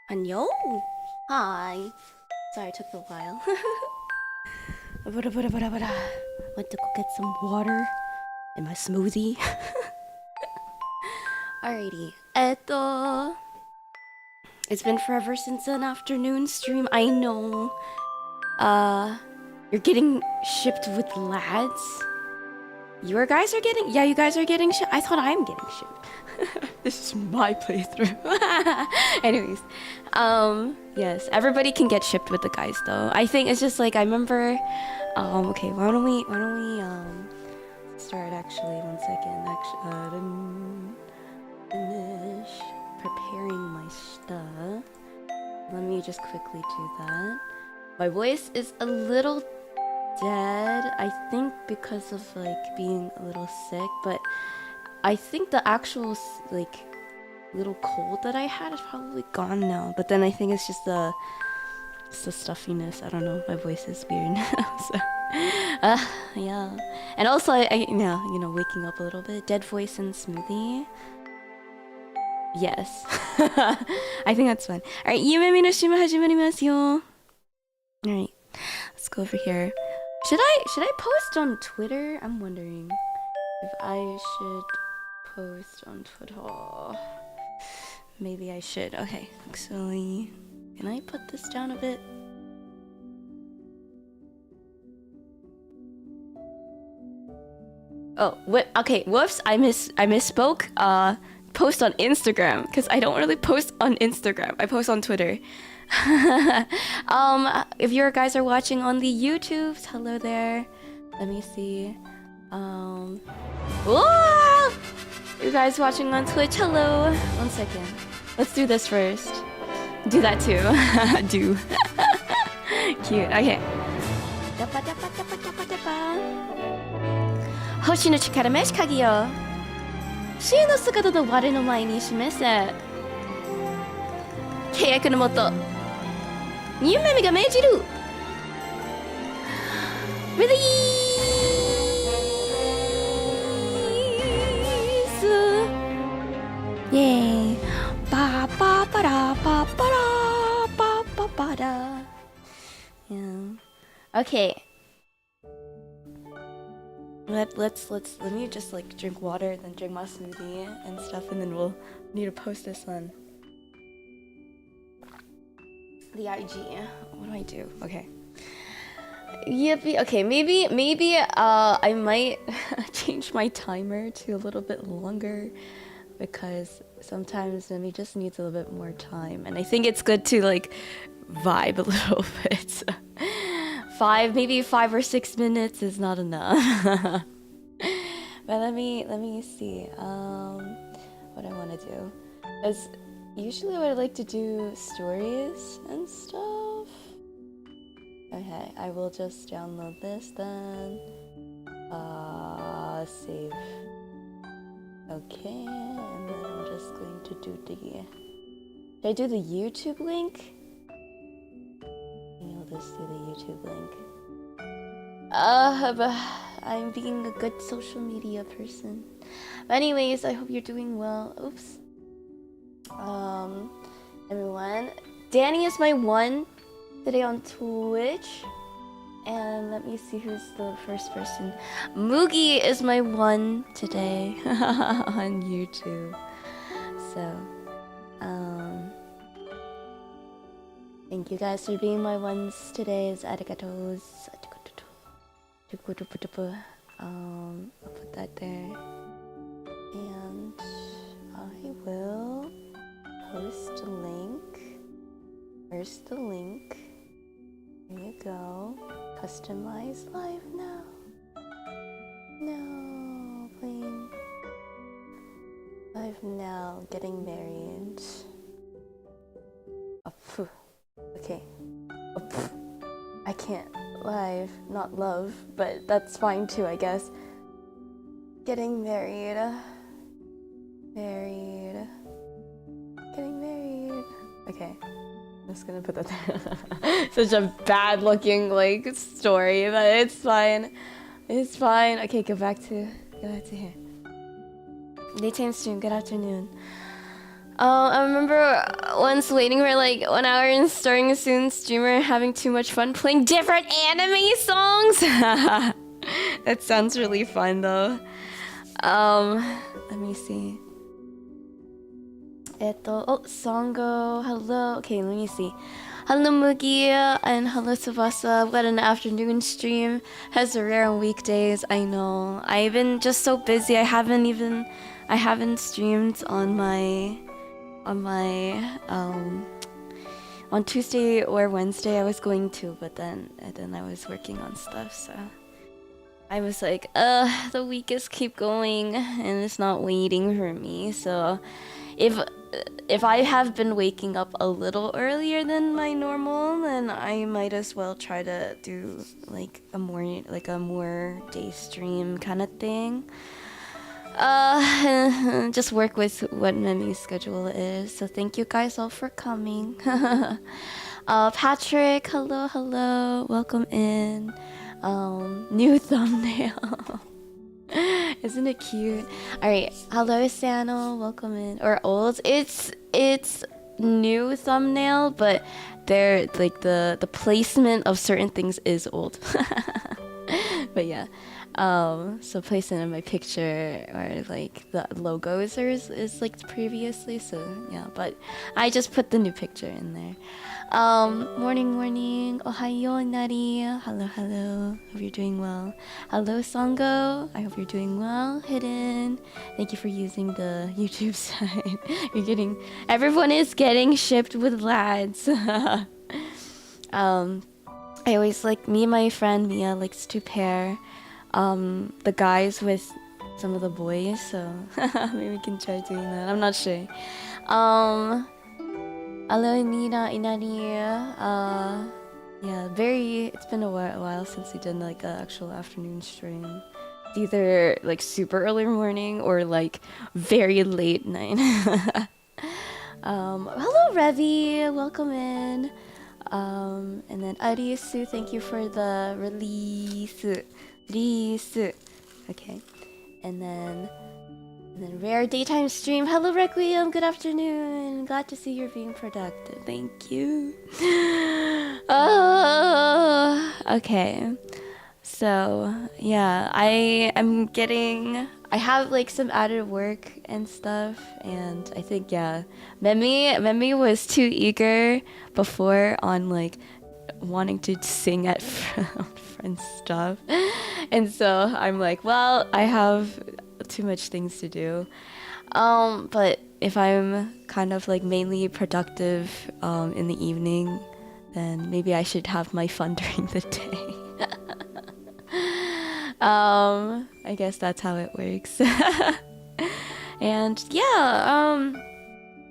안녕. Hi. Sorry, it took a while. Went to go get some water in my smoothie. Alrighty. It's been forever since an afternoon stream. I know. You're getting shipped with lads? You guys are getting... Yeah, you guys are getting shipped. I thought I'm getting shipped. This is my playthrough. Anyways, yes, everybody can get shipped with the guys though. I think it's just like I remember. Okay, why don't we start actually 1 second. Actually, finish preparing my stuff. Let me just quickly do that. My voice is a little dead, I think, because of like being a little sick, but I think the actual like little cold that I had is probably gone now. But then I think it's just the stuffiness. I don't know. My voice is weird now. So, yeah. And also, yeah, you know, waking up a little bit. Dead voice and smoothie. Yes. I think that's fun. All right, Yumemi 𝐻𝒶𝓈𝒽𝓉𝒶𝑔𝓈. All right, let's go over here. Should I post on Twitter? I'm wondering if I should post on Twitter. Maybe I should. Okay, actually, can I put this down a bit? Oh, what? Okay, whoops! I misspoke. Post on Instagram because I don't really post on Instagram. I post on Twitter. If you guys are watching on the YouTubes, hello there. Let me see. Whoa! You guys watching on Twitch, hello. 1 second. Let's do this first. Do that too. Do. Cute. Okay. 星の力召し鍵よ。真の姿と我の前に示せ。契約のもと、夢が命じる。Release! Yay! Ba ba ba da ba ba da ba ba ba da. Yeah. Okay. Let me just like drink water, then drink my smoothie and stuff, and then we'll need to post this on the IG. What do I do? Okay. Yippee. Okay, maybe I might change my timer to a little bit longer because sometimes Mimi just needs a little bit more time, and I think it's good to like vibe a little bit. So. Maybe 5 or 6 minutes is not enough. But let me see what I want to do. As usually I would like to do stories and stuff. Okay, I will just download this then. Save. Okay, and then I'm just going to do the... Did I do the YouTube link? I'll just do the YouTube link. But I'm being a good social media person. But anyways, I hope you're doing well. Oops. Everyone. Danny is my one today on Twitch. And let me see who's the first person. Moogie is my one today on YouTube. So, thank you guys for being my ones today. Arigatos. I'll put that there. And I will post a link. Where's the link? Here you go. Customize live now. No, playing live now. Getting married. Oh, okay. Oh, I can't live, not love, but that's fine too, I guess. Getting married. Getting married. Okay. I'm just gonna put that there. Such a bad looking like story, but it's fine. It's fine. Okay, go back to here. Daytime stream, good afternoon. I remember once waiting for like 1 hour and starting a soon streamer having too much fun playing different anime songs. That sounds really fun though. Let me see. Oh, Songo, hello. Okay, let me see. Hello Mugi and hello Tsubasa. What an afternoon stream. Has a rare on weekdays. I know. I've been just so busy. I haven't streamed on Tuesday or Wednesday. I was going to, but then I was working on stuff, so I was like, the weekends keep going and it's not waiting for me. So if I have been waking up a little earlier than my normal, then I might as well try to do like a more day stream kind of thing. Just work with what Mimi's schedule is. So thank you guys all for coming. Patrick, hello, welcome in. New thumbnail. Isn't it cute? Alright, hello Sano, welcome in. Or old. It's new thumbnail, but they're like the placement of certain things is old. But yeah. So placement of my picture or like the logos is like previously, so yeah, but I just put the new picture in there. Morning, ohayo nari, hello, hope you're doing well. Hello Songo, I hope you're doing well. Hidden, thank you for using the YouTube site. Everyone is getting shipped with lads. I always like, me and my friend Mia likes to pair the guys with some of the boys, so maybe we can try doing that. I'm not sure. Hello Nina, Inani. Yeah, it's been a while since we did like an actual afternoon stream. Either like super early morning or like very late night. Hello Revi, welcome in. And then Arisu, thank you for the release. Okay, and then rare daytime stream. Hello Requiem, good afternoon. Glad to see you're being productive. Thank you. Oh, okay. So yeah, I have like some added work and stuff, and I think yeah, Memi was too eager before on like wanting to sing at friends stuff, and so I'm like, well, I have too much things to do, but if I'm kind of like mainly productive in the evening, then maybe I should have my fun during the day. I guess that's how it works. And yeah,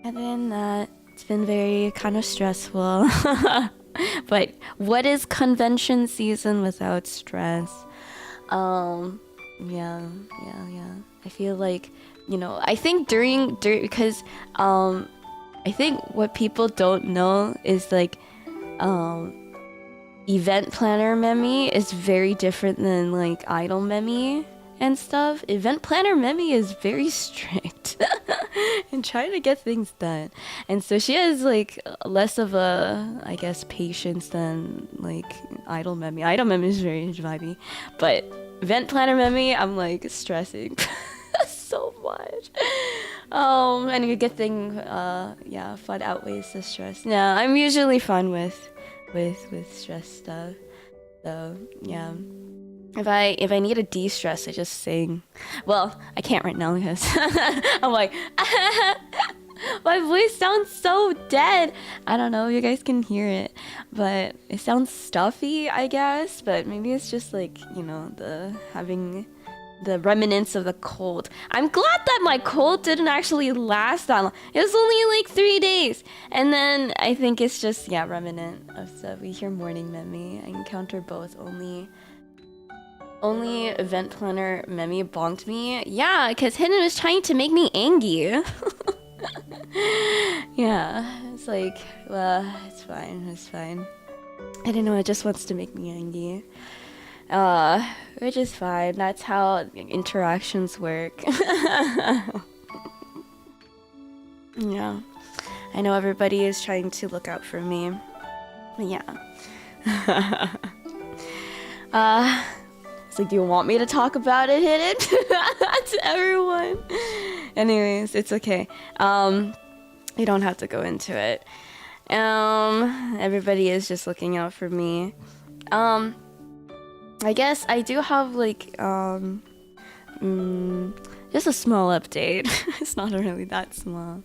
other than that, it's been very kind of stressful. But what is convention season without stress? Yeah. I feel like, you know, I think during because I think what people don't know is like event planner Memi is very different than like idol Memi and stuff. Event planner Memi is very strict and trying to get things done, and so she has like less of a, I guess, patience than like idol Memi. Idol Memi is very vibey, but event planner Memi, I'm like stressing so much. And a good thing, yeah, fun outweighs the stress. Yeah, I'm usually fun with stress stuff. So yeah, if I need a de-stress, I just sing. Well, I can't right now because I'm like my voice sounds so dead. I don't know if you guys can hear it, but it sounds stuffy, I guess. But maybe it's just like, you know, having the remnants of the cold. I'm glad that my cold didn't actually last that long. It was only like 3 days. And then I think it's just, yeah, remnant of stuff. We hear morning Memi. I encounter both. Only event planner Memi bonked me. Yeah, because Hidden was trying to make me angry. Yeah, it's like, well, it's fine. I don't know, it just wants to make me angry. Which is fine. That's how interactions work. Yeah. I know everybody is trying to look out for me. But yeah. It's like, do you want me to talk about it, Hidden? To everyone. Anyways, it's okay. You don't have to go into it. Everybody is just looking out for me. I guess I do have like just a small update. It's not really that small,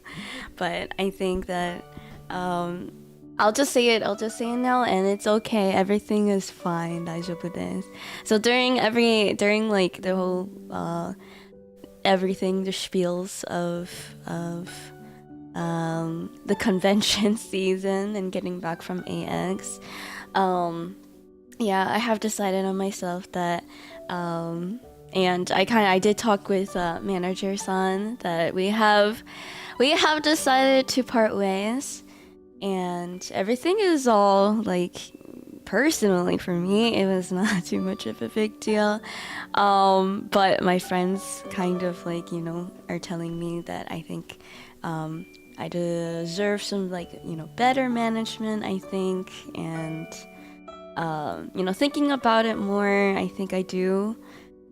but I think that I'll just say it now, and it's okay. Everything is fine. 大丈夫です. So during like the whole everything, the spiels of the convention season and getting back from AX, yeah, I have decided on myself that and I did talk with manager San that we have decided to part ways, and everything is all like, personally for me it was not too much of a big deal, but my friends kind of like, you know, are telling me that I think I deserve some, like, you know, better management, I think, and you know, thinking about it more, I think I do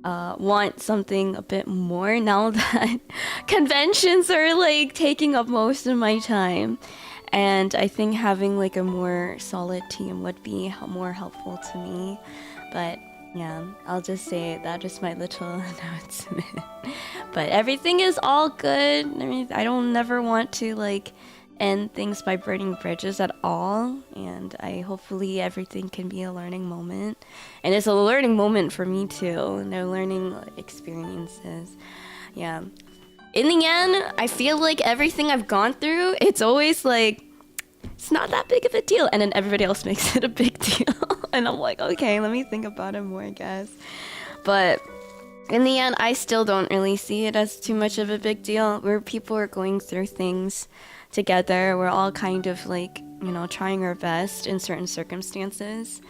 want something a bit more now that conventions are like taking up most of my time, and I think having like a more solid team would be more helpful to me. But yeah, I'll just say that is my little announcement. But everything is all good. I mean, I don't never want to like end things by burning bridges at all, and hopefully everything can be a learning moment, and it's a learning moment for me too. No learning experiences. Yeah, in the end I feel like everything I've gone through, it's always like, it's not that big of a deal, and then everybody else makes it a big deal. And I'm like, okay, let me think about it more, I guess. But in the end, I still don't really see it as too much of a big deal. Where people are going through things together, we're all kind of like, you know, trying our best in certain circumstances.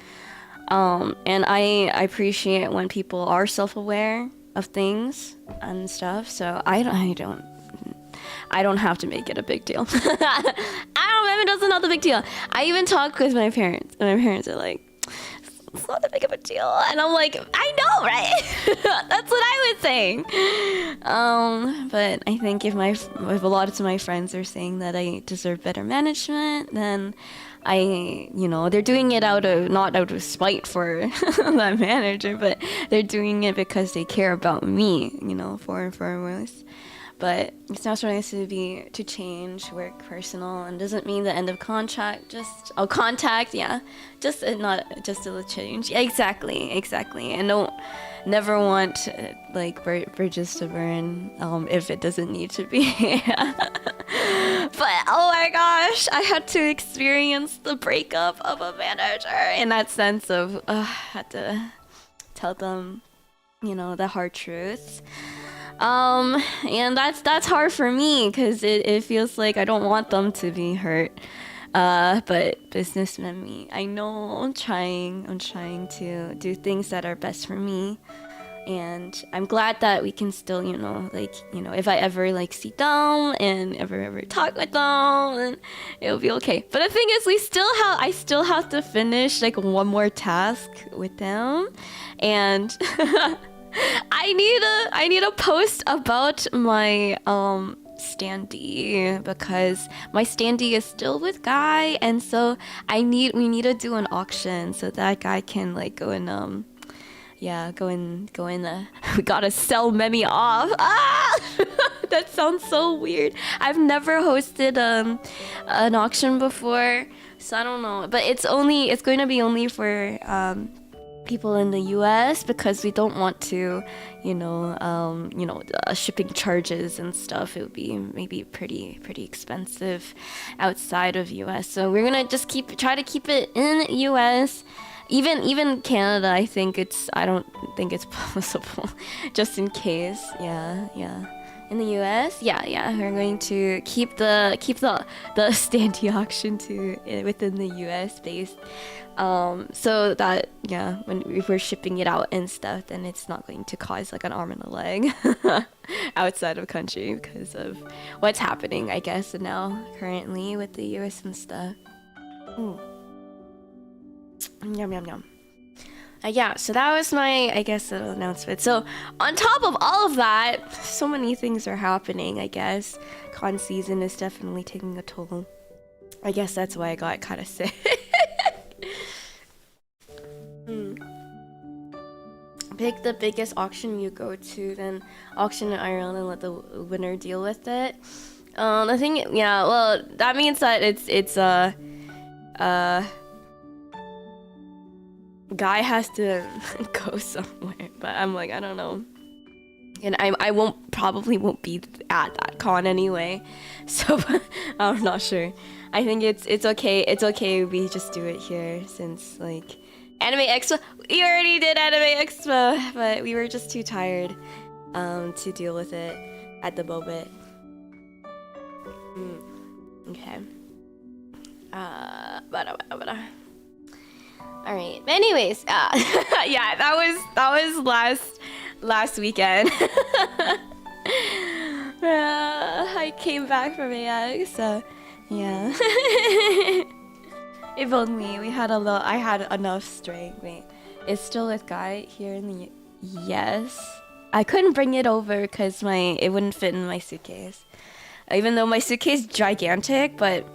And I appreciate when people are self-aware of things and stuff. So I don't have to make it a big deal. That's not a big deal. I even talk with my parents, and my parents are like, it's not that big of a deal, and I'm like, I know, right? That's what I was saying. But I think if a lot of my friends are saying that I deserve better management, then you know, they're doing it not out of spite for that manager, but they're doing it because they care about me, you know, for foremost. But it's not so nice to change work personal, and doesn't mean the end of contract. Contact, yeah, just a change. Yeah, exactly, and never want like bridges to burn if it doesn't need to be. But oh my gosh, I had to experience the breakup of a manager in that sense of had to tell them, you know, the hard truth. And that's hard for me because it feels like I don't want them to be hurt. But businessman me, I know I'm trying to do things that are best for me. And I'm glad that we can still, you know, like, you know, if I ever like see them and ever talk with them, then it'll be okay. But the thing is, I still have to finish like one more task with them, and I need a post about my standee, because my standee is still with Guy, and so we need to do an auction so that Guy can like go and we gotta sell Memi off. That sounds so weird. I've never hosted an auction before, so I don't know, but it's going to be only for people in the US, because we don't want to, shipping charges and stuff. It would be maybe pretty expensive outside of US. So we're gonna just try to keep it in US. Even Canada, I don't think it's possible. Just in case, yeah. In the US, yeah, we're going to keep the standee auction within the US based, so that if we're shipping it out and stuff, then it's not going to cause like an arm and a leg outside of country because of what's happening, I guess, now currently with the US and stuff. Ooh. Yum yum yum. Yeah, so that was my, I guess, little announcement. So on top of all of that, so many things are happening, I guess. Con season is definitely taking a toll. I guess that's why I got kind of sick. Pick the biggest auction you go to, then auction in Ireland and let the winner deal with it. I think, yeah, well, that means that it's guy has to go somewhere, but I'm like, I don't know, and I probably won't be at that con anyway, so I'm not sure. I think it's okay we just do it here, since like Anime Expo, we already did Anime Expo, but we were just too tired to deal with it at the moment. Okay. All right. Anyways, yeah, that was last weekend. I came back from AX, so yeah. If only we had I had enough strength. Wait, it's still with Guy here in the yes. I couldn't bring it over because it wouldn't fit in my suitcase. Even though my suitcase is gigantic, but.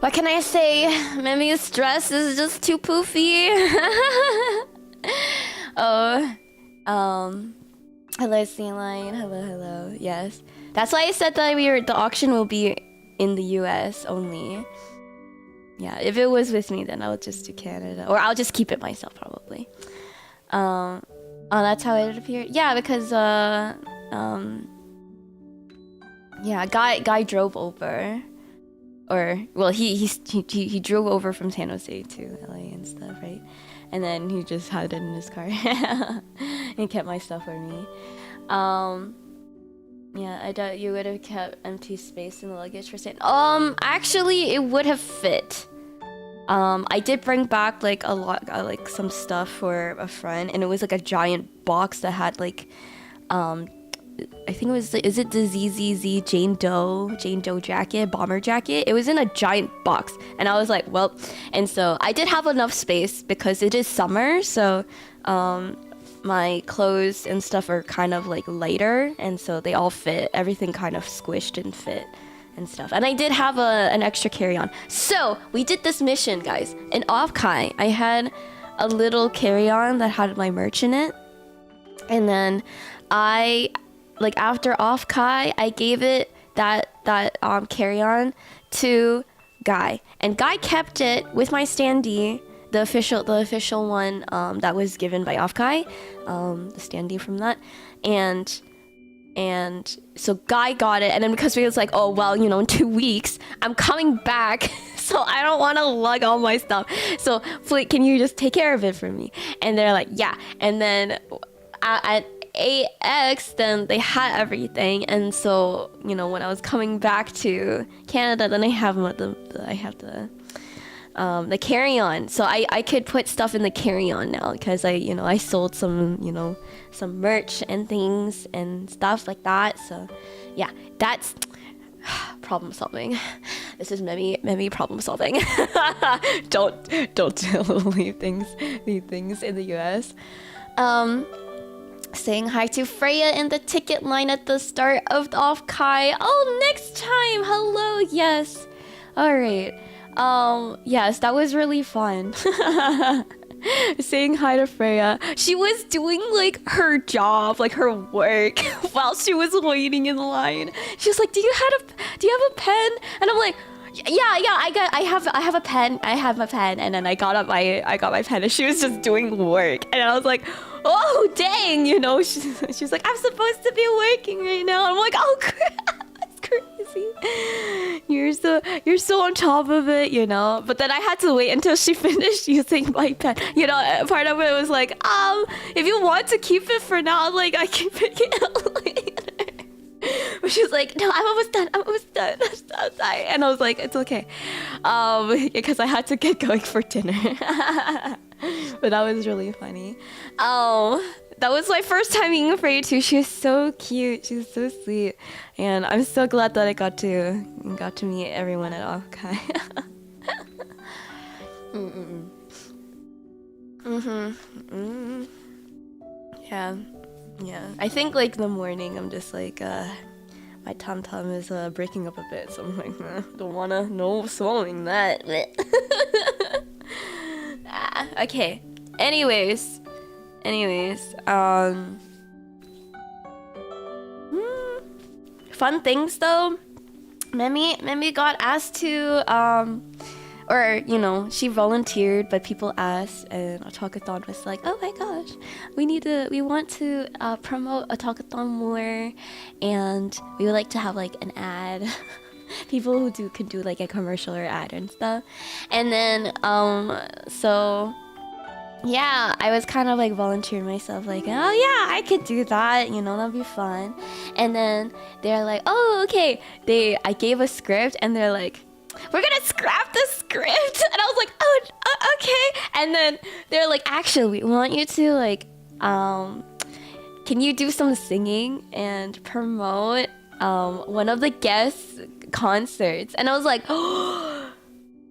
What can I say? Mimi's dress is just too poofy. Oh, hello, Celine. Hello. Yes, that's why I said that the auction will be in the US only. Yeah, if it was with me, then I would just do Canada, or I'll just keep it myself probably. Oh, that's how it appeared. Yeah, because yeah, guy drove over. Or well, he drove over from San Jose to LA and stuff, right? And then he just had it in his car and kept my stuff for me. Yeah, I doubt you would have kept empty space in the luggage for Satan. Actually, it would have fit. I did bring back like a lot, like some stuff for a friend, and it was like a giant box that had like, I think it was, is it the ZZZ Jane Doe jacket, bomber jacket? It was in a giant box, and I was like, well, and so I did have enough space because it is summer, so my clothes and stuff are kind of like lighter, and so they all fit. Everything kind of squished and fit and stuff. And I did have an extra carry-on. So we did this mission, guys. In Off-Kai, I had a little carry-on that had my merch in it, and then like after Off-Kai, I gave it that carry-on to Guy, and Guy kept it with my standee, the official one that was given by Off-Kai, the standee from that, and so Guy got it, and then because we was like, oh well, you know, in 2 weeks I'm coming back, so I don't want to lug all my stuff, so please, can you just take care of it for me? And they're like, yeah. And then at AX, then they had everything, and so, you know, when I was coming back to Canada, then I have the carry-on, so I could put stuff in the carry-on now, because I sold some merch and things and stuff like that. So yeah, that's problem solving. This is Mimi problem solving. don't leave things in the US. Saying hi to Freya in the ticket line at the start of the Off-Kai. Oh, next time. Hello. Yes. All right. Yes, that was really fun. Saying hi to Freya. She was doing like her job, like her work, while she was waiting in line. She was like, "Do you have a pen?" And I'm like, "Yeah, I have a pen. I have a pen." And then I got my pen, and she was just doing work, and I was like, "Oh dang!" She's like, "I'm supposed to be working right now." I'm like, "Oh crap, that's crazy. You're so on top of it, But then I had to wait until she finished using my pen. Part of it was like, if you want to keep it for now, like I can pick it up later. she was like, no, I'm almost done. And I was like, it's okay. Because I had to get going for dinner. But that was really funny. That was my first time meeting Freya too. She was so cute. She was so sweet. And I'm so glad that I got to meet everyone at Okai. Yeah. I think like in the morning I'm just like my tum is breaking up a bit, so I'm like, don't wanna swallowing that. Okay. Anyways, fun things though. Memi got asked to or she volunteered, but people asked, and a talkathon was like, oh my gosh, we want to promote a talkathon more, and we would like to have like an ad. People who can do like a commercial or ad and stuff. And then so yeah, I was kind of like volunteering myself, like, oh yeah, I could do that, that'd be fun. And then they're like, oh okay, I gave a script, and they're like, we're gonna scrap the script. And I was like, oh okay. And then they're like, actually, we want you to like can you do some singing and promote one of the guest concerts? And I was like, oh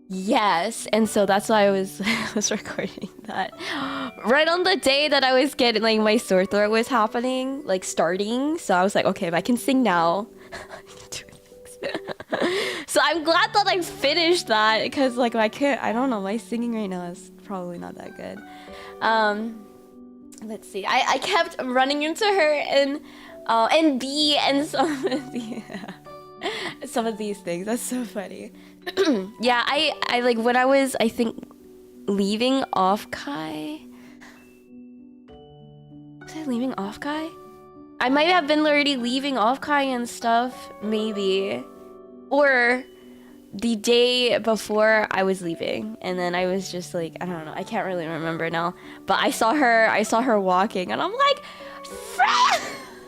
yes. And so that's why I was recording that right on the day that I was getting like my sore throat was happening, like starting. So I was like, okay, if I can sing now, I can do things. So I'm glad that I finished that, because like I don't know, my singing right now is probably not that good. Let's see, I kept running into her and B and some of these things. That's so funny. Yeah, I like when I was, I think, leaving off Kai. Was I leaving off Kai? I might have been already leaving off Kai and stuff, maybe. Or the day before I was leaving, and then I was just like, I don't know, I can't really remember now. But I saw her walking, and I'm like, Freya!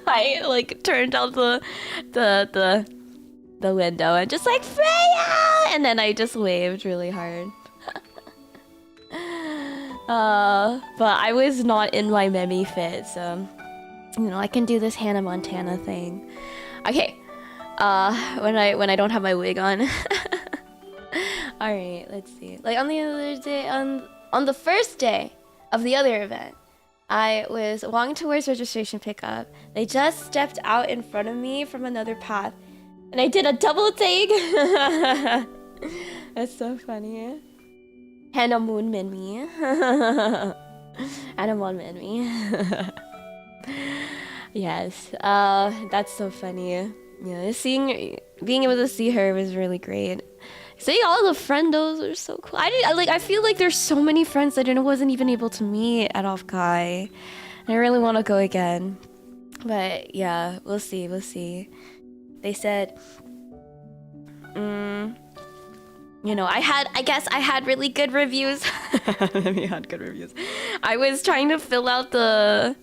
I like turned out the window and just like, Freya! And then I just waved really hard. But I was not in my Memi fit, so I can do this Hannah Montana thing. Okay. When I don't have my wig on. All right, let's see. Like on the other day, on the first day of the other event, I was walking towards registration pickup. They just stepped out in front of me from another path, and I did a double take. That's so funny. Hannah Moonmin. Hannah Moonmin. Yes. That's so funny. Yeah, being able to see her was really great. Seeing all the friendos are so cool. I feel like there's so many friends that I wasn't even able to meet at Off-Kai. I really want to go again. But yeah, we'll see. They said, I guess I had really good reviews. Maybe I had good reviews. I was trying to fill out the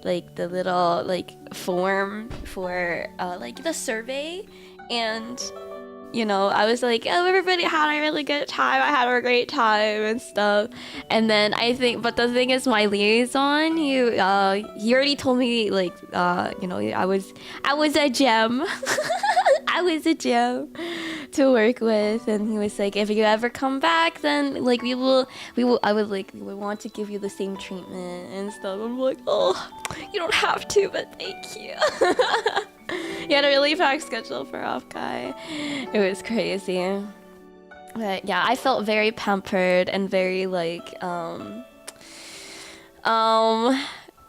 like the little like form for like the survey, and I was like, oh, everybody had a really good time, I had a great time and stuff. And then but the thing is, my liaison, he already told me like I was a gem. I was a gem to work with, and he was like, if you ever come back, then like we want to give you the same treatment and stuff. I'm like, oh, you don't have to, but thank you. He had a really packed schedule for Off-Kai. It was crazy. But yeah, I felt very pampered and very like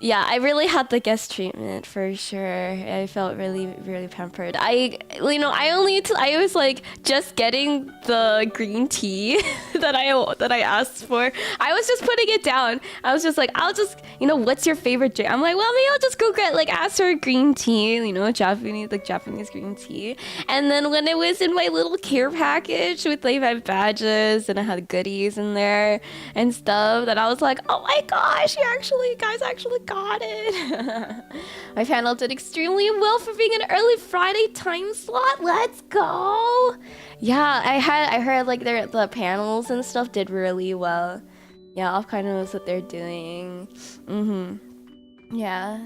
yeah, I really had the guest treatment for sure. I felt really, really pampered. I was like just getting the green tea that I asked for. I was just putting it down. I was just like, I'll just, what's your favorite drink? I'm like, well, maybe I'll just go get ask for green tea, Japanese green tea. And then when it was in my little care package with my badges, and I had goodies in there and stuff, that I was like, oh my gosh, you guys actually got it. My panel did extremely well for being an early Friday time slot. Let's go. Yeah, I heard like the panels and stuff did really well. Yeah, Off kind of knows what they're doing. Yeah.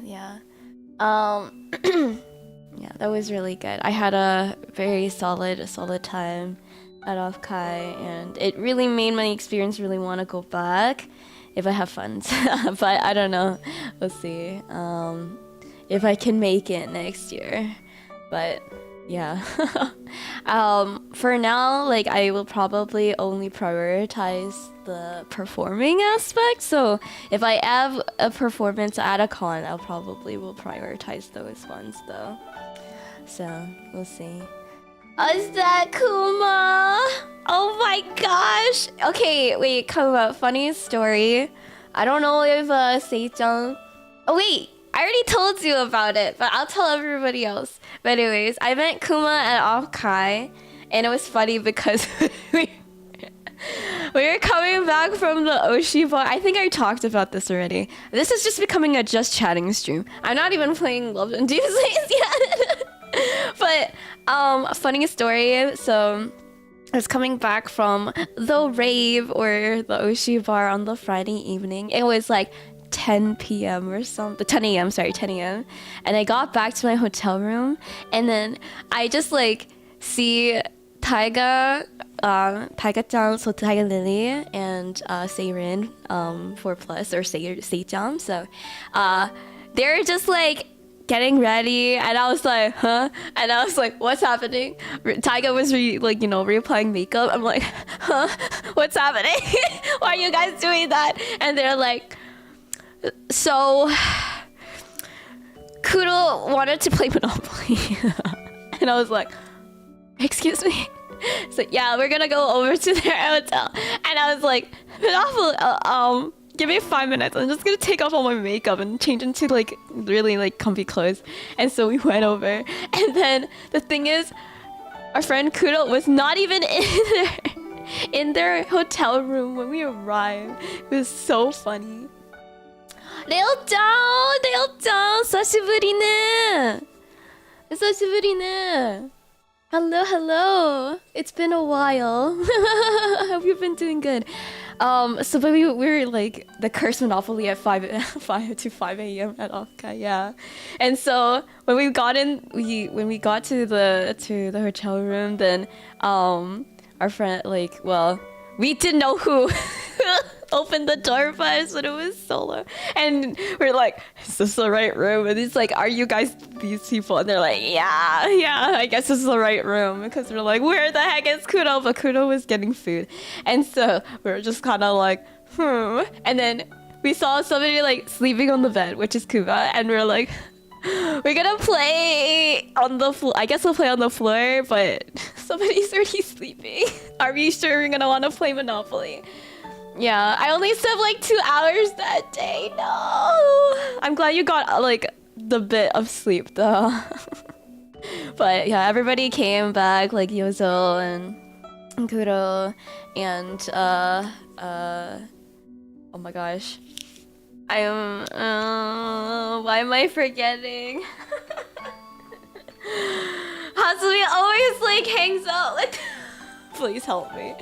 Yeah, that was really good. I had a very solid time at Off Kai, and it really made my experience really want to go back if I have funds. But I don't know. We'll see. If I can make it next year. But yeah. For now, like I will probably only prioritize the performing aspect. So if I have a performance at a con, I'll probably will prioritize those ones though. So we'll see. Is that Kuma? Oh my gosh. Okay, wait, Kuma, funny story. I don't know if Seichang... Oh wait, I already told you about it, but I'll tell everybody else. But anyways, I met Kuma at Off Kai, and it was funny because we were coming back from the Oshi bar. I think I talked about this already. This is just becoming a just chatting stream. I'm not even playing Love and Doomsdays yet. But funny story. So I was coming back from the rave or the Oshi bar on the Friday evening. It was like 10 p.m. or something. 10 a.m. Sorry, 10 a.m. And I got back to my hotel room, and then I just like see 𝐻𝒶𝓈𝒽𝓶, so 𝐻𝒶𝓈𝒽𝓶 and Seirin 4+ or Seichang. So they're just like getting ready, and I was like, huh? And I was like, what's happening? 𝐻𝒶𝓈𝒽𝓶 was reapplying makeup. I'm like, huh? What's happening? Why are you guys doing that? And they're like, so Kudo wanted to play Monopoly. And I was like, excuse me? So yeah, we're gonna go over to their hotel. And I was like, Monopoly, give me 5 minutes. I'm just gonna take off all my makeup and change into like really like comfy clothes. And so we went over, and then the thing is, our friend Kudo was not even in their hotel room when we arrived. It was so funny. 레오짱,久しぶりね. Hello. It's been a while. Hope you've been doing good. So but we were like the cursed Monopoly at 5 a.m. at Off Kai, yeah. And so when we got to the hotel room, then our friend we didn't know who opened the door for us, but it was Solo. And we're like, is this the right room? And he's like, are you guys these people? And they're like, yeah, I guess this is the right room. Because we're like, where the heck is Kudo? But Kudo was getting food. And so we were just kind of like, And then we saw somebody like sleeping on the bed, which is Kuba. And we're like, we're gonna play on the floor. I guess we'll play on the floor, but somebody's already sleeping. Are we sure we're gonna want to play Monopoly? Yeah, I only slept like 2 hours that day. No, I'm glad you got like the bit of sleep though. But yeah, everybody came back, like Yozo and Kudo and oh my gosh, I am why am I forgetting? Hatsumi always like hangs out like please help me.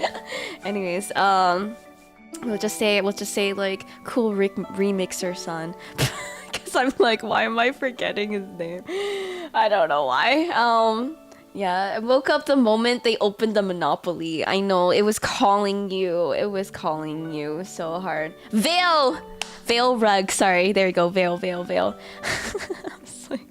Anyways, we'll just say like cool remixer son. Because I'm like, why am I forgetting his name? I don't know why. Yeah, I woke up the moment they opened the Monopoly. I know, it was calling you. It was calling you so hard. Veil rug. Sorry, there you go. Veil. I was like,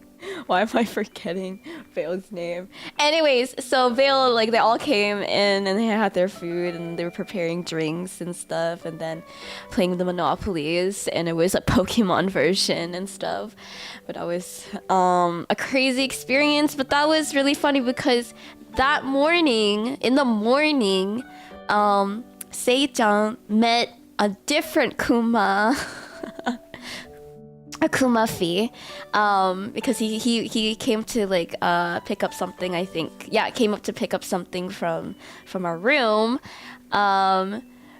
why am I forgetting Veil's name? Anyways, so Veil, like, they all came in and they had their food and they were preparing drinks and stuff and then playing the Monopolies, and it was a Pokemon version and stuff. But that was a crazy experience, but that was really funny because that morning, in the morning, Seichang met a different Kuma. A Kumafi, because he came to like pick up something, I think. Yeah, came up to pick up something from our room.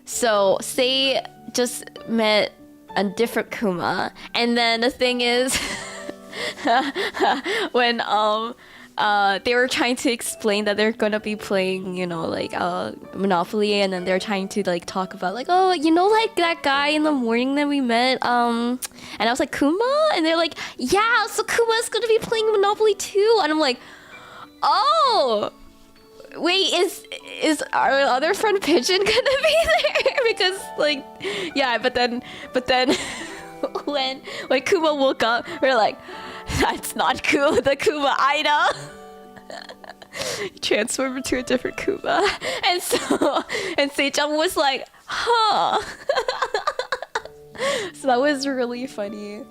So Sei just met a different Kuma. And then the thing is, when they were trying to explain that they're gonna be playing, you know, like Monopoly, and then they're trying to like talk about like, oh, you know, like that guy in the morning that we met, and I was like, Kuma, and they're like, yeah, so Kuma's gonna be playing Monopoly too, and I'm like, oh. Wait, is our other friend Pigeon gonna be there? Because like, yeah, but then when Kuma woke up, we're like, that's not the Kuma I know. He transformed into a different Kuma, and Seicham was like, huh. So that was really funny.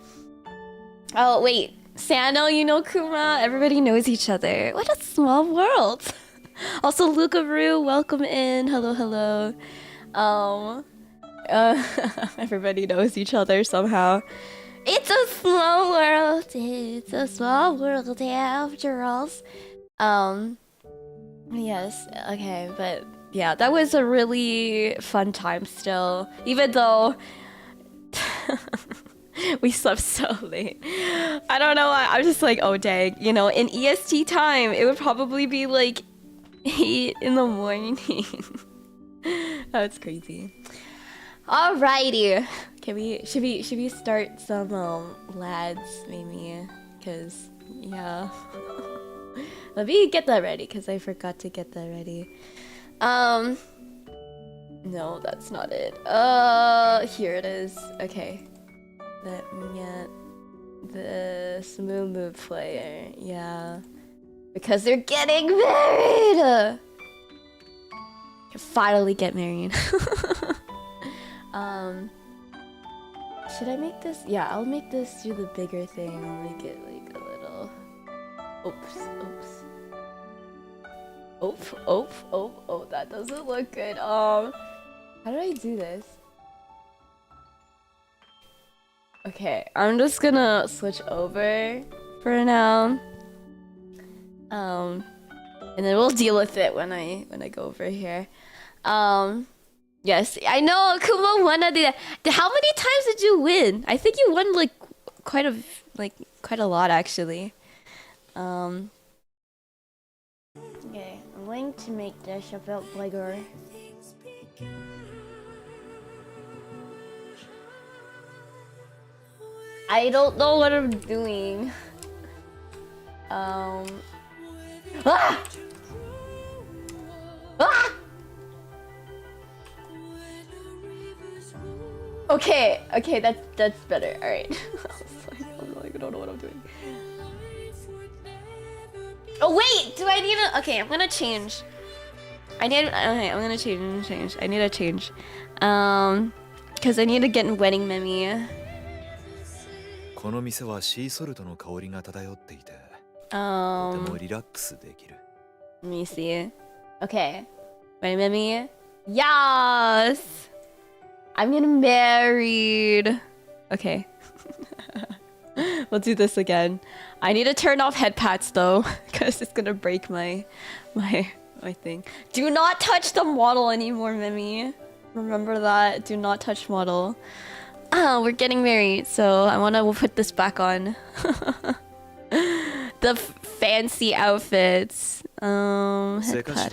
Oh wait, Sano, you know Kuma. Everybody knows each other. What a small world. Also, Lucaru, welcome in. Hello, hello. Everybody knows each other somehow. It's a small world. It's a small world after all. Yes, okay, but yeah, that was a really fun time still. Even though we slept so late. I don't know why. I'm just like, oh dang. You know, in EST time, it would probably be like 8 in the morning. That's crazy. Alrighty. Should we start some lads maybe? Cause yeah. Let me get that ready because I forgot to get that ready. No, that's not it. Here it is. Okay. Let me get the Smooth player. Yeah. Because they're getting married! Can finally get married. Should I make this? Yeah, I'll make this do the bigger thing. I'll make it like a little... Oops. Oh, that doesn't look good. How do I do this? Okay, I'm just gonna switch over for now. And then we'll deal with it when I go over here. Yes, I know Kuma won at the. How many times did you win? I think you won like quite a lot actually. Okay, I'm going to make this a bit bigger. I don't know what I'm doing. Ah! Okay, that's better. All right. I don't know what I'm doing. Oh wait, do I need a? Okay, I'm gonna change. Okay, I'm gonna change. I need a change. Because I need to get in wedding Mimi. この店はシーソルトの香りが漂っていて、とてもリラックスできる。Let me see. Okay. Wedding Mimi. Yes! I'm getting married. Okay. We'll do this again. I need to turn off head pats though, because it's gonna break my thing. Do not touch the model anymore, Mimi. Remember that. Do not touch model. We're getting married, so I wanna put this back on. The fancy outfits. Headpad.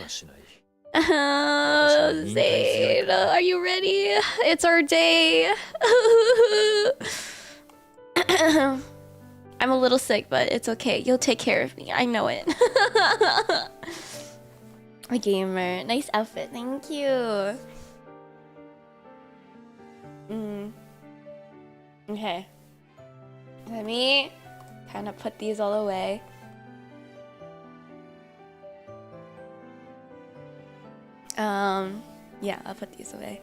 Zayn, are you ready? It's our day. I'm a little sick, but it's okay. You'll take care of me. I know it. A gamer. Nice outfit. Thank you. Okay. Let me kind of put these all away. Yeah, I'll put these away.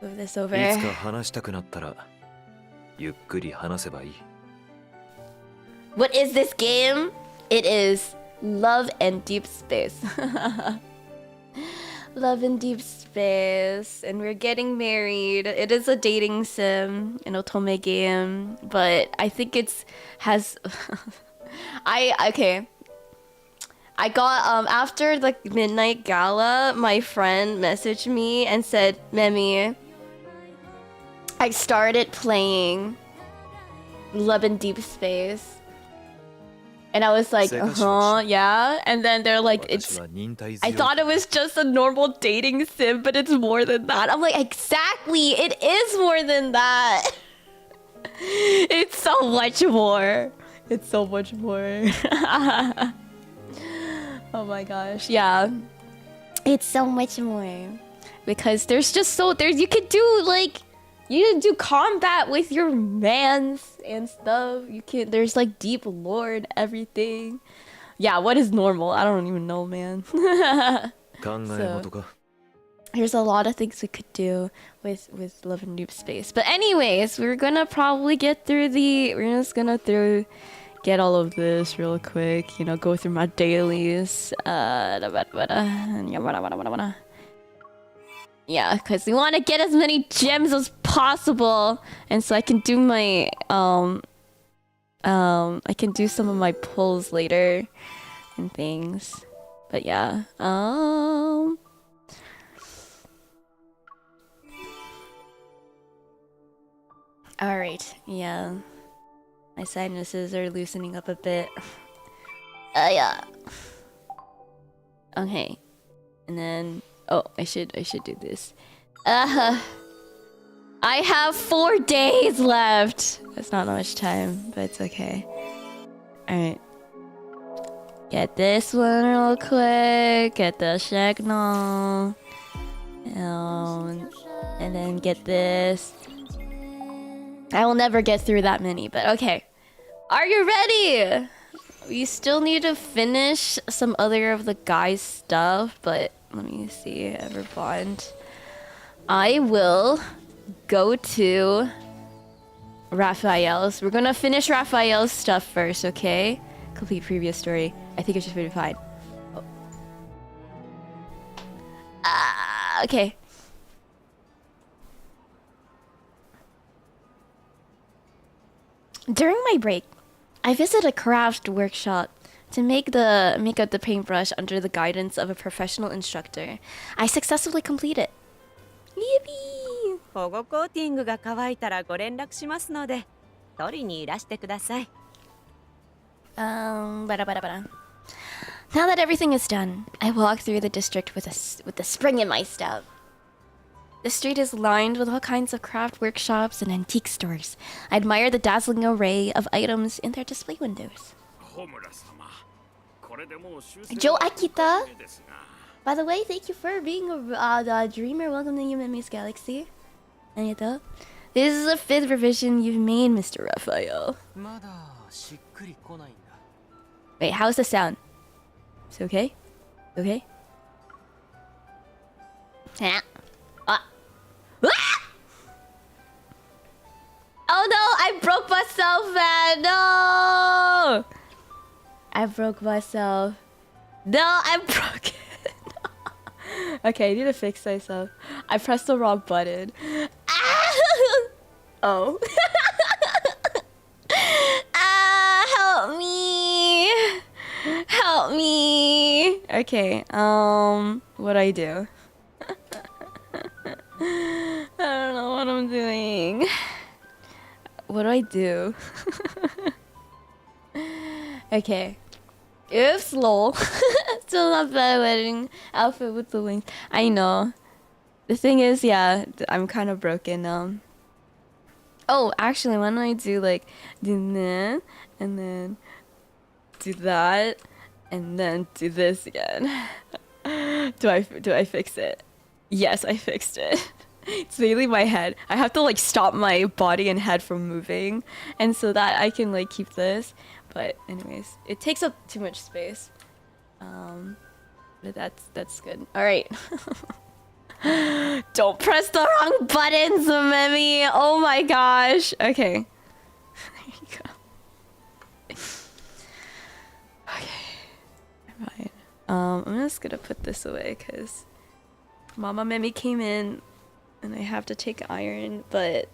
Move this over. いつか話したくなったら、ゆっくり話せばいい。What is this game? It is Love and Deep Space. Love and Deep Space. And we're getting married. It is a dating sim, an otome game. But I think it's has... Okay. I got, after the midnight gala, my friend messaged me and said, Memi, I started playing Love in Deep Space. And I was like, yeah. And then they're like, I thought it was just a normal dating sim, but it's more than that. I'm like, exactly, it is more than that. It's so much more. It's so much more. Oh my gosh, yeah. It's so much more. Because there's just you could do like, you can do combat with your mans and stuff. There's like deep lore and everything. Yeah, what is normal? I don't even know, man. So, there's a lot of things we could do with Love in Deep Space. But anyways, we're gonna probably get through we're just gonna get all of this real quick. You know, go through my dailies. Yeah, because we want to get as many gems as possible, and so I can do my I can do some of my pulls later and things. But yeah, all right, yeah, my sinuses are loosening up a bit. Yeah. Okay, and then. Oh, I should do this. I have 4 days left. That's not much time, but it's okay. Alright. Get this one real quick. Get the 𝐻𝒶𝓈𝒽𝓉𝒶𝑔𝓈. And then get this. I will never get through that many, but okay. Are you ready? We still need to finish some other of the guys' stuff, but let me see. Everbond. I will go to Raphael's. We're gonna finish Raphael's stuff first, okay? Complete previous story. I think it should be fine. Oh. Okay. During my break, I visited a craft workshop to make up the paintbrush under the guidance of a professional instructor. I successfully completed. Yippee! 保護コーティングが乾いたらご連絡しますので、取りにいらしてください。Now that everything is done, I walk through the district with the spring in my step. The street is lined with all kinds of craft workshops and antique stores. I admire the dazzling array of items in their display windows. Joe Akita, by the way, thank you for being a dreamer. Welcome to Yume's Galaxy. This is the 5th revision you've made, Mr. Raphael. Wait, how's the sound? Is it okay? Okay? Ah. Oh no, I broke myself, man. No! I broke myself. No, I'm broken. Okay, I need to fix myself. I pressed the wrong button. Oh. Help me. Help me. Okay, what do I do? I don't know what I'm doing. What do I do? Okay. Oops, lol. Still not bad wedding outfit with the wings. I know. The thing is, yeah, I'm kind of broken. Oh, actually, why don't I do like do that and then do that and then do this again? Do I fix it? Yes, I fixed it. It's mainly my head. I have to like stop my body and head from moving, and so that I can like keep this. But anyways, it takes up too much space. But that's good. All right. Don't press the wrong buttons, Memi. Oh my gosh. Okay. There you go. Okay. Fine. I'm just gonna put this away because Mama Memi came in. And I have to take iron, but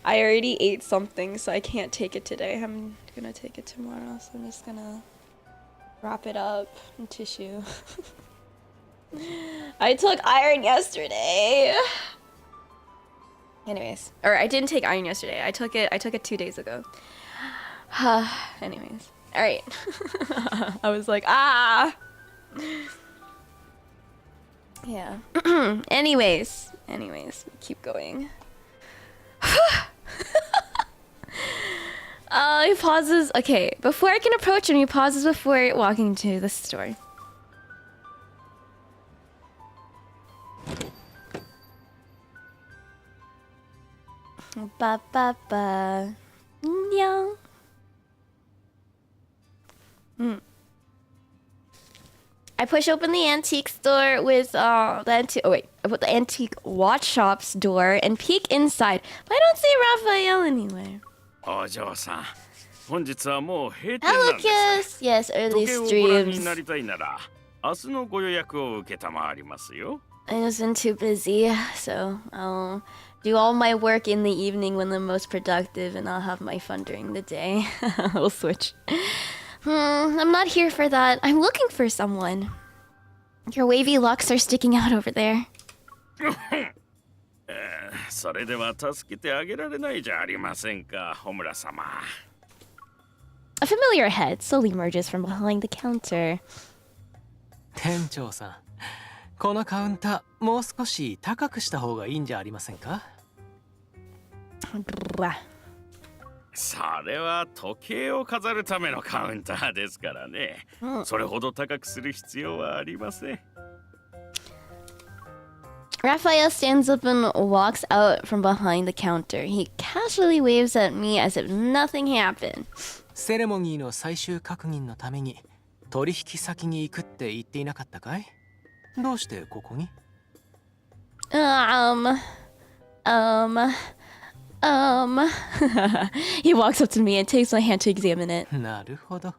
I already ate something, so I can't take it today. I'm gonna take it tomorrow, so I'm just gonna wrap it up in tissue. I took iron yesterday. Anyways, or I didn't take iron yesterday. I took it 2 days ago. Anyways, all right. I was like, ah. Yeah. Anyways, keep going. He pauses. Okay, before I can approach him, he pauses before walking to the store. Ba ba ba. Yeah. I push open the antique store with I put the antique watch shop's door and peek inside, but I don't see Raphael anywhere. Hello, Kiss. Yes, early streams. I just been too busy, so I'll do all my work in the evening when I'm most productive, and I'll have my fun during the day. We'll switch. I'm not here for that. I'm looking for someone. Your wavy locks are sticking out over there. A familiar head slowly emerges from behind the counter. 店長さん、このカウンターもう少し高くした方がいいんじゃありませんか？それは時計を飾るためのカウンターですからね。それほど高くする必要はありません。Raphael stands up and walks out from behind the counter. He casually waves at me as if nothing happened. セレモニーの最終確認のために取引先に行くって言っていなかったかい？どうしてここに？ He walks up to me and takes my hand to examine it. なるほど。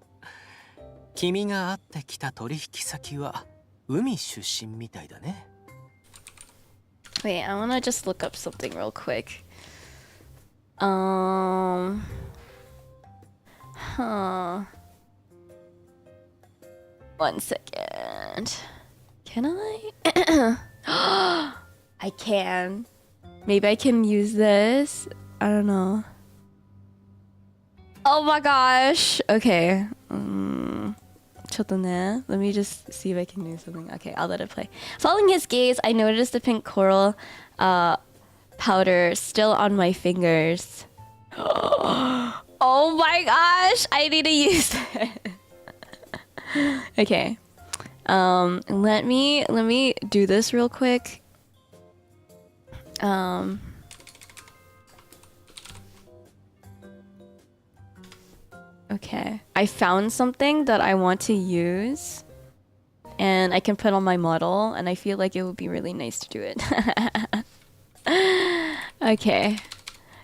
君が会ってきた取引先は海出身みたいだね。Wait, I wanna just look up something real quick. One second. Can I? I can. Maybe I can use this. I don't know. Oh my gosh. Okay. Let me just see if I can do something. Okay, I'll let it play. Following his gaze, I noticed the pink coral powder still on my fingers. Oh my gosh! I need to use it. Okay. Let me do this real quick. Okay, I found something that I want to use, and I can put on my model, and I feel like it would be really nice to do it. Okay,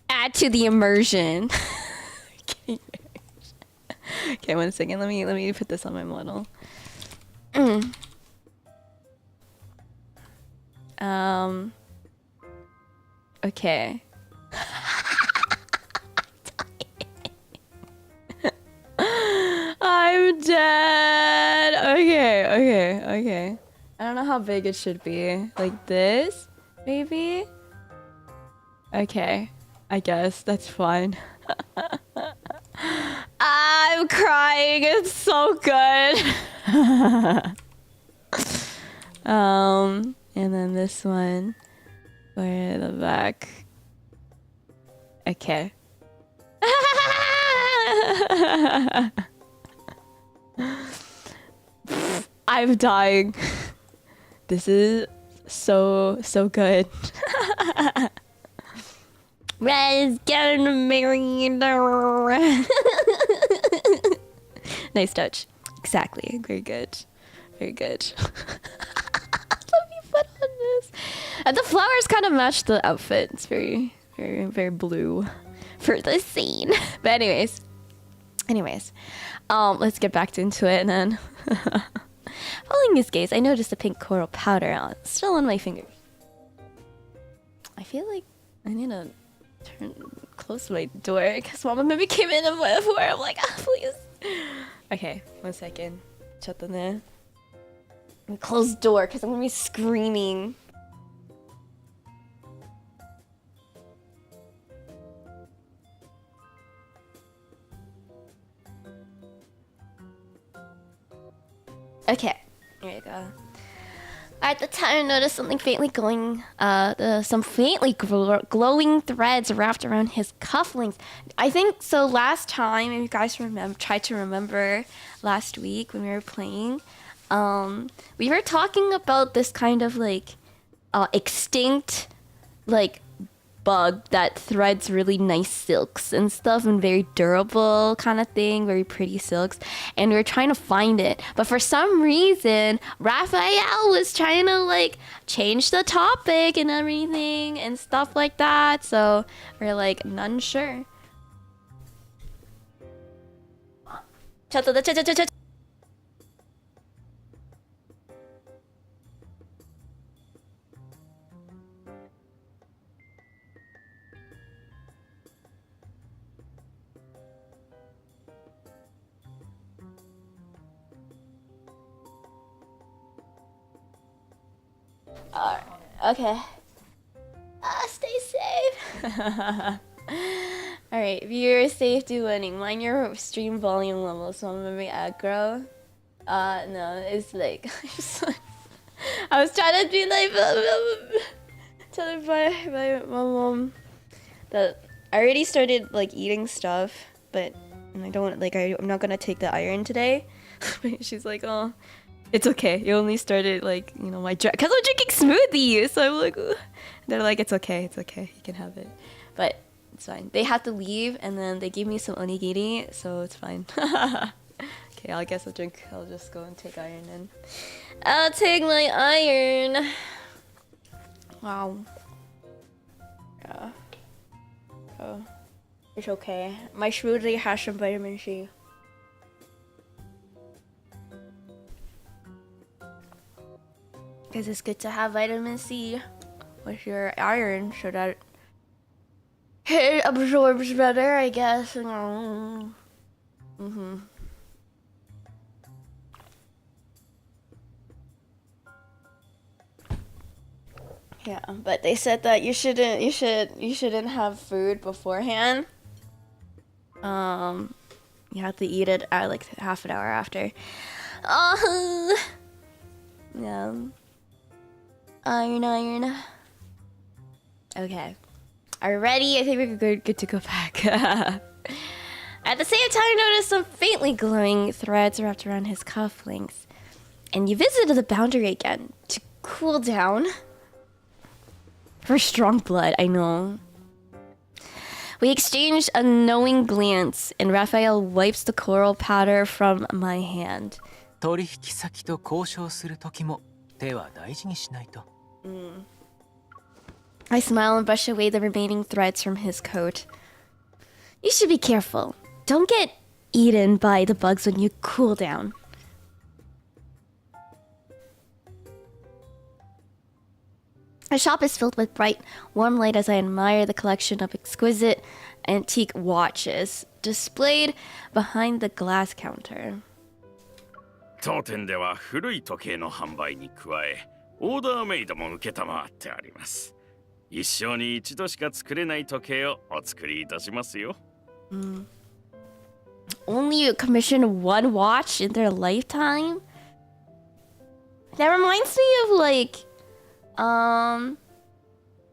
add to the immersion. Okay, 1 second. Let me put this on my model. Okay. I'm dead. Okay. I don't know how big it should be. Like this, maybe? Okay. I guess that's fine. I'm crying. It's so good. And then this one for the back. Okay. I'm dying. This is so good. Let's get married. Nice touch. Exactly. Very good. Very good. Let me put on this. And the flowers kind of match the outfit. It's very blue for the scene. But anyways, let's get back into it. And then following his gaze, I noticed the pink coral powder still on my fingers. I feel like I need to close my door because Mama maybe came in and before. I'm like, please. Okay, 1 second. Shut the door. Close door because I'm gonna be screaming. Okay, here you go. At the time, I noticed something faintly glowing, some faintly glowing threads wrapped around his cufflinks. I think so. Last time, if you guys try to remember last week when we were playing, we were talking about this kind of like extinct, like bug that threads really nice silks and stuff, and very durable kind of thing, very pretty silks, and we were trying to find it, but for some reason Raphael was trying to like change the topic and everything and stuff like that, so we're like none sure. Okay. Stay safe. Alright, viewer safety warning. Mind your stream volume level, so I'm gonna be aggro. No, it's like I was trying to be like telling my mom that I already started like eating stuff, but I don't like I'm not gonna take the iron today. She's like, oh, it's okay. You only started like, you know, because I'm drinking smoothie. So I'm like, ugh. They're like, it's okay. You can have it. But it's fine. They had to leave and then they gave me some onigiri, so it's fine. Okay, I guess I'll just go and take iron then. I'll take my iron. Wow. Yeah. Oh. It's okay. My smoothie has some vitamin C. Because it's good to have vitamin C with your iron so that it absorbs better, I guess. Yeah, but they said that you shouldn't have food beforehand. You have to eat it at like half an hour after. Yeah. Iron. Okay. Are you ready? I think we're good to go back. At the same time, I noticed some faintly glowing threads wrapped around his cufflinks. And you visited the boundary again to cool down. For strong blood, I know. We exchanged a knowing glance, and Raphael wipes the coral powder from my hand. 取引先と交渉する時も手は大事にしないと。I smile and brush away the remaining threads from his coat. You should be careful. Don't get eaten by the bugs when you cool down. The shop is filled with bright, warm light as I admire the collection of exquisite antique watches displayed behind the glass counter. 当店では古い時計の販売に加え、オーダーメイドも承ってあります。一生に一度しか作れない時計をお作りいたしますよ。Only you commission one watch in their lifetime? That reminds me of like,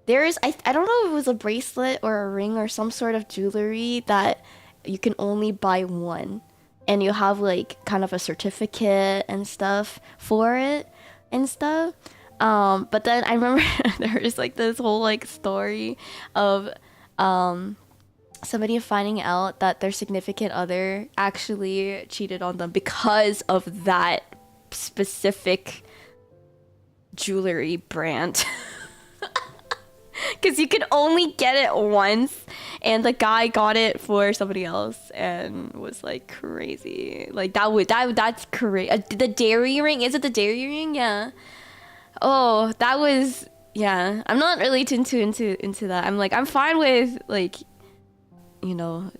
there's I don't know if it was a bracelet or a ring or some sort of jewelry that you can only buy one, and you have like kind of a certificate and stuff for it and stuff. But then I remember there was like this whole like story of somebody finding out that their significant other actually cheated on them because of that specific jewelry brand. Because you could only get it once, and the guy got it for somebody else and was like crazy. Like that's crazy. The dairy ring, is it the dairy ring? Yeah. Oh, that was, yeah. I'm not really into that. I'm like, I'm fine with like, you know,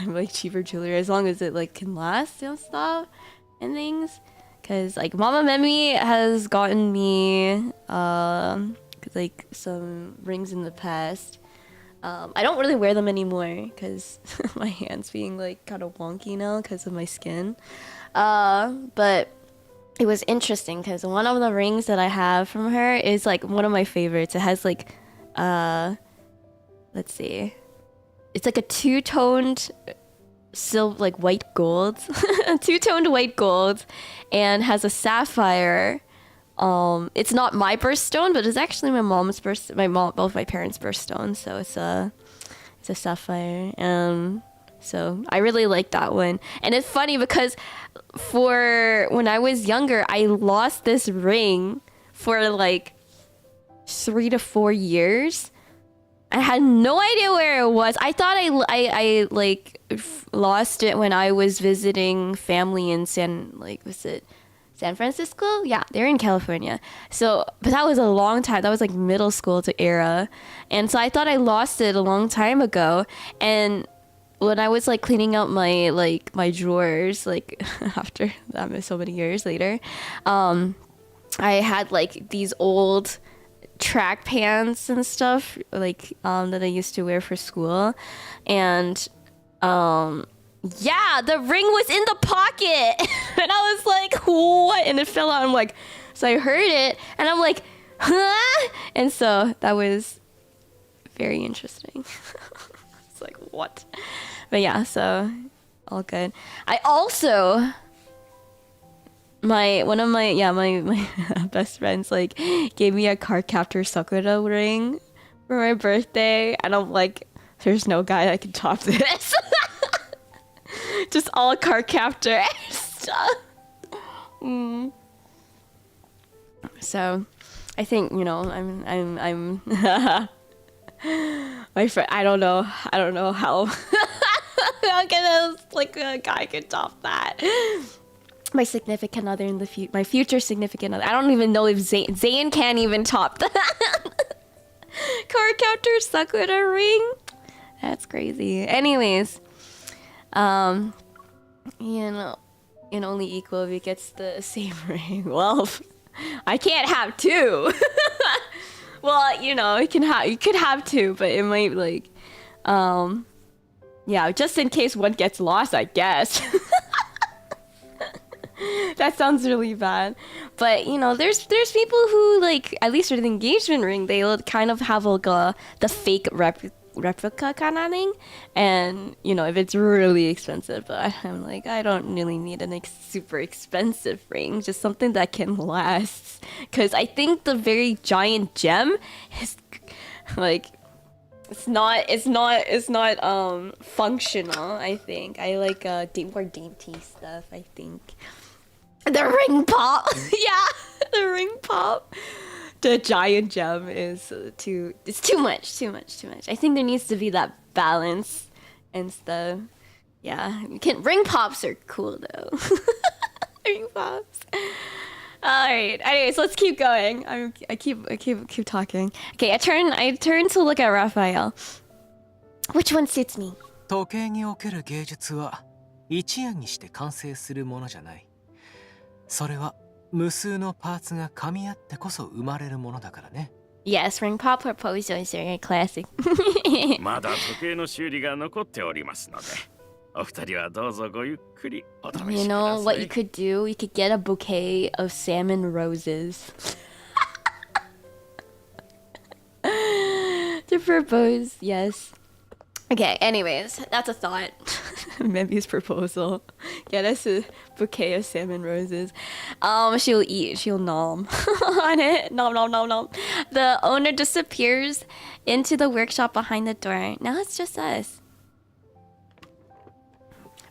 like cheaper jewelry as long as it like can last and stuff and things. Cause like Mama Memi has gotten me like some rings in the past. I don't really wear them anymore because my hands being like kind of wonky now because of my skin. But it was interesting because one of the rings that I have from her is like one of my favorites. It has like, let's see, it's like a two-toned silver, like white gold, two-toned white gold, and has a sapphire. It's not my birthstone, but it's actually my mom's birth. Both my parents' birthstone. So it's a sapphire. So I really like that one. And it's funny because for when I was younger, I lost this ring for like 3 to 4 years. I had no idea where it was. I thought I lost it when I was visiting family in San Francisco? Yeah, they're in California. So, but that was a long time. That was like middle school to era. And so I thought I lost it a long time ago. And when I was like cleaning out my drawers, like after that, so many years later, I had like these old track pants and stuff like that I used to wear for school, and yeah, the ring was in the pocket, and I was like, what? And it fell out. I'm like, so I heard it, and I'm like, huh? And so that was very interesting. It's like, what? But yeah, so all good. I also, one of my best friends like gave me a cardcaptor Sakura ring for my birthday, and I'm like, there's no guy that can top this. Just all cardcaptor stuff. So I think, I'm my friend, I don't know how like a guy could top that. My significant other in the future, my future significant other. I don't even know if Zayn can't even top that. Cardcaptor Sakura ring. That's crazy. Anyways, only equal if he gets the same ring. Well, I can't have two. Well, you could have two, but it might like, yeah, just in case one gets lost, I guess. That sounds really bad, but there's people who like, at least with the engagement ring, they'll kind of have like the fake replica kind of thing, and if it's really expensive. But I'm like, I don't really need a super expensive ring, just something that can last, because I think the very giant gem is like, it's not functional. I think I like more dainty stuff. I think the ring pop. Yeah, the ring pop. The giant gem is too much. I think there needs to be that balance and stuff. Yeah, ring pops are cool though. Ring pops. All right. Anyways, let's keep going. I keep talking. Okay, I turn to look at Raphael. Which one suits me? 時計における芸術は一夜にして完成するものじゃない。それは無数のパーツが噛み合ってこそ生まれるものだからね。Yes, ring pop proposal is very classic. まだ時計の修理が残っておりますので、お二人はどうぞごゆっくりお試しください。You know what you could do? You could get a bouquet of salmon roses. To propose, yes. Okay, anyways, that's a thought. Mebi's proposal. Get us a bouquet of salmon roses. She'll nom on it. Nom. The owner disappears into the workshop behind the door. Now it's just us.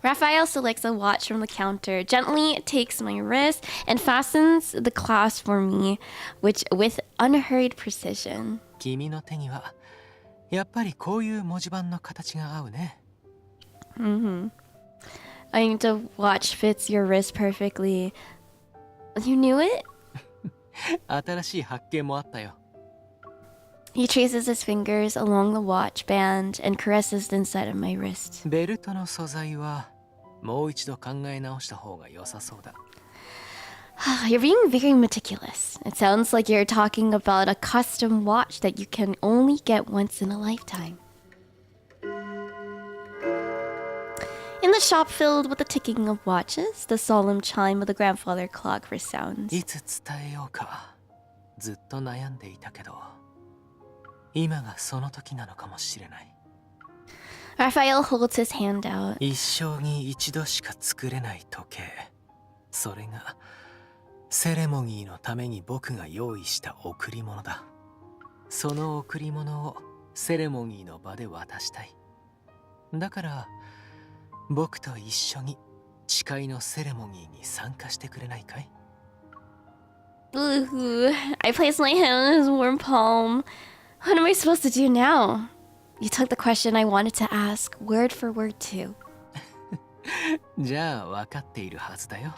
Raphael selects a watch from the counter, gently takes my wrist, and fastens the clasp for me, with unhurried precision. 君の手にはやっぱりこういう文字盤の形が合うね。I think the watch fits your wrist perfectly. You knew it? 新しい発見もあったよ。He traces his fingers along the watch band and caresses the inside of my wrist. ベルトの素材はもう一度考え直した方が良さそうだ。You're being very meticulous. It sounds like you're talking about a custom watch that you can only get once in a lifetime. In the shop filled with the ticking of watches, the solemn chime of the grandfather clock resounds. いつ伝えようかずっと悩んでいたけど、今がその時なのかもしれない。 Raphael holds his hand out. 一生に一度しか作れない時計、それがセレモニーのために僕が用意した贈り物だ。その贈り物をセレモニーの場で渡したい。だから僕と一緒に誓いのセレモニーに参加してくれないかい？ Ooh, I place my hand on his warm palm. What am I supposed to do now? You took the question I wanted to ask, word for word too. じゃあ分かっているはずだよ。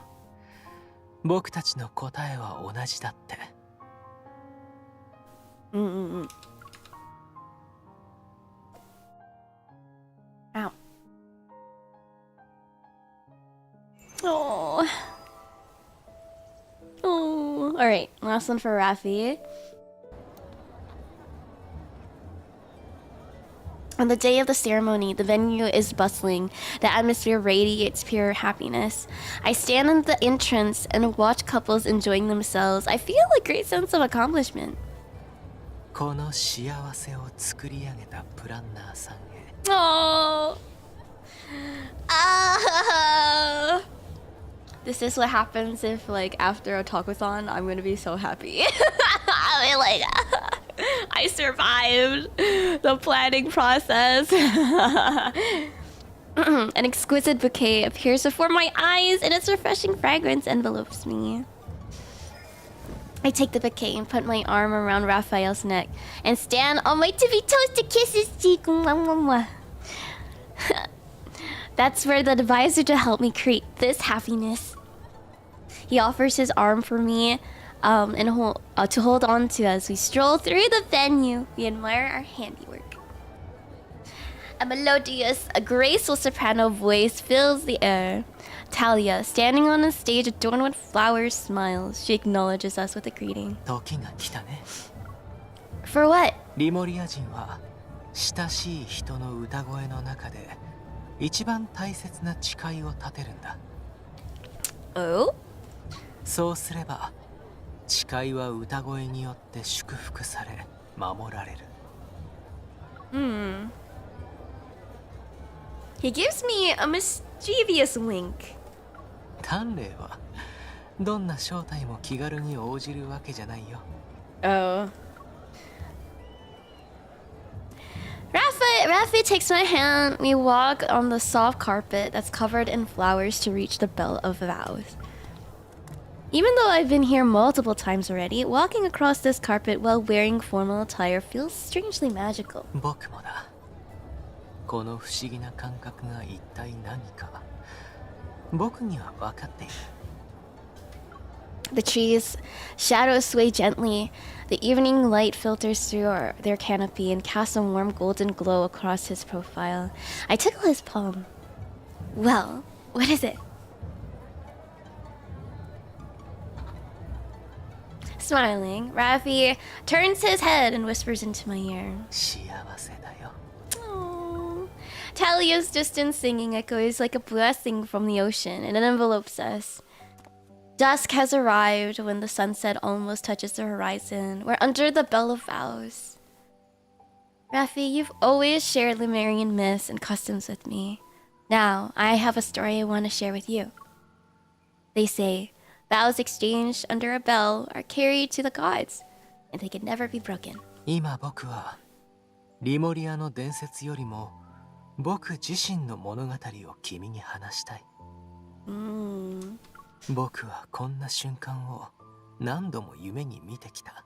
僕たちの答えは同じだって。Ow. Oh. Oh. Alright, last one for Rafi. On the day of the ceremony, the venue is bustling. The atmosphere radiates pure happiness. I stand in the entrance and watch couples enjoying themselves. I feel a great sense of accomplishment. この幸せを作り上げたプランナーさんへ。 Oh. Ah. This is what happens if, like, after a talkathon, I'm gonna be so happy. I mean, like, I survived the planning process. An exquisite bouquet appears before my eyes, and its refreshing fragrance envelopes me. I take the bouquet and put my arm around Raphael's neck and stand on my tippy toes to kiss his cheek. That's where the advisor to help me create this happiness. He offers his arm for me to hold on to as we stroll through the venue. We admire our handiwork. A melodious, a graceful soprano voice fills the air. Talia, standing on a stage adorned with flowers, smiles. She acknowledges us with a greeting. 時が来たね。 For what? リモリア人は親しい人の歌声の中で一番大切な誓いを立てるんだ。 Oh? そうすれば誓いは歌声によって祝福され守られる。 He gives me a mischievous wink. 鍛錬はどんな招待も気軽に応じるわけじゃないよ。 Oh. Rafi takes my hand. We walk on the soft carpet that's covered in flowers to reach the Bell of Vows. Even though I've been here multiple times already, walking across this carpet while wearing formal attire feels strangely magical. 僕もだ。この不思議な感覚が一体何か僕には分かっている。 The trees' shadows sway gently. The evening light filters through their canopy and casts a warm golden glow across his profile. I tickle his palm. Well, what is it? Smiling, Rafi turns his head and whispers into my ear. 幸せだよ。 Aww. Talia's distant singing echoes like a blessing from the ocean, and it envelopes us. Dusk has arrived when the sunset almost touches the horizon. We're under the Bell of Vows. Rafi, you've always shared Lemurian myths and customs with me. Now, I have a story I want to share with you. They say, vows exchanged under a bell are carried to the gods, and they can never be broken. 今僕はリモリアの伝説よりも僕自身の物語を君に話したい。僕はこんな瞬間を何度も夢に見てきた。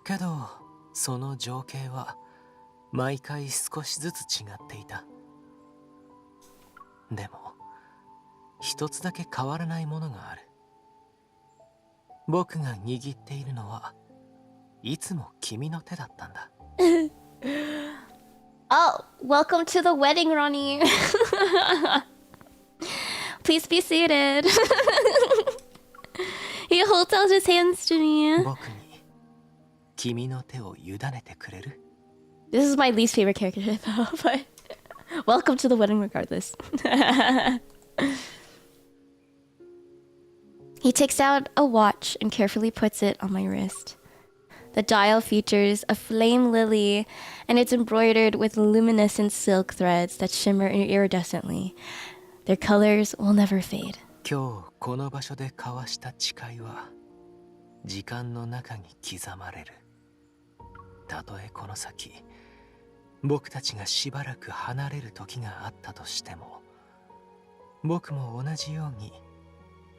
けどその情景は毎回少しずつ違っていた。でも一つだけ変わらないものがある。僕が握っているのはいつも君の手だったんだ。Oh, welcome to the wedding, Ronnie. Please be seated. He holds out his hands to me. 僕に君の手を委ねてくれる？ This is my least favorite character though, but Welcome to the wedding regardless. He takes out a watch and carefully puts it on my wrist. The dial features a flame lily, and it's embroidered with luminescent silk threads that shimmer iridescently. Their colors will never fade. 今日この場所で交わした誓いは時間の中に刻まれる。たとえこの先僕たちがしばらく離れる時があったとしても、僕も同じように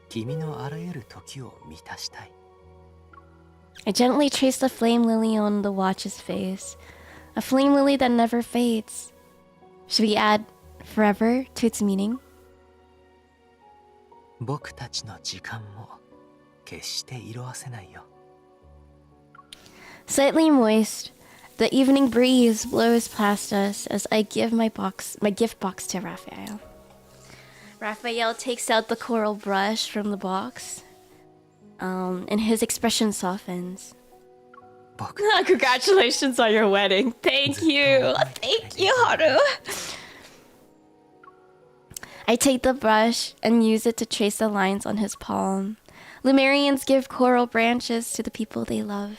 君のあらゆる時を満たしたい。 I gently trace the flame lily on the watch's face. A flame lily that never fades. Should we add forever to its meaning? 僕たちの時間も決して色褪せないよ。 Slightly moist, the evening breeze blows past us as I give my gift box to Raphael. Raphael takes out the coral brush from the box, and his expression softens. 僕 Congratulations on your wedding. Thank you. Thank you, Haru. I take the brush and use it to trace the lines on his palm. Lumerians give coral branches to the people they love.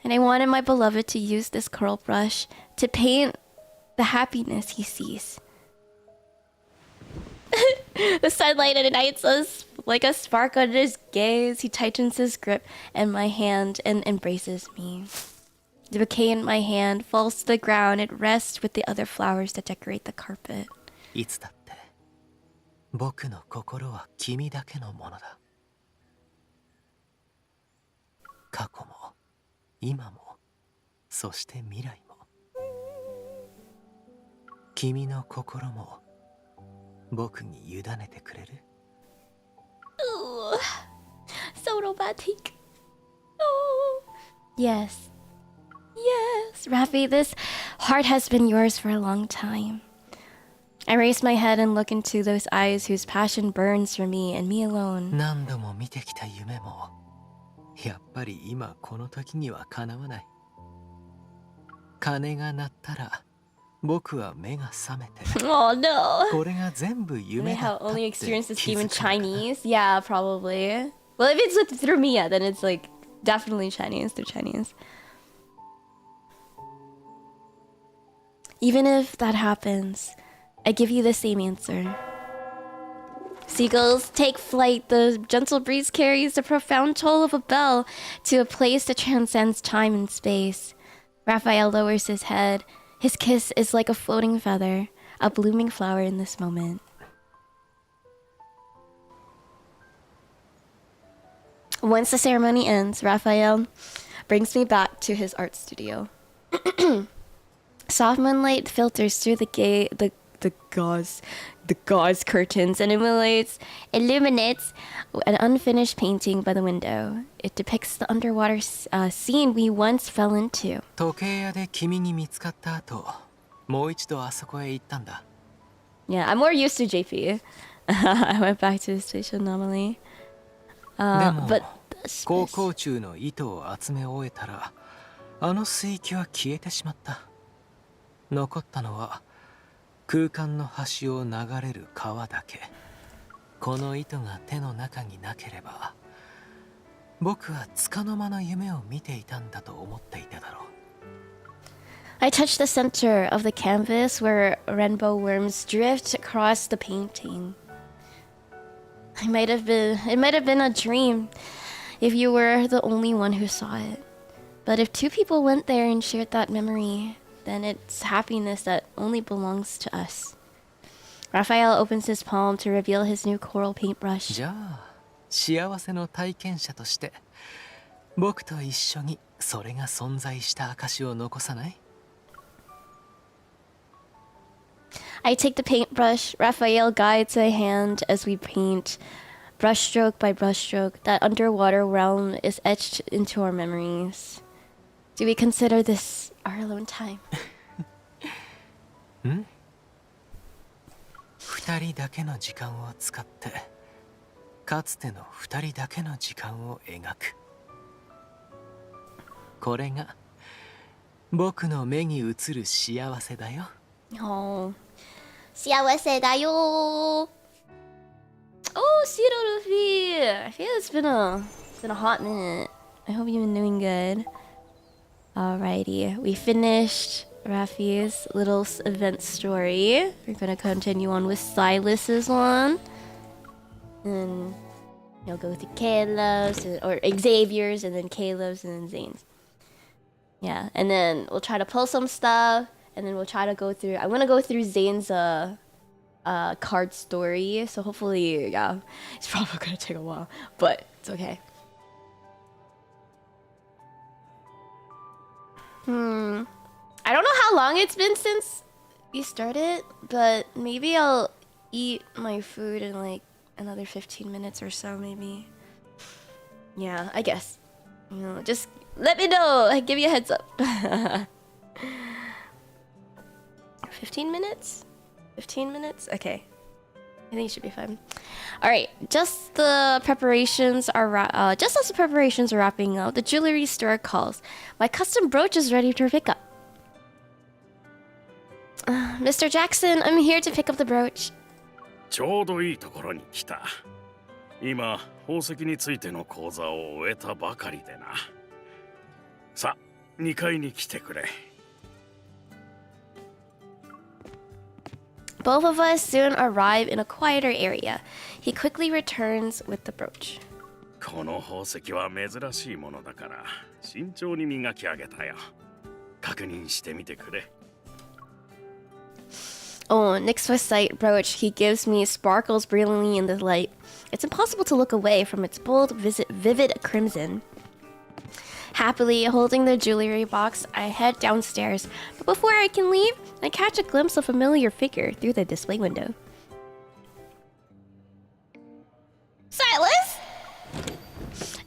And I wanted my beloved to use this coral brush to paint the happiness he sees. The sunlight ignites us like a spark under his gaze. He tightens his grip in my hand and embraces me. The bouquet in my hand falls to the ground. It rests with the other flowers that decorate the carpet. いつだって僕の心は君だけのものだ。過去も今もそして未来も君の心も僕に委ねてくれる？ Ooh, so romantic. Oh, yes. Yes, Rafi, this heart has been yours for a long time. I raise my head and look into those eyes whose passion burns for me and me alone. 何度も見てきた夢もやっぱり今この時にはかなわない。鐘が鳴ったら僕は目が覚めて Oh no. これが全部 May 夢だ have ったっ only て experienced this 気 game in づくんだ。 Chinese. Yeah, probably. Well, if it's through Mia, then it's like definitely Chinese through Chinese. Even if that happens, I give you the same answer. Seagulls take flight. The gentle breeze carries the profound toll of a bell to a place that transcends time and space. Raphael lowers his head. His kiss is like a floating feather, a blooming flower in this moment. Once the ceremony ends, Raphael brings me back to his art studio. Soft moonlight filters through the gauze curtains and illuminates an unfinished painting by the window. It depicts the underwater scene we once fell into. 時計屋で君に見つかった後、もう一度あそこへ行ったんだ。 Yeah, I'm more used to JP. I went back to the station normally. でも But 航行中の糸を集め終えたら、あの水域は消えてしまった。残ったのは空間の端を流れる川だけ。この糸が手の中になければ、僕は束の間の夢を見ていたんだと思っていただろう。 I touch the center of the canvas where rainbow worms drift across the painting. It might have been a dream if you were the only one who saw it. But if two people went there and shared that memory, then it's happiness that only belongs to us. Raphael opens his palm to reveal his new coral paintbrush. じゃあ、幸せの体験者として、僕と一緒にそれが存在した証を残さない？ I take the paintbrush. Raphael guides my hand as we paint. Brushstroke by brushstroke, that underwater realm is etched into our memories. Do we consider this our alone time? 二人だけの時間を使って、かつての二人だけの時間を描く。これが僕の目に映る幸せだよ。 Oh, 幸せだよ. Oh, Ciro Luffy. I feel it's been a hot minute. I hope you've been doing good. Alrighty, we finished Raffi's little event story. We're gonna continue on with Silas's one. And you'll go through Caleb's, or Xavier's, and then Caleb's, and then Zane's. Yeah, and then we'll try to pull some stuff, and then we'll try to go through... I want to go through Zane's card story, so hopefully, yeah, it's probably gonna take a while, but it's okay. I don't know how long it's been since we started, but maybe I'll eat my food in like another 15 minutes or so, maybe. Yeah, I guess. You know, just let me know. I give you a heads up. 15 minutes? 15 minutes? Okay. I think it should be fine. All right, just as the preparations are wrapping up, the jewelry store calls. My custom brooch is ready to pick up. Mr. Jackson, I'm here to pick up the brooch. ちょうどいいところに来た。今、宝石についての講座を終えたばかりでな。さ、2階に来てくれ。Both of us soon arrive in a quieter area. He quickly returns with the brooch. この宝石は珍しいものだから、慎重に磨き上げたよ。確認してみてくれ。Oh, Nyxphosite brooch he gives me sparkles brilliantly in the light. It's impossible to look away from its bold, vivid crimson. Happily holding the jewelry box, I head downstairs, but before I can leave, I catch a glimpse of a familiar figure through the display window. Silas!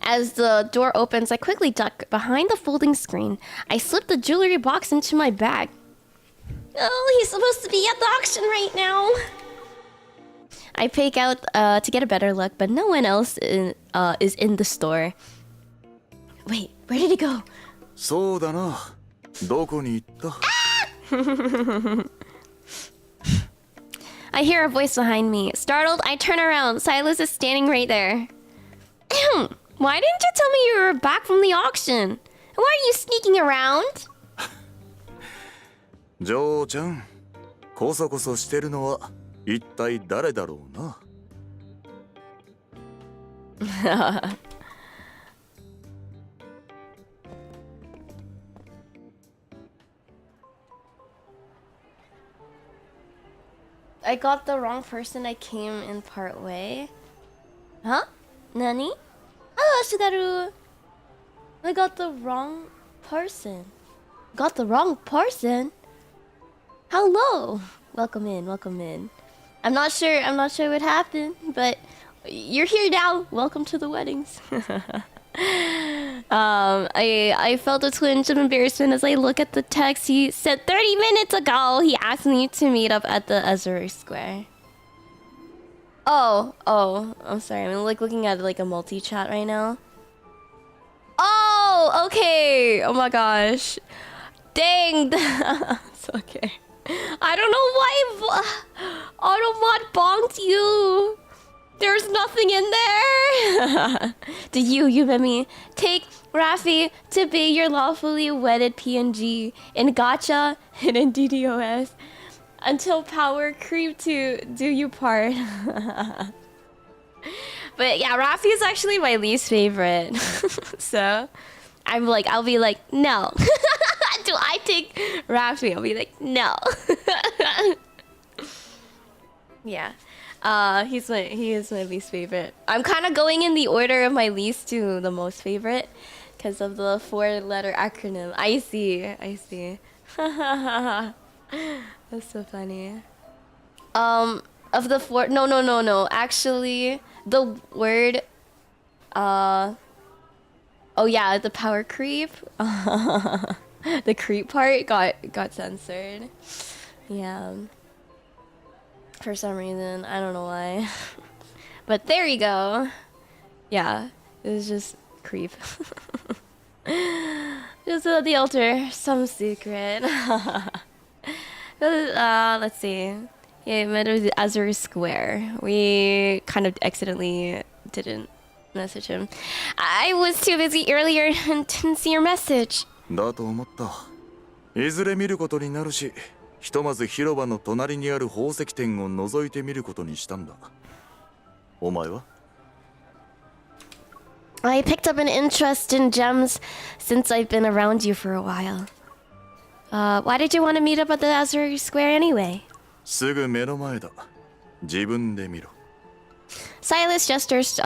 As the door opens, I quickly duck behind the folding screen. I slip the jewelry box into my bag. Oh, he's supposed to be at the auction right now. I peek out to get a better look, but no one else is in the store. Wait, where did he go? そうだな。どこに行った？ I hear a voice behind me. Startled, I turn around. Silas is standing right there. Why didn't you tell me you were back from the auction? Why are you sneaking around? ジョーちゃん、こそこそしてるのは一体誰だろうな。I got the wrong person. I came in part way. Huh? Nani? Ah, Shidaru. I got the wrong person. Got the wrong person? Hello. Welcome in. Welcome in. I'm not sure what happened, but you're here now. Welcome to the weddings. I felt a twinge of embarrassment as I look at the text he sent 30 minutes ago. He asked me to meet up at the Azure Square. Oh, I'm sorry. I'm like looking at like a multi-chat right now. Oh, okay. Oh my gosh. Dang. It's okay. I don't know why Automod bonked you. There's nothing in there. Did you, Yumemi, take Raffi to be your lawfully wedded PNG in Gacha and in DDoS until power creep to do you part? But yeah, Raffi is actually my least favorite. So I'll be like, no. Do I take Raffi? I'll be like, no. Yeah. He is my least favorite. I'm kind of going in the order of my least to the most favorite because of the 4-letter acronym. I see. That's so funny. Of the 4, no. Actually, the word, oh yeah, the power creep. The creep part got censored. Yeah. For some reason, I don't know why. But there you go. Yeah, it was just creep. Just the altar, some secret. Let's see. Yeah, met with Azure Square. We kind of accidentally didn't message him. I was too busy earlier and didn't see your message. だと思った。いずれ見ることになるし、ひとまず広場の隣にある宝石店を覗いてみることにしたんだ。お前は？ I picked up an interest in gems since I've been around you for a while. Why did you want to meet up at the Azure Square anyway? すぐ目の前だ。自分で見ろ。 Silas gestures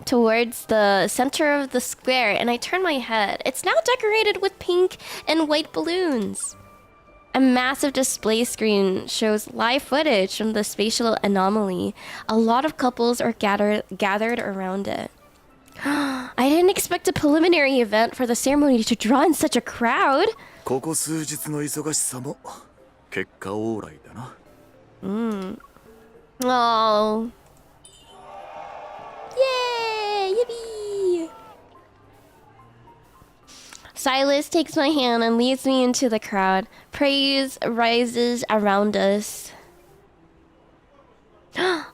towards the center of the square, and I turn my head. It's now decorated with pink and white balloons. A massive display screen shows live footage from the spatial anomaly. A lot of couples are gathered around it. I didn't expect a preliminary event for the ceremony to draw in such a crowd. ここ数日の忙しさも結果オーライだな。Oh. Yay! Yippee! Silas takes my hand and leads me into the crowd. Praise rises around us.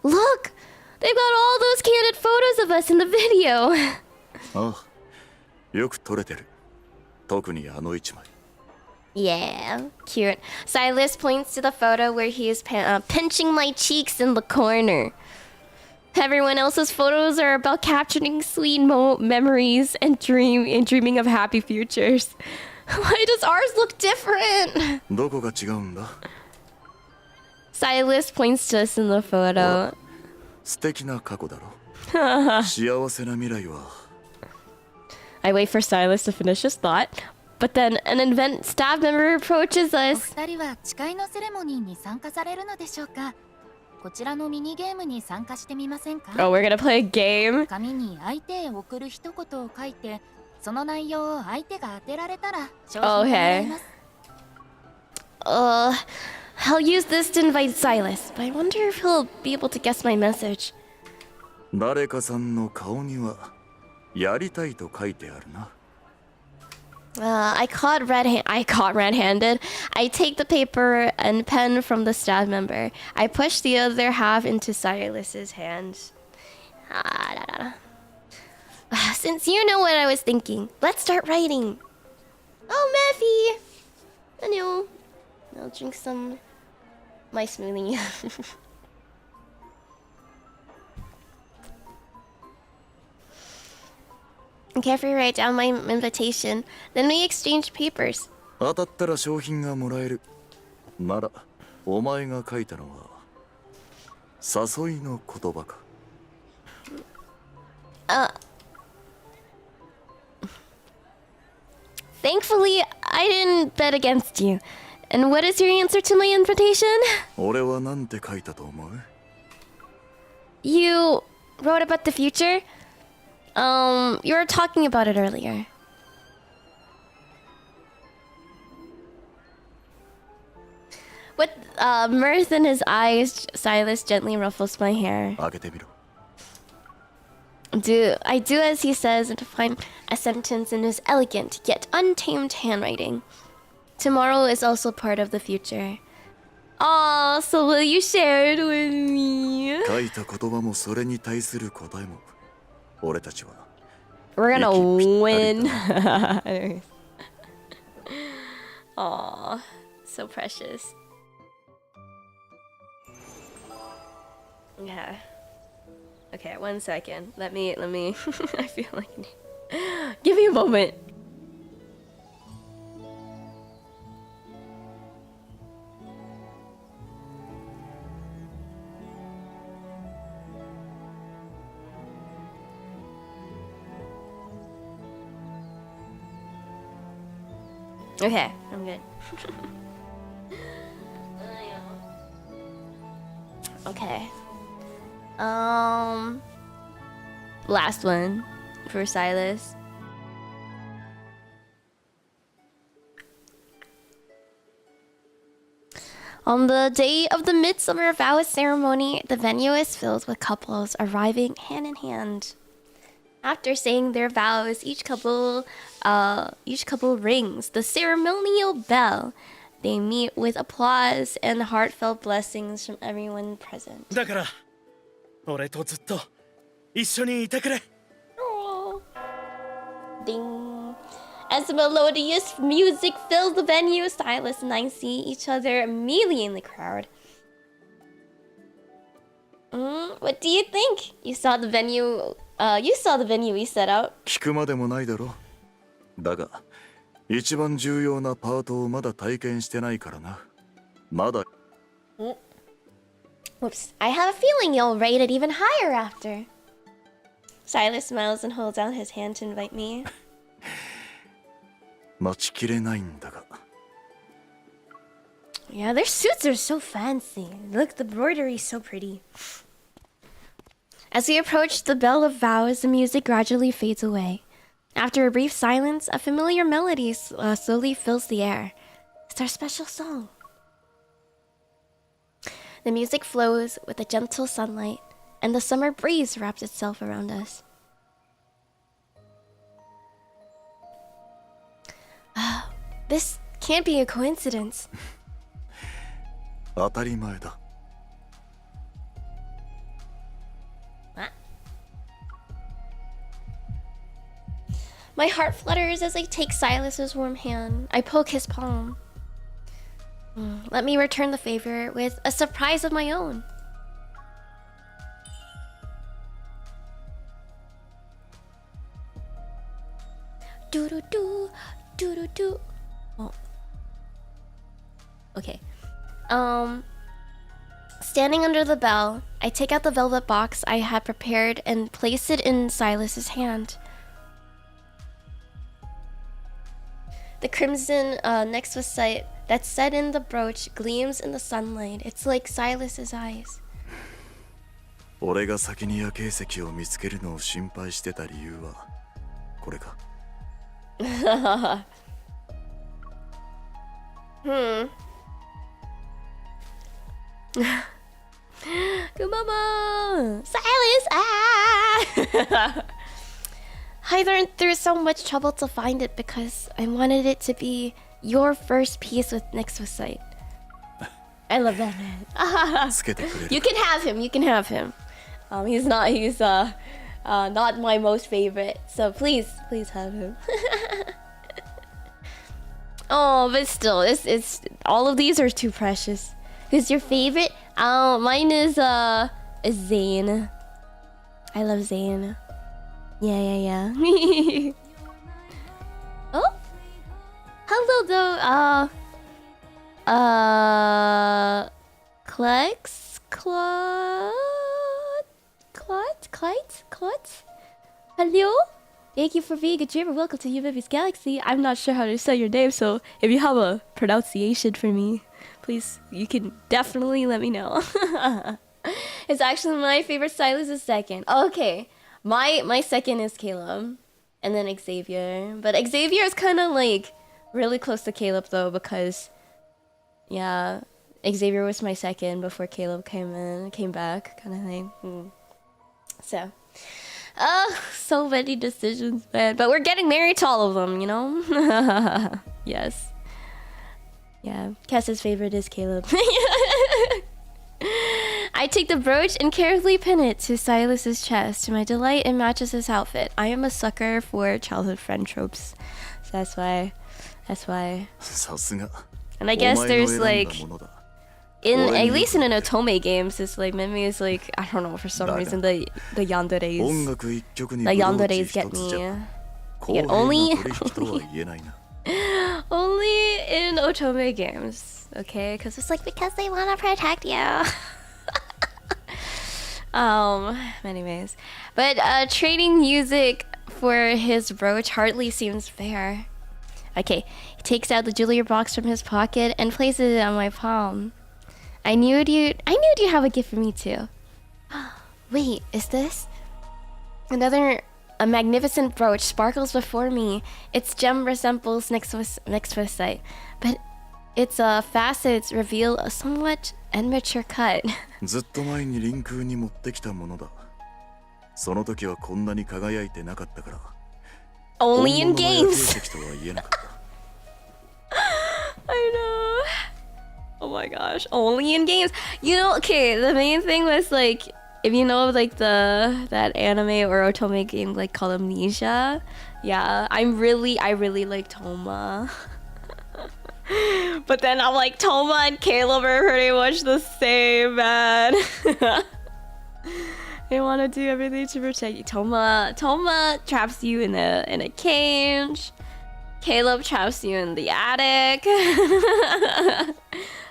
Look! They've got all those candid photos of us in the video. ああ、よく撮れてる。特にあの一枚。 Yeah, cute. Silas points to the photo where he is pinching my cheeks in the corner. Everyone else's photos are about capturing sweet memories and dreaming of happy futures. Why does ours look different? どこが違うんだ？ Silas points to us in the photo. 素敵な過去だろ。幸せな未来は。I wait for Silas to finish his thought, but then an event staff member approaches us. お二人は誓いのセレモニーに参加されるのでしょうか。こちらのミニゲームに参加してみませんか。 Oh, we're gonna play a game? 紙に相手へ送る一言を書いて、その内容を相手が当てられたら賞品がもらえます。I'll use this to invite Silas, but I wonder if he'll be able to guess my message. 誰かさんの顔にはやりたいと書いてあるな。I caught red-handed. I take the paper and pen from the staff member. I push the other half into Silas's hands. Since you know what I was thinking, let's start writing. Oh, Mephi! I know. I'll drink some my smoothie. Carefully write down my invitation. Then we exchange papers. 当たったら商品がもらえる。なら、お前が書いたのは誘いの言葉か。Thankfully, I didn't bet against you. And what is your answer to my invitation? 俺はなんて書いたと思う？ You wrote about the future? You were talking about it earlier. With mirth in his eyes, Silas gently ruffles my hair. 開けてみろ。I do as he says and find a sentence in his elegant yet untamed handwriting. Tomorrow is also part of the future. Oh, so will you share it with me? 書いた言葉もそれに対する答えも。俺たちは。We're gonna win. Anyways. Aw, so precious. Yeah. Okay, 1 second. Let me. I feel like. Give me a moment. Okay, I'm good. Okay. Last one for Silas. On the day of the Midsummer Vows ceremony, the venue is filled with couples arriving hand in hand. After saying their vows, each couple rings the ceremonial bell. They meet with applause and heartfelt blessings from everyone present. だから俺とずっと一緒にいてくれ。 Oh. Ding. As the melodious music fills the venue, Silas and I see each other immediately in the crowd. What do you think? You saw the venue we set out. 聞くまでもないだろ。だが一番重要なパートをまだ体験してないからな。まだ。Whoops. I have a feeling you'll rate it even higher after. Silas smiles and holds out his hand to invite me. 待ちきれないんだが。 Yeah, their suits are so fancy. Look, the embroidery is so pretty. As we approach the bell of vows, the music gradually fades away. After a brief silence, a familiar melody slowly fills the air. It's our special song. The music flows with a gentle sunlight, and the summer breeze wraps itself around us. This can't be a coincidence. 当たり前だ。 My heart flutters as I take Silas's warm hand. I poke his palm. Let me return the favor with a surprise of my own. Do do do do do do. Oh. Okay. Standing under the bell, I take out the velvet box I had prepared and place it in Silas's hand. The crimson 𝐻𝒶𝓈𝒽𝓶 that's set in the brooch gleams in the sunlight. It's like Silas's eyes. 俺が先に𝐻𝒶𝓈𝒽𝓶を見つけるのを心配してた理由はこれか。Kumama! Silas! Ah! I learned through so much trouble to find it because I wanted it to be your first piece with 𝐻𝒶𝓈𝒽𝓶. I love that man. つけてくれる。 You can have him. You can have him. He's not my most favorite. So please have him. Oh, but still, it's all of these are too precious. Who's your favorite? Mine is Zane. I love Zane. Yeah. Oh, hello though. Clyde? Hello? Thank you for being a dreamer. Welcome to Yumebi's Galaxy. I'm not sure how to say your name, so if you have a pronunciation for me, please, you can definitely let me know. It's actually my favorite style is the second. Okay, my second is Caleb, and then Xavier. But Xavier is kind of like really close to Caleb though, because yeah, Xavier was my second before Caleb came back, kind of thing. So, so many decisions, man. But we're getting married to all of them, you know? Yes. Yeah, Cass's favorite is Caleb. I take the brooch and carefully pin it to Silas's chest. To my delight, it matches his outfit. I am a sucker for childhood friend tropes. So that's why. さすが。 And I guess there's like, お前の選んだものだ。 at least in an Otome games, it's like Mimi is like, I don't know, for some reason the yanderes 音楽一曲に the ブローチ yanderes 一 get つじゃ me. 公平な取引とは言えないな。 Only in Otome games, okay? Because it's like because they want to protect you. Anyways, but trading music for his brooch hardly seems fair. Okay, he takes out the jewelry box from his pocket and places it on my palm. I knew you'd have a gift for me too. Wait, is this? A magnificent brooch sparkles before me. Its gem resembles 𝐻𝒶𝓈𝒽𝓶, but its facets reveal a somewhat immature cut. ずっと前に臨空に持ってきたものだ。その時はこんなに輝いてなかったから。 Only in 本物の games. 𝐻𝒶𝓈𝒽𝓶とは言えなかった。I know. Oh my gosh, only in games. You know, okay, the main thing was like, if you know like that anime or otome game like called Amnesia, yeah, I really like Toma. But then I'm like, Toma and Caleb are pretty much the same, man. They want to do everything to protect you. Toma traps you in a cage. Caleb traps you in the attic.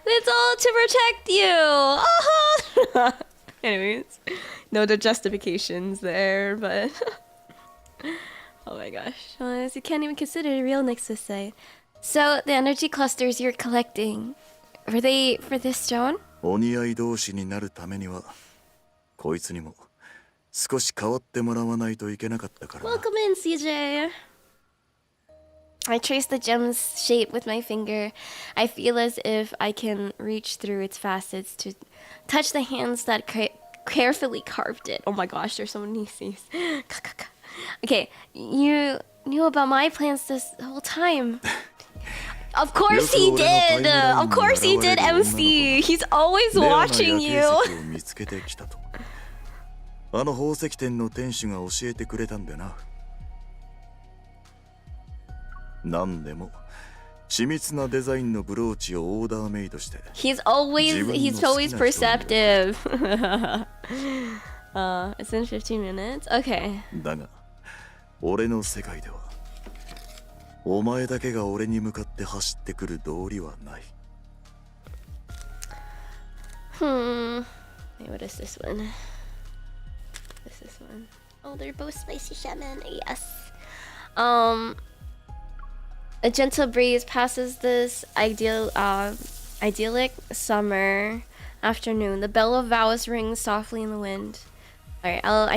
It's all to protect you. Anyways, no justifications there, but oh my gosh, you can't even consider it real Nexus. So the energy clusters you're collecting, were they for this stone? お似合い同士になるためにはこいつにも少し変わってもらわないといけなかったからな。 Welcome in, CJ. I trace the gem's shape with my finger. I feel as if I can reach through its facets to touch the hands that carefully carved it. Oh my gosh, there's so many C's. Okay, you knew about my plans this whole time. Of course he did! Of course he did, MC! He's always watching you! あの宝石店の店主が教えてくれたんだな。何でも緻密なデザインのブローチをオーダーメイドして。He's always perceptive. It's in 15 minutes. Okay. だが、俺の世界では、お前だけが俺に向かって走ってくる道理はない。Wait, what is this one? This is one. Oh, they're both spicy shaman. Yes. A gentle breeze passes this idyllic summer afternoon. The bell of vows rings softly in the wind. Alright, I'll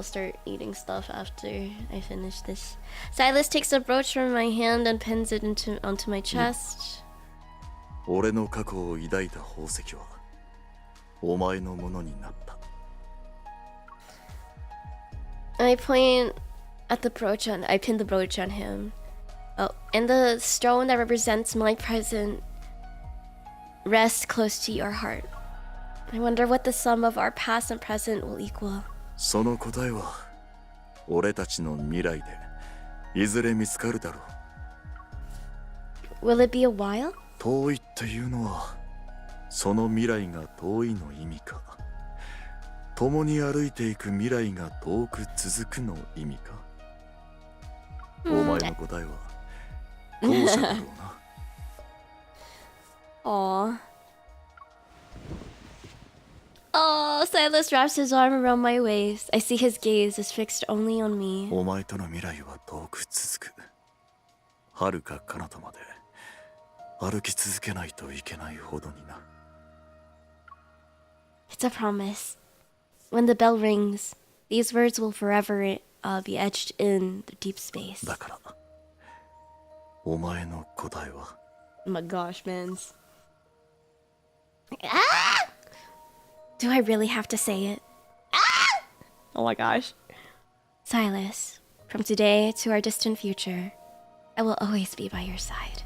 start eating stuff after I finish this. Silas takes a brooch from my hand and pins it onto my chest. 俺の過去を抱いた宝石はお前のものになった。 I point at the brooch I pin the brooch on him. Oh, and the stone that represents my present rests close to your heart. I wonder what the sum of our past and present will equal. その答えは俺たちの未来でいずれ見つかるだろう。 Will it be a while? 遠いっていうのはその未来が遠いの意味か、共に歩いていく未来が遠く続くの意味か。お前の答えは後者だろうな。Aww. Oh, Silas wraps his arm around my waist. I see his gaze is fixed only on me. お前との未来は遠く続く。遥か彼方まで歩き続けないといけないほどにな。 It's a promise. When the bell rings, these words will forever be etched in the deep space. だからお前の答えは。 Oh my gosh, man. Ah! Do I really have to say it? Ah! Oh my gosh. Silas, from today to our distant future, I will always be by your side.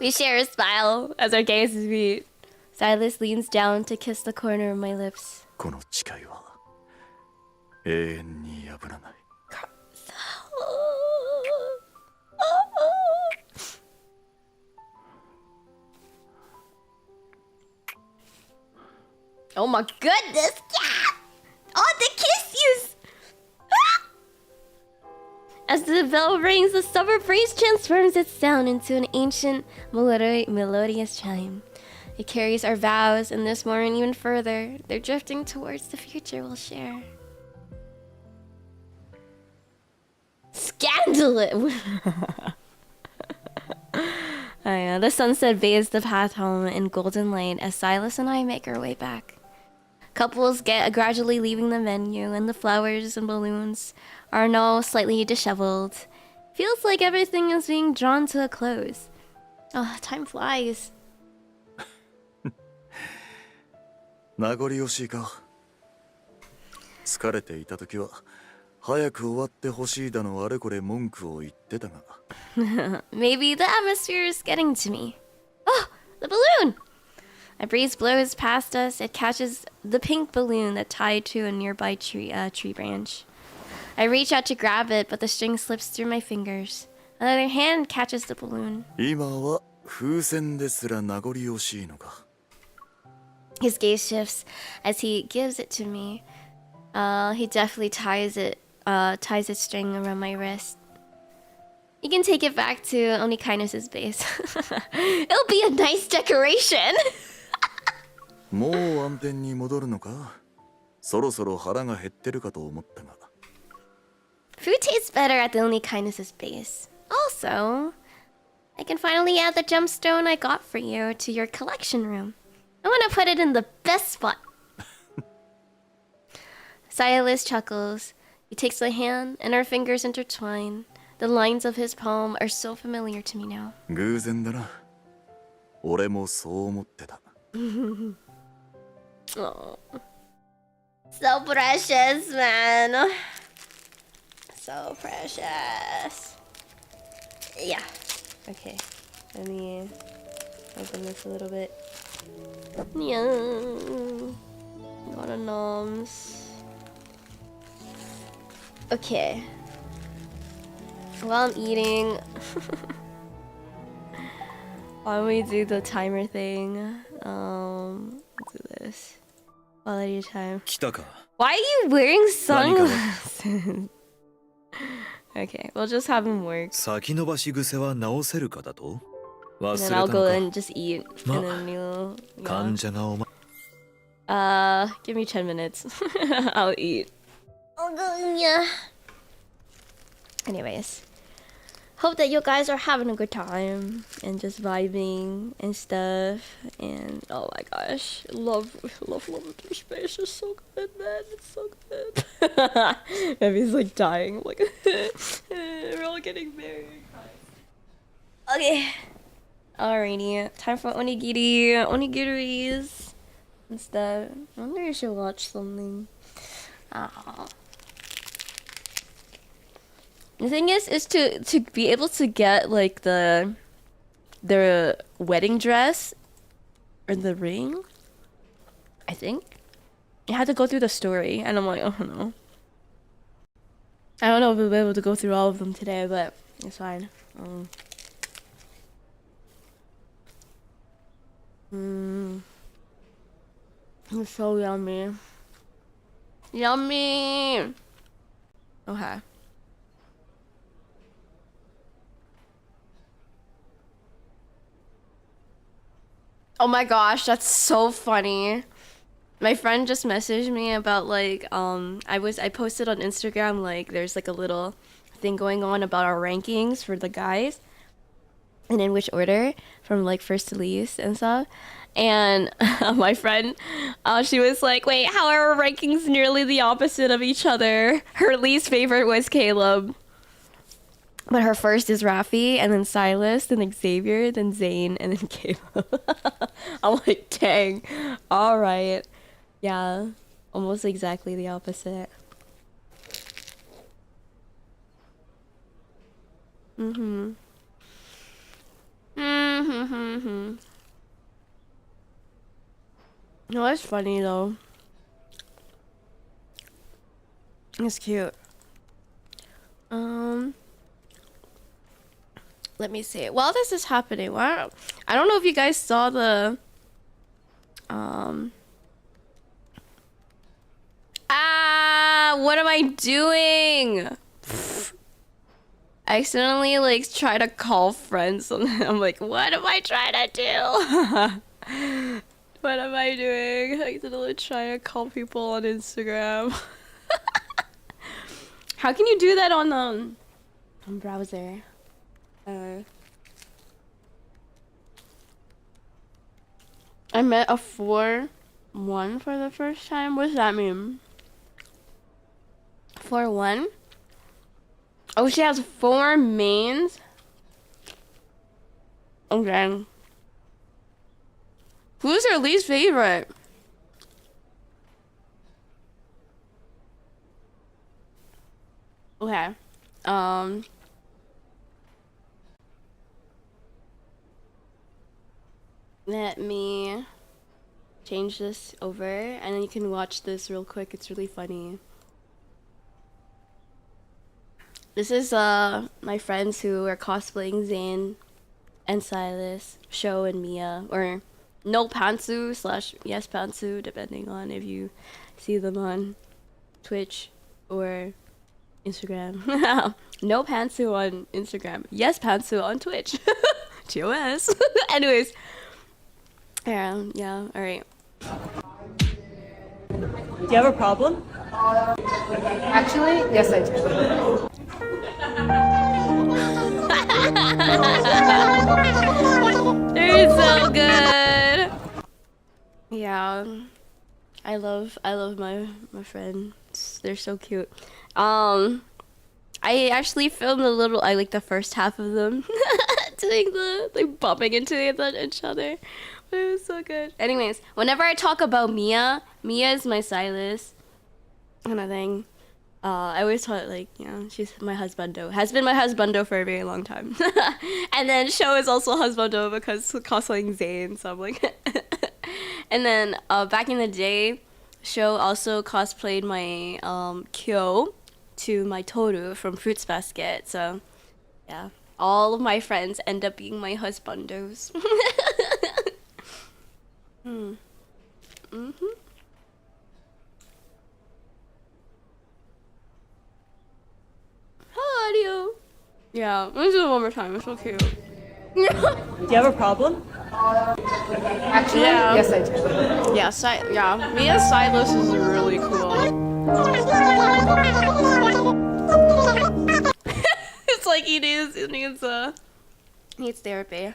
We share a smile as our gazes meet. Silas leans down to kiss the corner of my lips. この誓いは永遠に破らない。 Oh my goodness! Yeah! Oh, the kiss yous! Ah! As the bell rings, the summer breeze transforms its sound into an ancient, melodious chime. It carries our vows and this morning even further. They're drifting towards the future we'll share. Scandalous! The sunset bathes the path home in golden light as Silas and I make our way back. Couples get gradually leaving the venue, and the flowers and balloons are now slightly disheveled. Feels like everything is being drawn to a close. Oh, time flies. 名残惜しいか。疲れていた時は早く終わってほしいだのあれこれ文句を言ってたが。Maybe the atmosphere is getting to me. Oh, the balloon! A breeze blows past us. It catches the pink balloon that tied to a nearby tree branch. I reach out to grab it, but the string slips through my fingers. Another hand catches the balloon. 今は風船ですら名残惜しいのか。 His gaze shifts as he gives it to me. He deftly ties its string around my wrist. You can take it back to only kindness's base. It'll be a nice decoration. もう安定に戻るのか。そろそろ腹が減ってるかと思ったが。 Food tastes better at the only kindness's base. Also, I can finally add the gemstone I got for you to your collection room. I want to put it in the best spot. Silas chuckles. He takes my hand, and our fingers intertwine. The lines of his palm are so familiar to me now. 偶然だな。俺もそう思ってた。 Oh, so precious, man. So precious. Yeah. Okay. Let me open this a little bit. Yeah. Got a noms. Okay. While I'm eating, why don't we do the timer thing? Let's do this. Quality time. 来たか。 Why are you wearing sunglasses? Okay, we'll just have him work. 先延ばし癖は直せるかだと。忘 And れ then た I'll の go か。 and just eat. Ma- And then you'll. 患者がお前。Give me 10 minutes. I'll eat. I'll go, yeah. Anyways. Hope that you guys are having a good time and just vibing and stuff. And oh my gosh, love through space is so good, man. It's so good. Maybe like dying. Like we're all getting married. Okay. Alrighty, time for onigiris and stuff. I wonder if I should watch something. The thing is to be able to get like the wedding dress or the ring. I think you had to go through the story, and I'm like, oh no. I don't know if we'll be able to go through all of them today, but it's fine. It's so yummy. Yummy. Okay. Oh my gosh, that's so funny. My friend just messaged me about like I posted on Instagram like there's like a little thing going on about our rankings for the guys and in which order from like first to least and stuff. And my friend, she was like, wait, how are our rankings nearly the opposite of each other? Her least favorite was Caleb. But her first is Rafi, and then Silas, then Xavier, then Zane, and then Caleb. I'm like, dang. All right. Yeah, almost exactly the opposite. Mm-hmm. Mm-hmm. No, that's funny though. It's cute. Let me see. While this is happening, wow. I don't know if you guys saw the what am I doing? I accidentally like try to call friends and I'm like, what am I trying to do? What am I doing? I accidentally try to call people on Instagram. How can you do that on browser? I met a 4-1 for the first time. What does that mean? 4-1? Oh, she has 4 mains? Okay. Who's her least favorite? Okay. Let me change this over and then you can watch this real quick. It's really funny. This is my friends who are cosplaying Zane and Silas, Sho and Mia, or no Pantsu / yes Pantsu, depending on if you see them on Twitch or Instagram. No Pantsu on Instagram, yes Pantsu on Twitch. TOS. Anyways, yeah, all right. Do you have a problem? Actually, yes, I do. They're so good. Yeah, I love my friends. They're so cute. I actually filmed I like the first half of them doing the like bumping into each other. But it was so good. Anyways, whenever I talk about Mia is my Silas kind of thing. I always thought like, you know, she's my husbando. Has been my husbando for a very long time. And then Sho is also husbando because cosplaying Zane, so I'm like and then back in the day, Sho also cosplayed my Kyo to my Toru from Fruits Basket. So yeah, all of my friends end up being my husbandos. Hello, Audio. Yeah, let me do it one more time. It's so cute. Do you have a problem? Actually, Yeah. yes, I do. Yeah, Mia's Silas is really cool. It's like he needs therapy.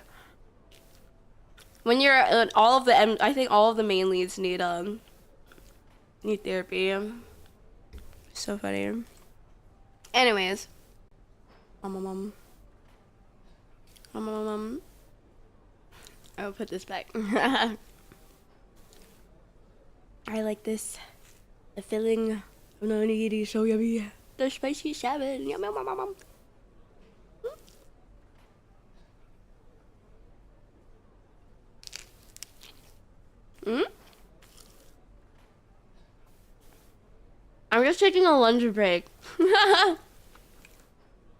When you're I think all of the main leads need therapy. So funny. Anyways, I'll put this back. I like this. The filling of the onigiri is so yummy. The spicy salmon. Yum, yum, yum, yum, yum. I'm just taking a lunch break.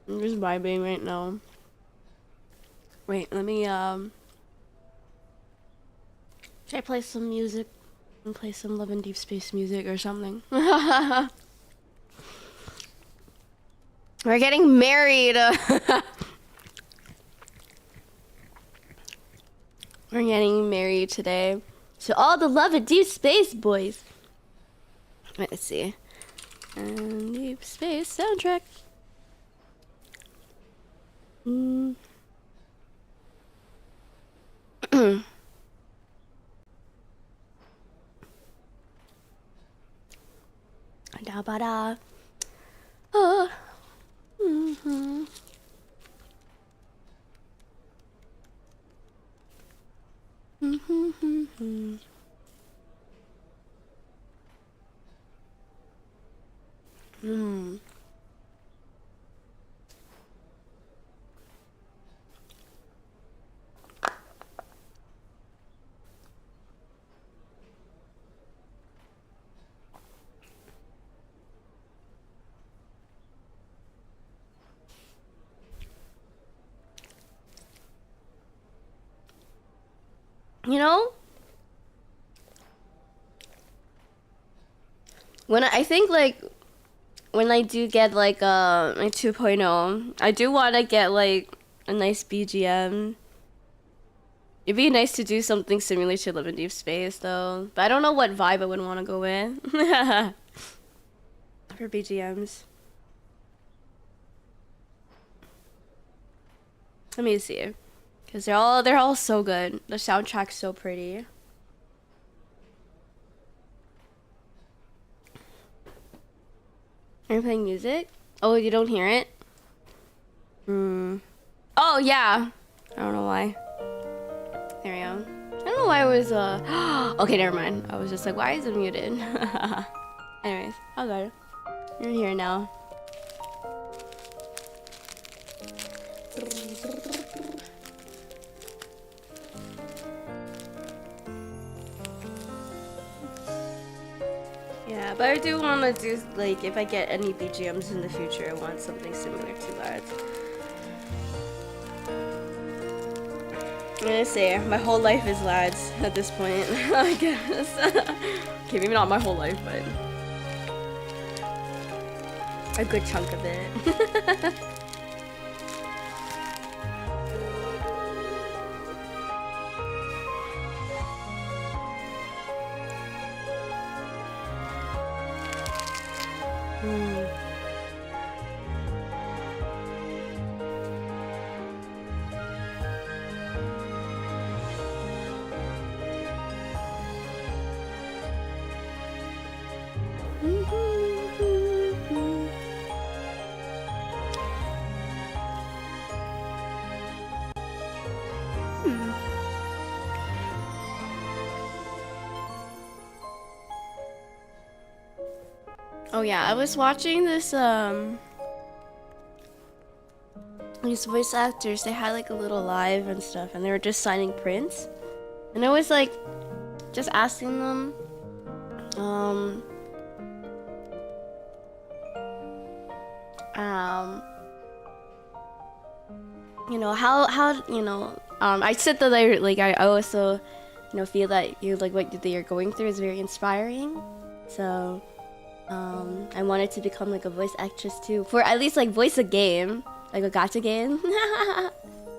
I'm just vibing right now. Wait, let me should I play some music and play some Love and Deep Space music or something? We're getting married. We're getting married today to all the Love and Deep Space boys. Wait, let's see. And Deep Space soundtrack. Da ba da. Oh. You know, when I think like when I do get like my 2.0, I do want to get like a nice BGM. It'd be nice to do something similar to Live in Deep Space though, but I don't know what vibe I would want to go with for BGMs. Let me see. Cause they're all so good. The soundtrack's so pretty. Are you playing music? Oh, you don't hear it? Oh yeah. I don't know why. There we go. I don't know why it was okay, never mind. I was just like, why is it muted? Anyways, okay. You're here now. Yeah, but I do want to do, like, if I get any BGMs in the future, I want something similar to that. I'm gonna say, my whole life is lads at this point, I guess. Okay, maybe not my whole life, but a good chunk of it. Oh yeah, I was watching this these voice actors, they had like a little live and stuff, and they were just signing prints. And I was like just asking them you know, how you know, I said that I also, you know, feel that you like what you're going through is very inspiring. So I wanted to become like a voice actress too, for at least like voice a game, like a gacha game.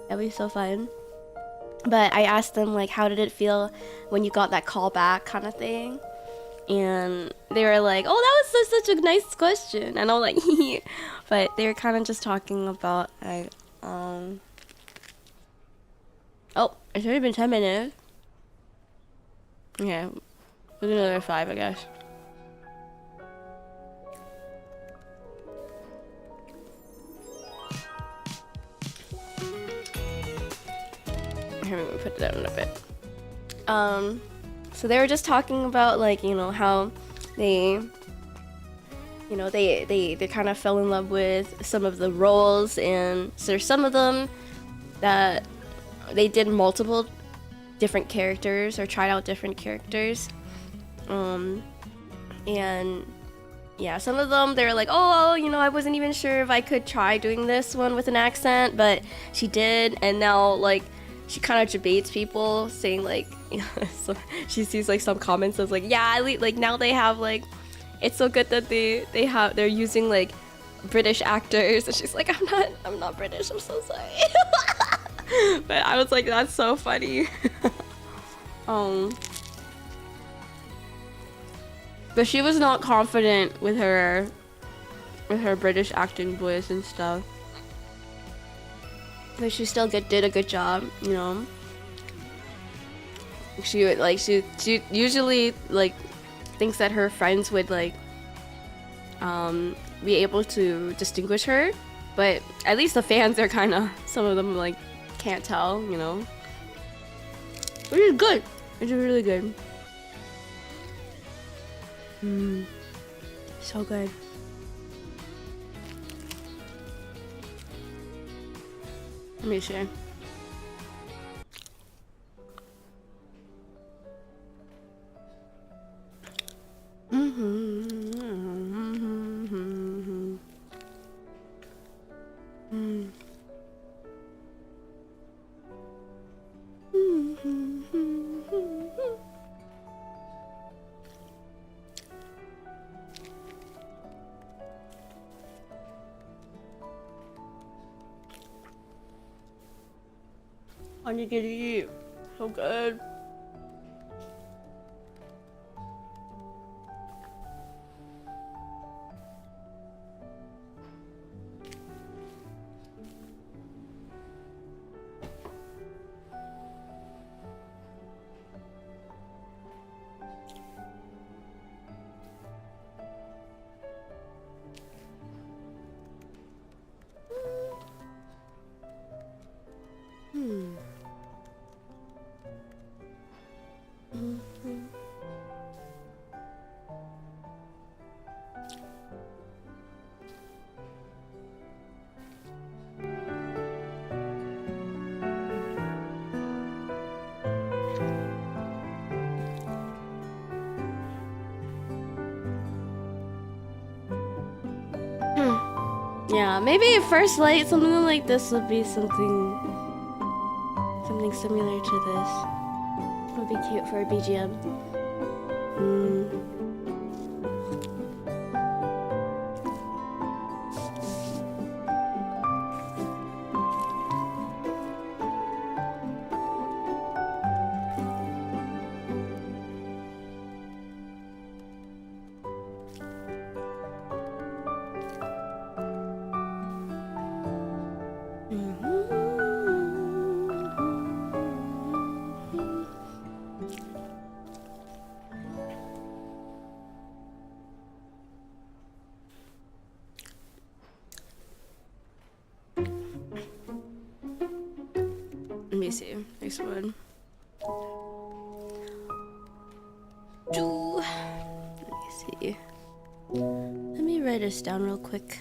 That'd be so fun. But I asked them like, how did it feel when you got that call back kind of thing? And they were like, oh, that was such a nice question. And I'm like, but they were kind of just talking about like, oh, it's already been 10 minutes. Yeah, we'll do another 5, I guess. Here, I'm gonna put it down a bit. So they were just talking about like, you know, how they, you know, they kind of fell in love with some of the roles, and so there's some of them that they did multiple different characters or tried out different characters, and yeah, some of them they were like, oh, you know, I wasn't even sure if I could try doing this one with an accent, but she did, and now like she kind of debates people, saying like, you know, so she sees like some comments that's like, yeah, like now they have like, it's so good that they're using like British actors, and she's like, I'm not British, I'm so sorry. But I was like, that's so funny. But she was not confident with her British acting voice and stuff. But she still did a good job, you know. She usually like thinks that her friends would like be able to distinguish her, but at least the fans are kind of, some of them like can't tell, you know. Which is good. It's really good. So good. Let me see. Onigiri, so good. Yeah, maybe at first light, something like this would be something similar to this. Would be cute for a BGM. Let me see. Next one. Let me see. Let me write this down real quick.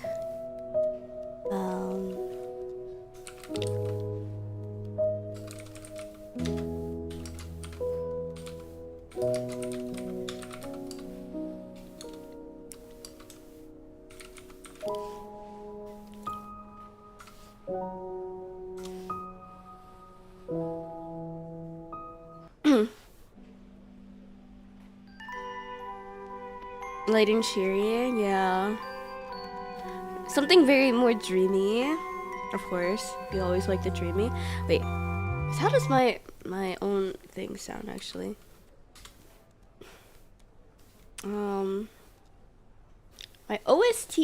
Light and cheery, yeah. Something very more dreamy, of course. We always like the dreamy. Wait, how does my own thing sound actually? My OST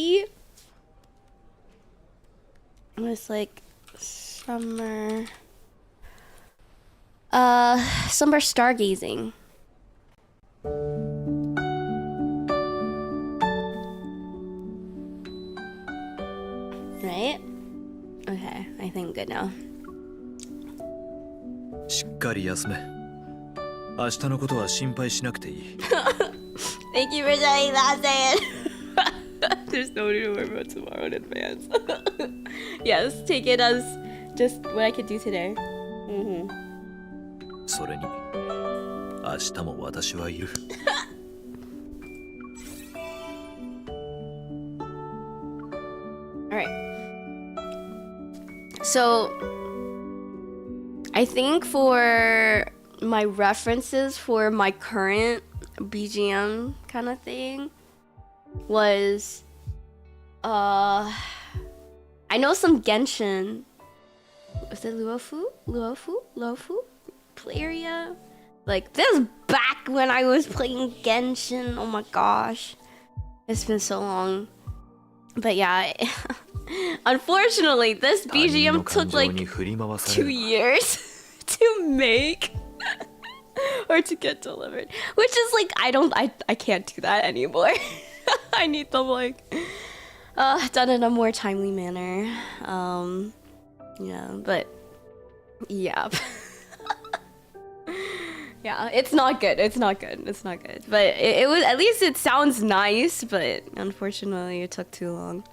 was like summer stargazing. Right? Okay, I think good now. しっかり休め。明日のことは心配しなくていい。Thank you for saying that, Zan. There's no need to worry about tomorrow in advance. Yes, take it as just what I could do today. それに、明日も私はいる。Alright. So, I think for my references for my current BGM kind of thing was, I know some Genshin. Was it Luofu? Area? Like, this is back when I was playing Genshin. Oh my gosh. It's been so long. But yeah, unfortunately, this BGM took like 2 years to make or to get delivered, which is like I can't do that anymore. I need them like done in a more timely manner. Yeah, but yeah. Yeah, it's not good. But it was, at least it sounds nice, but unfortunately it took too long.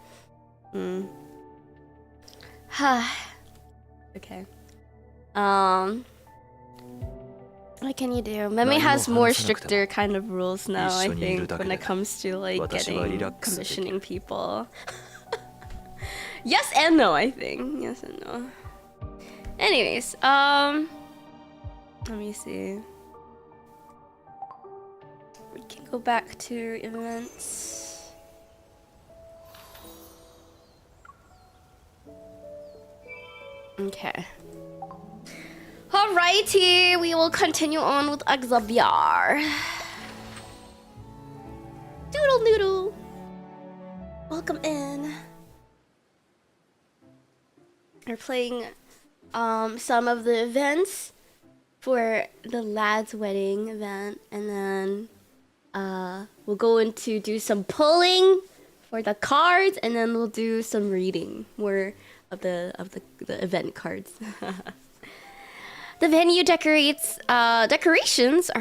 Okay. What can you do? Meme has more stricter kind of rules now, I think, when it comes to like commissioning people. Yes and no, I think. Yes and no. Anyways, let me see. We can go back to events. Okay. Alrighty, we will continue on with 𝐻𝒶𝓈𝒽𝓶. Doodle noodle. Welcome in. We're playing some of the events for the lad's wedding event, and then we'll go into do some pulling for the cards, and then we'll do some reading more of the event cards. The venue decorations are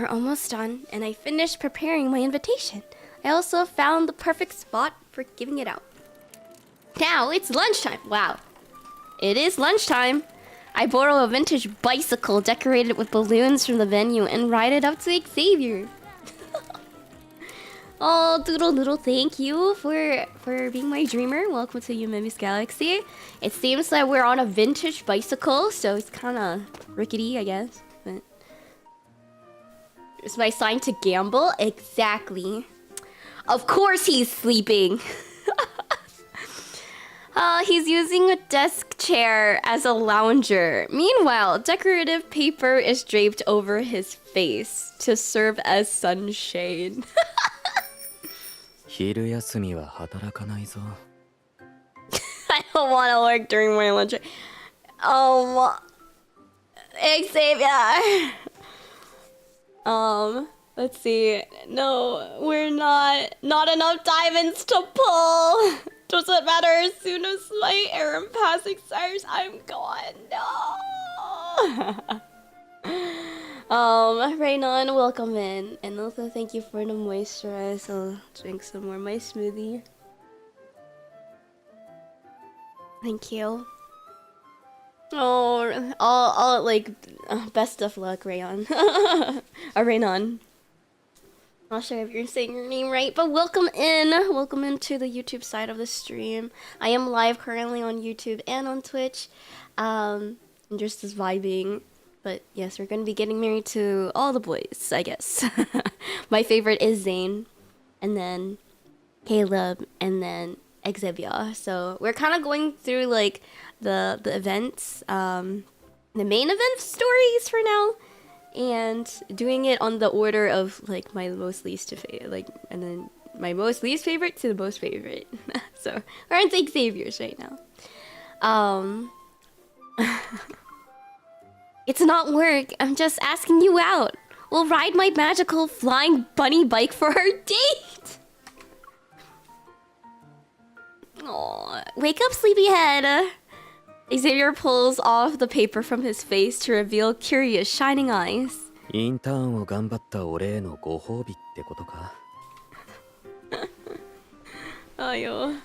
almost done, and I finished preparing my invitation. I also found the perfect spot for giving it out. Now it's lunchtime. Wow. It is lunchtime. I borrow a vintage bicycle decorated with balloons from the venue and ride it up to Xavier. Oh, doodle doodle, thank you for being my dreamer. Welcome to Yumemi's Galaxy. It seems that we're on a vintage bicycle, so it's kind of rickety, I guess. But it's my sign to gamble. Exactly. Of course he's sleeping. He's using a desk chair as a lounger. Meanwhile, decorative paper is draped over his face to serve as sunshade. 昼休みは働かないぞ。I don't want to work during my lunch. Xavier. Let's see. No, we're not. Not enough diamonds to pull. Doesn't matter. As soon as my errand pass expires, I'm gone. No. Raynon, welcome in. And also thank you for the moisturize. I'll drink some more of my smoothie. Thank you. Oh, all like, best of luck, Rayon. Raynon. Not sure if you're saying your name right, but welcome in. Welcome into the YouTube side of the stream. I am live currently on YouTube and on Twitch. I'm just as vibing. But yes, we're gonna be getting married to all the boys, I guess. My favorite is Zane, and then Caleb, and then Xavier. So we're kind of going through like the events, the main event stories for now, and doing it on the order of like my most least to favorite, and then my most least favorite to the most favorite. So we're on Xavier's right now. It's not work. I'm just asking you out. We'll ride my magical flying bunny bike for our date. Aww. Wake up, sleepyhead. Xavier pulls off the paper from his face to reveal curious, shining eyes. インターンを頑張ったお礼のご褒美ってことか。Oh, yo.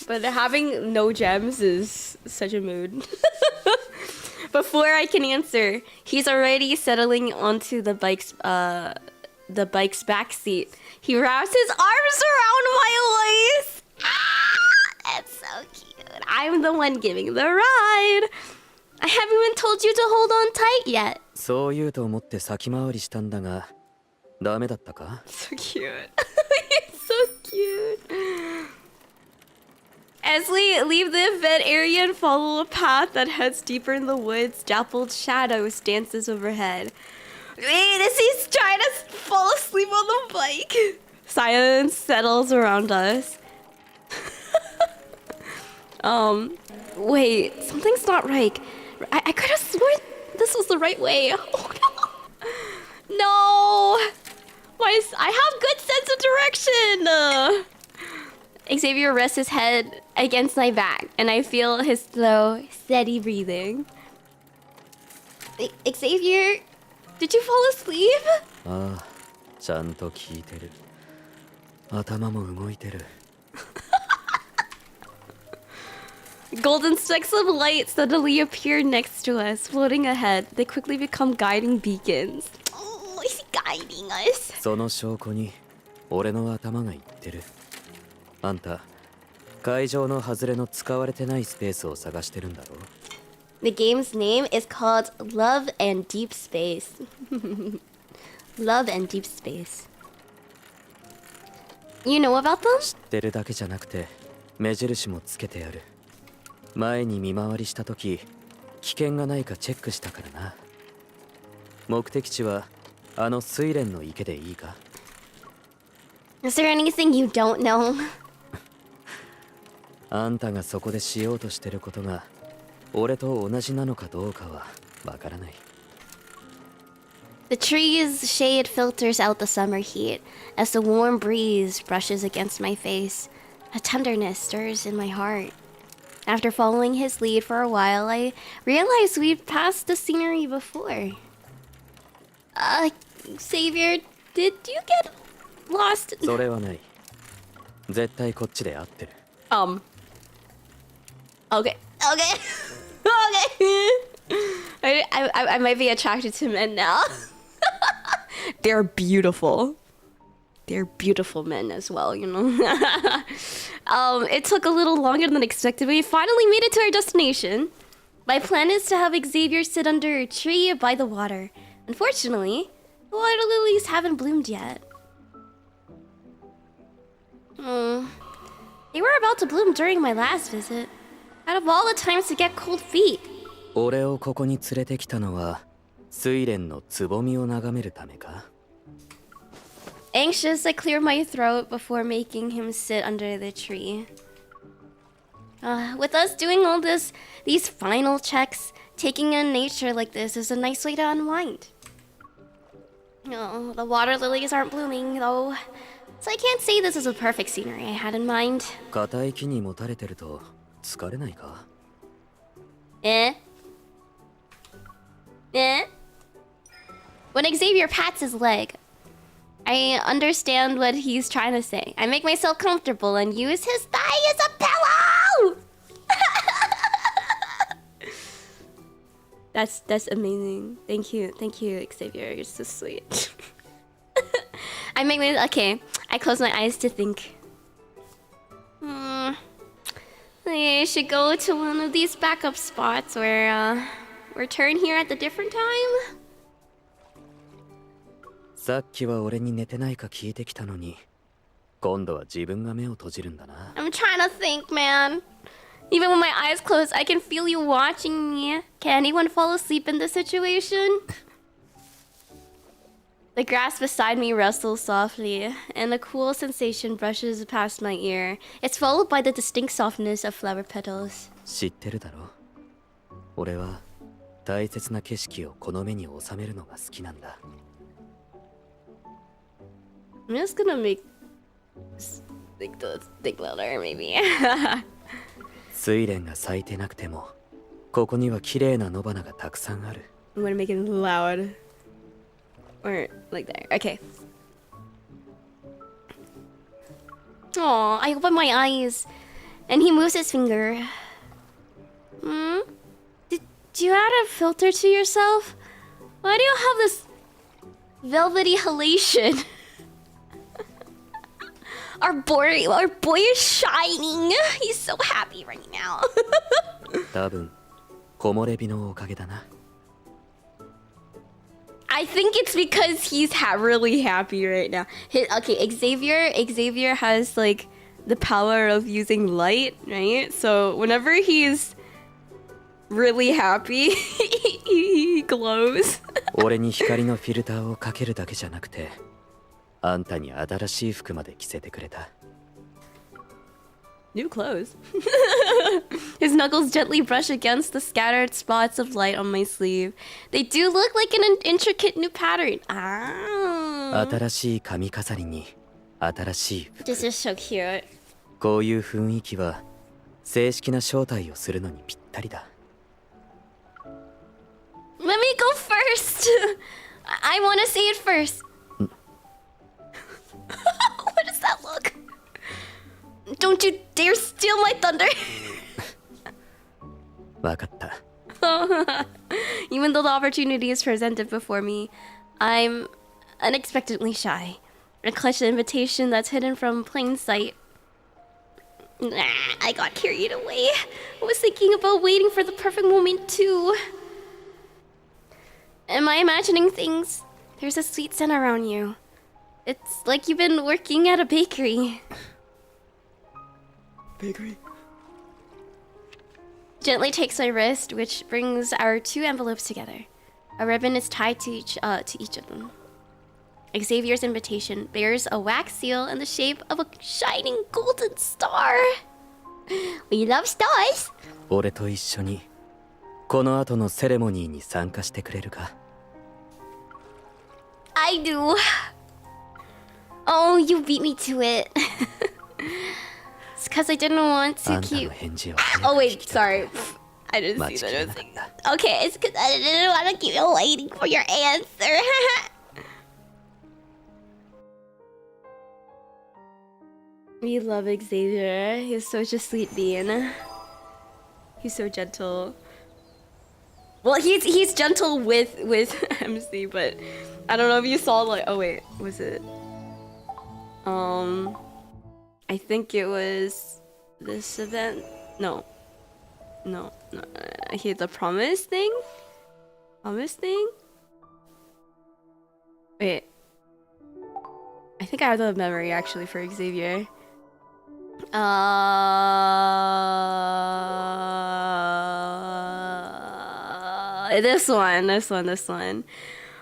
But having no gems is such a mood. Before I can answer, he's already settling onto the bike's back seat. He wraps his arms around my waist. Ah, that's so cute. I'm the one giving the ride. I haven't even told you to hold on tight yet. そう言うと思って先回りしたんだが、ダメだったか? So cute. It's so cute. As we leave the event area and follow a path that heads deeper in the woods, dappled shadows dances overhead. Wait, is he trying to fall asleep on the bike? Silence settles around us. Wait, something's not right. I could have sworn this was the right way. Oh no. No. I have good sense of direction. Xavier rests his head against my back, and I feel his slow, steady breathing. Xavier, did you fall asleep? ああ、ちゃんと聞いてる。頭も動いてる。Golden specks of light suddenly appear next to us, floating ahead. They quickly become guiding beacons. Oh, is he guiding us? その証拠に、俺の頭が言ってる。あんた、会場の外れの使われてないスペースを探してるんだろ? The game's name is called Love and Deep Space. Love and Deep Space. You know about them? 知ってるだけじゃなくて、目印もつけてやる。前に見回りしたとき、危険がないかチェックしたからな。目的地は、あの睡蓮の池でいいか? Is there anything you don't know? あんたがそこでしようとしてることが俺と同じなのかどうかはわからない。The tree's shade filters out the summer heat as the warm breeze brushes against my face. A tenderness stirs in my heart. After following his lead for a while, I realized we'd passed the scenery before. Xavier, did you get lost? それはない。絶対こっちで合ってる。Okay. I might be attracted to men now. They're beautiful. they're beautiful men as well, you know. It took a little longer than expected, but we finally made it to our destination. My plan is to have Xavier sit under a tree by the water. Unfortunately, the water lilies haven't bloomed yet. They were about to bloom during my last visit. Out of all the times to get cold feet. 俺をここに連れてきたのは睡蓮のつぼみを眺めるためか Anxious, I clear my throat before making him sit under the tree. With us doing all these final checks, taking in nature like this is a nice way to unwind. No, the water lilies aren't blooming though, so I can't say this is a perfect scenery I had in mind. 硬い木に持たれてると疲れないか Eh? When Xavier pats his leg, I understand what he's trying to say. I make myself comfortable and use his thigh as a pillow! That's amazing. Thank you, Xavier. You're so sweet. Okay, I close my eyes to think. I should go to one of these backup spots where, return here at a different time? さっきは俺に寝てないか聞いてきたのに今度は自分が目を閉じるんだな I'm trying to think, man. Even with my eyes closed, I can feel you watching me. Can anyone fall asleep in this situation? The grass beside me rustles softly, and a cool sensation brushes past my ear. It's followed by the distinct softness of flower petals. 知ってるだろ俺は大切な景色をこの目に収めるのが好きなんだ I'm just gonna make the think louder, maybe. 睡蓮が咲いてなくてもここには綺麗な野花がたくさんある I'm gonna make it loud. Or like there. Okay. Aw, I open my eyes. And he moves his finger. Did you add a filter to yourself? Why do you have this velvety halation? Our boy is shining. He's so happy right now. 多分木漏れ日のおかげだな I think it's because he's really happy right now. Okay, Xavier has like the power of using light, right? So whenever he's really happy, he glows. 俺に光のフィルターをかけるだけじゃなくてあんたに新しい服まで着せてくれた New clothes. His knuckles gently brush against the scattered spots of light on my sleeve. They do look like an intricate new pattern. Ah. 新しい髪飾りに新しい服 This is so cute. こういう雰囲気は正式な招待をするのにぴったりだ Let me go first. I want to say it first. What does that look? Don't you dare steal my thunder. わかった Even though the opportunity is presented before me, I'm unexpectedly shy. I clutch the invitation that's hidden from plain sight. I got carried away. I was thinking about waiting for the perfect moment too. Am I imagining things? There's a sweet scent around you. It's like you've been working at a bakery. Bakery? Gently takes my wrist, which brings our two envelopes together. A ribbon is tied to each of them. Xavier's invitation bears a wax seal in the shape of a shining golden star. We love stars. 俺と一緒にこの後のセレモニーに参加してくれるか I do. Oh, you beat me to it. It's because I didn't want to あんた keep. の返事を Oh wait, sorry. I didn't see 待ちきれ that. なかった Okay, it's because I didn't want to keep you waiting for your answer. We love Xavier. He's such a sweet being. He's so gentle. Well, he's gentle with MC, but I don't know if you saw like. Oh wait, was it? I think it was this event. No. He the promise thing. Promise thing. Wait. I think I have the memory actually for Xavier. This one.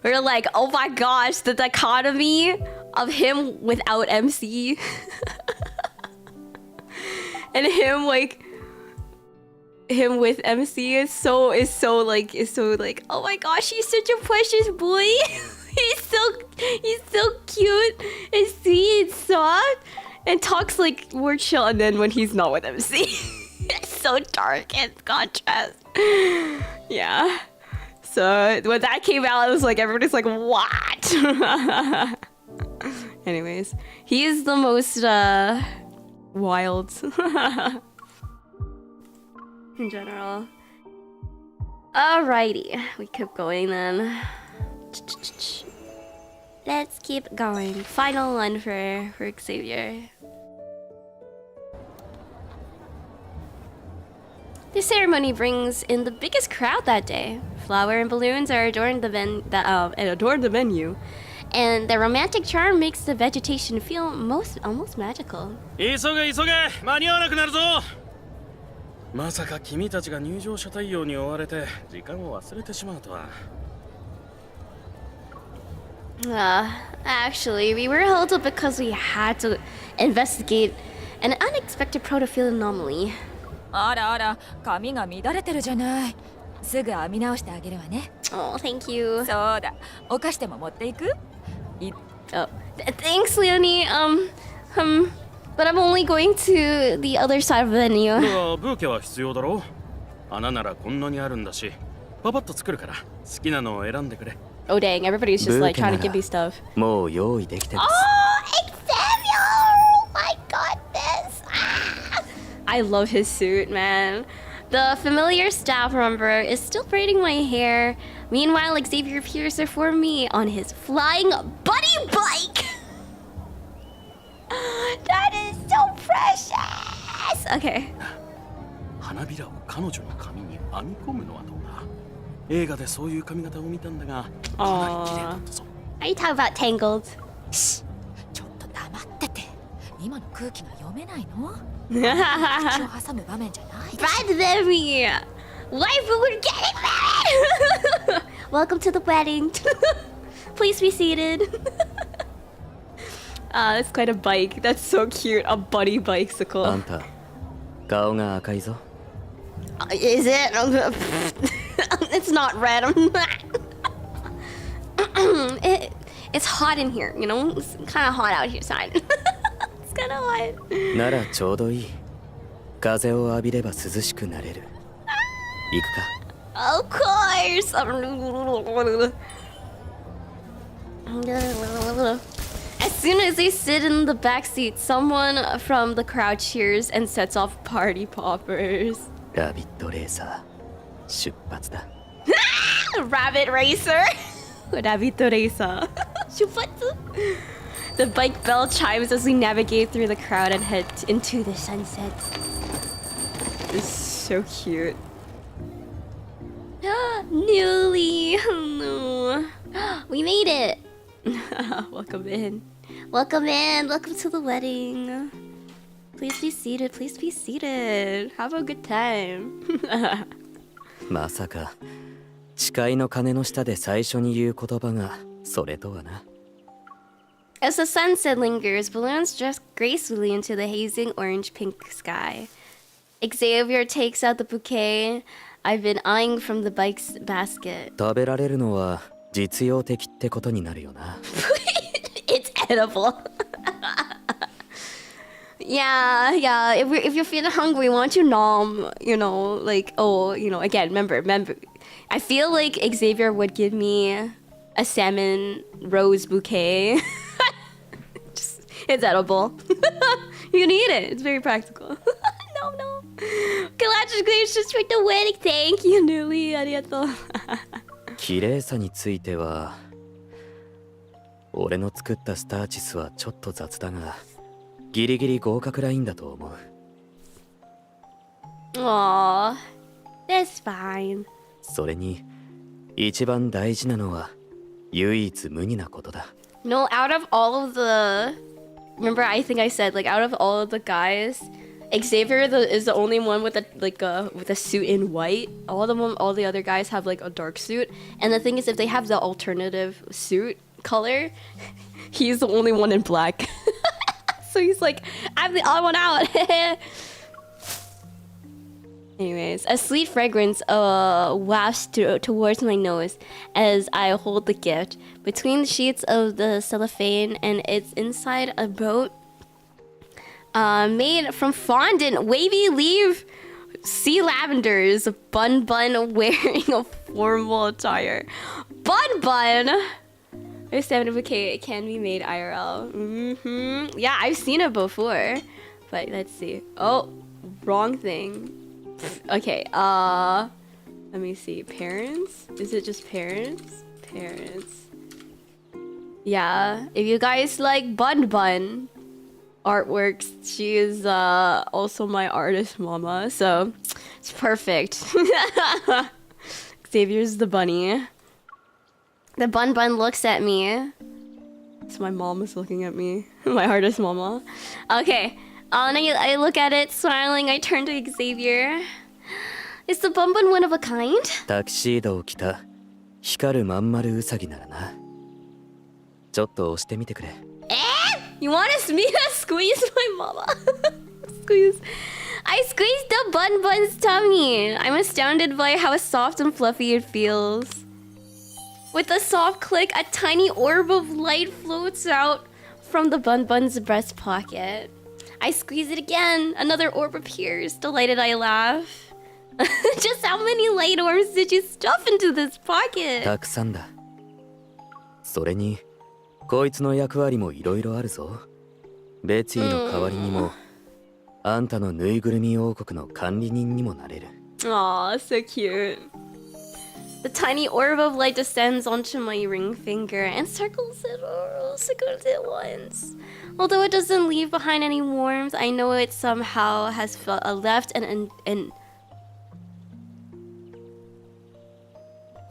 We're like, oh my gosh, the dichotomy of him without MC and him with MC is so like, oh my gosh, he's such a precious boy. he's so cute and sweet and soft and talks like more chill, and then when he's not with MC it's so dark and contrast. Yeah. So when that came out, I was like, everybody's like, what? Anyways, he is the most wild in general. Alrighty, we keep going then. Let's keep going. Final one for Xavier. The ceremony brings in the biggest crowd that day. Flower and balloons are adorned the venue, and the romantic charm makes the vegetation feel almost magical. 急げ間に合わなくなるぞ。まさか君たちが入場者対応に追われて時間を忘れてしまうとは。Actually, we were held up because we had to investigate an unexpected protofield anomaly. あらあら、髪が乱れてるじゃない。すぐ編み直してあげるわね。Oh, thank you. そうだ。お菓子でも持っていく？ Oh, thanks, Leonie. But I'm only going to the other side of the venue. ブーケは必要だろう。穴ならこんなにあるんだし、パパッと作るから好きなのを選んでくれ。Oh dang, everybody's just like trying to give me stuff. もう用意できてます。Oh, Xavier! My goodness! I love his suit, man. The familiar staff member is still braiding my hair. Meanwhile, Xavier appears before me on his flying buddy bike. That is so precious. Okay. 花びらを彼女の髪に編み込むのはどうだ。映画でそういう髪型を見たんだが、かなり綺麗だったぞ。Are you talking about Tangled? ちょっと黙ってて。今の空気が読めないの？ Brad Baby! Waifu, we're getting married! Welcome to the wedding. Please be seated. It's quite a bike. That's so cute. A buddy bicycle. あんた、顔が赤いぞ。Is it? It's not red. It's hot in here, you know? It's kind of hot out here side. It's kind of hot. ならちょうどいい。風を浴びれば涼しくなれる。行くか。Of course. As soon as they sit in the back seat, someone from the crowd cheers and sets off party poppers. ラビットレーサー、出発だ。Rabbit racer. Rabbit racer. 出発. The bike bell chimes as we navigate through the crowd and head into the sunset. It's so cute. Newly. No. We made it. Welcome in. Welcome in. Welcome to the wedding. Please be seated. Please be seated. Have a good time. まさか誓いの鐘の下で最初に言う言葉がそれとはな。As the sunset lingers, balloons drift gracefully into the hazing orange-pink sky. Xavier takes out the bouquet I've been eyeing from the bike's basket. 食べられるのは実用的ってことになるよな。It's edible. Yeah. If you're feeling hungry, why don't you nom? You know, like, oh, you know, again, remember. I feel like Xavier would give me a salmon rose bouquet. It's edible. You can eat it. It's very practical. No. Congratulations for the wedding. Thank you, Newly. Arigato. 綺麗さについては俺の作ったスターチスはちょっと雑だが、ギリギリ合格ラインだと思う。Aww, that's fine. それに、一番大事なのは唯一無二なことだ。No, out of all of the... Remember, I think I said, like, out of all of the guys, Xavier is the only one with a suit in white. All the other guys have like a dark suit. And the thing is, if they have the alternative suit color, he's the only one in black. So he's like, I'm the odd one out. Anyways, a sweet fragrance wafts towards my nose as I hold the gift. Between the sheets of the cellophane and its inside a boat made from fondant wavy leaf sea lavenders. Bun wearing a formal attire. Bun! A stamina bouquet can be made IRL. Yeah, I've seen it before. But let's see. Oh, wrong thing. Okay, let me see. Parents? Is it just parents? Parents. Yeah, if you guys like Bun artworks, she is also my artist mama, so it's perfect. Xavier's the bunny. The Bun looks at me. So my mom is looking at me. My artist mama. Okay. And I look at it, smiling. I turn to Xavier. Is the Bun one of a kind? タキシードを着た光るまん丸ウサギならな。ちょっと押してみてくれ。You want me to squeeze my mama? Squeeze. I squeezed the Bun's tummy. I'm astounded by how soft and fluffy it feels. With a soft click, a tiny orb of light floats out from the Bun's breast pocket. I squeeze it again. Another orb appears. Delighted, I laugh. Just how many light orbs did you stuff into this pocket? たくさんだ。それに、こいつの役割もいろいろあるぞ。ベツィの代わりにも、あんたのぬいぐるみ王国の管理人にもなれる。Aw, so cute. The tiny orb of light descends onto my ring finger and circles it once. Although it doesn't leave behind any warmth, I know it somehow has left an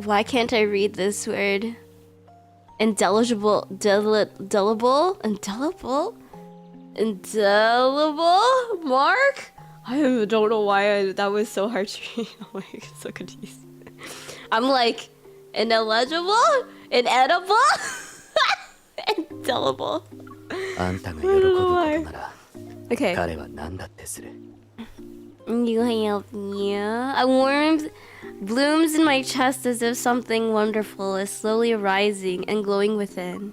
why can't I read this word? Indelible mark? I don't know why that was so hard to read. Oh my god, it's so confused. I'm like, ineligible? Inedible? Indelible. あんたが喜ぶことなら、 Okay. 彼は何だってする。You help me. A warmth blooms in my chest as if something wonderful is slowly rising and glowing within.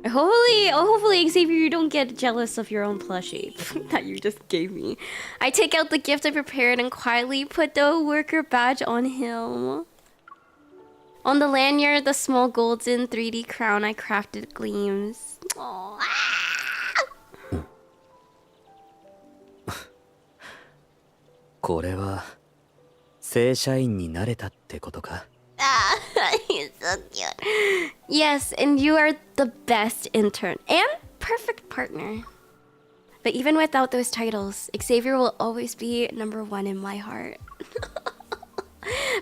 Hopefully, Xavier, you don't get jealous of your own plushie that you just gave me. I take out the gift I prepared and quietly put the worker badge on him. On the lanyard, the small golden 3D crown I crafted gleams. Aww. これは正社員になれたってことか。He's so cute. Yes, and you are the best intern and perfect partner. But even without those titles, Xavier will always be #1 in my heart.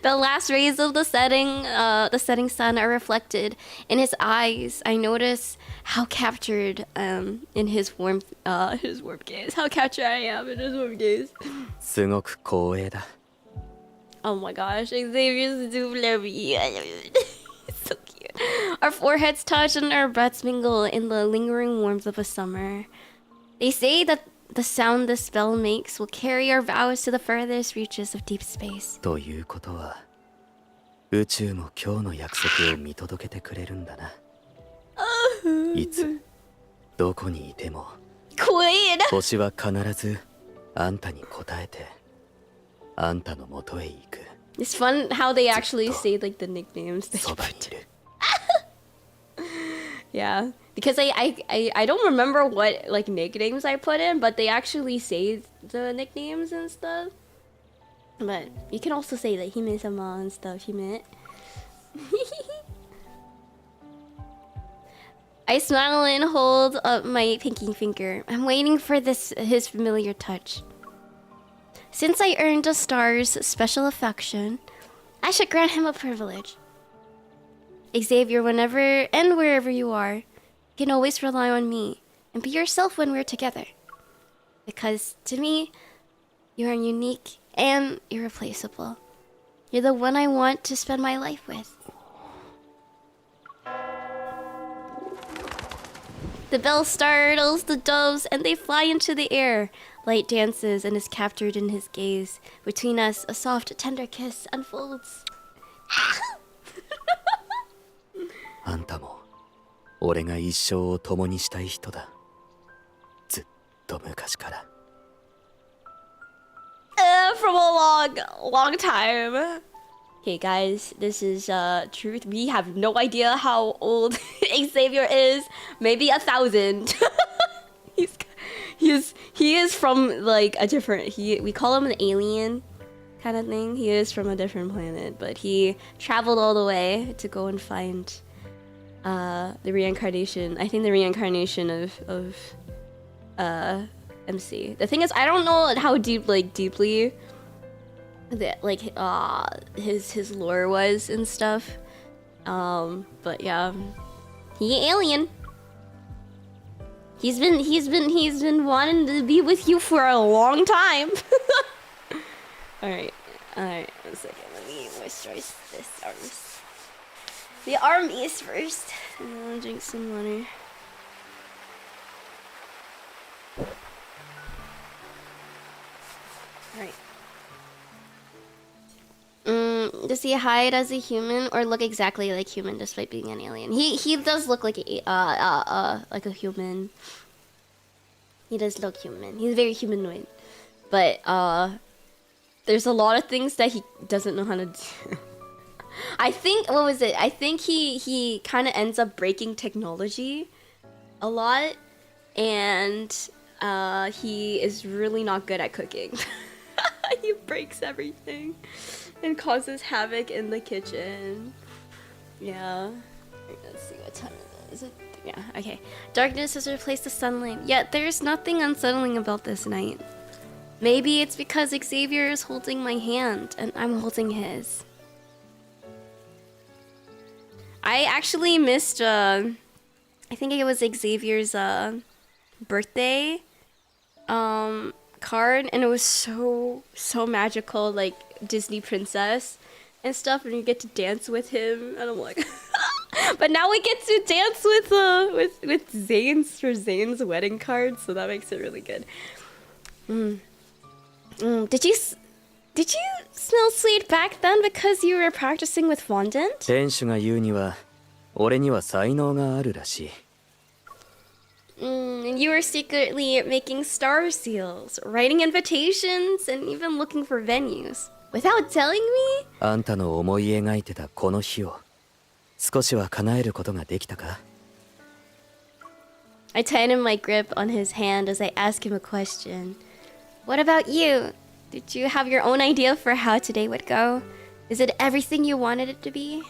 The last rays of the setting sun are reflected in his eyes. I notice how captured in his warm gaze. How captured I am in his warm gaze. すごく光栄だ。 Oh my gosh, Xavier's do love you. It's so cute. Our foreheads touch and our breaths mingle in the lingering warmth of a summer. They say that the sound the spell makes will carry our vows to the furthest reaches of deep space. ということは、宇宙も今日の約束を見届けてくれるんだな。いつ、どこにいても、 Queen! 星は必ずあんたに応えて、あんたの元へ行く。 It's fun how they actually say like the nicknames that you put. Yeah, because I don't remember what like nicknames I put in, but they actually say the nicknames and stuff. But you can also say like Hime-sama and stuff. Hime. I smile and hold up my pinky finger. I'm waiting for his familiar touch. Since I earned a star's special affection, I should grant him a privilege. Xavier, whenever and wherever you are, you can always rely on me and be yourself when we're together. Because to me, you are unique and irreplaceable. You're the one I want to spend my life with. The bell startles the doves and they fly into the air. Light dances and is captured in his gaze. Between us, a soft, tender kiss unfolds. あんたも俺が一生を共にしたい人だ。ずっと昔から。From a long time. Okay, guys, this is truth. We have no idea how old Xavier is. Maybe 1,000. He is from like a different. We call him an alien, kind of thing. He is from a different planet, but he traveled all the way to go and find the reincarnation. I think the reincarnation of MC. The thing is, I don't know how deeply that his lore was and stuff. But yeah, he alien. He's been wanting to be with you for a long time. All right. 1 second. Let me moisturize this arms. The armies first, and then I'll drink some water. Alright. Does he hide as a human or look exactly like human despite being an alien? He does look like a human. He does look human. He's very humanoid. But there's a lot of things that he doesn't know how to do. I think I think he kind of ends up breaking technology a lot, and he is really not good at cooking. He breaks everything and causes havoc in the kitchen. Yeah. Let's see what time it is. Yeah, okay. Darkness has replaced the sunlight, yet there's nothing unsettling about this night. Maybe it's because Xavier is holding my hand and I'm holding his. I actually missed, I think it was Xavier's birthday card, and it was so magical, like Disney princess and stuff, and you get to dance with him, and I'm like, but now we get to dance with Zane's for Zane's wedding card, so that makes it really good. Did you smell sweet back then because you were practicing with fondant? 店主が言うには俺には才能があるらしい。And you were secretly making star seals, writing invitations, and even looking for venues. Without telling me? あんたの思い描いてたこの日を少しは叶えることができたか? I tighten my grip on his hand as I ask him a question. What about you? Did you have your own idea for how today would go? Is it everything you wanted it to be?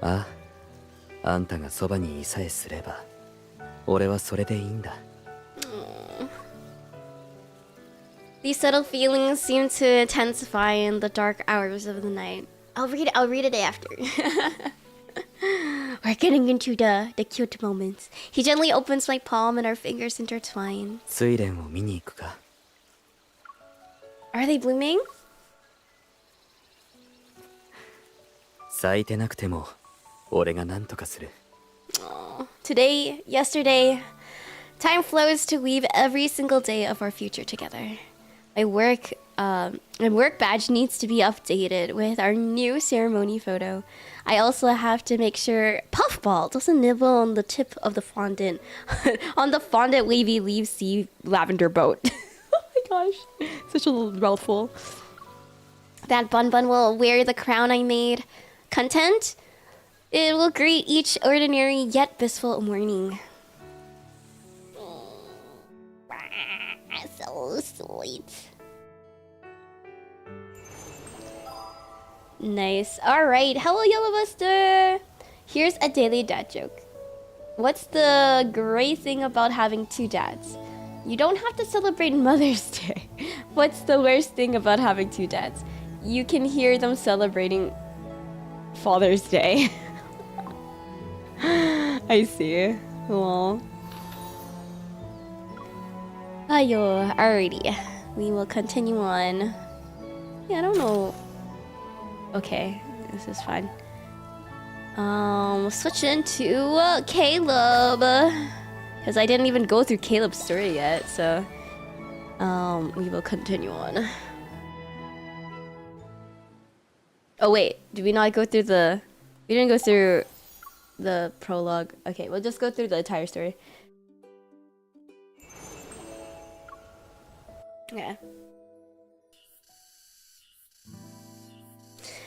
ああ、あんたがそばにいさえすれば俺はそれでいいんだ。These subtle feelings seem to intensify in the dark hours of the night. I'll read it after. We're getting into the cute moments. He gently opens my palm and our fingers intertwine. 睡蓮を見に行くか? Are they blooming? 咲いてなくても俺が何とかする。Today, yesterday, time flows to weave every single day of our future together. My work badge needs to be updated with our new ceremony photo. I also have to make sure Puffball doesn't nibble on the tip of the fondant, on the fondant wavy leaf sea lavender boat. Oh my gosh, such a little mouthful. That Bun Bun will wear the crown I made. Content? It will greet each ordinary yet blissful morning. So sweet. Nice. Alright, hello Yellow Buster! Here's a daily dad joke. What's the great thing about having two dads? You don't have to celebrate Mother's Day. What's the worst thing about having two dads? You can hear them celebrating Father's Day. I see. Well. Ayo, alrighty. We will continue on. Yeah, I don't know. Okay, this is fine. Switch into Caleb. Because I didn't even go through Caleb's story yet, so we will continue on. Oh wait, did we not go through the... We didn't go through the prologue. Okay, we'll just go through the entire story. Yeah.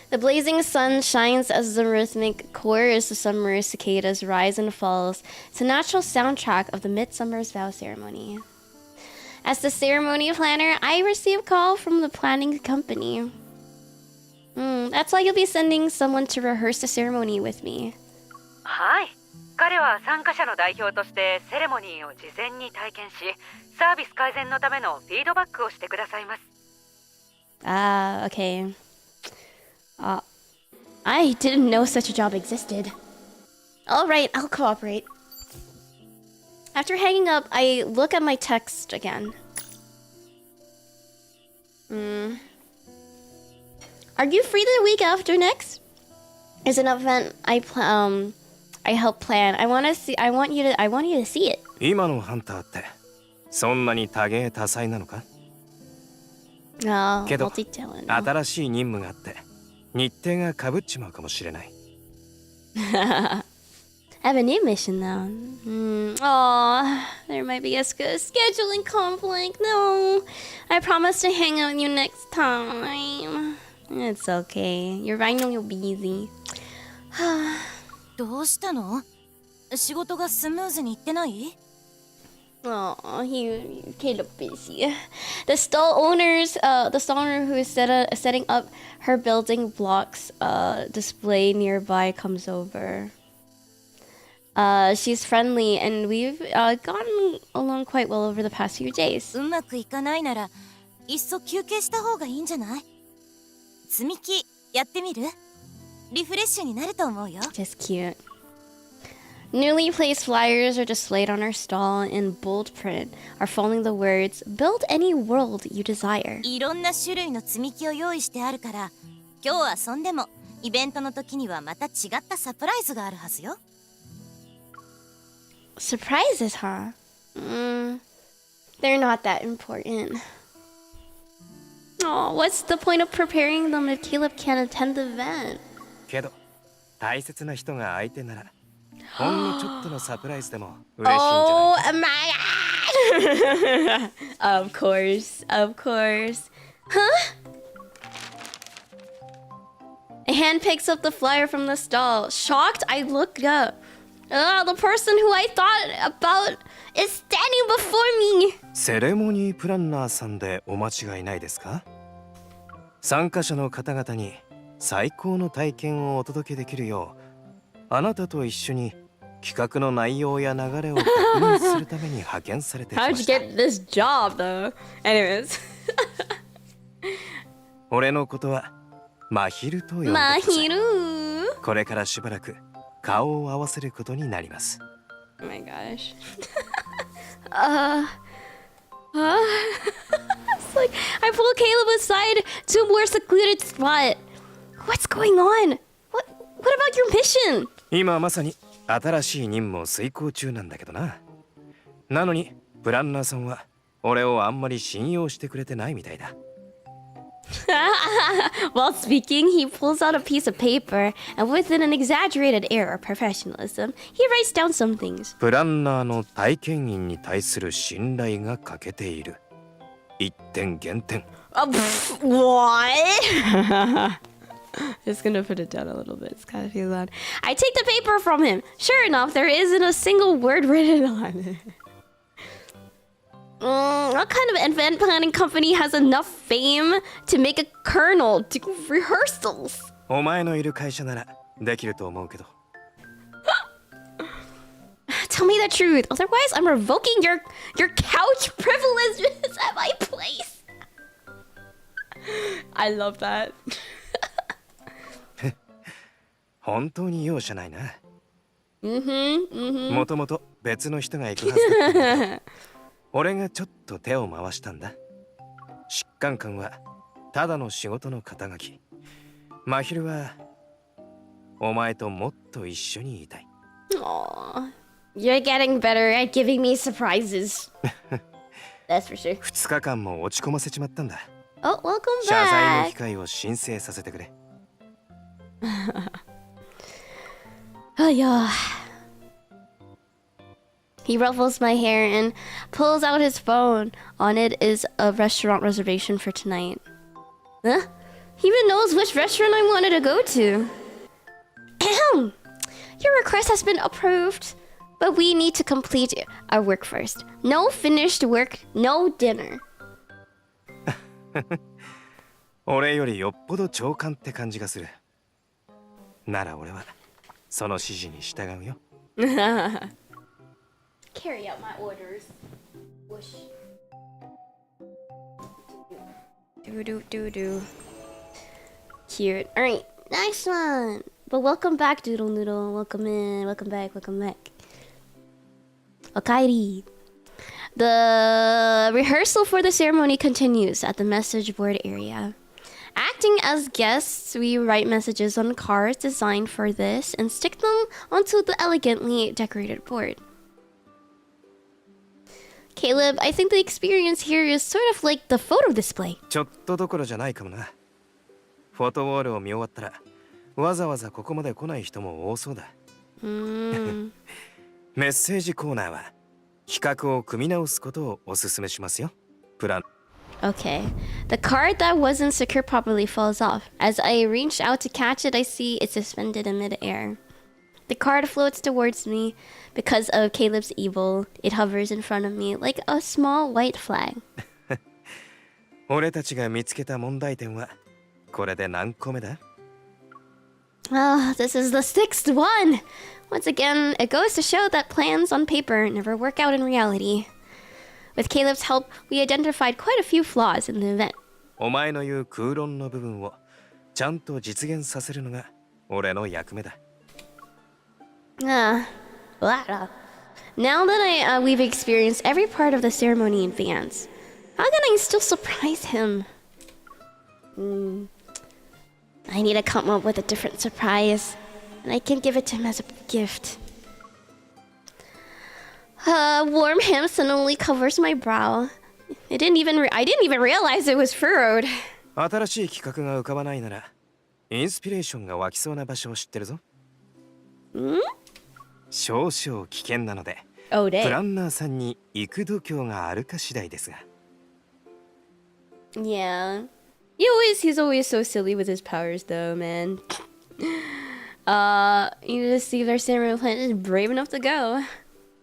The blazing sun shines as the rhythmic chorus of summer cicadas rise and falls. It's a natural soundtrack of the Midsummer's Vow ceremony. As the ceremony planner, I receive a call from the planning company. That's why you'll be sending someone to rehearse the ceremony with me. はい。彼は参加者の代表としてセレモニーを事前に体験し、サービス改善のためのフィードバックをしてくださいます。Ah, okay. I didn't know such a job existed. Alright, I'll cooperate. After hanging up, I look at my text again. Are you free the week after next? Is an event I help plan. I want you to see it. 今のハンターってそんなに多芸多彩なのか？ No, けど multi-talent. 新しい任務があって日程が被っちまうかもしれない。I have a new mission though. Aw, there might be a scheduling conflict. No, I promise to hang out with you next time. It's okay. I know you'll be busy. どうしたの？仕事がスムーズにいってない？ Oh, he kind of busy. The stall owner who is setting up her building blocks display nearby comes over. She's friendly and we've gotten along quite well over the past few days. うまくいかないならいっそ休憩した方がいいんじゃない？積み木やってみる？リフレッシュになると思うよ。 Just cute. Newly placed flyers are displayed on our stall in bold print, are following the words, "Build any world you desire." いろんな種類の積み木を用意してあるから、今日遊んでもイベントの時にはまた違ったサプライズがあるはずよ。 Surprises, huh? They're not that important. Oh, what's the point of preparing them if Caleb can't attend the event? けど大切な人が相手ならほんのちょっとのサプライズでも嬉しいんじゃない？ Oh my god! Of course. Huh? A hand picks up the flyer from the stall. Shocked, I look up. The person who I thought about is standing before me. セレモニープランナーさんでお間違いないですか？参加者の方々に最高の体験をお届けできるよう、あなたと一緒に企画の内容や流れを確認するために派遣されてきま How'd you した。 get this job, though? Anyways. 俺のことはマヒルと呼んでください。Mahiru. これからしばらく顔を合わせることになります。 Oh my gosh. It's like I pull Caleb aside to a more secluded spot. What's going on? What about your mission? 今まさに新しい任務を遂行中なんだけどな。なのにプランナーさんは俺をあんまり信用してくれてないみたいだ。While speaking, he pulls out a piece of paper and with an exaggerated air of professionalism, he writes down some things. プランナーの体験員に対する信頼が欠けている。一点減点。What? Just gonna put it down a little bit. It's kind of feel loud. I take the paper from him. Sure enough, there isn't a single word written on it. What kind of event planning company has enough fame to make a colonel do rehearsals? お前のいる会社ならできると思うけど。tell me the truth. Otherwise, I'm revoking your couch privileges at my place. I love that. 本当に容赦ないな。Mm-hmm. もともと別の人が行くはずだったんだけど俺がちょっと手を回したんだ。疾患感はただの仕事の肩書き。真昼はお前ともっと一緒にいたい。Aww. You're getting better at giving me surprises. That's for sure. 2日間も落ち込ませちまったんだ。 Oh, welcome 謝罪の back. 機会を申請させてくれ。Oh, yeah. He ruffles my hair and pulls out his phone. On it is a restaurant reservation for tonight. Huh? He even knows which restaurant I wanted to go to. Ahem. Your request has been approved, but we need to complete our work first. No finished work, no dinner. 俺よりよっぽど長官って感じがする。なら俺はその指示に従うよ。Carry out my orders. Whoosh. Do. Cute. Alright, next one. But welcome back, Doodle Noodle. Welcome in. Welcome back. Okairi. The rehearsal for the ceremony continues at the message board area. Acting as guests, we write messages on cards designed for this and stick them onto the elegantly decorated board. Caleb, I think the experience here is sort of like the photo display. ちょっとどころじゃないかもな。フォトウォールを見終わったらわざわざここまで来ない人も多そうだ。メッセージコーナーは企画を組み直すことをお勧めしますよ。プラン Okay. The card that wasn't secured properly falls off. As I reach out to catch it, I see it's suspended in midair. The card floats towards me. Because of Caleb's evil, it hovers in front of me like a small white flag. 俺たちが見つけた問題点はこれで何個目だ? Oh, this is the 6th one! Once again, it goes to show that plans on paper never work out in reality. With Caleb's help, we identified quite a few flaws in the event. お前の言う空論の部分をちゃんと実現させるのが俺の役目だ。Now that we've experienced every part of the ceremony in advance, how can I still surprise him? I need to come up with a different surprise, and I can give it to him as a gift. Warm hemp suddenly covers my brow. I didn't even realize it was furrowed. 新しい企画が浮かばないなら、インスピレーションが湧きそうな場所を知ってるぞ。少々危険なので、プランナーさんに行く度胸があるか次第ですが。Yeah. He's always so silly with his powers though, man. You need to see if their ceremony plan is brave enough to go.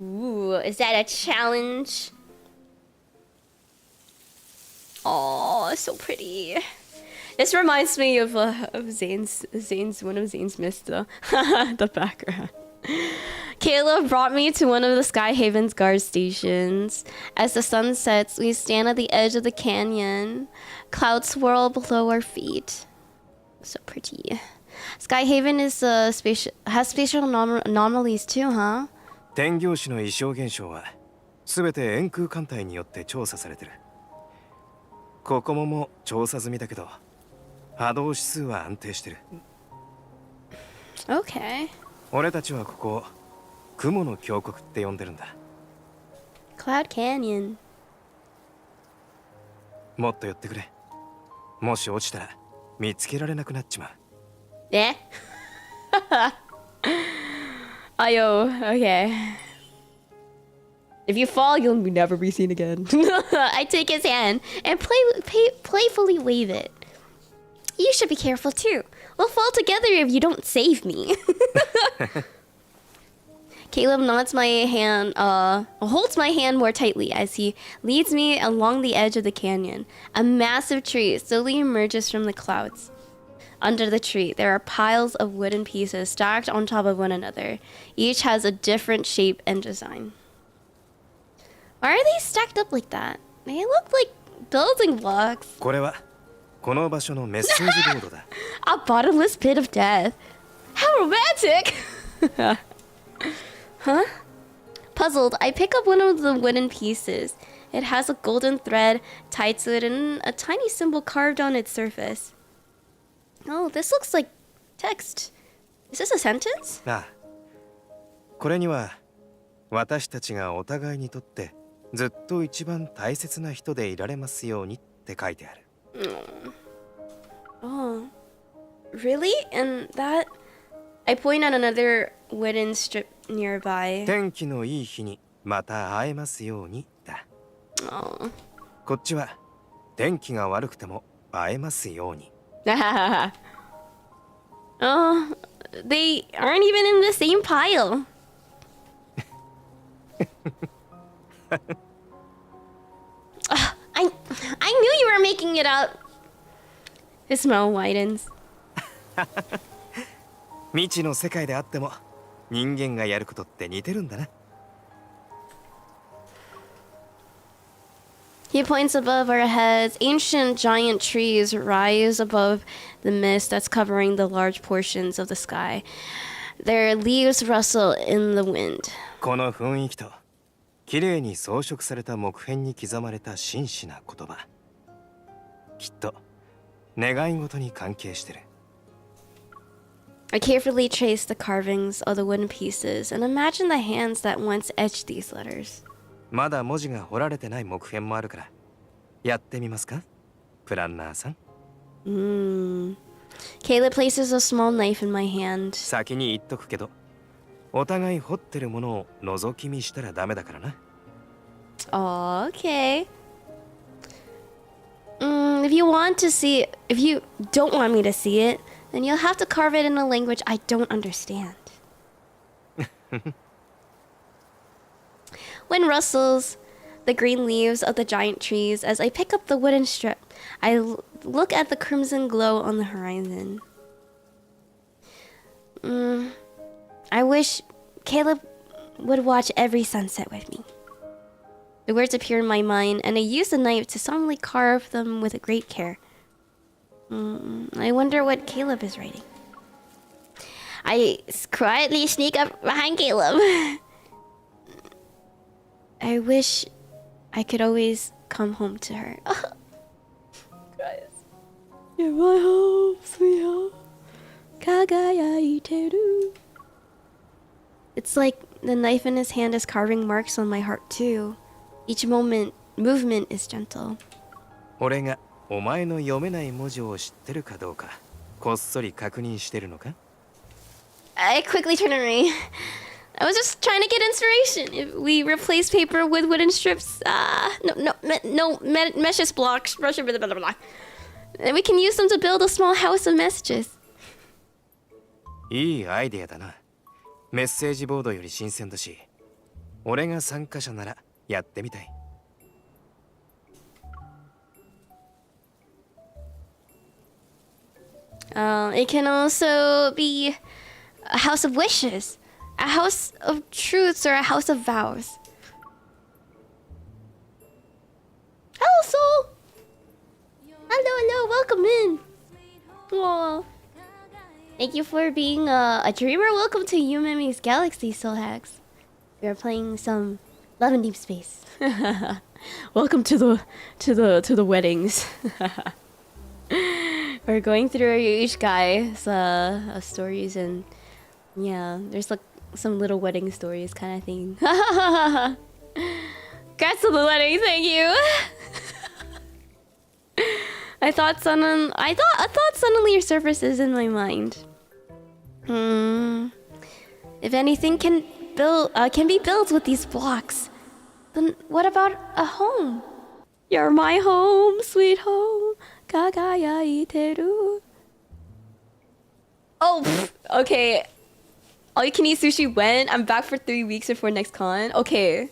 Ooh, is that a challenge? Oh, so pretty. This reminds me of Zane's one of Zane's myths though. The background. Caleb brought me to one of the Sky Haven's guard stations. As the sun sets, we stand at the edge of the canyon. Clouds swirl below our feet. So pretty. Sky Haven has spatial anomalies too, huh? 天行師の異常現象は全て円空艦隊によって調査されてる。ここも調査済みだけど、波動指数は安定してる。Okay. 俺たちはここを雲の峡谷って呼んでるんだ。Cloud Canyon. もっと寄ってくれ。もし落ちたら見つけられなくなっちまう。Yeah. Ayo, okay. If you fall, you'll never be seen again. I take his hand and playfully wave it. You should be careful too. We'll fall together if you don't save me. Caleb nods my hand, holds my hand more tightly as he leads me along the edge of the canyon. A massive tree slowly emerges from the clouds. Under the tree, there are piles of wooden pieces stacked on top of one another. Each has a different shape and design. Why are they stacked up like that? They look like building blocks. これはこの場所のメッセージボードだ。 A bottomless pit of death. How romantic! Huh? Puzzled, I pick up one of the wooden pieces. It has a golden thread tied to it and a tiny symbol carved on its surface. Oh, this looks like text. Is this a sentence? ああ、これには私たちがお互いにとってずっと一番大切な人でいられますようにって書いてある。Oh. Really? And that... I point at another wooden strip nearby. 天気のいい日にまた会えますようにだ。Oh. こっちは天気が悪くても会えますように。Oh, they aren't even in the same pile. I knew you were making it up. His smile widens. 未知の世界であっても人間がやることって似てるんだな。He points above our heads. Ancient giant trees rise above the mist that's covering the large portions of the sky. Their leaves rustle in the wind. この雰囲気と綺麗に装飾された木片に刻まれた真摯な言葉。きっと願い事に関係してる。I carefully trace the carvings of the wooden pieces and imagine the hands that once etched these letters. まだ文字が彫られてない木片もあるからやってみますか、プランナーさん。Caleb places a small knife in my hand. 先に言っとくけど、お互い彫ってるものを覗き見したらダメだからな。Oh, okay. If you want to see it, if you don't want me to see it, then you'll have to carve it in a language I don't understand. Wind rustles the green leaves of the giant trees as I pick up the wooden strip. I look at the crimson glow on the horizon. I wish Caleb would watch every sunset with me. The words appear in my mind, and I use the knife to solemnly carve them with great care. I wonder what Caleb is writing. I quietly sneak up behind Caleb. I wish I could always come home to her. Guys. You're my home, sweet home. Kagayaiteru. It's like the knife in his hand is carving marks on my heart too. Each movement is gentle. 俺がお前の読めない文字を知ってるかどうかこっそり確認してるのか？ I quickly turn away. I was just trying to get inspiration. If we replace paper with wooden strips, meshes blocks, blah, blah, blah, blah. And we can use them to build a small house of messages. いいアイデアだな。メッセージボードより新鮮だし、俺が参加者ならやってみたい。It can also be a house of wishes, a house of truths, or a house of vows. Hello, soul. Hello, welcome in. Aww. Thank you for being a dreamer. Welcome to Yumemi's Galaxy, Soul Hacks. We are playing some Love in Deep Space. Welcome to the weddings. We're going through each guy's stories, and yeah, there's like some little wedding stories kind of thing. Congrats on the wedding, thank you. I thought suddenly your surface is in my mind. If anything can be built with these blocks, then what about a home? You're my home, sweet home. Kagayaiteru. Oh, okay. All you can eat sushi when? I'm back for 3 weeks before next con. Okay.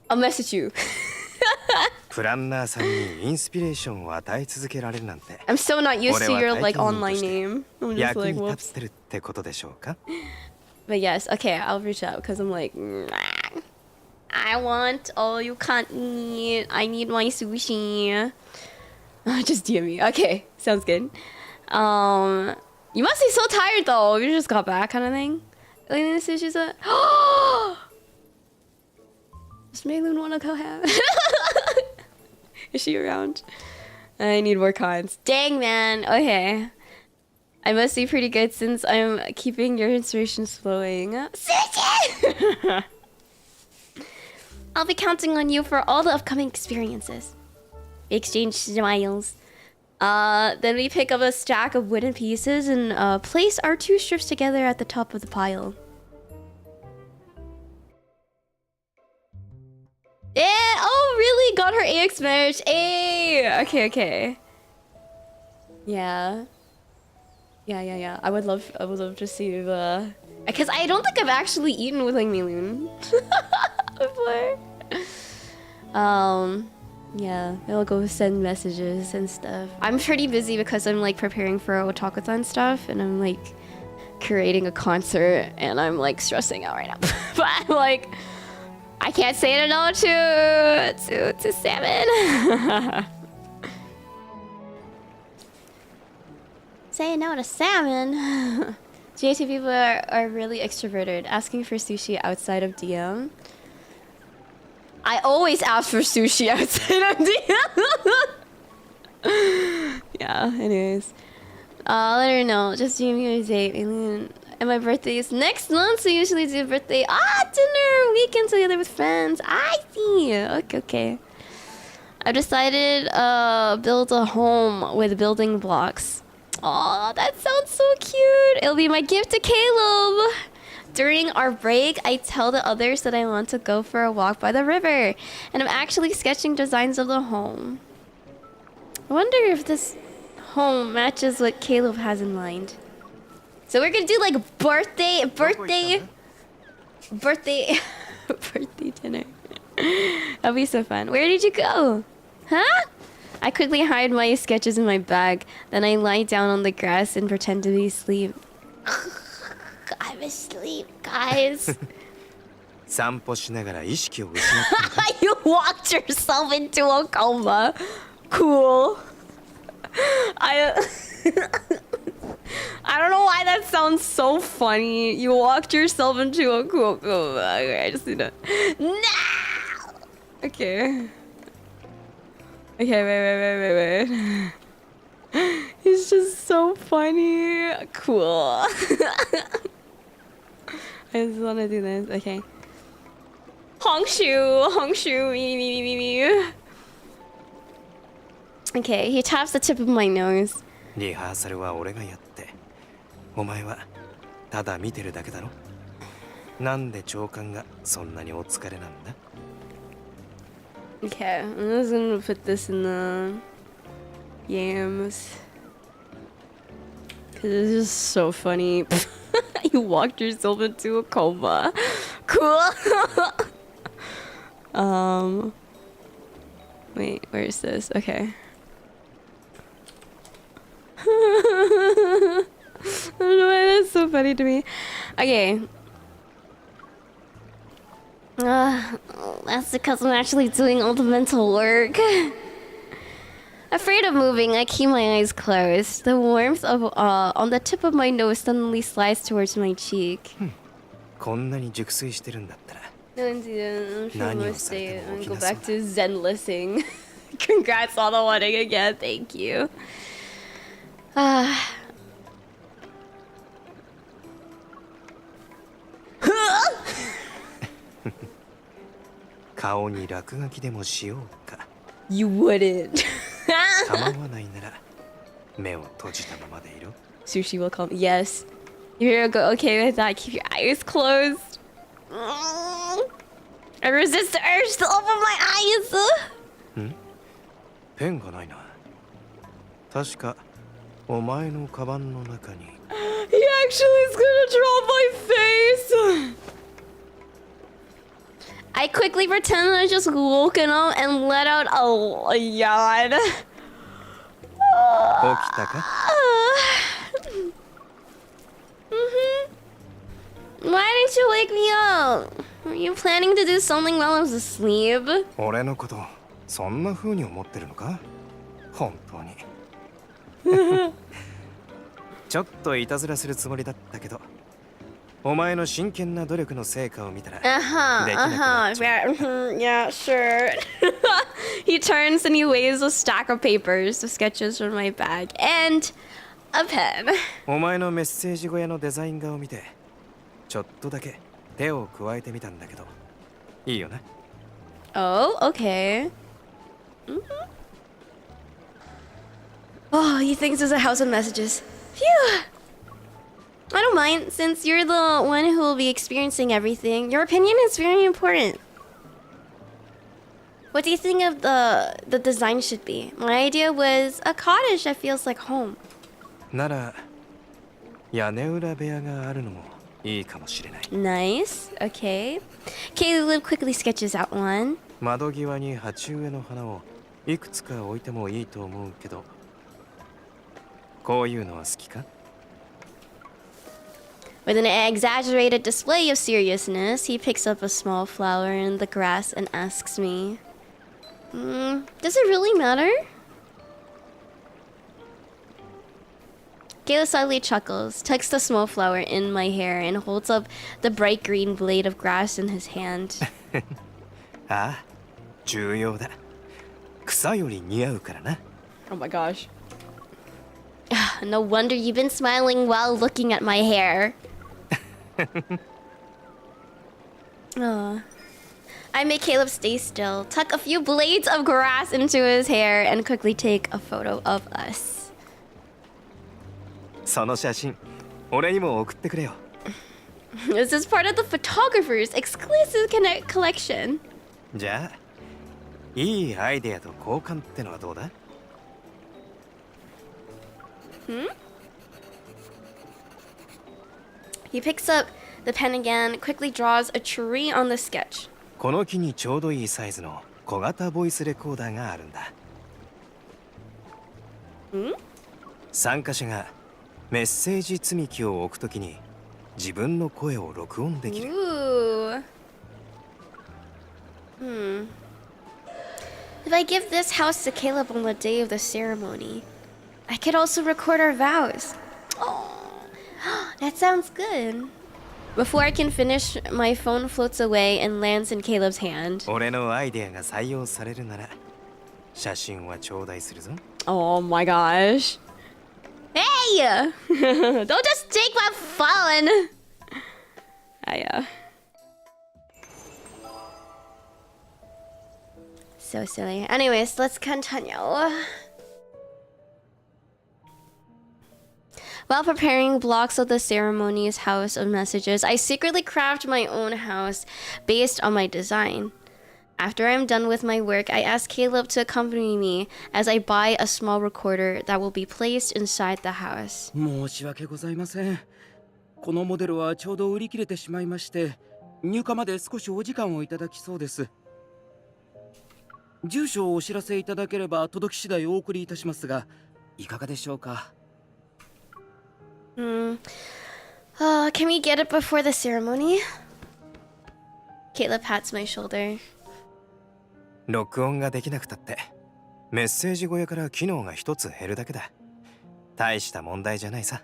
I'll message you. プランナーさんにインスピレーションを与え続けられるなんて I'm so not used to 俺は your like 体験 online 人として name. I'm just 役 like に立 whoops. ってるってことでしょうか？ But yes, okay, I'll reach out because I'm like, I want all you can't eat. I need my sushi. Just DM me. Okay, sounds good. You must be so tired though. You just got back, kind of thing. Sushi's a. Does Maylin want to go have? Is she around? I need more cons. Dang, man. Okay. I must be pretty good since I'm keeping your inspirations flowing. Sushi! I'll be counting on you for all the upcoming experiences. We exchange smiles. Then we pick up a stack of wooden pieces and place our 2 strips together at the top of the pile. Yeah, oh really? Got her AX merch. Hey! Okay. Yeah. I would love to see the... Because I don't think I've actually eaten with like Miloon before. Yeah, I'll go send messages and stuff. I'm pretty busy because I'm like preparing for Otakuthon stuff and I'm like curating a concert and I'm like stressing out right now. But I'm like, I can't say no to salmon. Say no to salmon. JT people are really extroverted, asking for sushi outside of DM. I always ask for sushi outside of DM. Yeah, anyways. Let her know. Just give me a date. And my birthday is next month, so usually do a birthday. Dinner! Weekend together with friends. I see. Okay. I've decided build a home with building blocks. Oh, that sounds so cute. It'll be my gift to Caleb. During our break, I tell the others that I want to go for a walk by the river. And I'm actually sketching designs of the home. I wonder if this home matches what Caleb has in mind. So we're gonna do like birthday dinner. That'll be so fun. Where did you go? Huh? I quickly hide my sketches in my bag. Then I lie down on the grass and pretend to be asleep. I'm asleep, guys. 散歩しながら意識を失った。 You walked yourself into a coma. Cool. I don't know why that sounds so funny. You walked yourself into a cool coma. Okay, I just need to... No! Okay. Okay, wait. He's just so funny. Cool. I just want to do this. Okay. Hongshu, me. Okay, he taps the tip of my nose. リハーサルは俺がやって、お前はただ見てるだけだろ。なんで長官がそんなにお疲れなんだ？ Okay, I'm just gonna put this in the yams. Cause it's just so funny. You walked yourself into a coma. Cool. Wait, where is this? Okay. I don't know why that's so funny to me. Okay. That's because I'm actually doing all the mental work. Afraid of moving, I keep my eyes closed. The warmth of on the tip of my nose suddenly slides towards my cheek. こんなに熟睡してるんだったら。 No, indeed, I'm sure most day I'm gonna go back to Zen listening. Congrats on the wedding again, thank you. 顔に落書きでもしようか。 You wouldn't. 構わないなら目を閉じたままでいろ。 Sushi will come. Yes. You're okay with that. Keep your eyes closed. I resist the urge to open my eyes. ペンがないな。確かお前のカバンの中に。 He actually is gonna draw my face. I quickly pretend that I just woken up and let out a yawn. 起きたか？ Why didn't you wake me up? Were you planning to do something while I was asleep? 俺のことそんな風に思ってるのか？本当に。ちょっといたずらするつもりだったけど、お前の真剣な努力の成果を見たらできなくなっちゃう。Yeah, sure. He turns and he weighs a stack of papers, the sketches from my bag, and a pen. お前のメッセージ小屋のデザイン画を見て、ちょっとだけ手を加えてみたんだけど、いいよな。Oh, okay. Oh, he thinks there's a house of messages. Phew! I don't mind, since you're the one who will be experiencing everything. Your opinion is very important. What do you think of the design should be? My idea was a cottage that feels like home. なら屋根裏部屋があるのもいいかもしれない。 Nice. Okay. Caleb quickly sketches out one. 窓際に鉢植えの花をいくつか置いてもいいと思うけど、こういうのは好きか？ With an exaggerated display of seriousness, he picks up a small flower in the grass and asks me, does it really matter? Caleb suddenly chuckles, tucks the small flower in my hair, and holds up the bright green blade of grass in his hand. ああ、重要だ。草より似合うからな。 Oh my gosh. No wonder you've been smiling while looking at my hair. I make Caleb stay still, tuck a few blades of grass into his hair, and quickly take a photo of us. その写真、俺にも送ってくれよ。This is part of the photographer's exclusive collection. じゃあ、いいアイデアと交換ってのはどうだ？ He picks up the pen again, quickly draws a tree on the sketch. この木にちょうどいいサイズの小型ボイスレコーダーがあるんだ。参加者がメッセージ積み木を置くときに自分の声を録音できる。 Ooh. If I give this house to Caleb on the day of the ceremony, I could also record our vows. Oh, that sounds good. Before I can finish, my phone floats away and lands in Caleb's hand. 俺のアイデアが採用されるなら写真は頂戴するぞ。 Oh my gosh. Hey! Don't just take my phone! So silly. Anyways, let's continue. While preparing blocks of the ceremony's house of messages, I secretly craft my own house based on my design. After I'm done with my work, I ask Caleb to accompany me as I buy a small recorder that will be placed inside the house. 申し訳ございません。このモデルはちょうど売り切れてしまいまして、入荷まで少しお時間をいただきそうです。住所をお知らせいただければ届き次第お送りいたしますが、いかがでしょうか。Can we get it before the ceremony? Caleb pats my shoulder. 録音ができなくたってメッセージ小屋から機能が一つ減るだけだ。大した問題じゃないさ。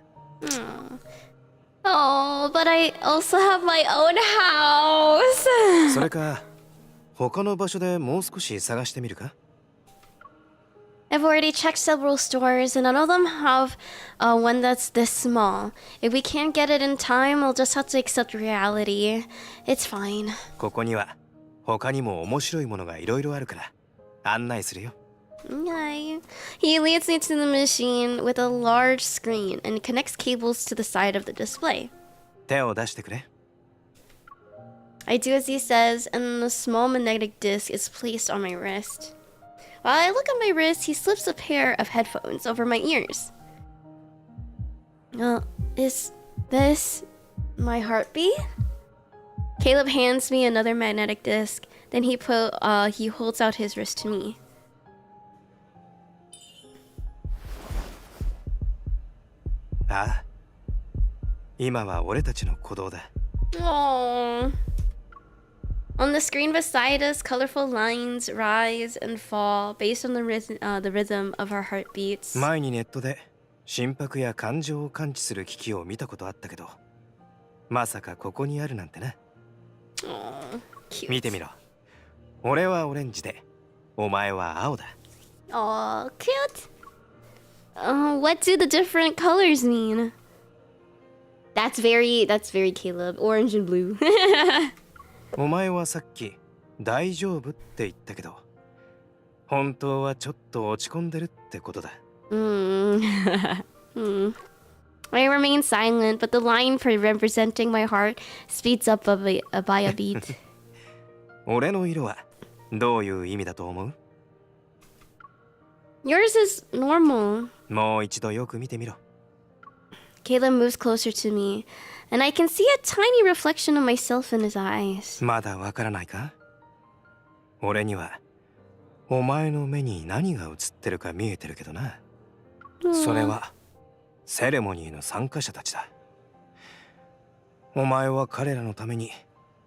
Oh, but I also have my own house. それか他の場所でもう少し探してみるか？ I've already checked several stores, and none of them have one that's this small. If we can't get it in time, we'll just have to accept reality. It's fine. ここには他にも面白いものがいろいろあるから案内するよ。 Okay. He leads me to the machine with a large screen and connects cables to the side of the display. 手を出してくれ。 I do as he says, and the small magnetic disc is placed on my wrist. While I look at my wrist, he slips a pair of headphones over my ears. Is this my heartbeat? Caleb hands me another magnetic disc. Then he holds out his wrist to me. ああ、今は俺たちの鼓動だ。 Aww. On the screen beside us, colorful lines rise and fall based on the rhythm of our heartbeats. 前にネットで心拍や感情を感知する機器を見たことあったけど、まさかここにあるなんてな。見てみろ。俺はオレンジで、お前は青だ。Aw, cute. What do the different colors mean? That's very Caleb. Orange and blue. お前はさっき大丈夫って言ったけど、本当はちょっと落ち込んでるってことだ。I remain silent, but the line representing my heart speeds up by a beat. 俺の色はどういう意味だと思う？ Yours is normal. もう一度よく見てみろ。 Caleb moves closer to me, and I can see a tiny reflection of myself in his eyes. まだわからないか？俺にはお前の目に何が映ってるか見えてるけどな。それはセレモニーの参加者たちだ。お前は彼らのために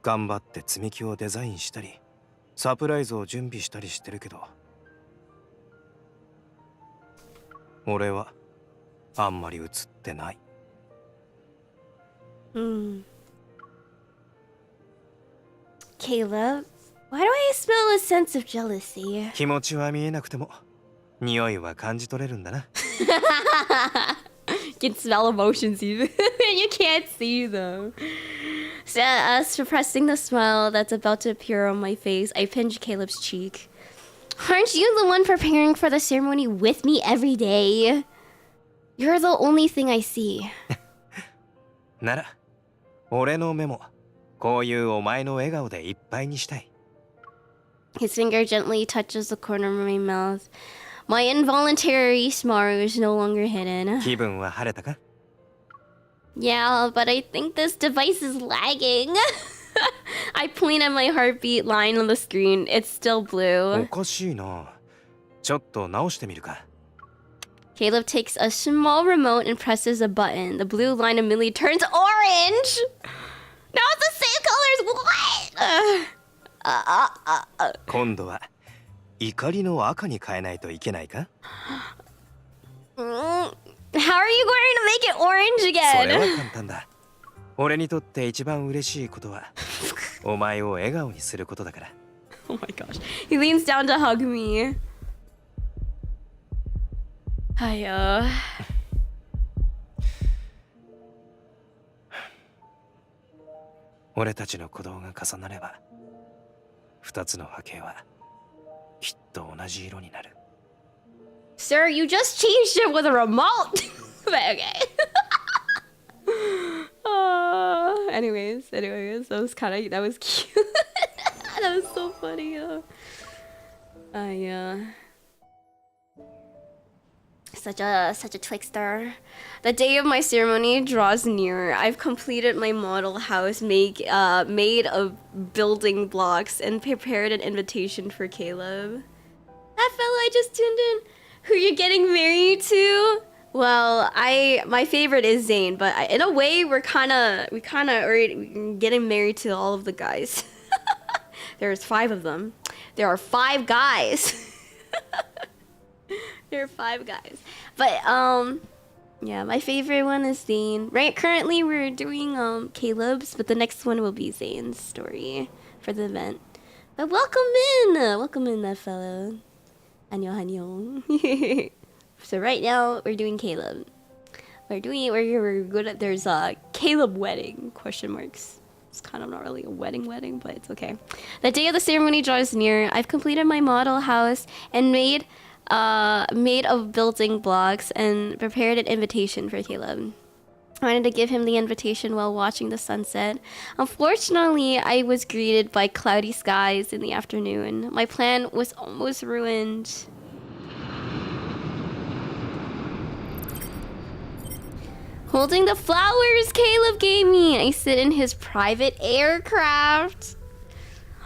頑張って積み木をデザインしたり、サプライズを準備したりしてるけど、俺はあんまり映ってない。Caleb, why do I smell a sense of jealousy? 気持ちは見えなくても匂いは感じ取れるんだな。You can smell emotions even. You can't see them. Suppressing the smile that's about to appear on my face, I pinch Caleb's cheek. Aren't you the one preparing for the ceremony with me every day? You're the only thing I see. なら、俺の目もこういうお前の笑顔でいっぱいにしたい。 His finger gently touches the corner of my mouth. My involuntary smile is no longer hidden. 気分は晴れたか？ Yeah, but I think this device is lagging. I point at my heartbeat line on the screen. It's still お blue. かしいな。ちょっと直してみるか。 Caleb takes a small remote and presses a button. The blue line immediately turns orange. Now it's the same colors. What? 今度は怒りの赤に変えないといけないか？ How are you going to make it orange それは again? 簡単だ。俺にとって一番嬉しいことはお前を笑顔にすることだから。 Oh my gosh. He leans down to hug me. Hiya. 俺たちの鼓動が重なれば、二つの波形はきっと同じ色になる。 Sir, you just changed it with a remote. But okay. Anyways, that was cute. That was so funny. Such a trickster. The day of my ceremony draws near. I've completed my model house made of building blocks and prepared an invitation for Caleb. That fella I just tuned in. Who you're getting married to? Well, my favorite is Zayn, but in a way we kind of already getting married to all of the guys. There's 5 of them. There are 5 guys. There are 5 guys. But yeah, my favorite one is Zayn. Right, currently we're doing Caleb's, but the next one will be Zayn's story for the event. But welcome in that fellow. 안녕. So right now we're doing Caleb. We're good at there's a Caleb wedding question marks. It's kind of not really a wedding, but it's okay. The day of the ceremony draws near. I've completed my model house and made of building blocks and prepared an invitation for Caleb. I wanted to give him the invitation while watching the sunset. Unfortunately, I was greeted by cloudy skies in the afternoon. My plan was almost ruined. Holding the flowers Caleb gave me. I sit in his private aircraft.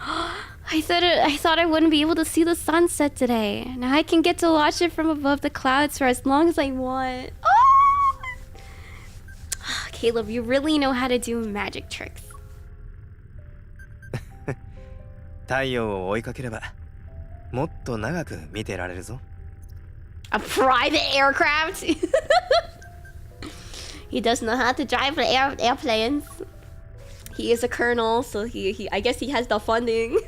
I thought I wouldn't be able to see the sunset today. Now I can get to watch it from above the clouds for as long as I want. Oh! Caleb, you really know how to do magic tricks. 太陽を追いかければもっと長く見てられるぞ。 A private aircraft? He does know how to drive the airplanes. He is a colonel, so I guess he has the funding.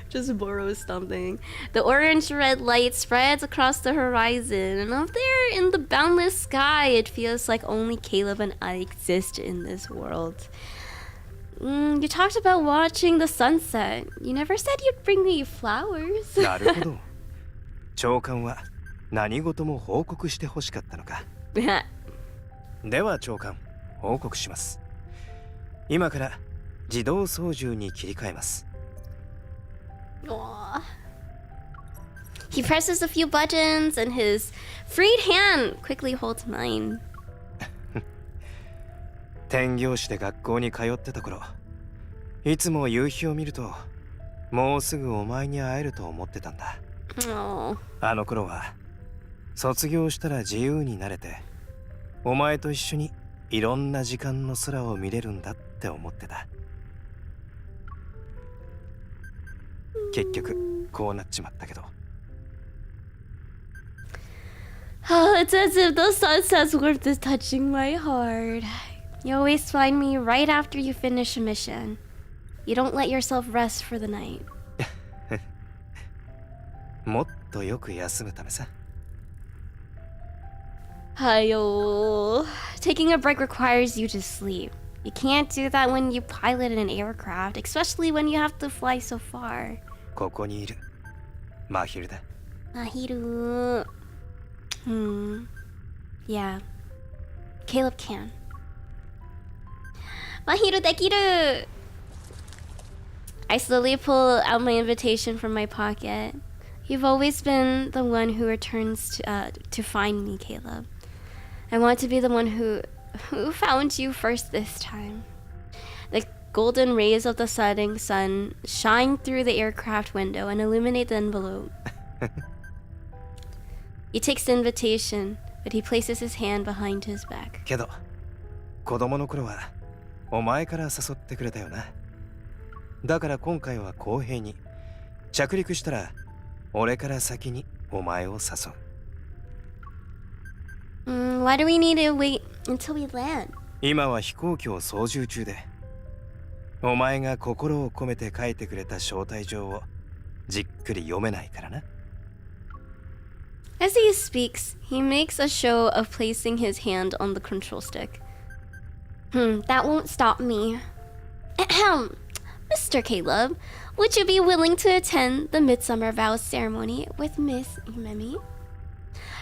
Just borrows something. The orange-red light spreads across the horizon, and up there in the boundless sky, it feels like only Caleb and I exist in this world. You talked about watching the sunset. You never said you'd bring me flowers. なるほど。長官は何事も報告してほしかったのか。では長官、報告します。今から自動操縦に切り替えます。Aww. He presses a few buttons and his freed hand quickly holds mine. 転業師で学校に通ってた頃、いつも夕日を見ると、もうすぐお前に会えると思ってたんだ。Oh. あの頃は、卒業したら自由になれて、お前と一緒にいろんな時間の空を見れるんだって思ってた。結局、こうなっちまったけど。Oh, it's as if the sunset's worth is touching my heart. You always find me right after you finish a mission. You don't let yourself rest for the night. もっとよく休むためさ。Hayo. Taking a break requires you to sleep. You can't do that when you pilot an aircraft, especially when you have to fly so far. ここにいる。マヒルだ。Mahiru. Yeah. Caleb can. Mahiru dekiru! I slowly pull out my invitation from my pocket. You've always been the one who returns to find me, Caleb. I want to be the one who found you first this time. The golden rays of the setting sun shine through the aircraft window and illuminate the envelope. He takes the invitation, but he places his hand behind his back. けど、子供の頃はお前から誘ってくれたよな。だから今回は公平に着陸したら俺から先にお前を誘う。Why do we need to wait until we land? 今は飛行機を操縦中で、お前が心を込めて書いてくれた招待状をじっくり読めないからな。As he speaks, he makes a show of placing his hand on the control stick. That won't stop me. Mr. Caleb, would you be willing to attend the Midsummer Vows ceremony with Miss Yumemi?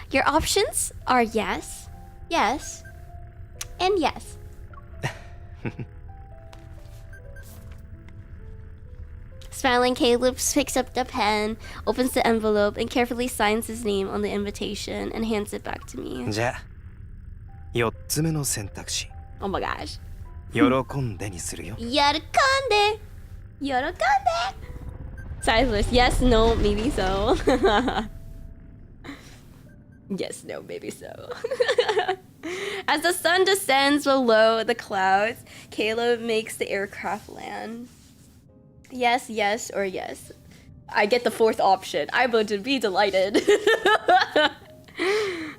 Your options are yes, yes, and yes. Smiling, Caleb picks up the pen, opens the envelope, and carefully signs his name on the invitation and hands it back to me. じゃあ、4つ目の選択肢。Oh my gosh. 喜んでにするよ。Yorokonde! Yorokonde! Sizeless. Yes, no, maybe so. Yes, no, maybe so. As the sun descends below the clouds, Caleb makes the aircraft land. Yes, yes, or yes. I get the fourth option. I would be delighted.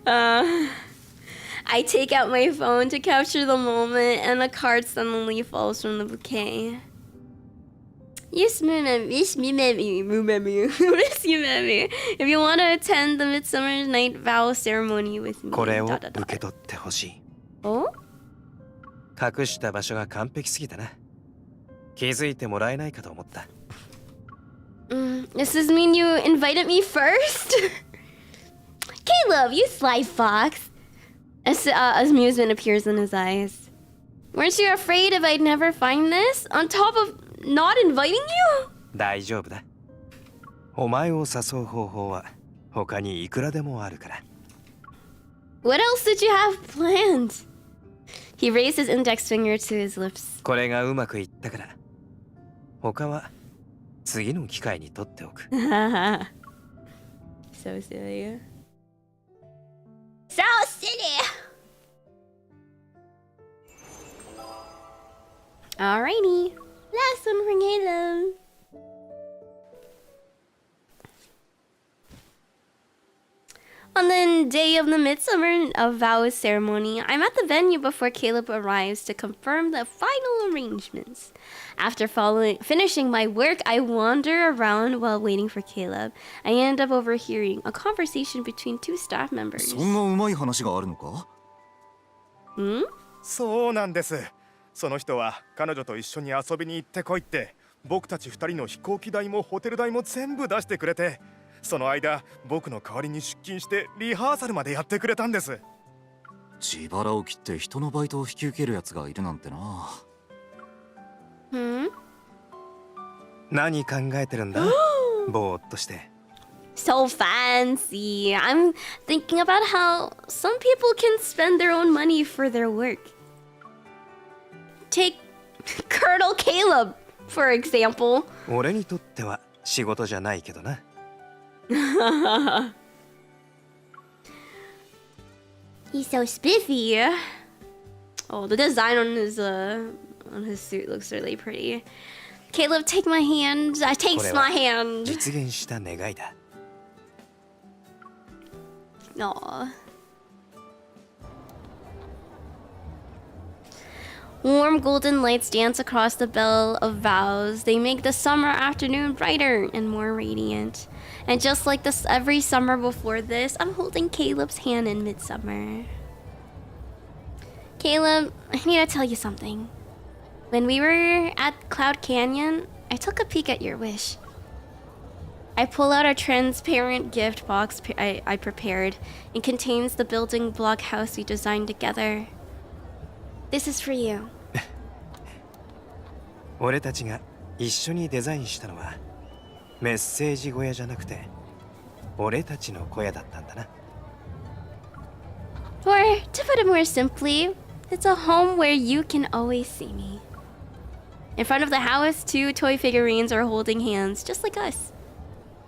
I take out my phone to capture the moment, and a card suddenly falls from the bouquet. Yumemi夢美 Miss Yumemi. If you want to attend the Midsummer Night Vow ceremony with me. これを受け取ってほしい。Oh? 隠した場所が完璧すぎたな。気づいてもらえないかと思った。Does this mean you invited me first? Caleb, you sly fox. Amusement appears in his eyes. Weren't you afraid if I'd never find this? On top of not inviting you? 大丈夫だ。お前を誘う方法は他にいくらでもあるから。What else did you have planned? He raised his index finger to his lips. これがうまくいったから、他は次の機会に取っておく。So silly. So silly! Alrighty. Last one for Caleb. On the day of the Midsummer of Vows ceremony, I'm at the venue before Caleb arrives to confirm the final arrangements. After finishing my work, I wander around while waiting for Caleb. I end up overhearing a conversation between two staff members. そんなうまい話があるのか？ Hmm? そうなんです。その人は彼女と一緒に遊びに行ってこいって、僕たち2人の飛行機代もホテル代も全部出してくれて、その間僕の代わりに出勤してリハーサルまでやってくれたんです。自腹を切って人のバイトを引き受けるやつがいるなんてな。Hmm? 何考えてるんだ？ぼーっとして。So fancy. I'm thinking about how some people can spend their own money for their work. Take Colonel Caleb, for example. 俺にとっては仕事じゃないけどな。He's so spiffy. Oh, the design on his suit looks really pretty. Caleb, take my hand. I takes my hand. 実現した願いだ。Aww. Warm golden lights dance across the bell of vows. They make the summer afternoon brighter and more radiant. And just like this every summer before this, I'm holding Caleb's hand in midsummer. Caleb, I need to tell you something. When we were at Cloud Canyon, I took a peek at your wish. I pull out a transparent gift box I prepared. It contains the building block house we designed together. This is for you. 俺たちが一緒にデザインしたのはメッセージ小屋じゃなくて俺たちの小屋だったんだな。Or, to put it more simply, it's a home where you can always see me. In front of the house, two toy figurines are holding hands, just like us.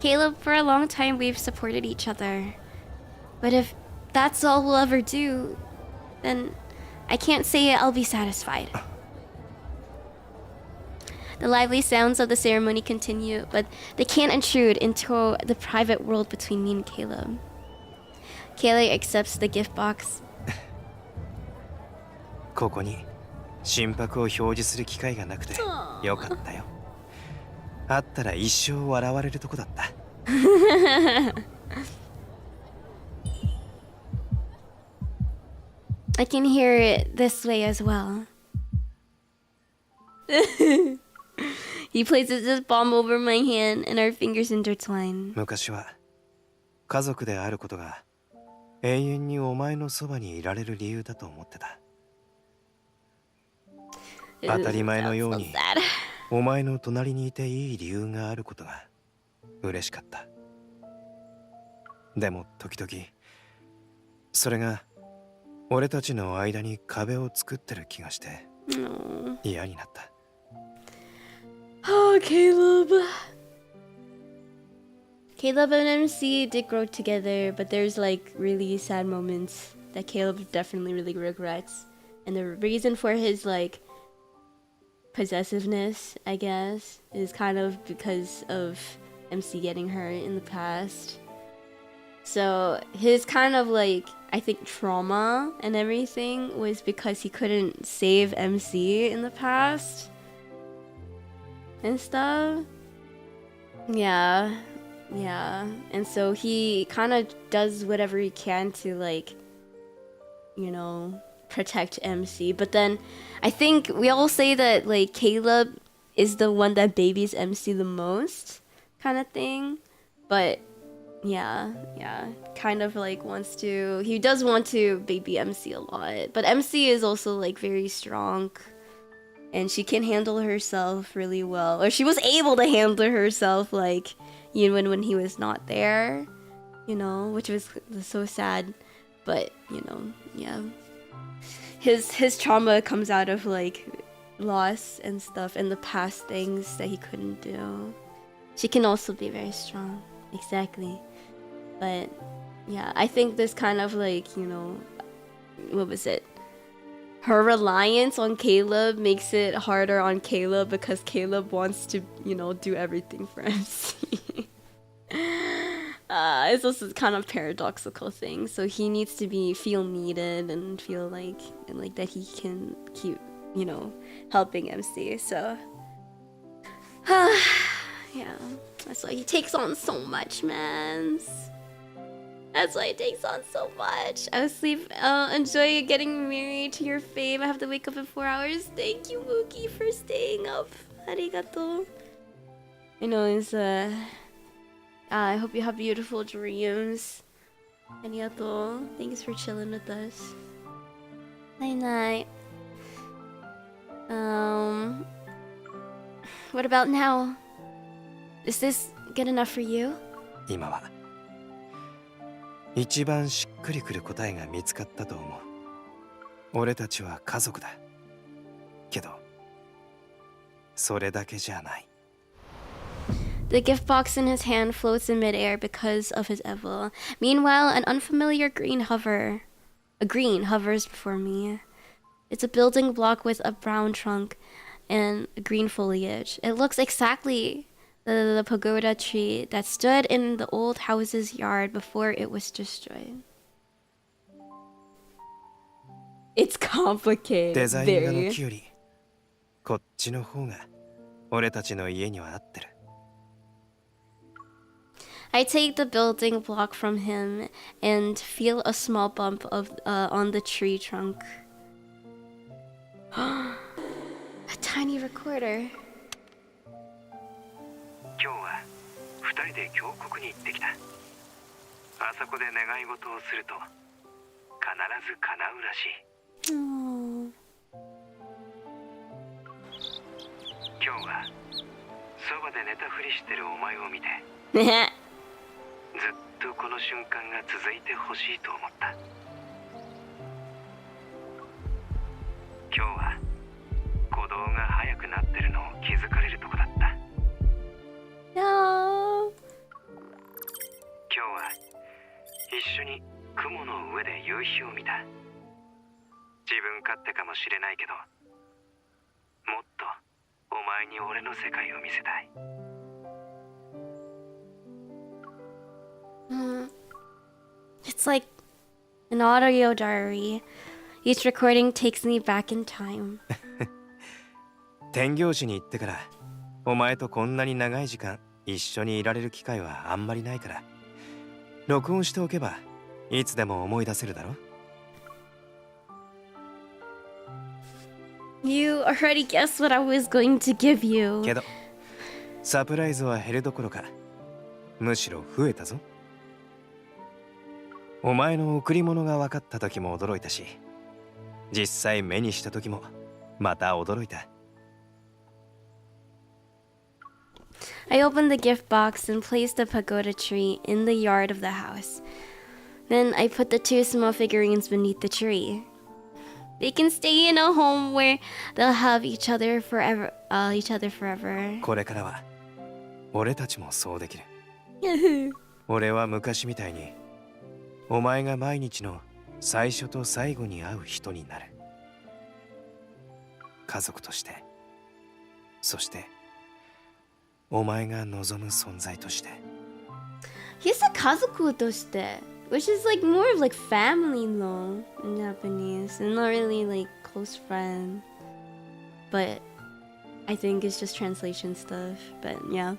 Caleb, for a long time we've supported each other. But if that's all we'll ever do, then I can't say I'll be satisfied. The lively sounds of the ceremony continue, but they can't intrude into the private world between me and Caleb. Caleb accepts the gift box. ここに心拍を表示する機会がなくてよかったよ。あったら一生笑われるとこだった。I can hear it this way as well. He places his palm over my hand and our fingers intertwine. 昔は家族であることが永遠にお前のそばにいられる理由だと思ってた。当たり前のようにお前の隣にいていい理由があることが嬉しかった。でも時々それが俺たちの間に壁を作ってる気がして嫌になった。Oh, Caleb. Caleb and MC did grow together, but there's like really sad moments that Caleb definitely really regrets. And the reason for his like possessiveness, I guess, is kind of because of MC getting hurt in the past. So his kind of like, I think, trauma and everything was because he couldn't save MC in the past and stuff. Yeah. And so he kind of does whatever he can to like, you know, protect MC. But then I think we all say that like Caleb is the one that babies MC the most kind of thing. But yeah, kind of like he does want to baby MC a lot. But MC is also like very strong and she can handle herself really well. Or she was able to handle herself like even when he was not there, you know, which was so sad. But, you know, yeah. his trauma comes out of like loss and stuff and the past things that he couldn't do. She can also be very strong. Exactly. But yeah, I think this kind of like, you know, what was it? Her reliance on Caleb makes it harder on Caleb because Caleb wants to, you know, do everything for MC. It's also kind of paradoxical thing. So he needs to feel needed and feel like that he can keep, you know, helping MC. So yeah, that's why he takes on so much, man. That's why it takes on so much. I will sleep. Enjoy getting married to your fame. I have to wake up in 4 hours. Thank you, Mookie, for staying up. Arigato. I know it's I hope you have beautiful dreams. Arigato. Thanks for chilling with us. Night night. What about now? Is this good enough for you? 今は一番しっくりくる答えが見つかったと思う。俺たちは家族だ。けど、それだけじゃない。The gift box in his hand floats in midair because of his Evel. Meanwhile, an unfamiliar green hovers before me. It's a building block with a brown trunk and green foliage. It looks exactly the pagoda tree that stood in the old house's yard before it was destroyed. It's complicated. デザイン画の木よりこっちの方が俺たちの家には合ってる。I take the building block from him and feel a small bump on the tree trunk. A tiny recorder. 今日は2人で峡谷に行ってきた。あそこで願い事をすると必ず叶うらしい。今日はそばで寝たふりしてるお前を見てずっとこの瞬間が続いてほしいと思った。今日は鼓動が速くなってるのを気づかれるとこだった。今日は一緒に雲の上で夕日を見た。自分勝手かもしれないけど、もっとお前に俺の世界を見せたい。It's like an audio diary. Each recording takes me back in time. 天行寺に行ってからお前とこんなに長い時間一緒にいられる機会はあんまりないから録音しておけばいつでも思い出せるだろ。 You already guessed what I was going to give you. けどサプライズは減るどころかむしろ増えたぞ。お前の贈り物が分かった時も驚いたし実際目にした時もまた驚いた。 I opened the gift box and placed the pagoda tree in the yard of the house. Then I put the two small figurines beneath the tree. They can stay in a home where they'll have each other forever. これからは俺たちもそうできる。俺は昔みたいにお前が毎日の最初と最後に会う人になる。家族として、そしてお前が望む存在として。He said 家族として which is like more of like family though in Japanese and not really like close friend. But I think it's just translation stuff. But yeah,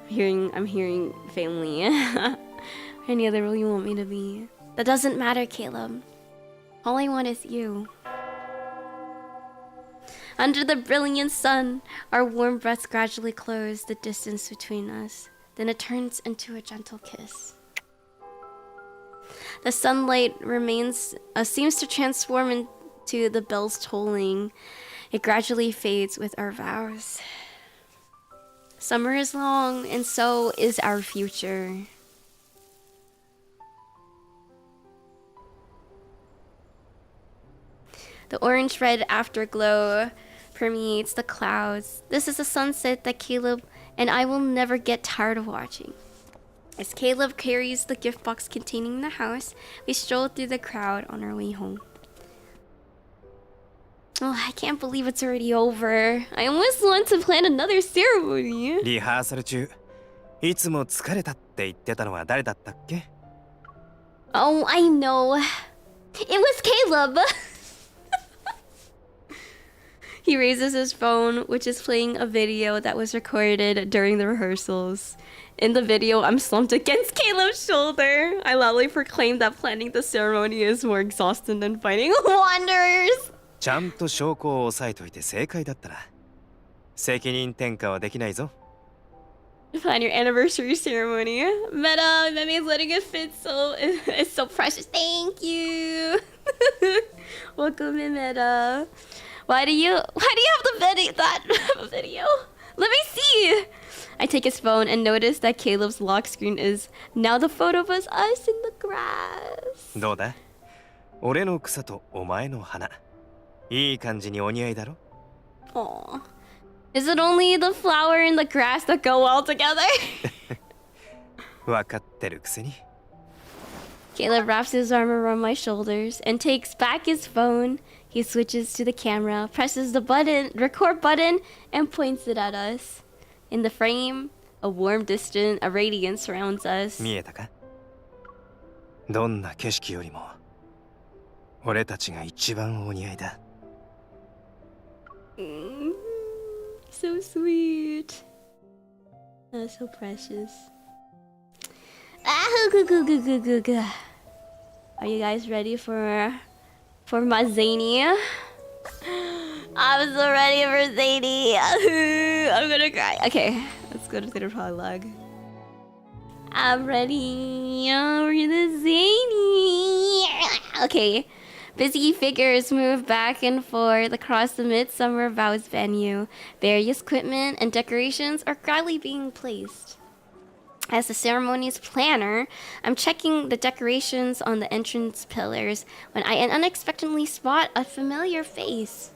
I'm hearing family. Any other role you want me to be? That doesn't matter, Caleb. All I want is you. Under the brilliant sun, our warm breaths gradually close the distance between us. Then it turns into a gentle kiss. The sunlight seems to transform into the bells tolling. It gradually fades with our vows. Summer is long, and so is our future. The orange-red afterglow permeates the clouds. This is a sunset that Caleb and I will never get tired of watching. As Caleb carries the gift box containing the house, we stroll through the crowd on our way home. Oh, I can't believe it's already over. I almost want to plan another ceremony. リハーサル中、いつも疲れたって言ってたのは誰だったっけ？ Oh, I know. It was Caleb. He raises his phone, which is playing a video that was recorded during the rehearsals. In the video, I'm slumped against Caleb's shoulder. I loudly proclaim that planning the ceremony is more exhausting than fighting wanderers. ちゃんと証拠を押さえといて正解だったな。責任転嫁はできないぞ。Plan your anniversary ceremony. Meta, Meme's letting it fit it's so precious. Thank you. Welcome in, Meta. Why do you have the video? Let me see. I take his phone and notice that Caleb's lock screen is now the photo of us in the grass. どうだ？俺の草とお前の花。いい感じにお似合いだろ？ Aw. Is it only the flower and the grass that go well together? わかってるくせに。Caleb wraps his arm around my shoulders and takes back his phone. He switches to the camera, presses the record button, and points it at us. In the frame, a warm distant, a radiance surrounds us. 見えたか？どんな景色よりも、俺たちが一番お似合いだ。So sweet. That's so precious. Are you guys ready for my zany? I'm so ready for zany. I'm gonna cry. Okay, let's go to the prologue. I'm ready for the zany. Okay. Busy figures move back and forth across the Midsummer Vows venue. Various equipment and decorations are gradually being placed. As the ceremony's planner, I'm checking the decorations on the entrance pillars when I unexpectedly spot a familiar face.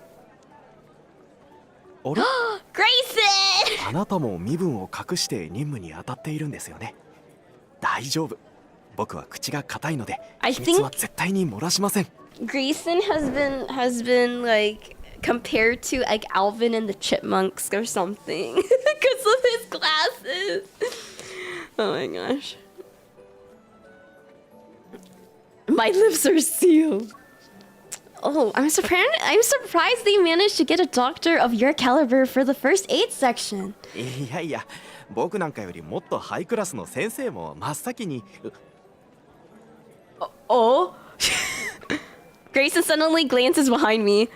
あれ？ Grayson! あなたも身分を隠して任務に当たっているんですよね。大丈夫。僕は口が固いので、秘密は絶対に漏らしません。Grayson has been like compared to like Alvin and the Chipmunks or something because of his glasses. Oh my gosh. My lips are sealed. Oh, I'm surprised they managed to get a doctor of your caliber for the first aid section. いやいや、僕なんかよりもっとハイクラスの先生も真っ先に。Oh. Grayson suddenly glances behind me.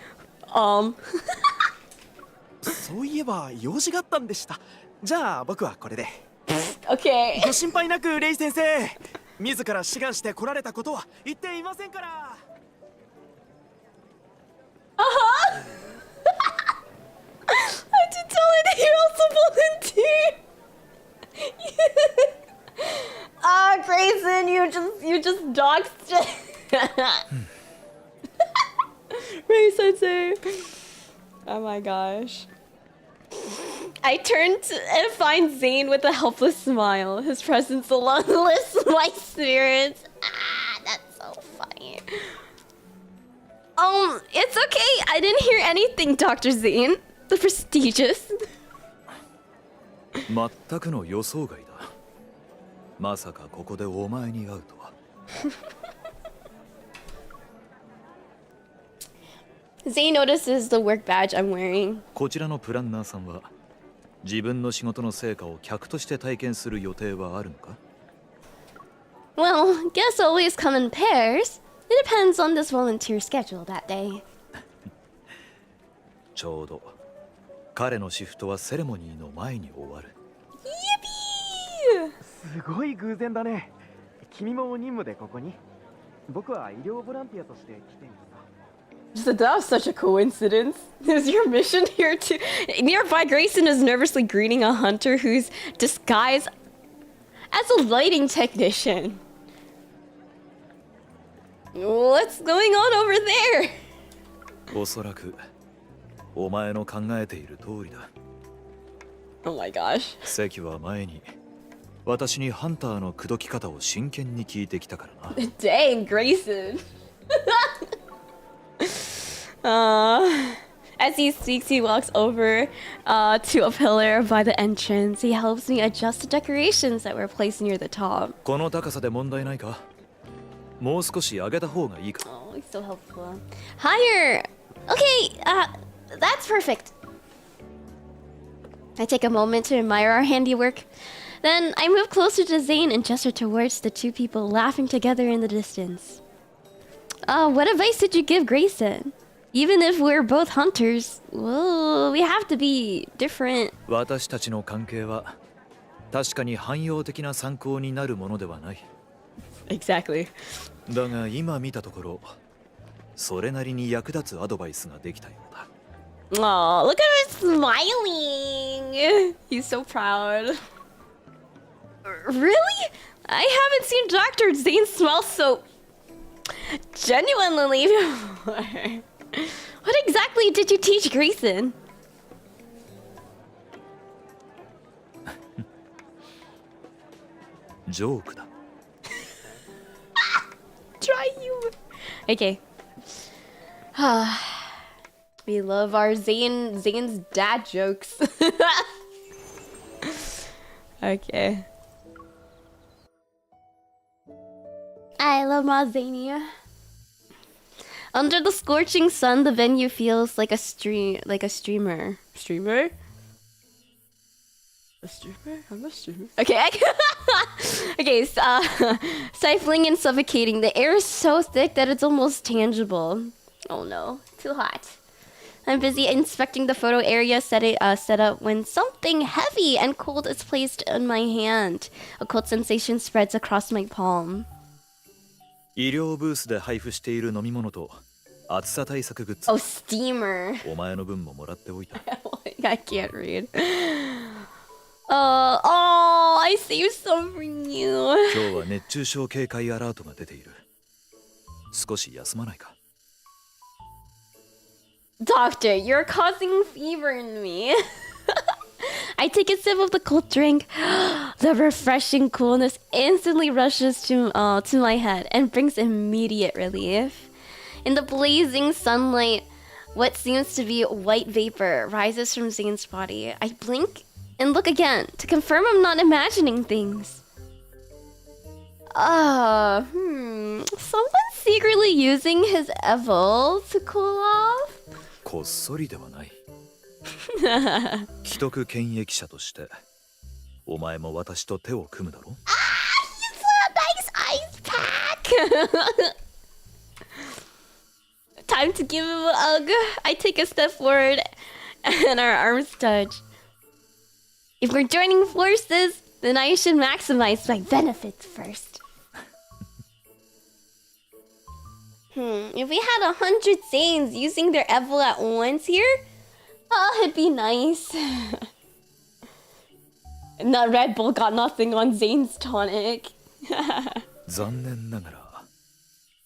そういえば用事があったんでした。じゃあ僕はこれで。Okay. ご心配なくレイ先生。自ら志願して来られたことは言っていませんから。I did tell her that you also volunteered. Grayson, you just doxed. Ray Sensei. Oh my gosh. I turn and find Zane with a helpless smile. His presence alone lifts my spirits. That's so funny. It's okay. I didn't hear anything, Dr. Zane. The prestigious. 全くの予想外だ。まさかここでお前に会うとは。Zane notices the work badge I'm wearing. こちらのプランナーさんは自分の仕事の成果を客として体験する予定はあるのか？ Well, guests always come in pairs. It depends on this volunteer schedule that day. ちょうど彼のシフトはセレモニーの前に終わる。すごい偶然だね。君も任務でここに？僕は医療ボランティアとして来ている。 That was such a coincidence. Is your mission here too? Nearby, Grayson is nervously greeting a hunter who's disguised as a lighting technician. What's going on over there? おそらくお前の考えている通りだ。 Oh my gosh. 関は前に私にハンターの口説き方を真剣に聞いてきたからな。Dang, Grayson. As he speaks, he walks over to a pillar by the entrance. He helps me adjust the decorations that were placed near the top. この高さで問題ないか？もう少し上げた方がいいか？ Oh, he's so helpful. Higher! Okay, that's perfect. I take a moment to admire our handiwork. Then I move closer to Zane and gesture towards the two people laughing together in the distance. What advice did you give Grayson? Even if we're both hunters, well, we have to be different. 私たちの関係は確かに汎用的な参考になるものではない。 Exactly. だが今見たところ、それなりに役立つアドバイスができたようだ。 Oh, look at her smiling. He's so proud. Really? I haven't seen Dr. Zane smile so genuinely before. What exactly did you teach Grayson? Joke だ。 Try you. Okay. We love our Zane's dad jokes. Okay. I love my Zania. Under the scorching sun, the venue feels like a streamer. Streamer? A streamer? I'm a streamer. Okay, okay. Stifling and suffocating. The air is so thick that it's almost tangible. Oh no, too hot. I'm busy inspecting the photo area set up when something heavy and cold is placed in my hand. A cold sensation spreads across my palm. 医療ブースで配布している飲み物と暑さ対策グッズ。 Oh, steamer. お前の分ももらっておいた。 I can't read. Oh, I saved some for you. 今日は熱中症警戒アラートが出ている。少し休まないか？ Doctor, you're causing fever in me. I take a sip of the cold drink. The refreshing coolness instantly rushes to my head and brings immediate relief. In the blazing sunlight, what seems to be white vapor rises from Zane's body. I blink and look again to confirm I'm not imagining things. Someone secretly using his Evil to cool off? こっそりではない。既得権益者としてお前も私と手を組むだろ。 He's a nice ice pack. Time to give him a hug. I take a step forward and our arms touch. If we're joining forces, then I should maximize my benefits first. If we had 100 Zanes using their Evil at once here, it'd be nice. And that Red Bull got nothing on Zane's tonic. 残念ながら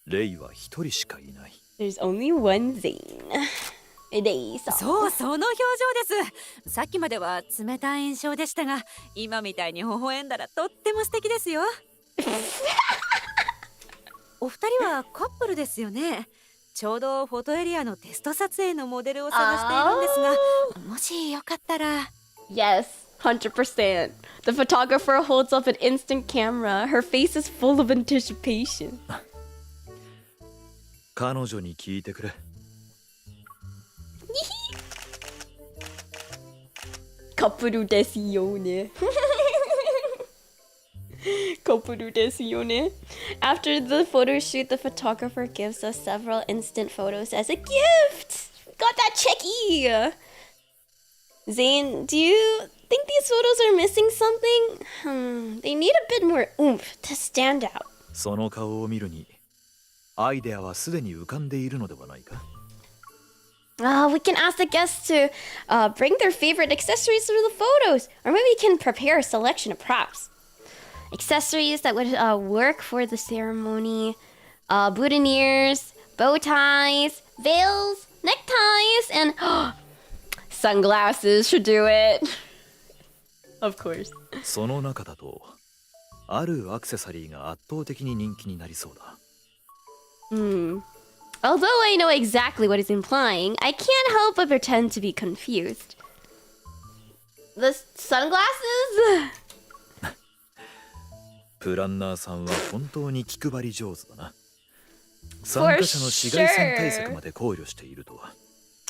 レイは一人しかいない。 There's only one Zane. It is. そうその表情です。さっきまでは冷たい印象でしたが、今みたいに微笑んだらとっても素敵ですよ。お二人はカップルですよね。ちょうどフォトエリアのテスト撮影のモデルを探しているんですが、もしよかったら。 Yes, 100%. The photographer holds up an instant camera. Her face is full of anticipation. 彼女に聞いてくれ。カップルですよね。Kopuru desu yo ne. After the photo shoot, the photographer gives us several instant photos as a gift. Got that checkie. Zane, do you think these photos are missing something? They need a bit more oomph to stand out. その顔を見るにアイデアはすでに浮かんでいるのではないか。 We can ask the guests to bring their favorite accessories for the photos, or maybe we can prepare a selection of props. Accessories that would work for the ceremony, boutonnieres, bow ties, veils, neckties and sunglasses should do it. Of course. その中だとあるアクセサリーが圧倒的に人気になりそうだ。Hmm. Although I know exactly what he's implying, I can't help but pretend to be confused. The sunglasses? プランナーさんは本当に気配り上手だな。参加者の紫外線対策まで考慮しているとは。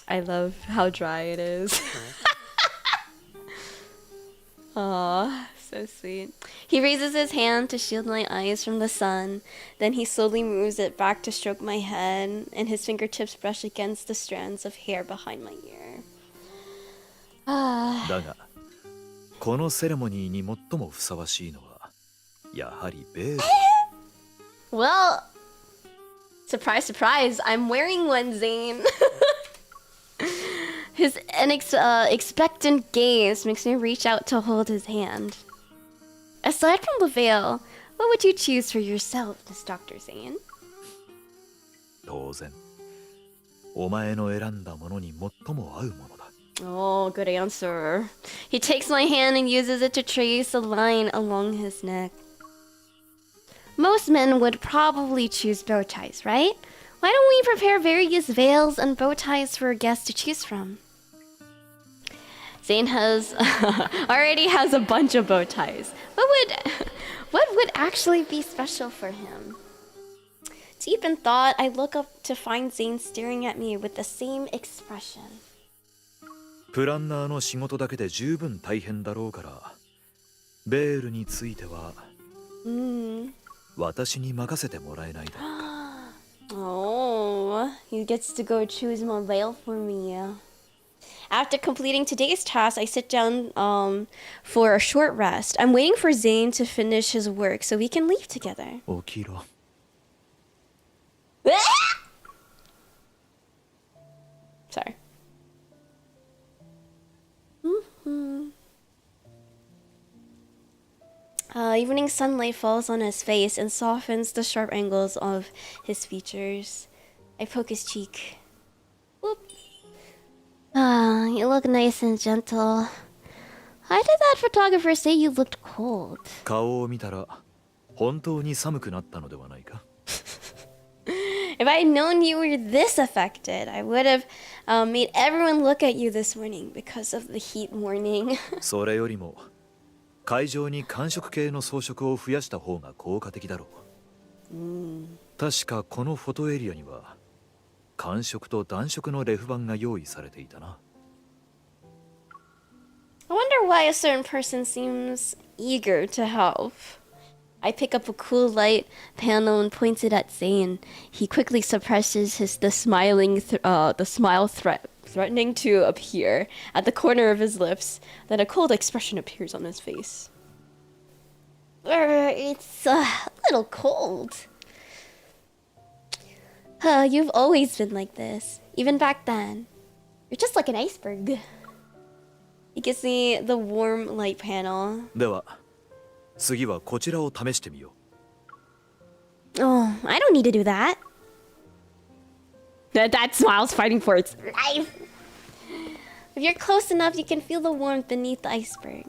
I love how dry it is. Aw, so sweet. He raises his hand to shield my eyes from the sun. Then he slowly moves it back to stroke my head, and his fingertips brush against the strands of hair behind my ear. だが、このセレモニーに最もふさわしいのは、やはりベール。Well, surprise, surprise, I'm wearing one, Zane. His expectant gaze makes me reach out to hold his hand. Aside from the veil, what would you choose for yourself, Miss Dr. Zane? 当然、お前の選んだものに最も合うものだ。Oh, good answer. He takes my hand and uses it to trace a line along his neck. Most men would probably choose bow ties, right? Why don't we prepare various veils and bow ties for a guest to choose from? Zane already has a bunch of bow ties. What would actually be special for him? Deep in thought, I look up to find Zane staring at me with the same expression. プランナーの仕事だけで十分大変だろうから、ベールについては、私に任せてもらえないだろうか。Oh, he gets to go choose my veil for me. After completing today's task, I sit down for a short rest. I'm waiting for Zane to finish his work so we can leave together. 起きろ。Sorry. Evening sunlight falls on his face and softens the sharp angles of his features. I poke his cheek. Whoop. You look nice and gentle. Why did that photographer say you looked cold? 顔を見たら本当に寒くなったのではないか。If I had known you were this affected, I would have made everyone look at you this morning because of the heat warning. それよりも会場に寒色系の装飾を増やした方が効果的だろう。確かこのフォトエリアには寒色と暖色のレフ板が用意されていたな。I wonder why a certain person seems eager to help. I pick up a cool light panel and point it at Zane. He quickly suppresses the smile threatening to appear at the corner of his lips. Then a cold expression appears on his face. It's a little cold. You've always been like this, even back then. You're just like an iceberg. He gives me the warm light panel. では、次はこちらを試してみよう。Oh, I don't need to do that. That smile's fighting for its life. If you're close enough, you can feel the warmth beneath the iceberg.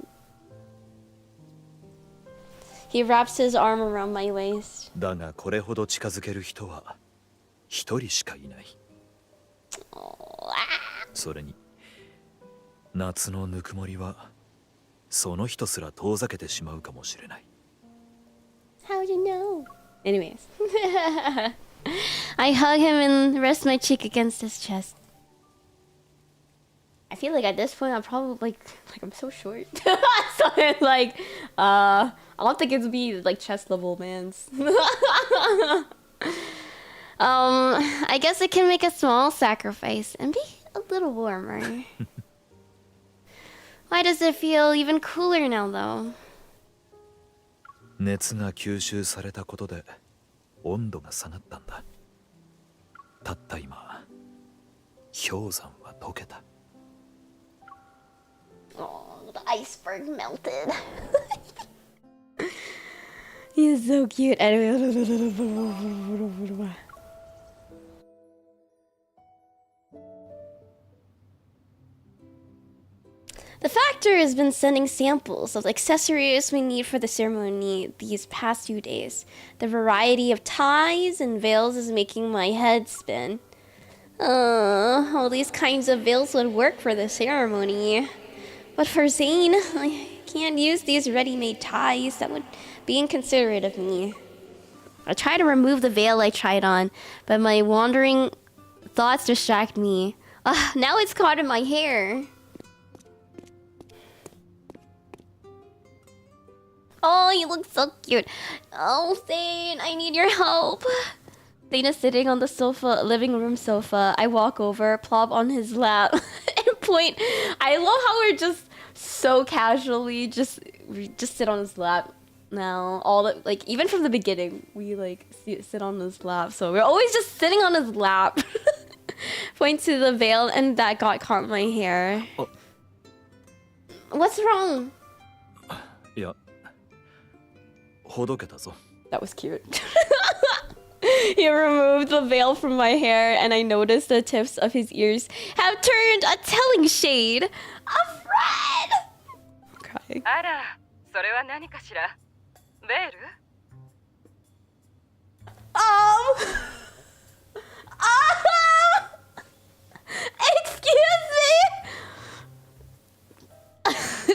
He wraps his arm around my waist. だがこれほど近づける人は一人しかいない。それに夏のぬくもりはその人すら遠ざけてしまうかもしれない。How'd you know? Anyways. I hug him and rest my cheek against his chest. I feel like at this point I'm probably like I'm so short. So it's like I don't think it'd be like chest level man's. I guess I can make a small sacrifice and be a little warmer. Why does it feel even cooler now though? 熱が吸収されたことで温度が下がったんだ。たった今、氷山は溶けた。Oh, the iceberg melted. He's so cute. Anyway. The factor has been sending samples of the accessories we need for the ceremony these past few days. The variety of ties and veils is making my head spin. All these kinds of veils would work for the ceremony. But for Zane, I can't use these ready-made ties. That would be inconsiderate of me. I try to remove the veil I tried on, but my wandering thoughts distract me. Now it's caught in my hair. Oh, you look so cute. Oh, Zane, I need your help. Zane is sitting on the sofa, living room sofa. I walk over, plop on his lap, and point. I love how we're just so casually just sit on his lap now. Like even from the beginning, we like sit on his lap. So we're always just sitting on his lap. Point to the veil, and that got caught in my hair. Oh. What's wrong? Yeah. ほどけたぞ。 That was cute. He removed the veil from my hair, and I noticed the tips of his ears have turned a telling shade of red. Crying. あら、それは何かしら？ベール？ Excuse me.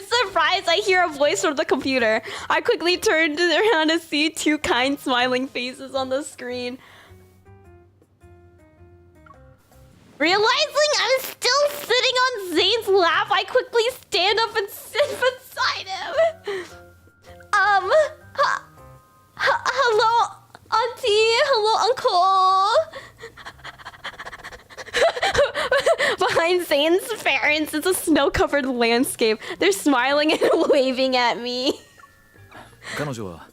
Surprise! I hear a voice from the computer. I quickly turned around to see two kind smiling faces on the screen. Realizing I'm still sitting on Zane's lap, I quickly stand up and sit beside him. Hello, Auntie. Hello, Uncle. Behind Zane's parents is a snow-covered landscape. They're smiling and waving at me. 彼女は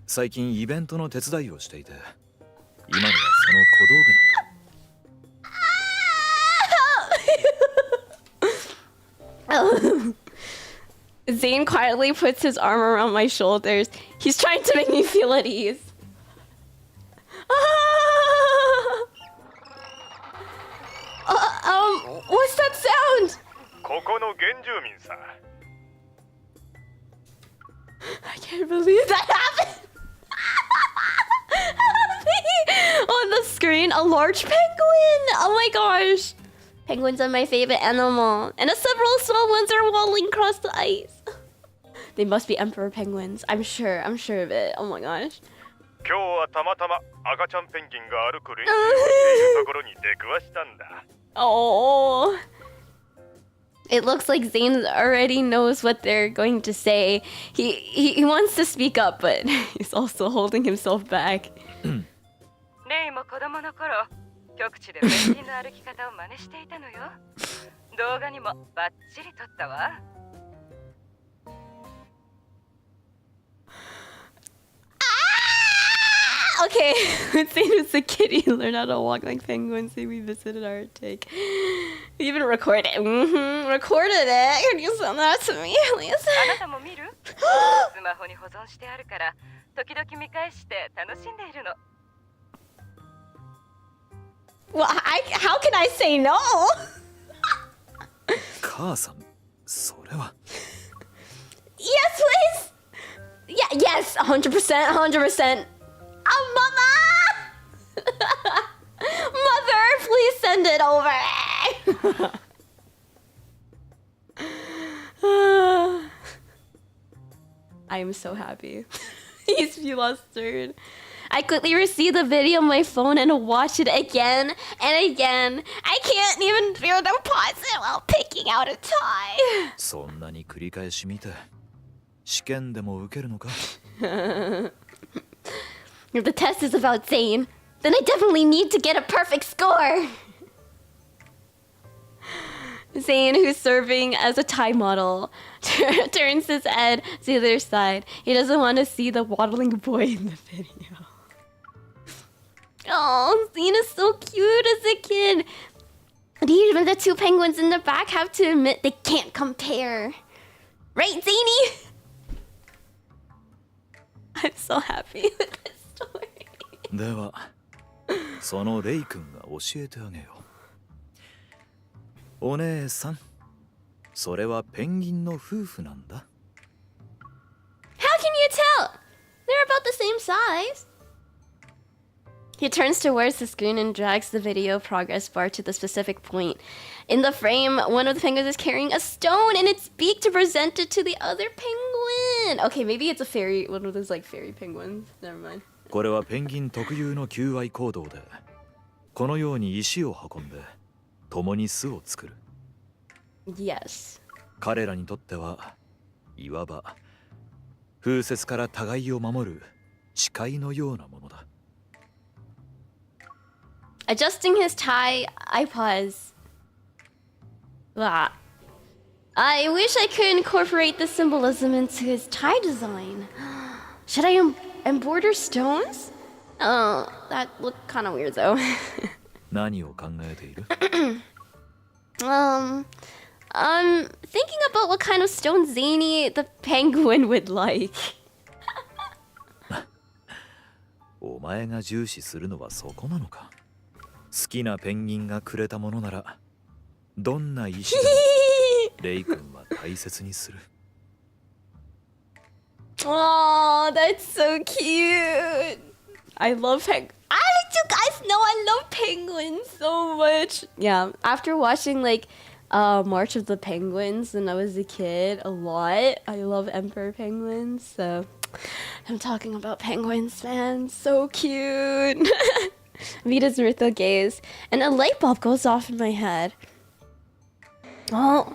最近イベントの手伝いをしていて、今のはその小道具なんだ。 Zane quietly puts his arm around my shoulders. He's trying to make me feel at ease. What's that sound? ここの原住民さ。 I can't believe that happened. On the screen, a large penguin. Oh my gosh. Penguins are my favorite animal. And several small ones are waddling across the ice. They must be emperor penguins. I'm sure of it. Oh my gosh. 今日はたまたま赤ちゃんペンギンが歩く練習をしているところに出くわしたんだ。 Oh. It looks like Zane already knows what they're going to say. He wants to speak up, but he's also holding himself back. レイも子供の頃、極地でペンギンの歩き方を真似していたのよ。動画にもバッチリ撮ったわ。 Okay, when Zane was a kid, he learned how to walk like penguins. So we visited Arctic. We even recorded it. Recorded it. Can you send that to me, please? あなたも見る？スマホに保存してあるから、時々見返して楽しんでいるの。 Well, how can I say no? 母さん、それは。 Yes, please. Yeah, yes, 100%, 100%. Mama! Mother, please send it over. I am so happy. He's flustered. I quickly received the video on my phone and watched it again and again. I can't even feel the pause while picking out a tie. そんなに繰り返し見て、試験でも受けるのか? If the test is about Zane, then I definitely need to get a perfect score. Zane, who's serving as a Thai model, turns his head to the other side. He doesn't want to see the waddling boy in the video. Oh, Zane is so cute as a kid. And even the two penguins in the back have to admit they can't compare. Right, Zaney? I'm so happy with this story. では、そのレイ君が教えてあげよう。お姉さん、それはペンギンの夫婦なんだ。 How can you tell? They're about the same size. He turns towards the screen and drags the video progress bar to the specific point. In the frame, one of the penguins is carrying a stone in its beak to present it to the other penguin. Okay, maybe it's a fairy, one of those like fairy penguins. Never mind. これはペンギン特有の求愛行動で、このように石を運んで共に巣を作る。 Yes. 彼らにとってはいわば風雪から互いを守る誓いのようなものだ。 Adjusting his tie, I pause. Ah. I wish I could incorporate the symbolism into his tie design. Should I embroider stones? Oh, that looked kind of weird though. 何を考えている？ I'm thinking about what kind of stone Zany the penguin would like. お前が重視するのはそこなのか。好きなペンギンがくれたものならどんな石でもレイ君は大切にする。 Oh, that's so cute. I love penguins. You guys know I love penguins so much. Yeah, after watching like March of the Penguins when I was a kid a lot, I love emperor penguins. So I'm talking about penguins, man. So cute. Vita's Mirtho gaze, and a light bulb goes off in my head. Oh,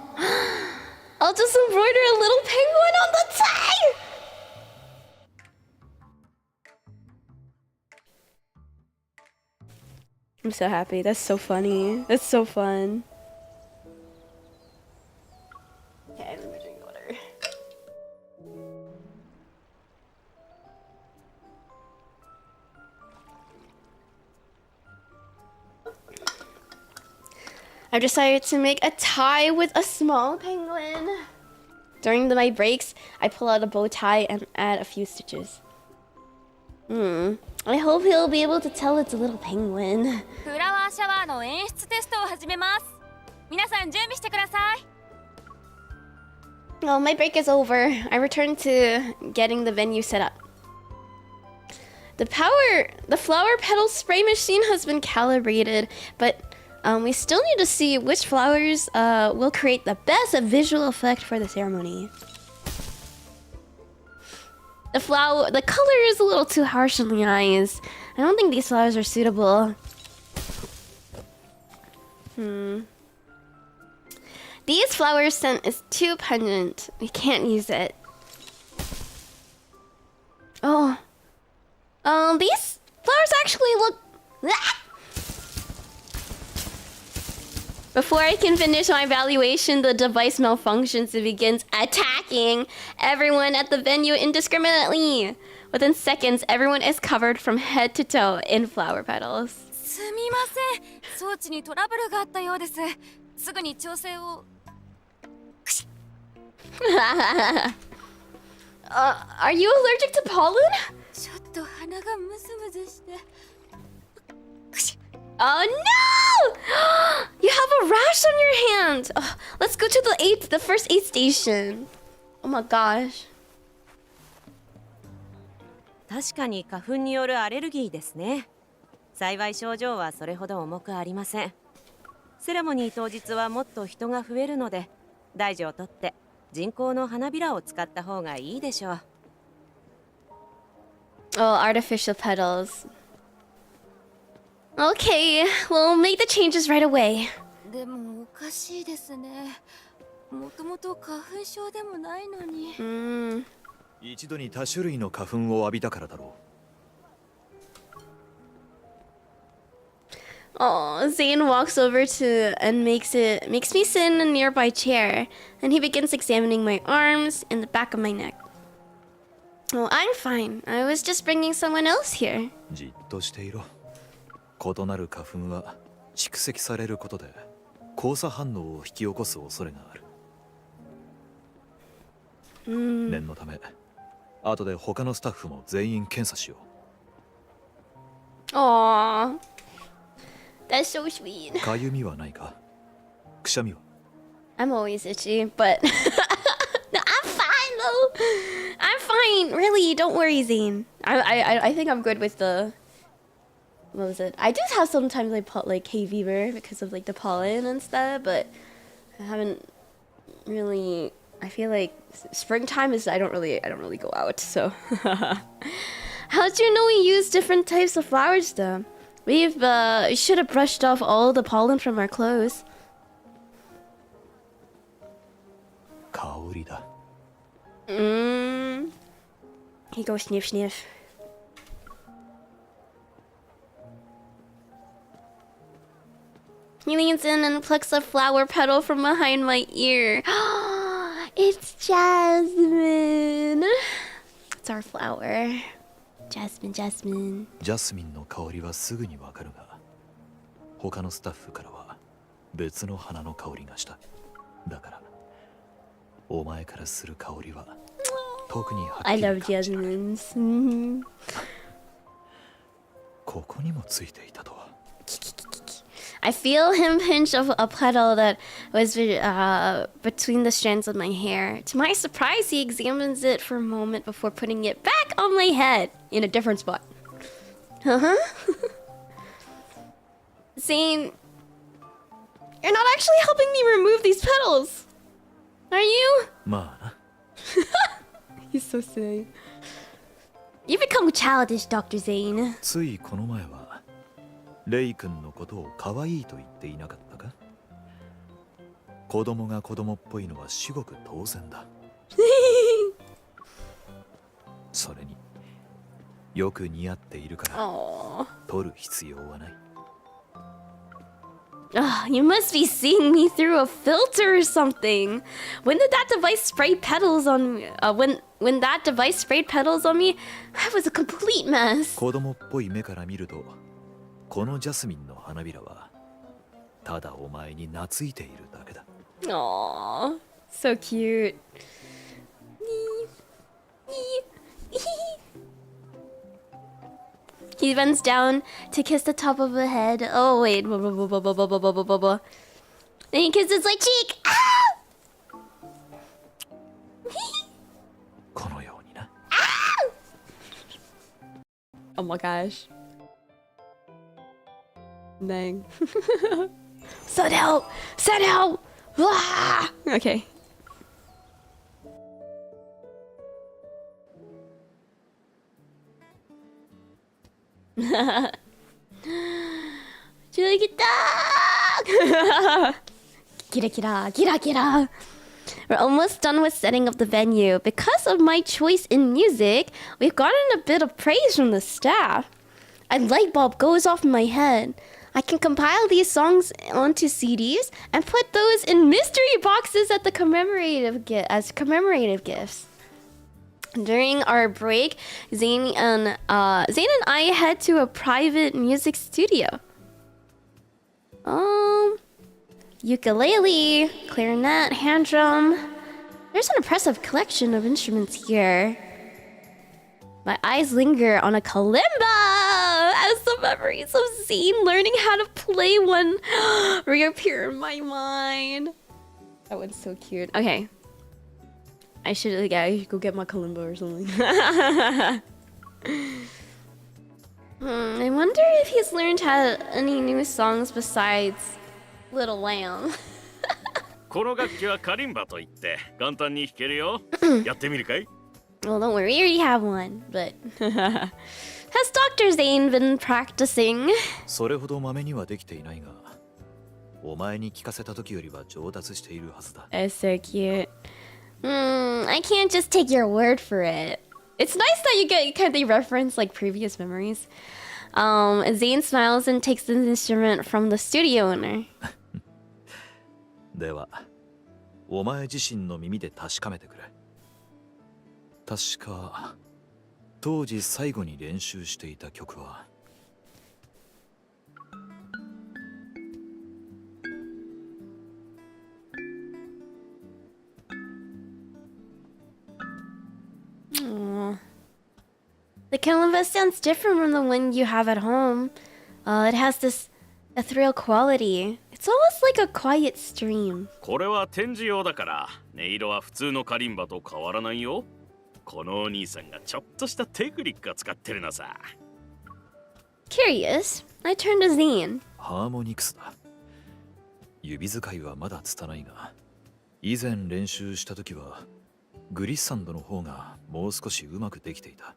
I'll just embroider a little penguin on the tie! I'm so happy. That's so funny. That's so fun. Okay, let me drink water. I've decided to make a tie with a small penguin. During my breaks, I pull out a bow tie and add a few stitches. I hope he'll be able to tell it's a little penguin. フラワーシャワーの演出テストを始めます。皆さん準備してください。 Oh, my break is over. I return to getting the venue set up. The flower petal spray machine has been calibrated, but we still need to see which flowers will create the best visual effect for the ceremony. The color is a little too harsh on the eyes. I don't think these flowers are suitable. These flowers scent is too pungent. We can't use it. Oh. These flowers actually look... Before I can finish my evaluation, the device malfunctions and begins attacking everyone at the venue indiscriminately. Within seconds, everyone is covered from head to toe in flower petals. すみません。装置にトラブルがあったようです。すぐに調整を。Are you allergic to pollen? ちょっと鼻がムズムズして。 Oh no! You have a rash on your hand. Oh, let's go to the first aid station. Oh my gosh. 確かに花粉によるアレルギーですね。幸い症状はそれほど重くありません。セレモニー当日はもっと人が増えるので、大事をとって人工の花びらを使った方がいいでしょう。Oh, artificial petals. Okay, we'll make the changes right away. でもおかしいですね。もともと花粉症でもないのに。一度に多種類の花粉を浴びたからだろう。 Oh, Zane walks over to and makes me sit in a nearby chair, and he begins examining my arms and the back of my neck. Oh, I'm fine. I was just bringing someone else here. じっとしていろ。異なる花粉は蓄積されることで交差反応を引き起こす恐れがある。念のため、後で他のスタッフも全員検査しよう。Aww, that's so sweet. かゆみはないか？くしゃみは？ I'm always itchy, but no, I'm fine though. I'm fine. Really, don't worry, Zane. I think I'm good with the. What was it? I do have sometimes like hay fever because of like the pollen and stuff, but I haven't really. I feel like springtime is I don't really go out. So how do you know we use different types of flowers though? We should have brushed off all the pollen from our clothes. 香りだ。He goes sniff sniff. He leans in and plucks a flower petal from behind my ear. It's Jasmine. It's our flower. Jasmine, Jasmine. ジャスミンの香りはすぐにわかるが、他のスタッフからは別の花の香りがした。だから、お前からする香りは特にはっき I り love 感じない。 jasmines. ここにもついていたとは。I feel him pinch of a petal that was between the strands of my hair. To my surprise, he examines it for a moment before putting it back on my head in a different spot. Zane, you're not actually helping me remove these petals, are you? まあな。 He's so silly. You become childish, Dr. Zane. ついこの前はレイ君のことを可愛いと言っていなかったか？子供が子供っぽいのは至極当然だ。それによく似合っているから取る必要はない。You must be seeing me through a filter or something. When did that device spray petals on me? When that device sprayed petals on me, I was a complete mess. 子供っぽい目から見ると、このジャスミンの花びらはただお前に懐いているだけだ。Aww, so cute. He bends down to kiss the top of her head. Oh wait, then he kisses my cheek. Oh my gosh. Dang. Set out! Set out! Ah! Okay. Kira kira, kira kira. We're almost done with setting up the venue. Because of my choice in music, we've gotten a bit of praise from the staff. A light bulb goes off in my head. I can compile these songs onto CDs and put those in mystery boxes at the commemorative gifts. During our break, Zane and I head to a private music studio. Ukulele, clarinet, hand drum. There's an impressive collection of instruments here. My eyes linger on a kalimba as the memories of Zane learning how to play one reappear in my mind. That one's so cute. Okay. I should go get my kalimba or something. I wonder if he's learned any new songs besides Little Lamb. この楽器はカリンバといって簡単に弾けるよ。やってみるかい? Well, don't worry, we already have one, but has Dr. Zane been practicing? それほどまめにはできていないが、お前に聞かせた時よりは上達しているはずだ。 That's so cute. I can't just take your word for it. It's nice that you get they reference like previous memories. Zane smiles and takes the instrument from the studio owner. では、お前自身の耳で確かめてくれ。確か当時最後に練習していた曲は。The kalimba sounds different from the one you have at home. It has this ethereal quality. It's almost like a quiet stream. これは展示用だから音色は普通のカリンバと変わらないよ。このお兄さんがちょっとしたテクニックを使ってるのさ。Curious. I turned to Zane. ハーモニクスだ。指使いはまだ拙いが、以前練習した時はグリッサンドの方がもう少しうまくできていた。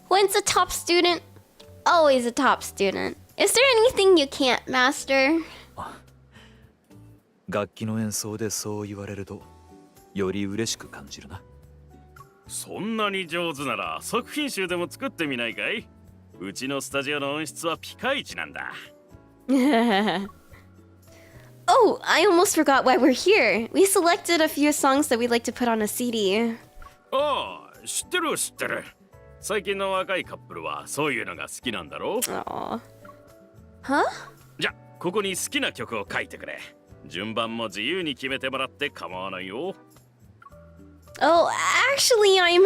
When's a top student? Always a top student. Is there anything you can't master? 楽器の演奏でそう言われるとより嬉しく感じるな。そんなに上手なら作品集でも作ってみないかい？うちのスタジオの音質はピカイチなんだ。Oh, I almost forgot why we're here. We selected a few songs that we'd like to put on a CD. ああ、知ってる知ってる。最近の若いカップルはそういうのが好きなんだろう。Aww. Huh? じゃ、ここに好きな曲を書いてくれ。順番も自由に決めてもらって構わないよ。Oh, actually, I'm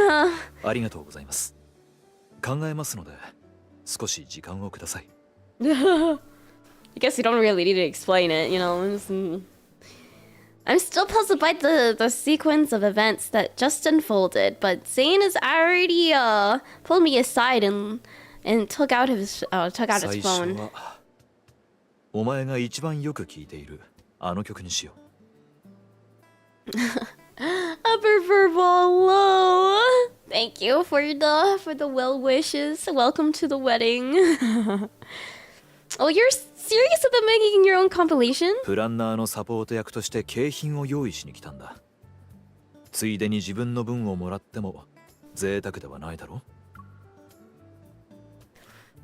ありがとうございます。考えますので少し時間をください。I guess you don't really need to explain it, you know. I'm still puzzled by the sequence of events that just unfolded, but Zane has already pulled me aside and took out his phone. お前が一番よく聴いているあの曲にしよう。I prefer Low. Thank you for the well wishes. Welcome to the wedding. Oh, you're serious about making your own compilation? プランナーのサポート役として景品を用意しに来たんだ。ついでに自分の分をもらっても贅沢ではないだろう。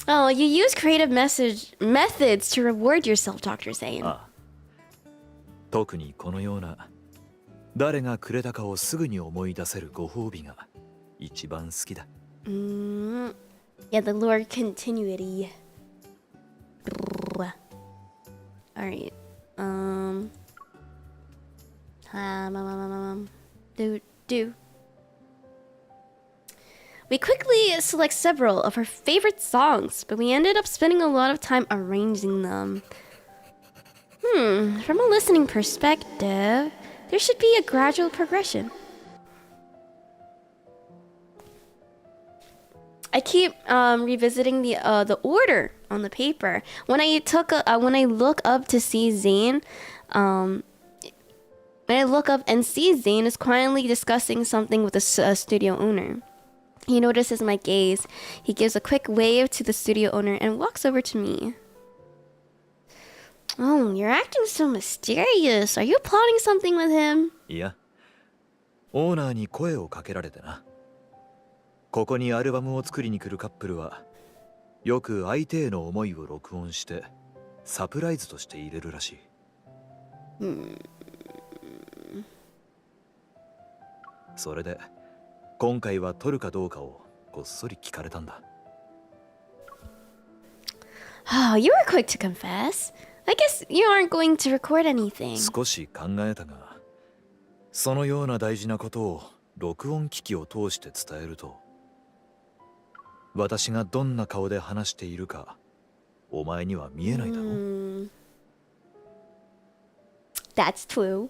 Oh, you use creative methods to reward yourself, Dr. Zane. ああ、特にこのような誰がくれたかをすぐに思い出せるご褒美が一番好きだ。Yeah, the Lord continuity. Alright. Do. We quickly select several of her favorite songs, but we ended up spending a lot of time arranging them. From a listening perspective, there should be a gradual progression. I keep revisiting the order on the paper. When I look up to see Zane, when I look up and see Zane is quietly discussing something with the studio owner. He notices my gaze. He gives a quick wave to the studio owner and walks over to me. Oh, you're acting so mysterious. Are you plotting something with him? いや、オーナーに声をかけられてな。ここにアルバムを作りに来るカップルはよく相手への思いを録音してサプライズとして入れるらしい。それで今回は撮るかどうかをこっそり聞かれたんだ。Oh, you were quick to confess. I guess you aren't going to record anything. 少し考えたが、そのような大事なことを録音機器を通して伝えると、私がどんな顔で話しているかお前には見えないだろう。That's true.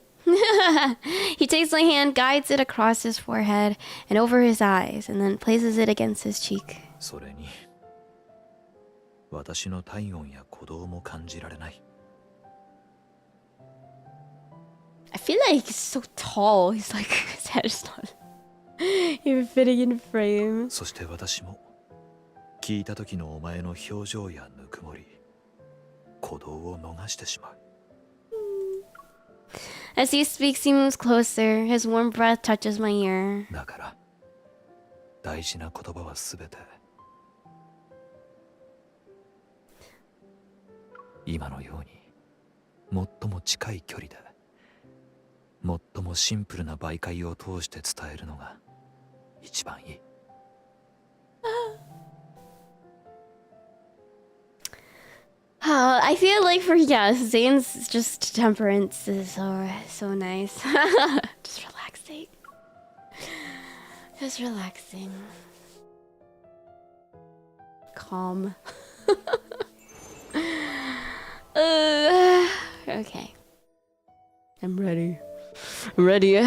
He takes my hand, guides it across his forehead and over his eyes, and then places it against his cheek. それに私の体温や鼓動も感じられない。I feel like he's so tall. He's like his head is not even fitting in frame. そして私も聞いた時のお前の表情やぬくもり、鼓動を逃してしまう。As he speaks, he moves closer. His warm breath touches my ear. だから大事な言葉はすべて今のように最も近い距離で最もシンプルな媒介を通して伝えるのが一番いい。I feel like Zane's just temperance is so nice. Just relaxing. Just relaxing. Calm. Okay. I'm ready. I'm ready.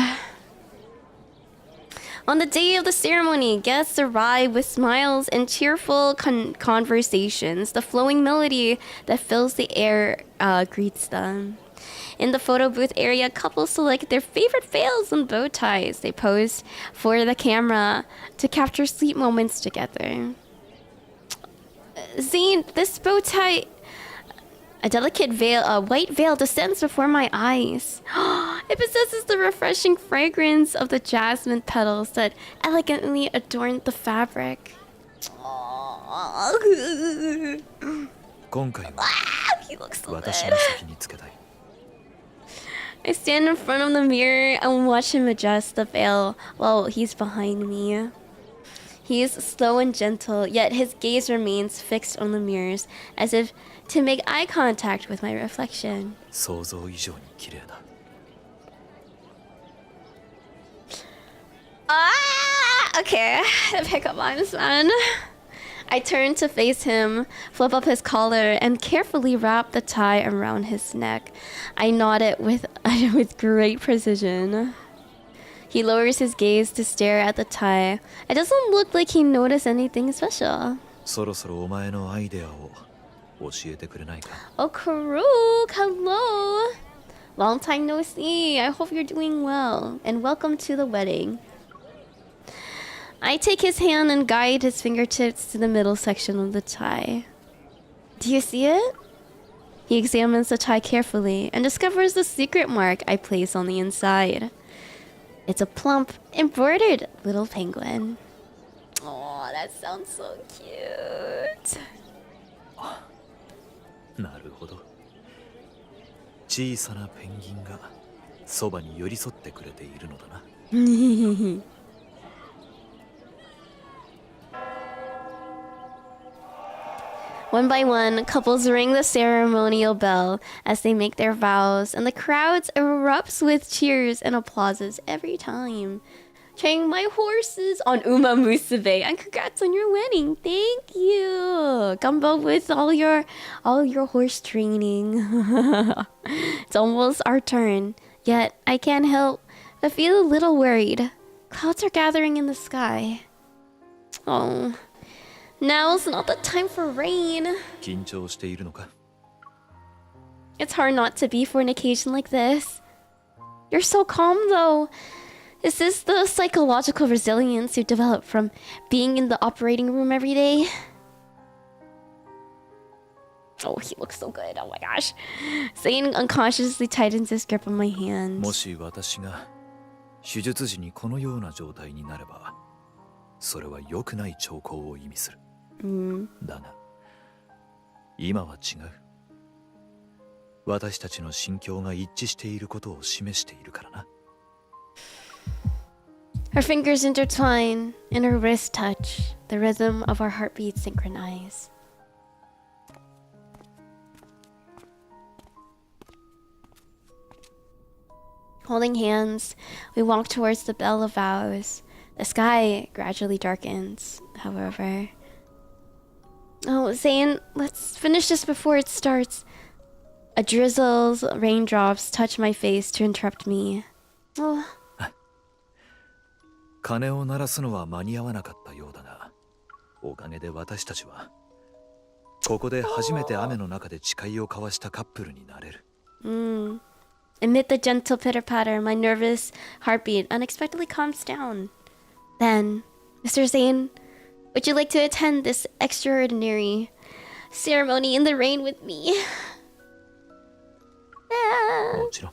On the day of the ceremony, guests arrive with smiles and cheerful conversations. The flowing melody that fills the air greets them. In the photo booth area, couples select their favorite veils and bow ties. They pose for the camera to capture sweet moments together. Zane, this bow tie... A delicate veil, a white veil descends before my eyes. It possesses the refreshing fragrance of the jasmine petals that elegantly adorn the fabric. He looks so good. I stand in front of the mirror and watch him adjust the veil while he's behind me. He is slow and gentle, yet his gaze remains fixed on the mirrors, as if to make eye contact with my reflection. Okay, the pickup lines, man. I turn to face him, flip up his collar, and carefully wrap the tie around his neck. I knot it with great precision. He lowers his gaze to stare at the tie. It doesn't look like he noticed anything special. Oh, Karuk, hello. Long time no see. I hope you're doing well. And welcome to the wedding. I take his hand and guide his fingertips to the middle section of the tie. Do you see it? He examines the tie carefully and discovers the secret mark I place on the inside. It's a plump, embroidered little penguin. Oh, that sounds so cute. なるほど。小さなペンギンがそばに寄り添ってくれているのだな。One by one, couples ring the ceremonial bell as they make their vows, and the crowd erupts with cheers and applauses every time. Training my horses on 𝐻𝒶𝓈𝒽𝓶𝑔𝓈, and congrats on your wedding. Thank you. Gumbo with all your horse training. It's almost our turn, yet I can't help but feel a little worried. Clouds are gathering in the sky. Oh. Now's not the time for rain. It's hard not to be for an occasion like this. You're so calm though. Is this the psychological resilience you develop from being in the operating room every day? Oh, he looks so good. Oh my gosh. Zane unconsciously tightens his grip on my hand. もし私が手術時にこのような状態になれば、それは良くない兆候を意味する。だが、今は違う。私たちの心境が一致していることを示しているからな。Her fingers intertwine and her wrists touch. The rhythm of our heartbeats synchronize. Holding hands, we walk towards the Bell of Vows. The sky gradually darkens, however. Oh, Zane, let's finish this before it starts. A drizzle's raindrops touch my face to interrupt me. Oh. 鐘を鳴らすのは間に合わなかったようだが、おかげで私たちはここで初めて雨の中で誓いを交わしたカップルになれる。Amid the gentle pitter-patter, my nervous heartbeat unexpectedly calms down. Then, Mr. Zane, would you like to attend this extraordinary ceremony in the rain with me? もちろん。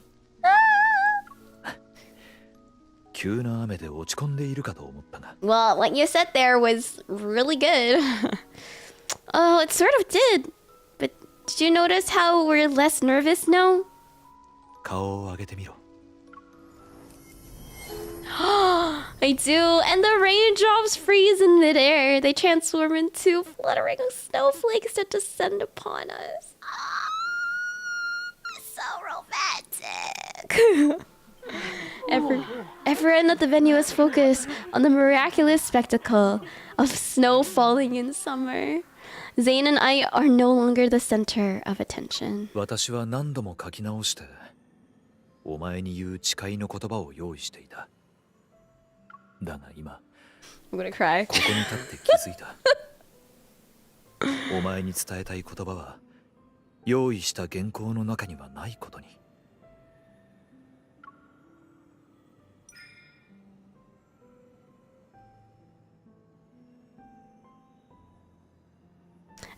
急な雨で落ち込んでいるかと思ったが。Well, what you said there was really good. Oh, it sort of did. But did you notice how we're less nervous now? 顔を上げてみろ。I do, and the raindrops freeze in midair. They transform into fluttering snowflakes that descend upon us. So romantic. Everyone at the venue is focused on the miraculous spectacle of snow falling in summer. Zane and I are no longer the center of attention. 私は何度も書き直してお前に言う誓いの言葉を用意していた。だが今 I'm gonna cry. ここに立って気づいた。お前に伝えたい言葉は用意した原稿の中にはないことに。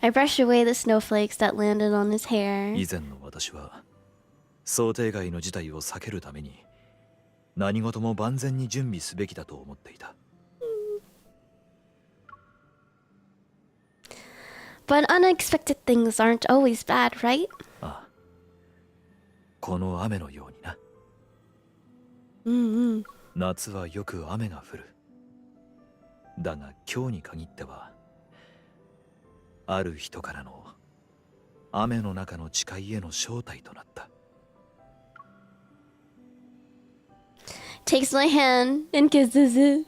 I brush away the snowflakes that landed on his hair. 以前の私は想定外の事態を避けるために何事も万全に準備すべきだと思っていた。But unexpected things aren't always bad, right? ああ、この雨のようにな。夏はよく雨が降る。だが今日に限ってはある人からの雨の中の誓いへの招待となった。Takes my hand and kisses it.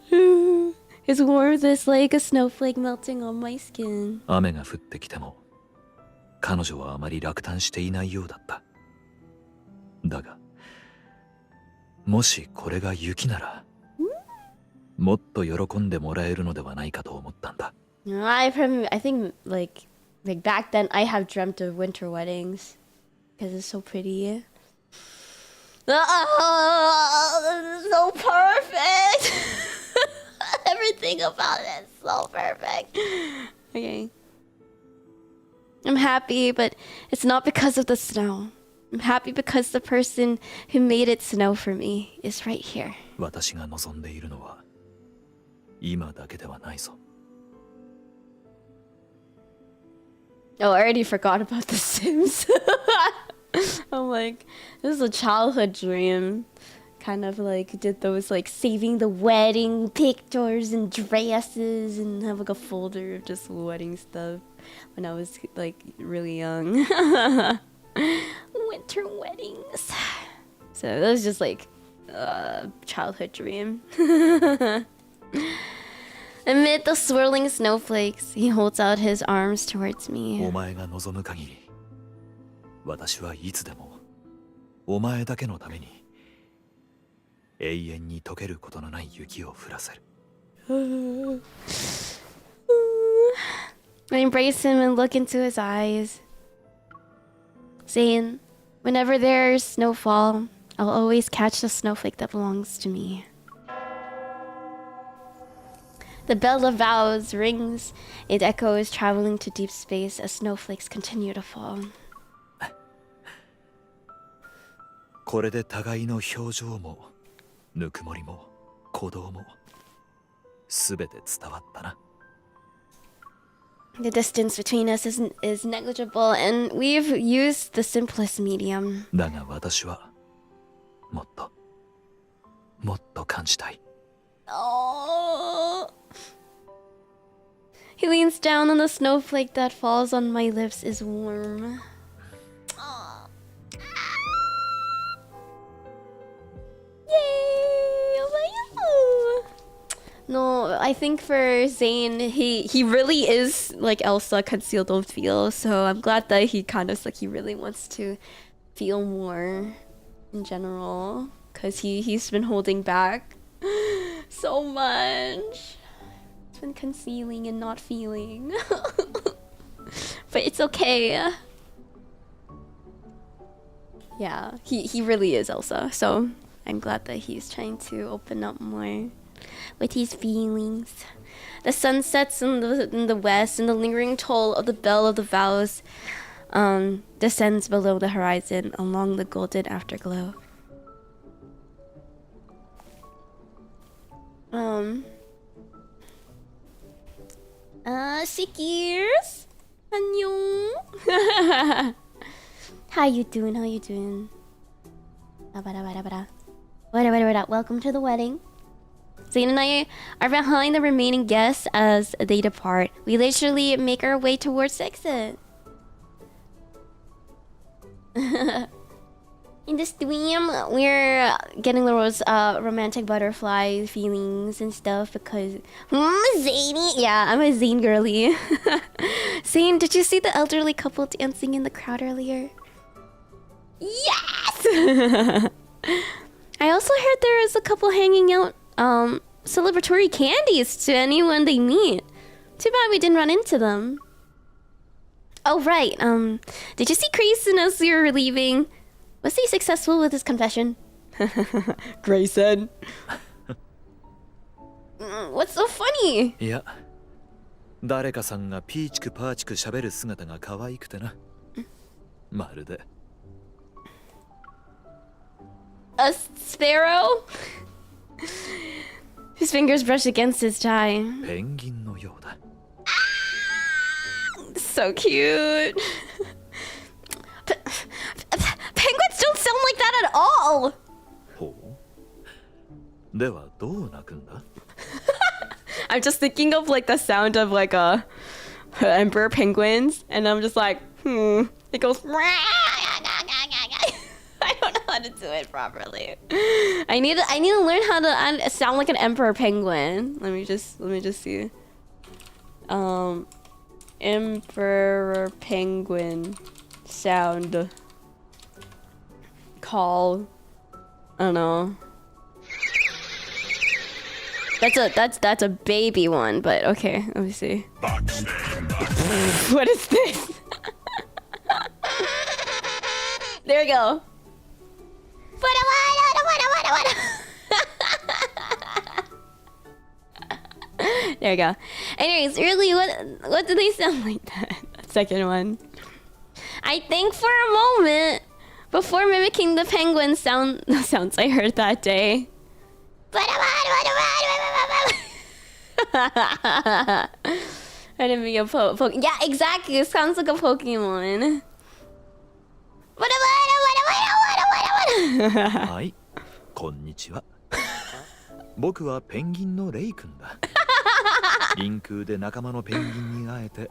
His warmth is like a snowflake melting on my skin. 雨が降ってきても彼女はあまり落胆していないようだった。だがもしこれが雪ならもっと喜んでもらえるのではないかと思ったんだ。I think like back then I have dreamt of winter weddings because it's so pretty. Oh, this is so perfect. Everything about it is so perfect. Okay. I'm happy, but it's not because of the snow. I'm happy because the person who made it snow for me is right here. 私が望んでいるのは今だけではないぞ。Oh, I already forgot about The Sims. I'm like, this is a childhood dream. Kind of like did those like saving the wedding pictures and dresses and have like a folder of just wedding stuff when I was like really young. Winter weddings. So that was just like a childhood dream. Amid the swirling snowflakes, he holds out his arms towards me. お前が望む限り、私はいつでもお前だけのために永遠に溶けることのない雪を降らせる。I embrace him and look into his eyes. Saying, whenever there's snowfall, I'll always catch the snowflake that belongs to me. The bell of vows rings. It echoes, traveling to deep space as snowflakes continue to fall. これで互いの表情もぬくもりも鼓動もすべて伝わったな。The distance between us is negligible, and we've used the simplest medium. だが私はもっと感じたい。Oh. He leans down and the snowflake that falls on my lips is warm. Oh. Yay! Oh my God. No, I think for Zane, he really is like Elsa, conceal don't feel. So I'm glad that he kind of like he really wants to feel more in general, because he's been holding back so much. He's been concealing and not feeling. But it's okay. Yeah, he really is Elsa, so I'm glad that he's trying to open up more with his feelings. The sun sets in the west, and the lingering toll of the bell of the vows descends below the horizon along the golden afterglow. Sikirs! Annyeong! How you doing? How you doing? Welcome to the wedding. Zane and I are behind the remaining guests as they depart. We literally make our way towards the exit. In this stream, we're getting those romantic butterfly feelings and stuff because zany. Yeah, I'm a Zane girly. Zane, did you see the elderly couple dancing in the crowd earlier? Yes! I also heard there is a couple handing out celebratory candies to anyone they meet. Too bad we didn't run into them. Oh right, did you see Grayson as you were leaving? Was he successful with his confession? Grayson. What's so funny? いや、誰かさんがピーチクパーチク喋る姿が可愛くてな。まるで。A sparrow? His fingers brush against his tie. ペンギンのようだ。So cute. Penguins don't sound like that at all. ほう。ではどう鳴くんだ? I'm just thinking of like the sound of like a emperor penguins, and I'm just like, it goes. I don't know how to do it properly. I need to learn how to sound like an emperor penguin. Let me just see. Emperor penguin sound call. I don't know. That's a baby one, but okay, let me see. What is this? There we go. There we go. Anyways, really, what do they sound like that? Second one. I think for a moment, before mimicking the penguin the sounds I heard that day. I didn't mean a Pokemon. Yeah, exactly. It sounds like a Pokemon. はい、こんにちは。僕はペンギンのレイ君だ。臨空で仲間のペンギンに会えて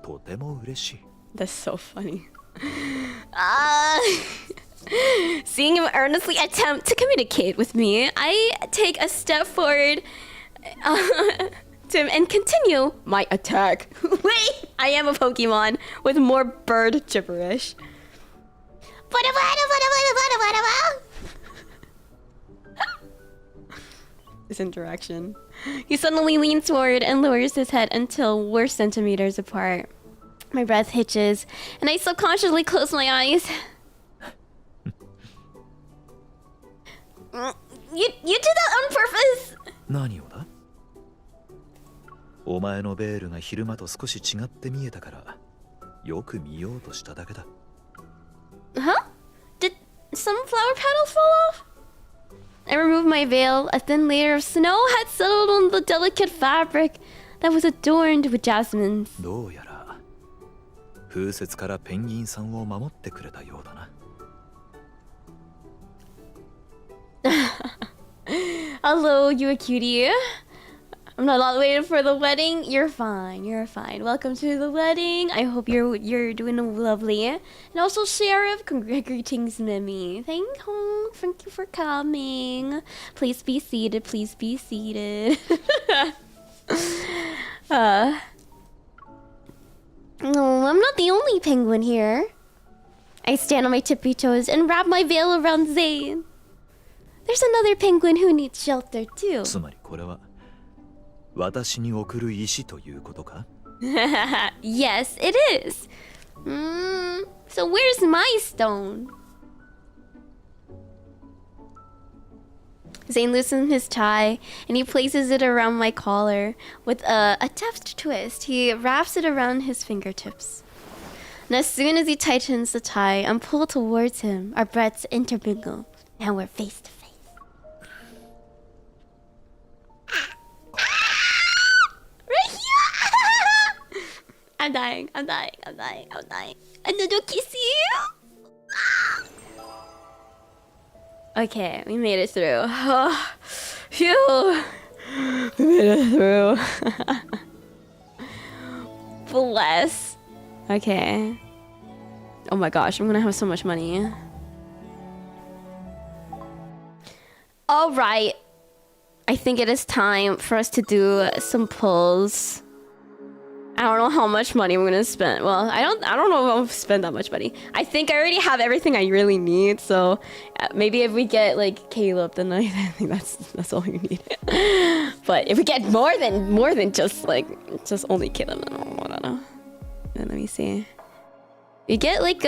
とても嬉しい。That's so funny. Seeing him earnestly attempt to communicate with me, I take a step forward and continue my attack. Wait, I am a Pokemon with more bird gibberish. This interaction. He suddenly leans forward and lowers his head until we're centimeters apart. My breath hitches, and I subconsciously close my eyes. You did that on purpose? 何をだ? お前のベールが昼間と少し違って見えたからよく見ようとしただけだ。 Huh? Did some flower petals fall off? I removed my veil. A thin layer of snow had settled on the delicate fabric that was adorned with jasmines. どうやら風雪からペンギンさんを守ってくれたようだな。Hello, you a cutie. I'm not waiting for the wedding. You're fine. You're fine. Welcome to the wedding. I hope you're doing lovely. And also, Sheriff, greetings, Mimi. Thank you for coming. Please be seated. Please be seated. No, I'm not the only penguin here. I stand on my tippy toes and wrap my veil around Zane. There's another penguin who needs shelter too. つまりこれは私に送る石ということか? Yes, it is. So where's my stone? Zane loosens his tie and he places it around my collar. With a deft twist, he wraps it around his fingertips. And as soon as he tightens the tie, I'm pulled towards him. Our breaths intermingle. Now we're face to face. Right here! I'm dying. Another kissy. Okay, we made it through. Oh, phew. We made it through. Bless. Okay. Oh my gosh, I'm gonna have so much money. All right. I think it is time for us to do some pulls. I don't know how much money I'm gonna spend. Well, I don't know if I'll spend that much money. I think I already have everything I really need. So maybe if we get like Caleb, then I think that's all we need. But if we get more than just only Caleb, then I don't know. Then let me see. We get like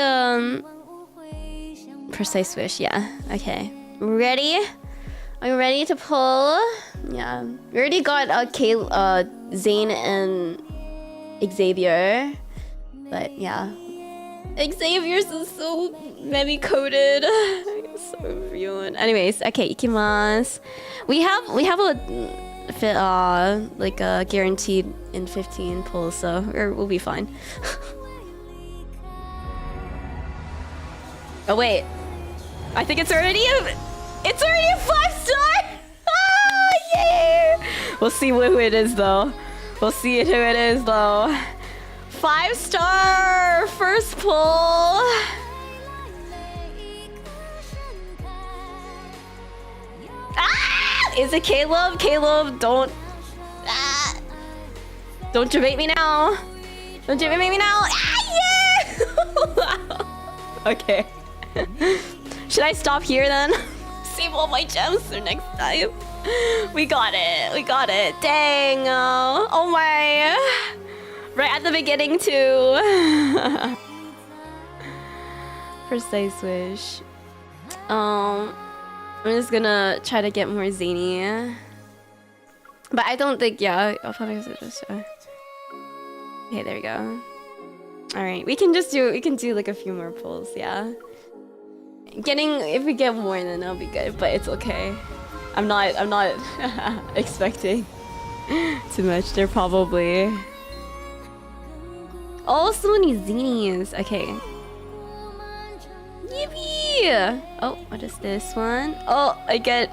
precise wish. Yeah. Okay. Ready? Are you ready to pull? Yeah. We already got Zane and Xavier, but yeah, Xavier's is so many coded. So ruined. Anyways, okay, ikimasu. We have a guaranteed in 15 pulls, so we'll be fine. Oh wait, I think it's already a 5-star. Ah, yeah. We'll see who it is though. 5-star first pull. Ah! Is it Caleb? Caleb, don't debate me now. Don't debate me now. Ah, yeah! Okay. Should I stop here then? Save all my gems for next time. We got it. Dang. Oh my. Right at the beginning too. Precise wish. I'm just gonna try to get more zany. But I don't think, yeah, I'll probably just okay, there we go. Alright, we can do like a few more pulls, yeah. If we get more then that'll be good, but it's okay. I'm not expecting too much. They're probably so many zinies. Okay. Yippee! Oh, what is this one? Oh, I can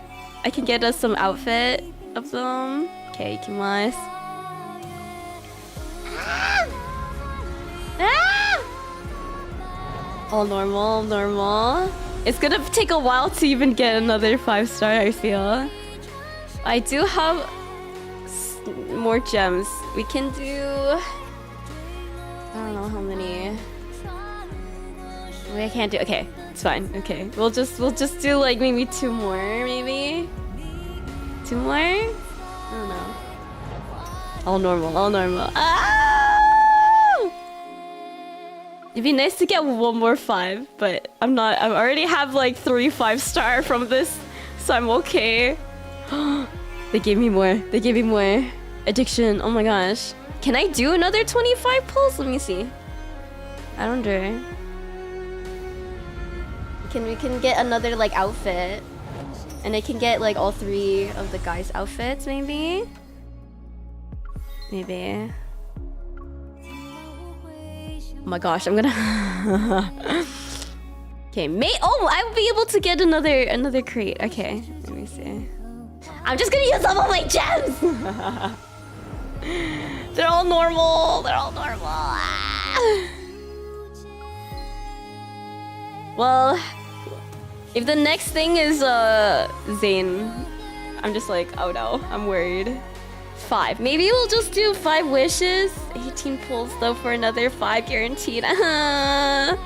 get us some outfit of them. Okay, ikimasu. All normal. It's gonna take a while to even get another 5-star, I feel. I do have more gems. We can do... I don't know how many. Wait, I can't do... Okay, it's fine. Okay, we'll just do like maybe 2 more, maybe? 2 more? I don't know. All normal. Ah! It'd be nice to get 1 more 5, but I already have like 3 5-star from this, so I'm okay. They gave me more. Addiction, oh my gosh. Can I do another 25 pulls? Let me see. I wonder. We can get another like outfit. And I can get like all 3 of the guys' outfits, maybe? Maybe. Oh my gosh, I'm gonna... Okay, I'll be able to get another crate. Okay, let me see. I'm just gonna use all of my gems! They're all normal. Well, if the next thing is Zane, I'm just like, oh no, I'm worried. 5. Maybe we'll just do 5 wishes. 18 pulls though for another 5 guaranteed. I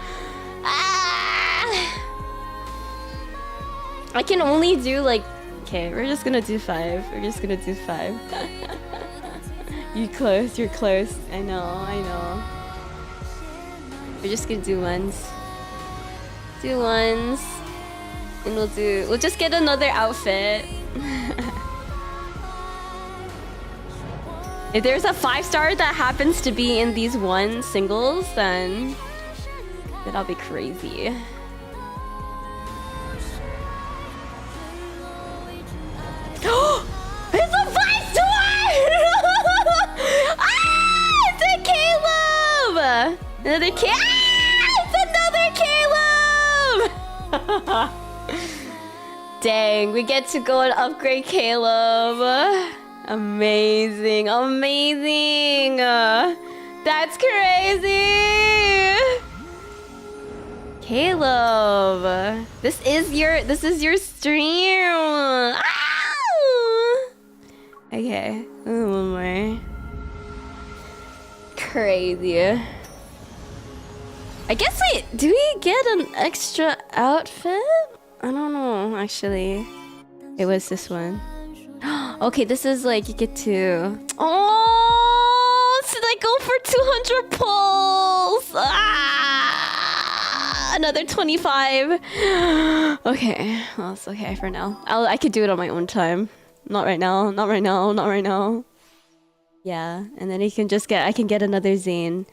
can only do like... Okay, we're just gonna do 5. You're close. I know. We're just gonna do ones. And we'll just get another outfit. If there's a 5-star that happens to be in these 1 singles, then that'll be crazy. It's a 5-star! It's a Caleb! It's another Caleb! Dang, we get to go and upgrade Caleb. Amazing. That's crazy. Caleb, this is your stream. Ah! Okay, one more. Crazy. I guess do we get an extra outfit? I don't know, actually. It was this one. Okay, this is like you get to. Oh, should I go for 200 pulls? Ah, another 25. Okay, well, it's okay for now. I could do it on my own time. Not right now. Not right now. Not right now. Yeah, and then I can get another Zane,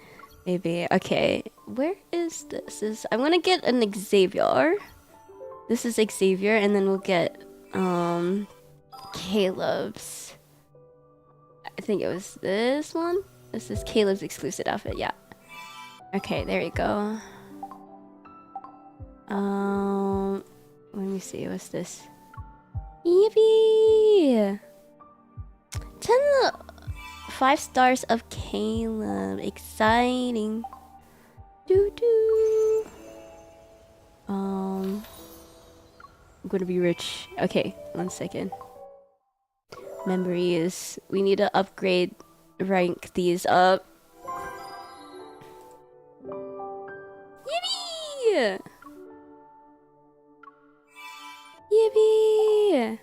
maybe. Okay, where is this? I'm gonna get an Xavier. This is Xavier, and then we'll get Caleb's. I think it was this one. This is Caleb's exclusive outfit. Yeah. Okay, there you go. Let me see. What's this? Yippee! 5 stars of Caleb. Exciting. Doo doo. I'm gonna be rich. Okay, 1 second. Memories. We need to rank these up. Yippee! Yippee!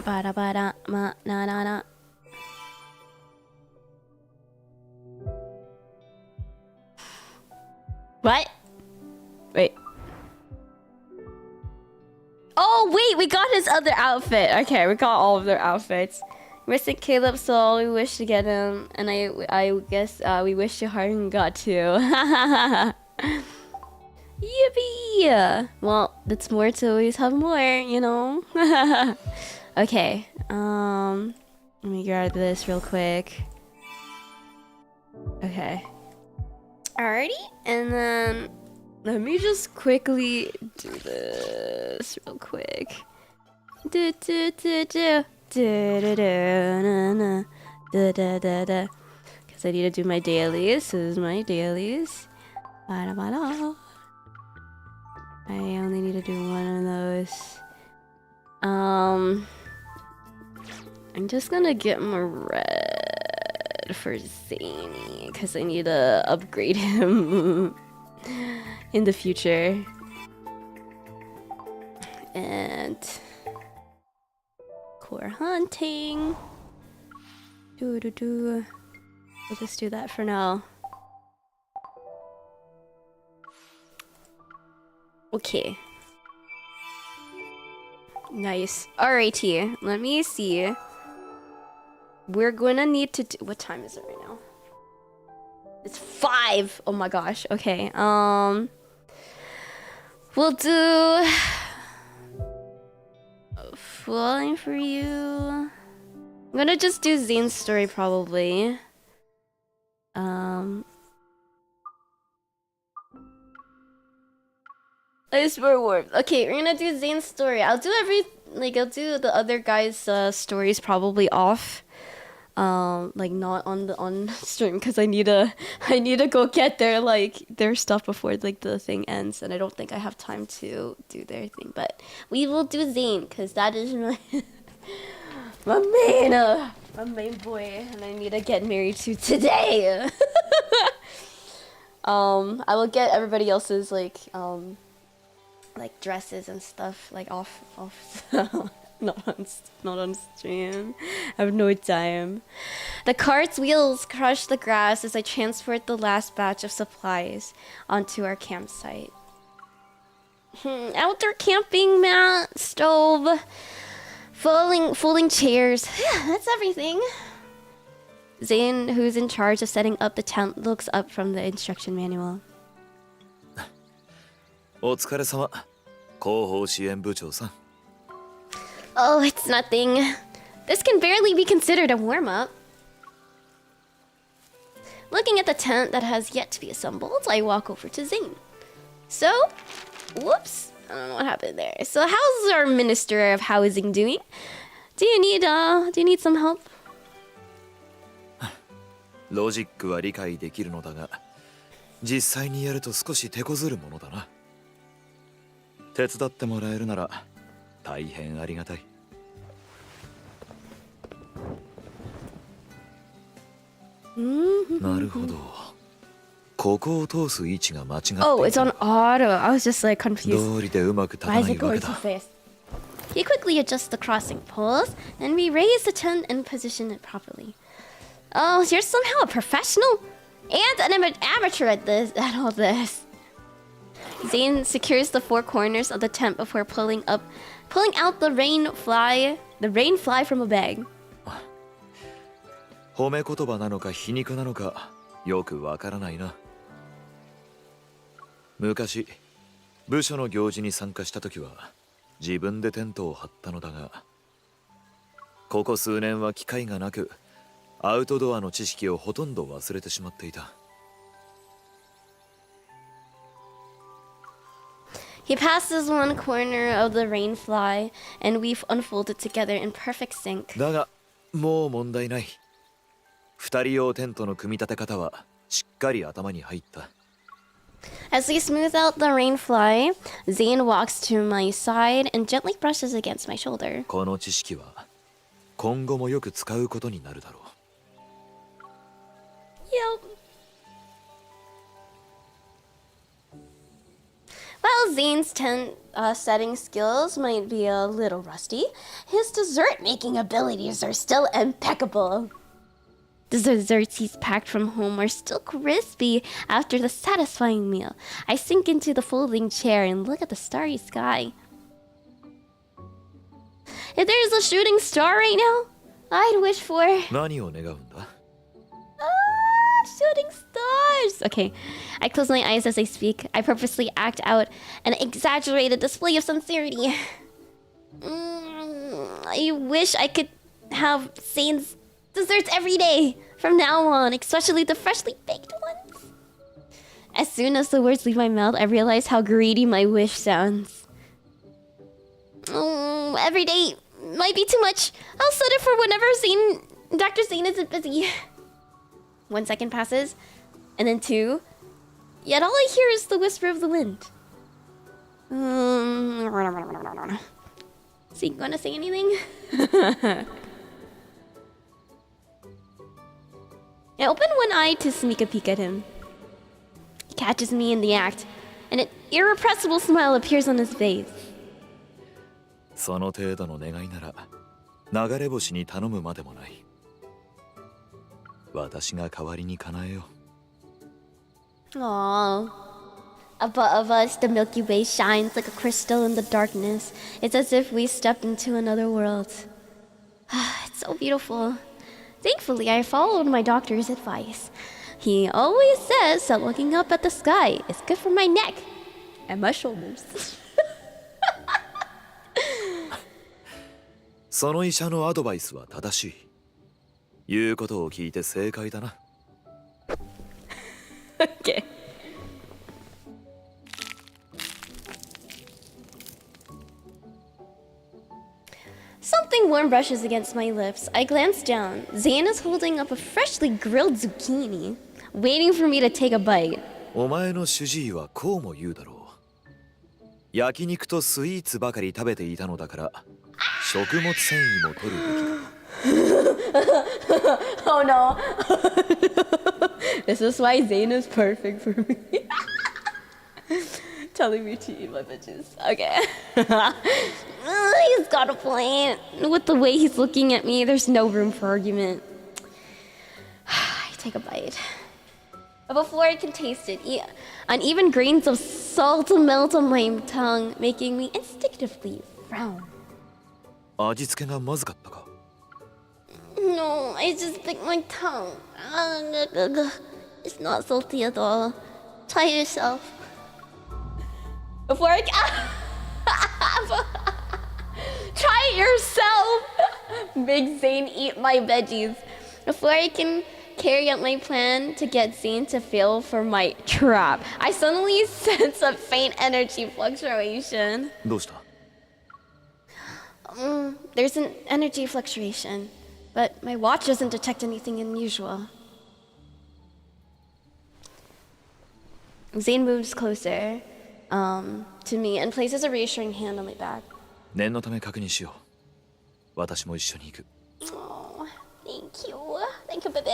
Bada bada ma na na na. What? Wait. Oh wait, we got his other outfit. Okay, we got all of their outfits. Missing Caleb, so we wish to get him, and I guess we wish too hard and got to. Yippee! Well, it's more to always have more, you know. Okay. Let me grab this real quick. Okay. Alrighty, and then let me just quickly do this real quick. Because I need to do my dailies. This is my dailies. I only need to do one of those. I'm just gonna get more red for Zany because I need to upgrade him in the future. And core hunting. We'll just do that for now. Okay. Nice. Alrighty, let me see. We're gonna need to do. What time is it right now? It's 5. Oh my gosh. Okay. We'll do Falling for You. I'm gonna just do Zane's story probably. Ice for warmth. Okay, we're gonna do Zane's story. I'll do I'll do the other guys' stories probably off. Like not on stream because I need to go get their stuff before the thing ends, and I don't think I have time to do their thing. But we will do Zane because that is my main boy, and I need to get married to today. I will get everybody else's like dresses and stuff off not on stream. I have no time. The cart's wheels crush the grass as I transport the last batch of supplies onto our campsite. Outdoor camping mat, stove, folding chairs. That's everything. Zane, who's in charge of setting up the tent, looks up from the instruction manual. お疲れ様、広報支援部長さん。Oh, it's nothing. This can barely be considered a warm-up. Looking at the tent that has yet to be assembled, I walk over to Zane. So, whoops, I don't know what happened there. So, how's our Minister of Housing doing? Do you need some help? ロジックは理解できるのだが、実際にやると少し手こずるものだな。手伝ってもらえるなら大変ありがたい。なるほど。ここを通す位置が間違っていた。 Oh, it's on auto. I was just like confused. 道理でうまく立た Why な is い it わ going け so だ。 fast? He quickly adjusts the crossing poles, and we raise the tent and position it properly. Oh, you're somehow a professional and an amateur at all this. Zane secures the four corners of the tent before pulling out the rain fly from a bag. 褒め言葉なのか皮肉なのかよくわからないな。昔部署の行事に参加した時は自分でテントを張ったのだが、ここ数年は機会がなくアウトドアの知識をほとんど忘れてしまっていた。He passes one corner of the rain fly, and we've unfolded together in perfect sync. だがもう問題ない。二人用テントの組み立て方はしっかり頭に入った。As we smooth out the rain fly, Zane walks to my side and gently brushes against my shoulder. この知識は今後もよく使うことになるだろう。Yep. While Zane's tent setting skills might be a little rusty, his dessert making abilities are still impeccable. The desserts he's packed from home are still crispy after the satisfying meal. I sink into the folding chair and look at the starry sky. If there's a shooting star right now, I'd wish for... 何を願うんだ? Shooting stars! Okay, I close my eyes as I speak. I purposely act out an exaggerated display of sincerity. I wish I could have Zane's desserts every day from now on, especially the freshly baked ones. As soon as the words leave my mouth, I realize how greedy my wish sounds. Every day might be too much. I'll set it for whenever Dr. Zane isn't busy. 1 second passes, and then 2. Yet all I hear is the whisper of the wind. Is he gonna say anything? I open one eye to sneak a peek at him. He catches me in the act, and an irrepressible smile appears on his face. その程度の願いなら流れ星に頼むまでもない。私が代わりに叶えよう。 Aww. Above us, the Milky Way shines like a crystal in the darkness. It's as if we stepped into another world. It's so beautiful. Thankfully, I followed my doctor's advice. He always says that looking up at the sky is good for my neck and my shoulders. その医者のアドバイスは正しい。言うことを聞いて正解だな。Okay. Something warm brushes against my lips. I glance down. Zane is holding up a freshly grilled zucchini, waiting for me to take a bite. お前の主治医はこうも言うだろう。焼肉とスイーツばかり食べていたのだから、食物繊維も取るべきだ。Oh no. This is why Zane is perfect for me. Telling me to eat my bitches. Okay. He's got a plan. With the way he's looking at me, there's no room for argument. I take a bite. But before I can taste it, uneven grains of salt melt on my tongue, making me instinctively frown. 味付けがまずかったか? No, I just bit my tongue. It's not salty at all. Try it yourself. Before I try it yourself. Make Zane eat my veggies. Before I can carry out my plan to get Zane to fail for my trap, I suddenly sense a faint energy fluctuation. どうした? There's an energy fluctuation, but my watch doesn't detect anything unusual. Zane moves closer to me and places a reassuring hand on my back. 念のため確認しよう。私も一緒に行く。Oh, thank you. Thank you, baby.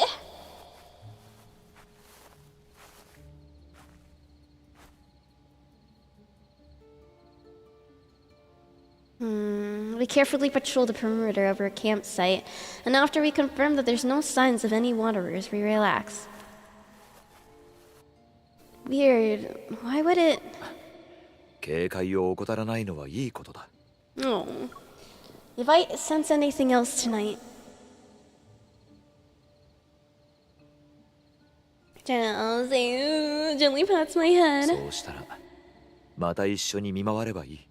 We carefully patrol the perimeter of our campsite, and after we confirm that there's no signs of any wanderers, we relax. Weird. Why would it? 警戒を怠らないのはいいことだ。Oh. If I sense anything else tonight. Gently pats my head. そうしたら、また一緒に見回ればいい。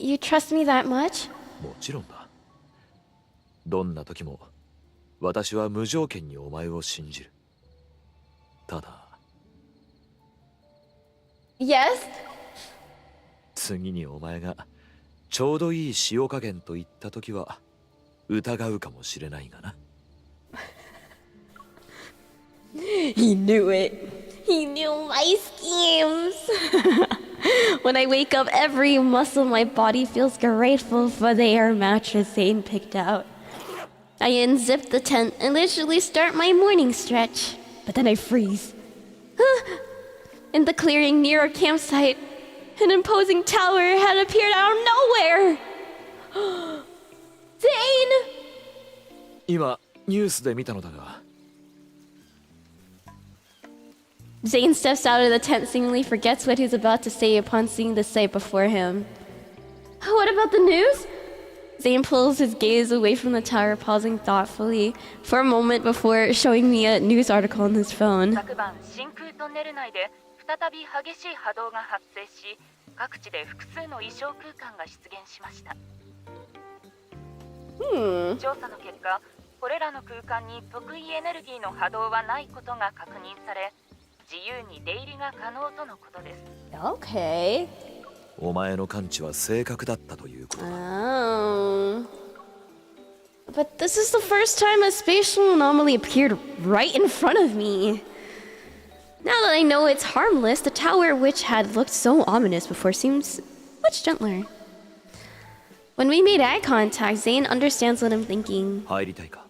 You trust me that much? もちろんだ。どんな時も私は無条件にお前を信じる。ただ。Yes? 次にお前がちょうどいい塩加減と言った時は疑うかもしれないがな。He knew it. He knew my schemes. When I wake up, every muscle in my body feels grateful for the air mattress Zane picked out. I unzip the tent and literally start my morning stretch. But then I freeze. In the clearing near our campsite, an imposing tower had appeared out of nowhere. Zane! 今ニュースで見たのだが。Zane steps out of the tent, seemingly forgets what he's about to say upon seeing the sight before him. What about the news? Zane pulls his gaze away from the tower, pausing thoughtfully for a moment before showing me a news article on his phone. 昨晩真空トンネル内で再び激しい波動が発生し、各地で複数の異常空間が出現しました。調査の結果、これらの空間に特異エネルギーの波動はないことが確認され、自由に出入りが可能とのことです。Okay. お前の感知は正確だったということだ。Oh. But this is the first time a spatial anomaly appeared right in front of me. Now that I know it's harmless, the tower, which had looked so ominous before, seems much gentler. When we made eye contact, Zane understands what I'm thinking. 入りたいか?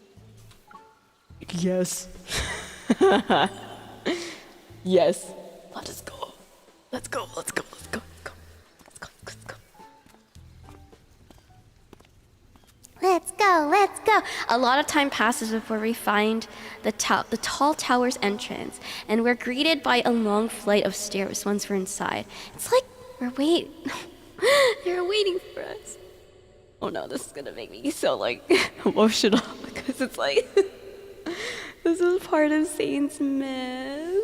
Yes. Yes. Let us go. Let's go. Let's go. Let's go. Let's go. Let's go. Let's go. Let's go. Let's go. A lot of time passes before we find the tall tower's entrance, and we're greeted by a long flight of stairs once we're inside. It's like they're waiting for us. Oh no, this is gonna make me so like emotional because it's like this is part of Zane's myth.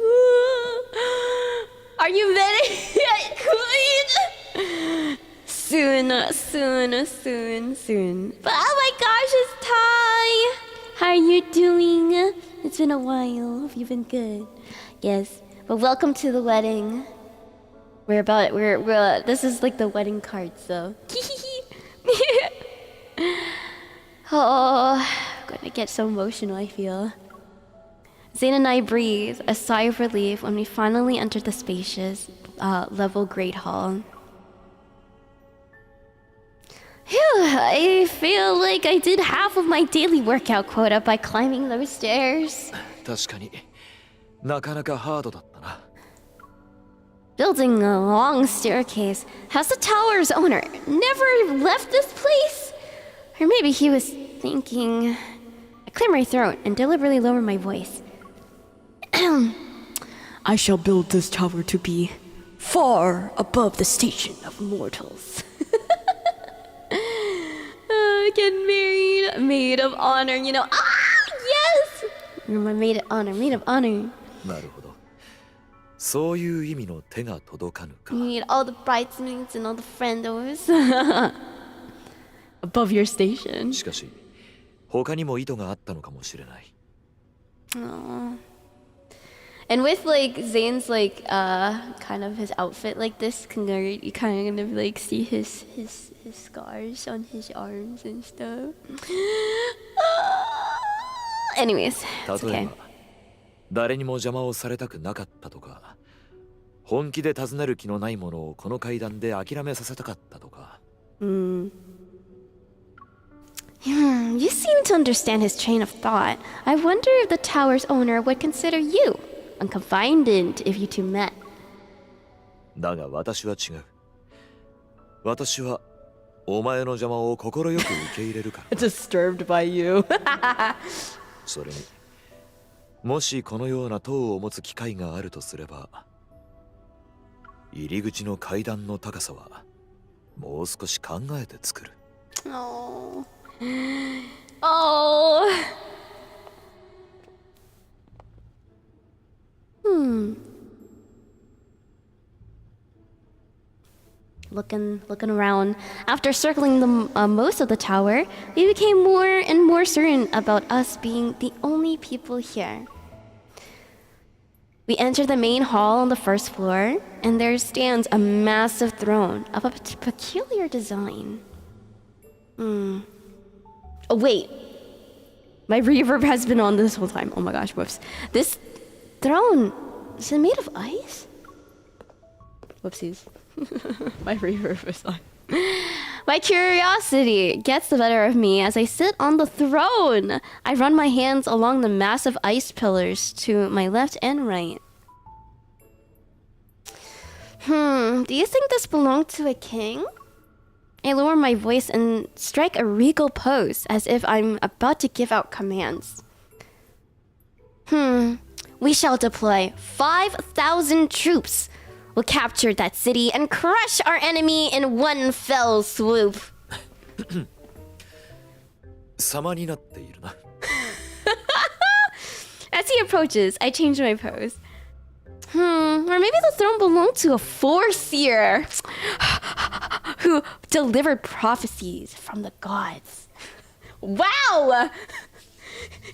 Are you ready yet, Queen? Soon. But oh my gosh, it's Ty! How are you doing? It's been a while. Hope you've been good. Yes, but welcome to the wedding. This is like the wedding card, so. Oh, I'm gonna get so emotional, I feel. Zane and I breathe a sigh of relief when we finally enter the spacious, level Great Hall. Phew, I feel like I did half of my daily workout quota by climbing those stairs. 確かになかなかハードだったな。Building a long staircase. Has the tower's owner never left this place? Or maybe he was thinking... I clear my throat and deliberately lower my voice. I shall build this tower to be far above the station of mortals. Get married, maid of honor, you know. Ah, yes! You're my maid of honor, maid of honor. なるほど。そういう意味の手が届かぬか。You need all the bridesmaids and all the friendos. Above your station. しかし、他にも意図があったのかもしれない。Aww. And with like Zane's like kind of his outfit like this, you kind of like see his scars on his arms and stuff. Anyways, it's okay. 誰にも邪魔をされたくなかったとか、本気で尋ねる気のないものをこの階段で諦めさせたかったとか。You seem to understand his train of thought. I wonder if the tower's owner would consider you unconfided if you two met. だが私は違う。私はお前の邪魔を快く受け入れるから。Disturbed by you. それに、もしこのような塔を持つ機会があるとすれば、入り口の階段の高さはもう少し考えて作る。Oh. Oh. Looking around. After circling most of the tower, we became more and more certain about us being the only people here. We entered the main hall on the first floor, and there stands a massive throne of a peculiar design. Oh wait, my reverb has been on this whole time. Oh my gosh, whoops. This throne, is it made of ice? Whoopsies. My reverb is on. My curiosity gets the better of me as I sit on the throne. I run my hands along the massive ice pillars to my left and right. Do you think this belonged to a king? I lower my voice and strike a regal pose as if I'm about to give out commands. We shall deploy 5,000 troops. We'll capture that city and crush our enemy in one fell swoop. 様になっているな。As he approaches, I change my pose. Or maybe the throne belonged to a foreseer who delivered prophecies from the gods. Wow!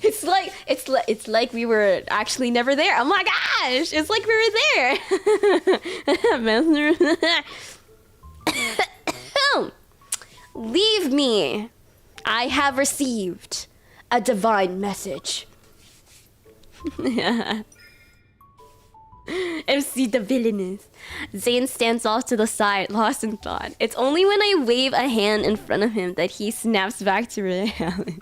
It's like we were actually never there. Oh my gosh! It's like we were there. Leave me. I have received a divine message. MC the villainous. Zane stands off to the side, lost in thought. It's only when I wave a hand in front of him that he snaps back to reality.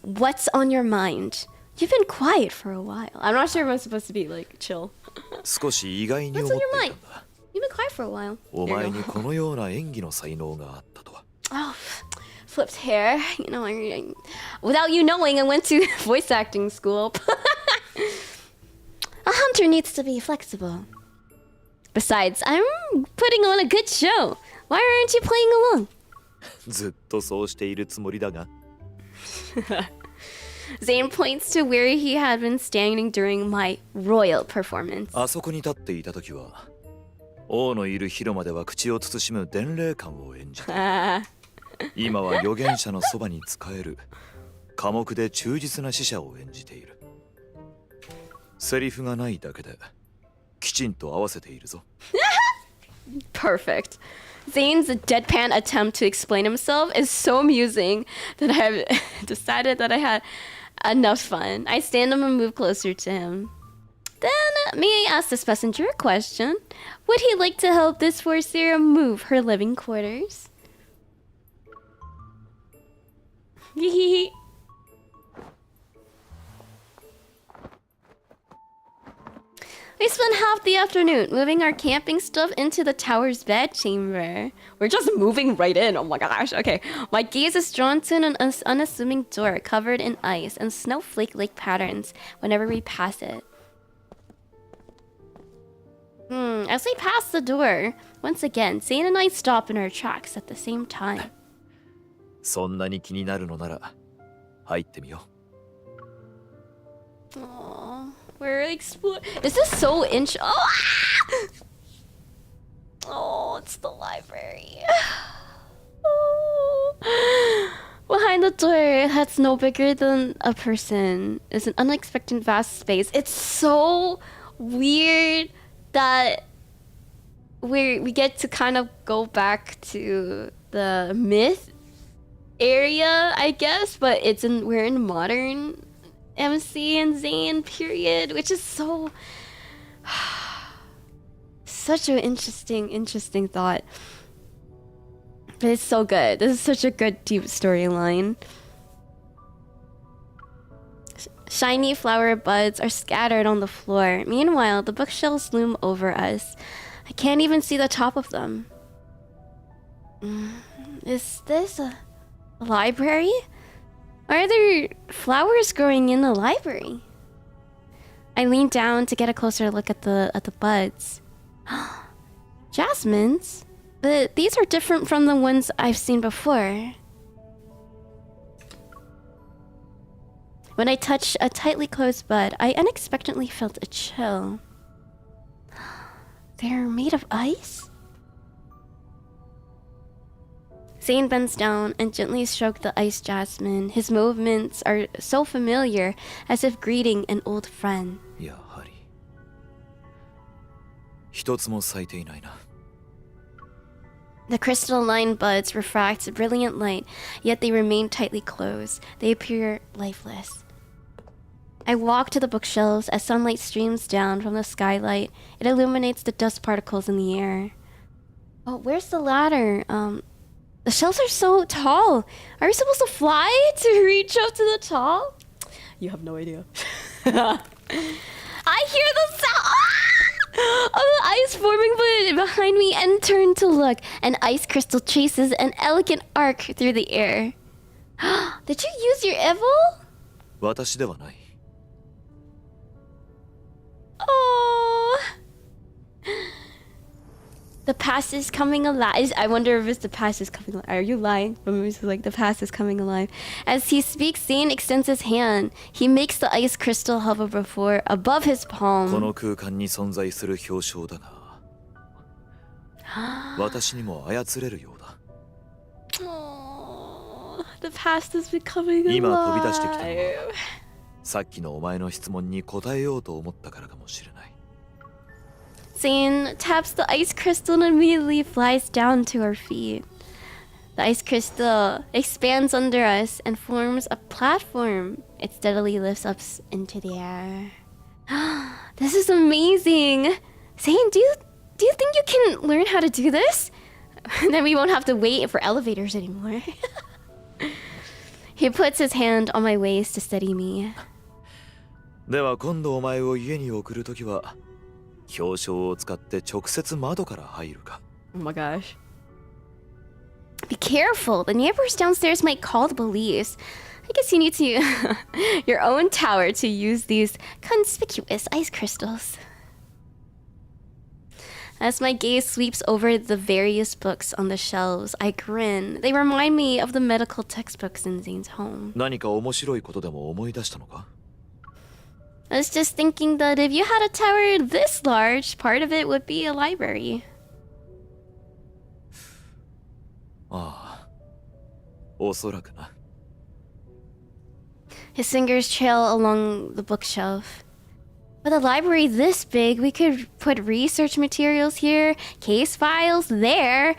What's on your mind? You've been quiet for a while. I'm not sure if I'm supposed to be like chill. What's on your mind? You've been quiet for a while. Oh, flipped hair. You know, without you knowing, I went to voice acting school. A hunter needs to be flexible. Besides, I'm putting on a good show. Why aren't you playing along? ずっとそうしているつもりだが。Zane points to where he had been standing during my royal performance. あそこに立っていた時は、王のいる広間では口を慎む伝令官を演じた。今は預言者のそばに仕える寡黙で忠実な使者を演じている。セリフがないだけできちんと合わせているぞ。Perfect. Zane's deadpan attempt to explain himself is so amusing that I have decided that I had enough fun. I stand up and move closer to him. Then, may I ask this passenger a question? Would he like to help this Forseer move her living quarters? We spent half the afternoon moving our camping stuff into the tower's bed chamber. We're just moving right in. Oh my gosh. Okay. My gaze is drawn to an unassuming door covered in ice and snowflake-like patterns whenever we pass it. As we pass the door, once again, Zane and I stop in our tracks at the same time. そんなに気になるのなら入ってみよう。 Aww. We're exploring. This is so Oh, it's the library. Oh. Behind the door that's no bigger than a person is an unexpected vast space. It's so weird that we get to kind of go back to the myth area, I guess, but we're in modern MC and Zane, period, which is so... such an interesting thought. But it's so good. This is such a good, deep storyline. Shiny flower buds are scattered on the floor. Meanwhile, the bookshelves loom over us. I can't even see the top of them. Is this a library? Are there flowers growing in the library? I lean down to get a closer look at the buds. Jasmine's? But these are different from the ones I've seen before. When I touched a tightly closed bud, I unexpectedly felt a chill. They're made of ice? Zane bends down and gently strokes the ice jasmine. His movements are so familiar, as if greeting an old friend. やはり一つも咲いていないな。 The crystalline buds refract brilliant light, yet they remain tightly closed. They appear lifeless. I walk to the bookshelves as sunlight streams down from the skylight. It illuminates the dust particles in the air. Oh, where's the ladder? The shelves are so tall. Are we supposed to fly to reach up to the top? You have no idea. I hear the sound of the ice forming behind me and turn to look. An ice crystal traces an elegant arc through the air. Did you use your evil? 私ではない。 Oh, the past is coming alive. I wonder if it's the past is coming alive. Are you lying? It's like the past is coming alive. As he speaks, Zane extends his hand. He makes the ice crystal hover above his こ palm. の空間に存在する表彰だが、私にも操れるようだ。 Oh, the past is becoming alive. 今飛び出してきたのは、さっきのお前の質問に答えようと思ったからかもしれない。 Zane taps the ice crystal and immediately flies down to our feet. The ice crystal expands under us and forms a platform. It steadily lifts up into the air. This is amazing! Zane, do you think you can learn how to do this? Then we won't have to wait for elevators anymore. He puts his hand on my waist to steady me. では今度お前を家に送るときは、表彰を使って直接窓から入るか。 Oh my gosh. Be careful. The neighbors downstairs might call the police. I guess you need to your own tower to use these conspicuous ice crystals. As my gaze sweeps over the various books on the shelves, I grin. They remind me of the medical textbooks in Zane's home. 何か面白いことでも思い出したのか？ I was just thinking that if you had a tower this large, part of it would be a library. ああ、おそらくな。 His fingers trail along the bookshelf. With a library this big, we could put research materials here, case files there,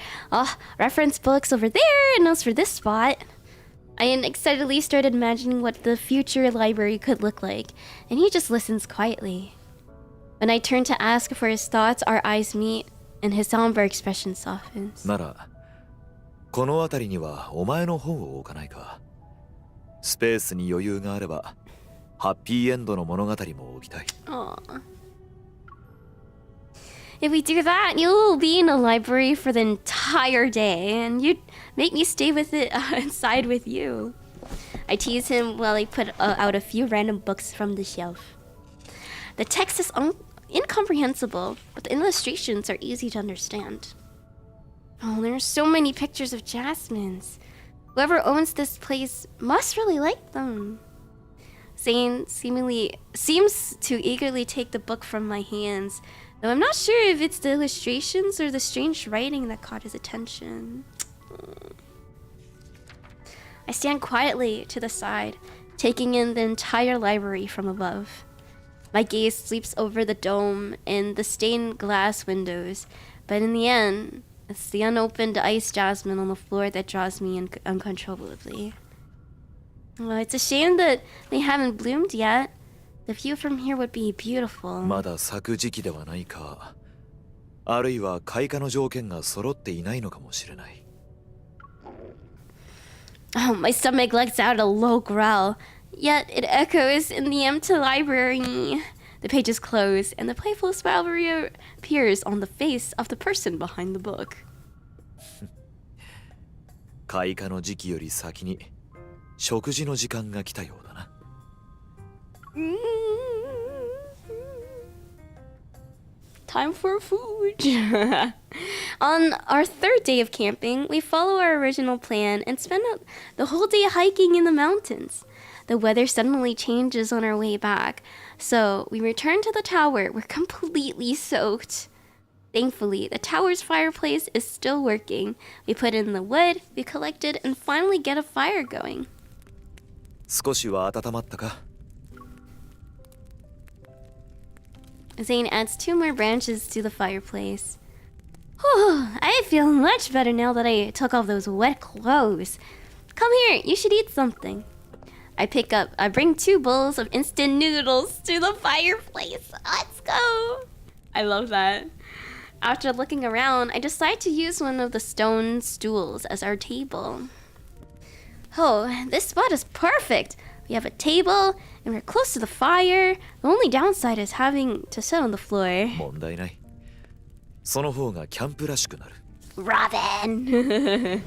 reference books over there, and notes for this spot. I excitedly started imagining what the future library could look like, and he just listens quietly. When I turn to ask for his thoughts, our eyes meet, and his somber expression softens. なら、この辺りにはお前の本を置かないか。スペースに余裕があれば、ハッピーエンドの物語も置きたい。Aww. If we do that, you'll be in a library for the entire day, and you'd make me stay with it inside with you. I tease him while I put out a few random books from the shelf. The text is incomprehensible, but the illustrations are easy to understand. Oh, there are so many pictures of Jasmine's. Whoever owns this place must really like them. Zane seems to eagerly take the book from my hands, though I'm not sure if it's the illustrations or the strange writing that caught his attention. I stand quietly to the side, taking in the entire library from above. My gaze sweeps over the dome and the stained glass windows, but in the end, it's the unopened ice jasmine on the floor that draws me uncontrollably. Well, it's a shame that they haven't bloomed yet. The view from here would be beautiful. まだ咲く時期ではないか、あるいは開花の条件が揃っていないのかもしれない。Oh, my stomach lets out a low growl, yet it echoes in the empty library. The pages close, and the playful smile appears on the face of the person behind the book. 開花の時期より先に食事の時間が来たようだな。Time for food. On our third day of camping, we follow our original plan and spend the whole day hiking in the mountains. The weather suddenly changes on our way back, so we return to the tower. We're completely soaked. Thankfully, the tower's fireplace is still working. We put in the wood, we collected, and finally get a fire going. 少しは温まったか？ Zane adds 2 more branches to the fireplace. Whew, I feel much better now that I took off those wet clothes. Come here, you should eat something. I bring 2 bowls of instant noodles to the fireplace. Let's go. I love that. After looking around, I decide to use one of the stone stools as our table. Oh, this spot is perfect. We have a table, and we're close to the fire. The only downside is having to sit on the floor. 問題ない。その方がキャンプらしくなる。Robin!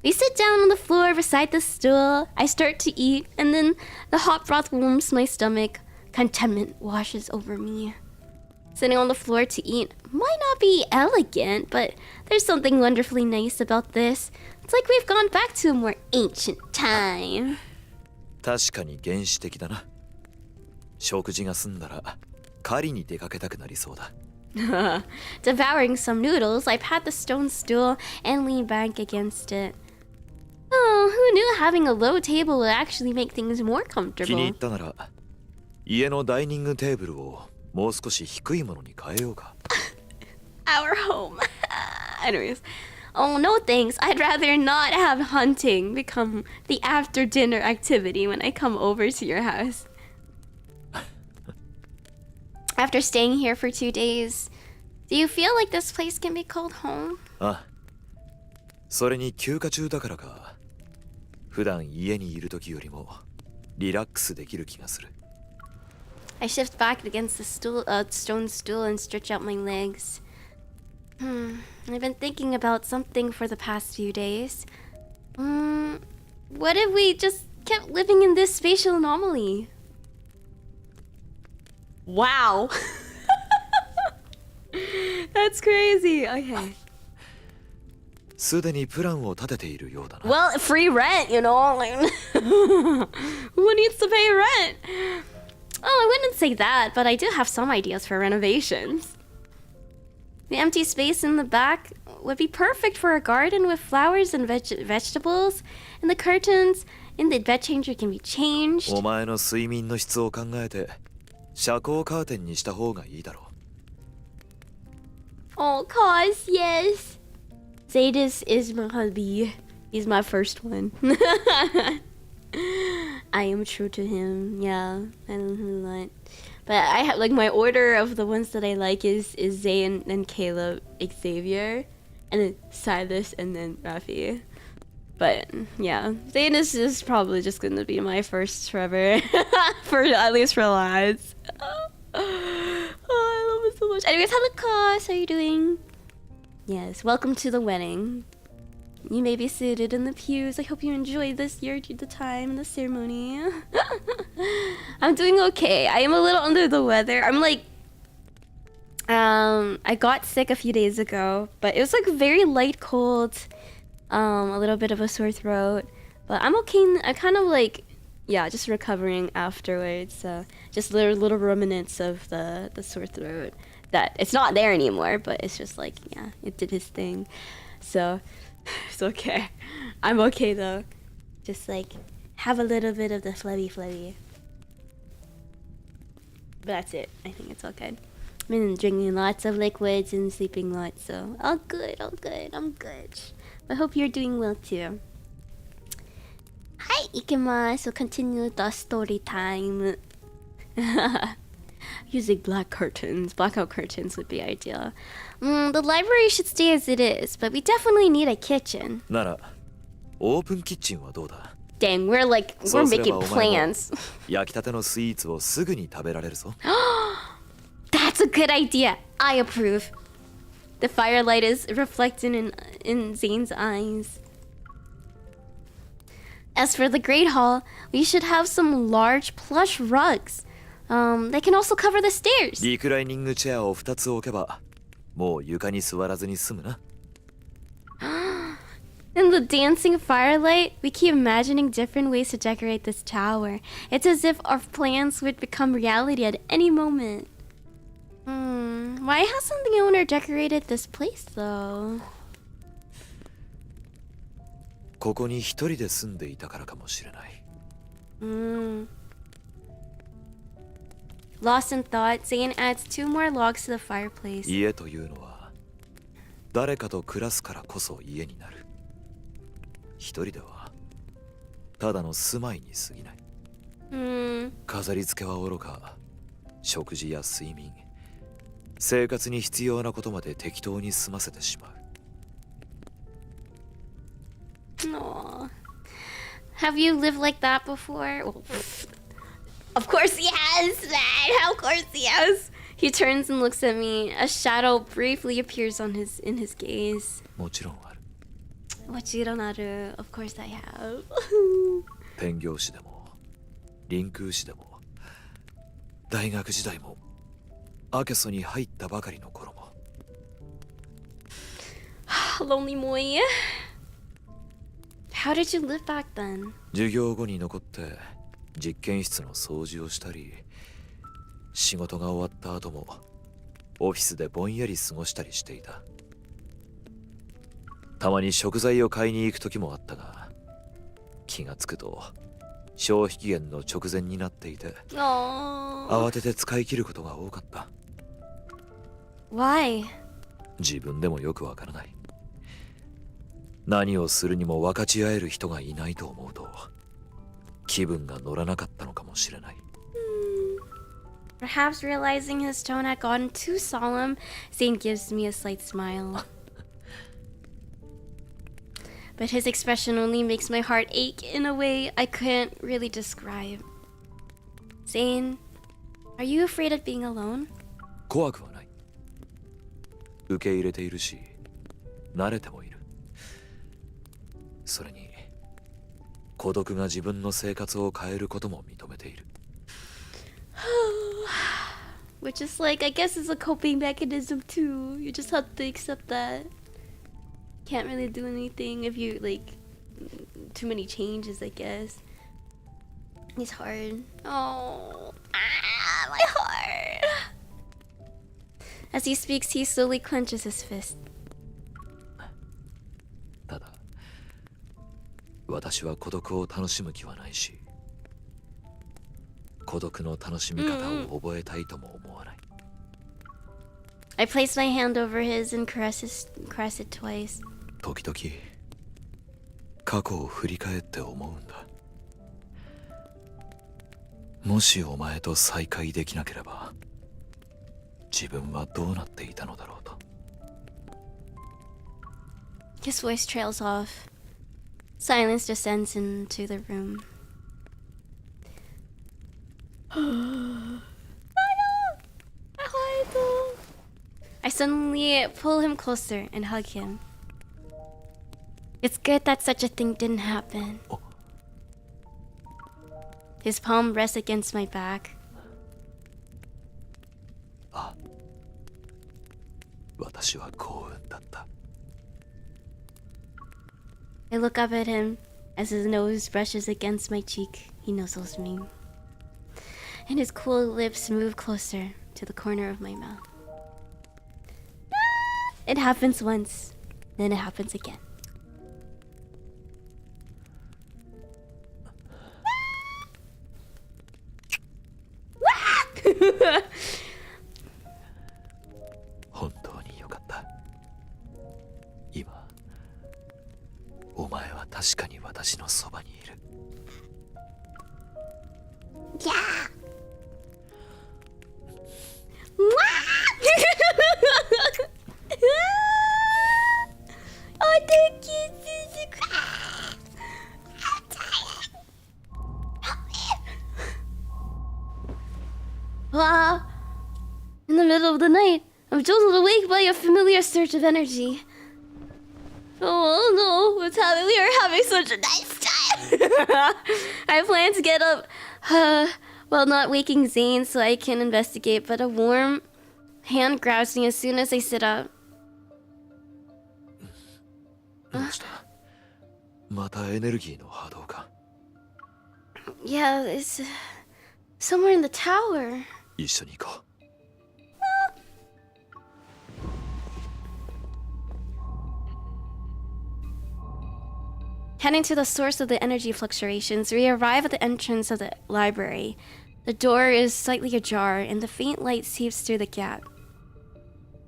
We sit down on the floor beside the stool. I start to eat, and then the hot broth warms my stomach. Contentment washes over me. Sitting on the floor to eat might not be elegant, but there's something wonderfully nice about this. It's like we've gone back to a more ancient time. 確かに原始的だな。食事が済んだら狩りに出かけたくなりそうだ。Devouring some noodles, I pat the stone stool and lean back against it. Oh, who knew having a low table would actually make things more 気に入 comfortable? ったなら家のダイニングテーブルをもう少し低いものに変えようか。Our home. Anyways. Oh, no thanks. I'd rather not have hunting become the after dinner activity when I come over to your house. After staying here for 2 days, do you feel like this place can be called home? あ、それに休暇中だからか。普段家にいる時よりもリラックスできる気がする。I shift back against the stone stool and stretch out my legs. I've been thinking about something for the past few days. What if we just kept living in this spatial anomaly? Wow. That's crazy. Okay. すでにプランを立てているようだな。Well, free rent, you know. Like, who needs to pay rent? Oh, I wouldn't say that, but I do have some ideas for renovations. The empty space in the back would be perfect for a garden with flowers and vegetables, and the curtains in the bed changer can be changed. お前の睡眠の質を考えて遮光カーテンにした方がいいだろう。Oh, cause yes. Zadis is my hubby. He's my first one. I am true to him. Yeah, I love him a lot. But I have like my order of the ones that I like is Zayn and Caleb, Xavier, and then Silas and then Rafi. But yeah, Zayn is probably just gonna be my first forever, for at least for lads. Oh, I love it so much. Anyways, hello, Cos. How are you doing? Yes, welcome to the wedding. You may be seated in the pews. I hope you enjoy the time and the ceremony. I'm doing okay. I am a little under the weather. I'm like, I got sick a few days ago, but it was like a very light cold, a little bit of a sore throat, but I'm okay. I'm kind of like, yeah, just recovering afterwards. Just little remnants of the sore throat that it's not there anymore, but it's just like, yeah, it did his thing. So it's okay. I'm okay though. Just like have a little bit of the flubby. But that's it. I think it's all good. I've been drinking lots of liquids and sleeping lots, so all good. I'm good. I hope you're doing well too. Hi, ikimasu. We'll continue the story time. Using blackout curtains would be ideal. The library should stay as it is, but we definitely need a kitchen. ならオープンキッチンはどうだ？ Dang, we're making plans. 焼きたてのスイーツをすぐに食べられるぞ。That's a good idea. I approve. The firelight is reflected in Zane's eyes. As for the Great Hall, we should have some large plush rugs. They can also cover the stairs. リクライニングチェアを2つ置けば、もう床に座らずに済むな。In the dancing firelight, we keep imagining different ways to decorate this tower. It's as if our plans would become reality at any moment. Why hasn't the owner decorated this place though? ここに一人で住んでいたからかもしれない。Lost in thought, Zane adds 2 more logs to the fireplace. 家というのは誰かと暮らすからこそ家になる。一人ではただの住まいに過ぎない。飾り付けはおろか、食事や睡眠、生活に必要なことまで適当に済ませてしまう。Aww. Have you lived like that before? Well, of course he has, man. Of course he has. He turns and looks at me. A shadow briefly appears in his gaze. もちろんある。もちろんある. Of course I have. 天行師でも臨空師でも大学時代もアケソに入ったばかりの頃も。Lonely Moi. How did you live back then? 授業後に残って実験室の掃除をしたり、仕事が終わった後もオフィスでぼんやり過ごしたりしていた。たまに食材を買いに行く時もあったが、気がつくと消費期限の直前になっていて、慌てて使い切ることが多かった。Why? 自分でもよくわからない。何をするにも分かち合える人がいないと思うと気分が乗らなかったのかもしれない。Perhaps realizing his tone had gotten too solemn, Zane gives me a slight smile. But his expression only makes my heart ache in a way I couldn't really describe. Zane, are you afraid of being alone? 怖くはない。受け入れているし、慣れてもいる。それに孤独が自分の生活を変えることも認めている。Which is like, I guess it's a coping mechanism too. You just have to accept that. Can't really do anything if you like too many changes, I guess. It's hard. Oh, my heart. As he speaks, he slowly clenches his fist. ただ私は孤独を楽しむ気はないし、孤独の楽しみ方を覚えたいとも思わない。I place my hand over his and caress it twice. 時々過去を振り返って思うんだ。もしお前と再会できなければ自分はどうなっていたのだろうと。His voice trails off. Silence descends into the room. I suddenly pull him closer and hug him. It's good that such a thing didn't happen. His palm rests against my back. あ、私は幸運だった。I look up at him as his nose brushes against my cheek. He nuzzles me. And his cool lips move closer to the corner of my mouth. It happens once, then it happens again.本当によかった。今お前は確かに私のそばにいる。of the night, I'm jolted awake by a familiar surge of energy. Oh no, what's happening? We are having such a nice time. I plan to get up while not waking Zane so I can investigate, but a warm hand grabs me as soon as I sit up. どうした？またエネルギーの波動か。Yeah, it's somewhere in the tower. 一緒に行こう。Heading to the source of the energy fluctuations, we arrive at the entrance of the library. The door is slightly ajar, and the faint light seeps through the gap.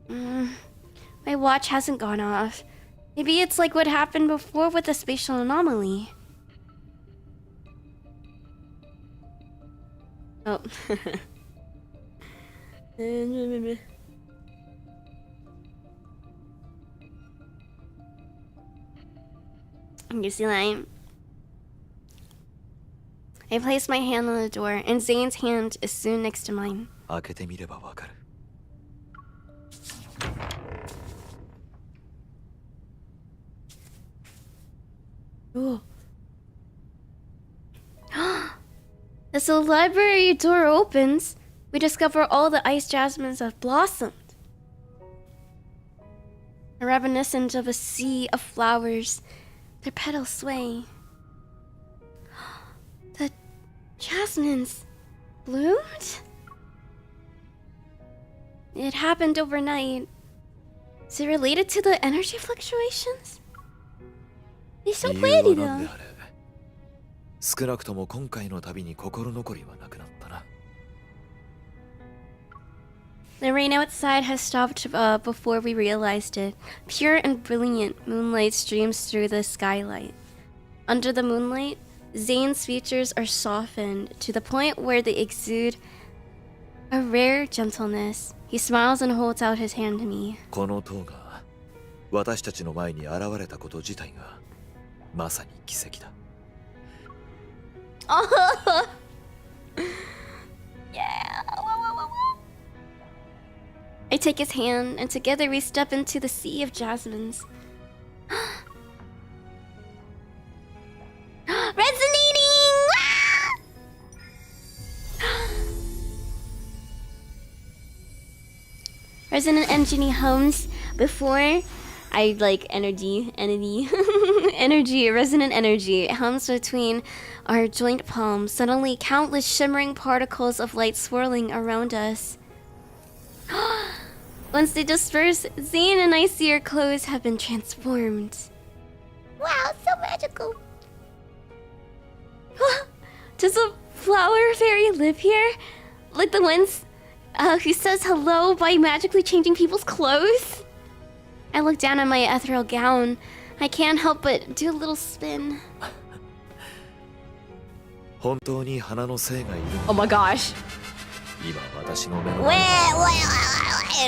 My watch hasn't gone off. Maybe it's like what happened before with the spatial anomaly. Oh. You see that? I place my hand on the door, and Zane's hand is soon next to mine. 開けてみればわかる。Ooh. As the library door opens, we discover all the ice jasmines have blossomed. Reminiscent of a sea of flowers, their petals sway. The jasmines bloomed? It happened overnight. Is it related to the energy fluctuations? They're so pretty though. 少なくとも今回の旅に心残りはなくなったな。The rain outside has stopped before we realized it. Pure and brilliant moonlight streams through the skylight. Under the moonlight, Zane's features are softened to the point where they exude a rare gentleness. He smiles and holds out his hand to me. この塔が私たちの前に現れたこと自体がまさに奇跡だ。Oh! Yeah! I take his hand, and together we step into the sea of jasmines. Resonating! Resonant energy hums before I like energy, resonant energy. It hums between our joint palms. Suddenly, countless shimmering particles of light swirling around us. Once they disperse, Zane and I see our clothes have been transformed. Wow, so magical. Does a flower fairy live here? Like the ones who says hello by magically changing people's clothes? I look down at my ethereal gown. I can't help but do a little spin. 本当に花の精がいる。 Oh my gosh. 今私の目の Wait,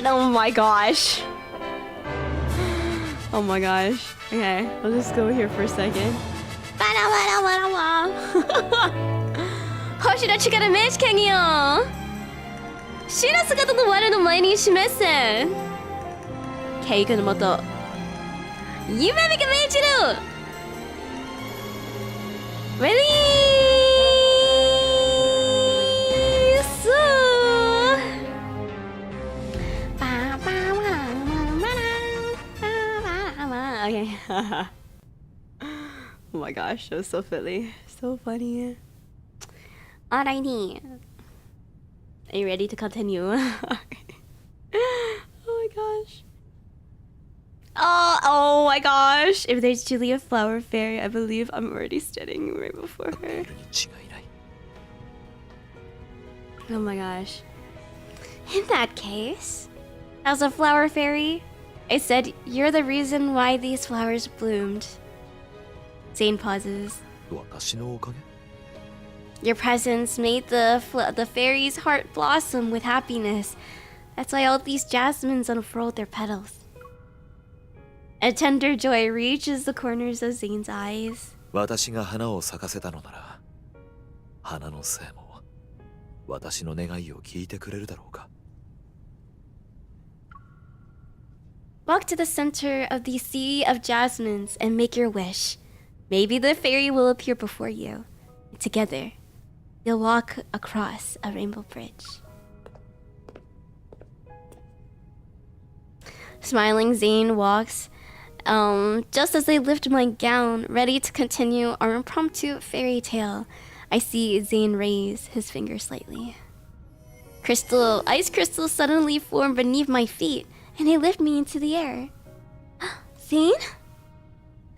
oh my gosh. Oh my gosh. Okay, I'll just go here for a second. 호시라 치가라 매시캥이요. 시라姿の我の前に示せ。ケイ君のもと夢見が命じる。レディース。Okay. Oh my gosh, that was so silly. So funny. Alrighty. Are you ready to continue? Oh my gosh. Oh my gosh. If there's truly a flower fairy, I believe I'm already standing right before her. Oh my gosh. In that case, as a flower fairy, I said, you're the reason why these flowers bloomed. Zane pauses. 私のおかげ？ Your presence made the fairy's heart blossom with happiness. That's why all these jasmines unfurled their petals. A tender joy reaches the corners of Zane's eyes. 私が花を咲かせたのなら、花の精も私の願いを聞いてくれるだろうか。Walk to the center of the sea of jasmines and make your wish. Maybe the fairy will appear before you. Together, you'll walk across a rainbow bridge. Smiling, Zane walks. Just as I lift my gown, ready to continue our impromptu fairy tale, I see Zane raise his finger slightly. Ice crystals suddenly form beneath my feet, and they lift me into the air. Zane?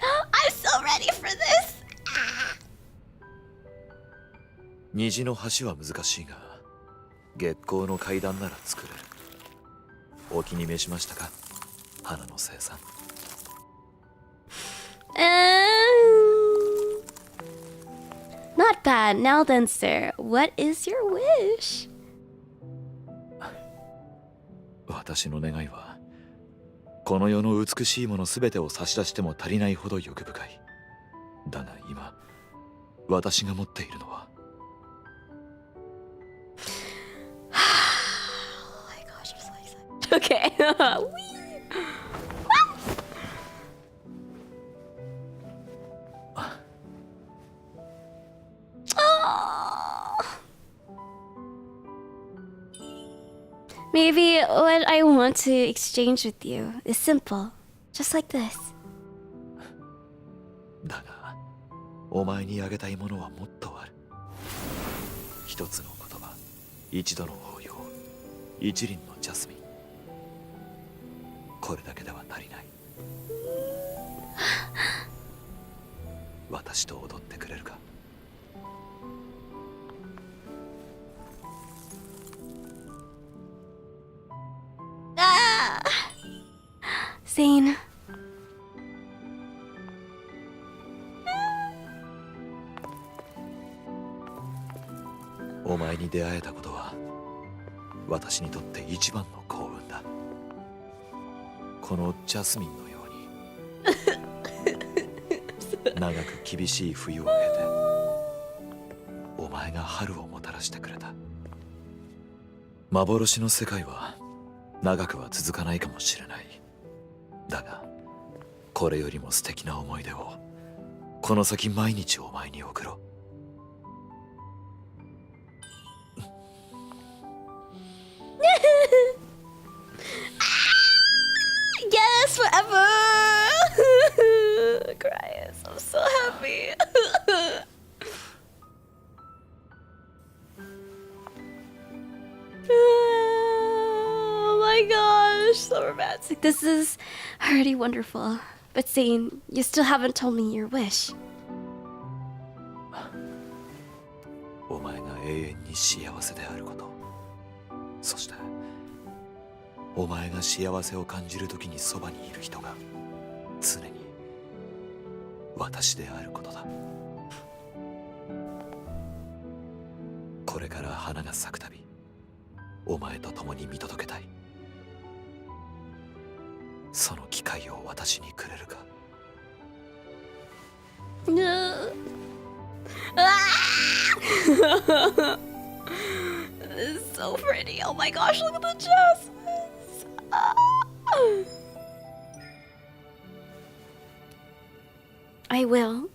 I'm so ready for this! 虹の橋は難しいが、月光の階段なら作れる。お気に召しましたか、花の生産。Not bad. Now then, sir, what is your wish? 私の願いは、この世の美しいものすべてを差し出しても足りないほど欲深い。だが今、私が持っているのは。Oh my gosh, I'm so excited. Okay. Maybe what I want to exchange with you is simple, just like this. だが、お前にあげたいものはもっとある。一つの言葉、一度の抱擁、一輪のジャスミン。これだけでは足りない。私と踊ってくれるか。Zane. Oh お前に出会えたことは私にとって一番の幸運だ。このジャスミンのように長く厳しい冬を経てお前が春をもたらしてくれた。幻の世界は長くは続かないかもしれない。だがこれよりも素敵な思い出をこの先毎日お前に送ろう。Yes, forever. Cries. I'm so happy. Oh my gosh, so romantic. This is already wonderful. But Zane, you still haven't told me your wish. お前が永遠に幸せであること。そしてお前が幸せを感じるときにそばにいる人が常に私であることだ。これから花が咲くたびお前と共に見届けたい。その機会を私にくれるか。This is so pretty. Oh my gosh, look at the jasmines. I will.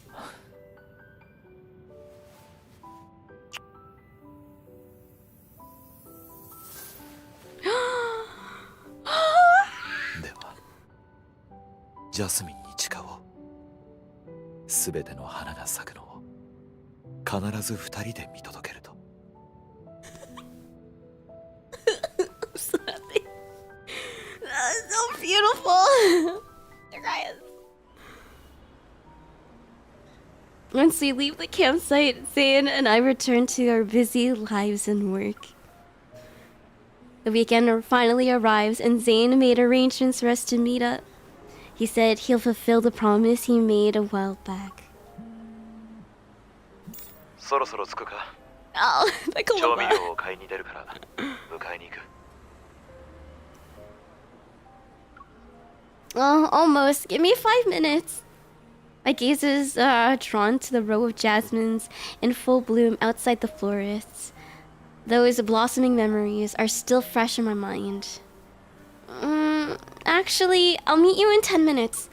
Dewa, ジャスミンに誓おう。すべての花が咲くのを必ず二人で見届けると。So happy. That's so beautiful. Once we leave the campsite, Zane and I return to our busy lives and work. The weekend finally arrives, and Zane made arrangements for us to meet up. He said he'll fulfill the promise he made a while back. そろそろ着くか。Oh, 調味料を買いに出るから迎えに行く。Oh, almost. Give me 5 minutes. My gaze is drawn to the row of jasmines in full bloom outside the florists. Those blossoming memories are still fresh in my mind. Actually, I'll meet you in 10 minutes.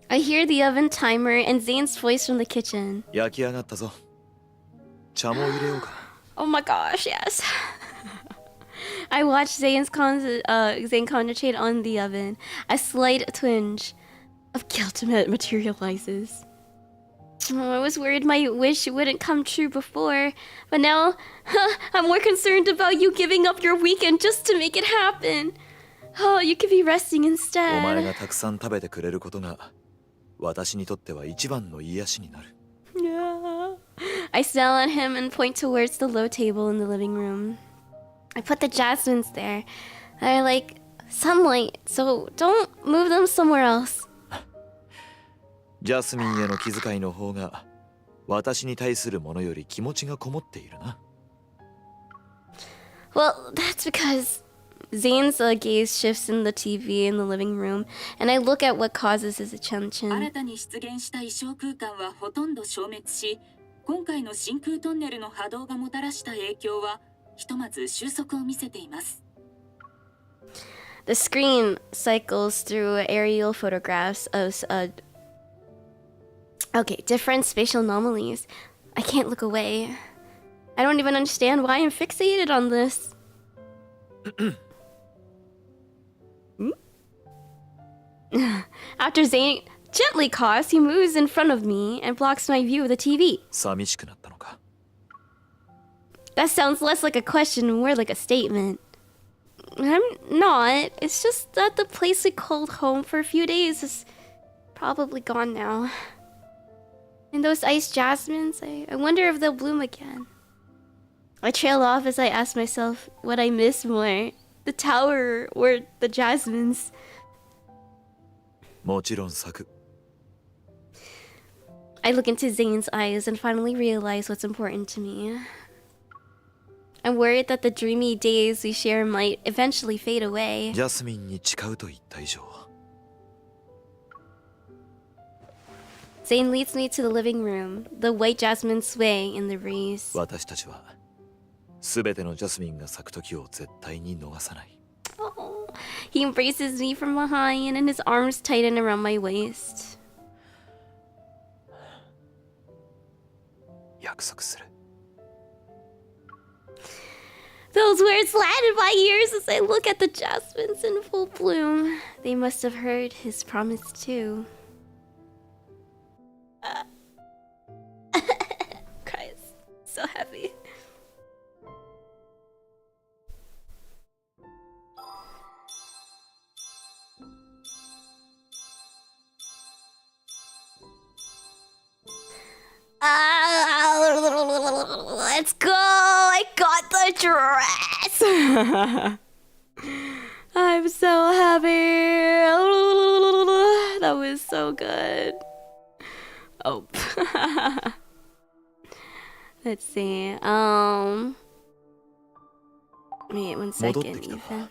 I hear the oven timer and Zane's voice from the kitchen. 焼き上がったぞ。茶も入れようか。Oh my gosh, yes. I watched Zane concentrate on the oven. A slight twinge of guilt materializes. Oh, I was worried my wish wouldn't come true before, but now I'm more concerned about you giving up your weekend just to make it happen. Oh, you could be resting お instead. 前がたくさん食べてくれることが私にとっては一番の癒しになる。Yeah. I smile at him and point towards the low table in the living room. I put the jasmines there. They're like sunlight, so don't move them somewhere else. ジャスミンへの気遣いの方が私に対するものより気持ちがこもっているな。Well, that's because Zane's gaze shifts in the TV in the living room, and I look at what causes his attention. 新たに出現した異常空間はほとんど消滅し、今回の真空トンネルの波動がもたらした影響はひとまず収束を見せています。The screen cycles through aerial photographs of different spatial anomalies. I can't look away. I don't even understand why I'm fixated on this. After Zane gently coughs, he moves in front of me and blocks my view of the TV. 寂しくなったのか。 That sounds less like a question and more like a statement. I'm not. It's just that the place we called home for a few days is probably gone now. And those iced jasmines, I wonder if they'll bloom again. I trail off as I ask myself what I miss more, the tower or the jasmines. もちろん咲く。 I look into Zane's eyes and finally realize what's important to me. I'm worried that the dreamy days we share might eventually fade away. ジャスミンに誓うと言った以上。 Zane leads me to the living room, the white jasmine sway in the breeze. 私たちは全てのジャスミンが咲く時を絶対に逃さない。 Oh, he embraces me from behind and his arms tighten around my waist. 約束する。 Those words land in my ears as I look at the jasmines in full bloom. They must have heard his promise too. Guys, so happy. Let's go! I got the dress! I'm so happy! That was so good. Oh. Let's see. Wait 1 second, Ethan.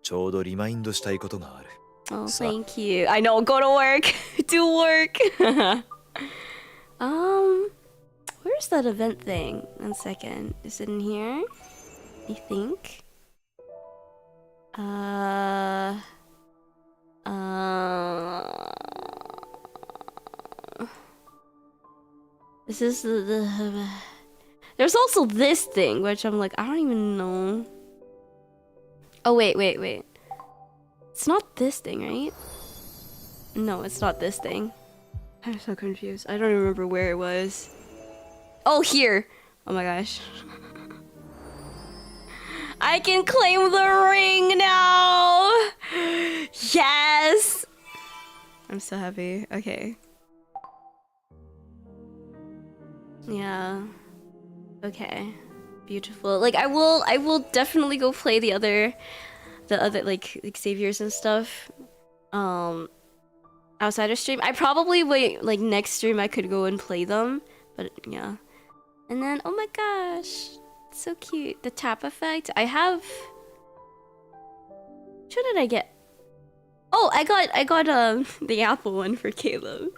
ちょうどリマインドしたいことがある。 Oh, thank you. I know, go to work. Do work. Where's that event thing? 1 second. Is it in here? I think. This is the There's also this thing, which I'm like, I don't even know. Oh, wait. It's not this thing, right? No, it's not this thing. I'm so confused. I don't remember where it was. Oh, here! Oh my gosh. I can claim the ring now! Yes! I'm so happy. Okay. Yeah. Okay. Beautiful. Like, I will definitely go play the other like Xavier's and stuff. Outside of stream. I probably wait, like next stream I could go and play them. But yeah. And then, oh my gosh. It's so cute. The tap effect. I have... Which one did I get? Oh, I got the Apple one for Caleb.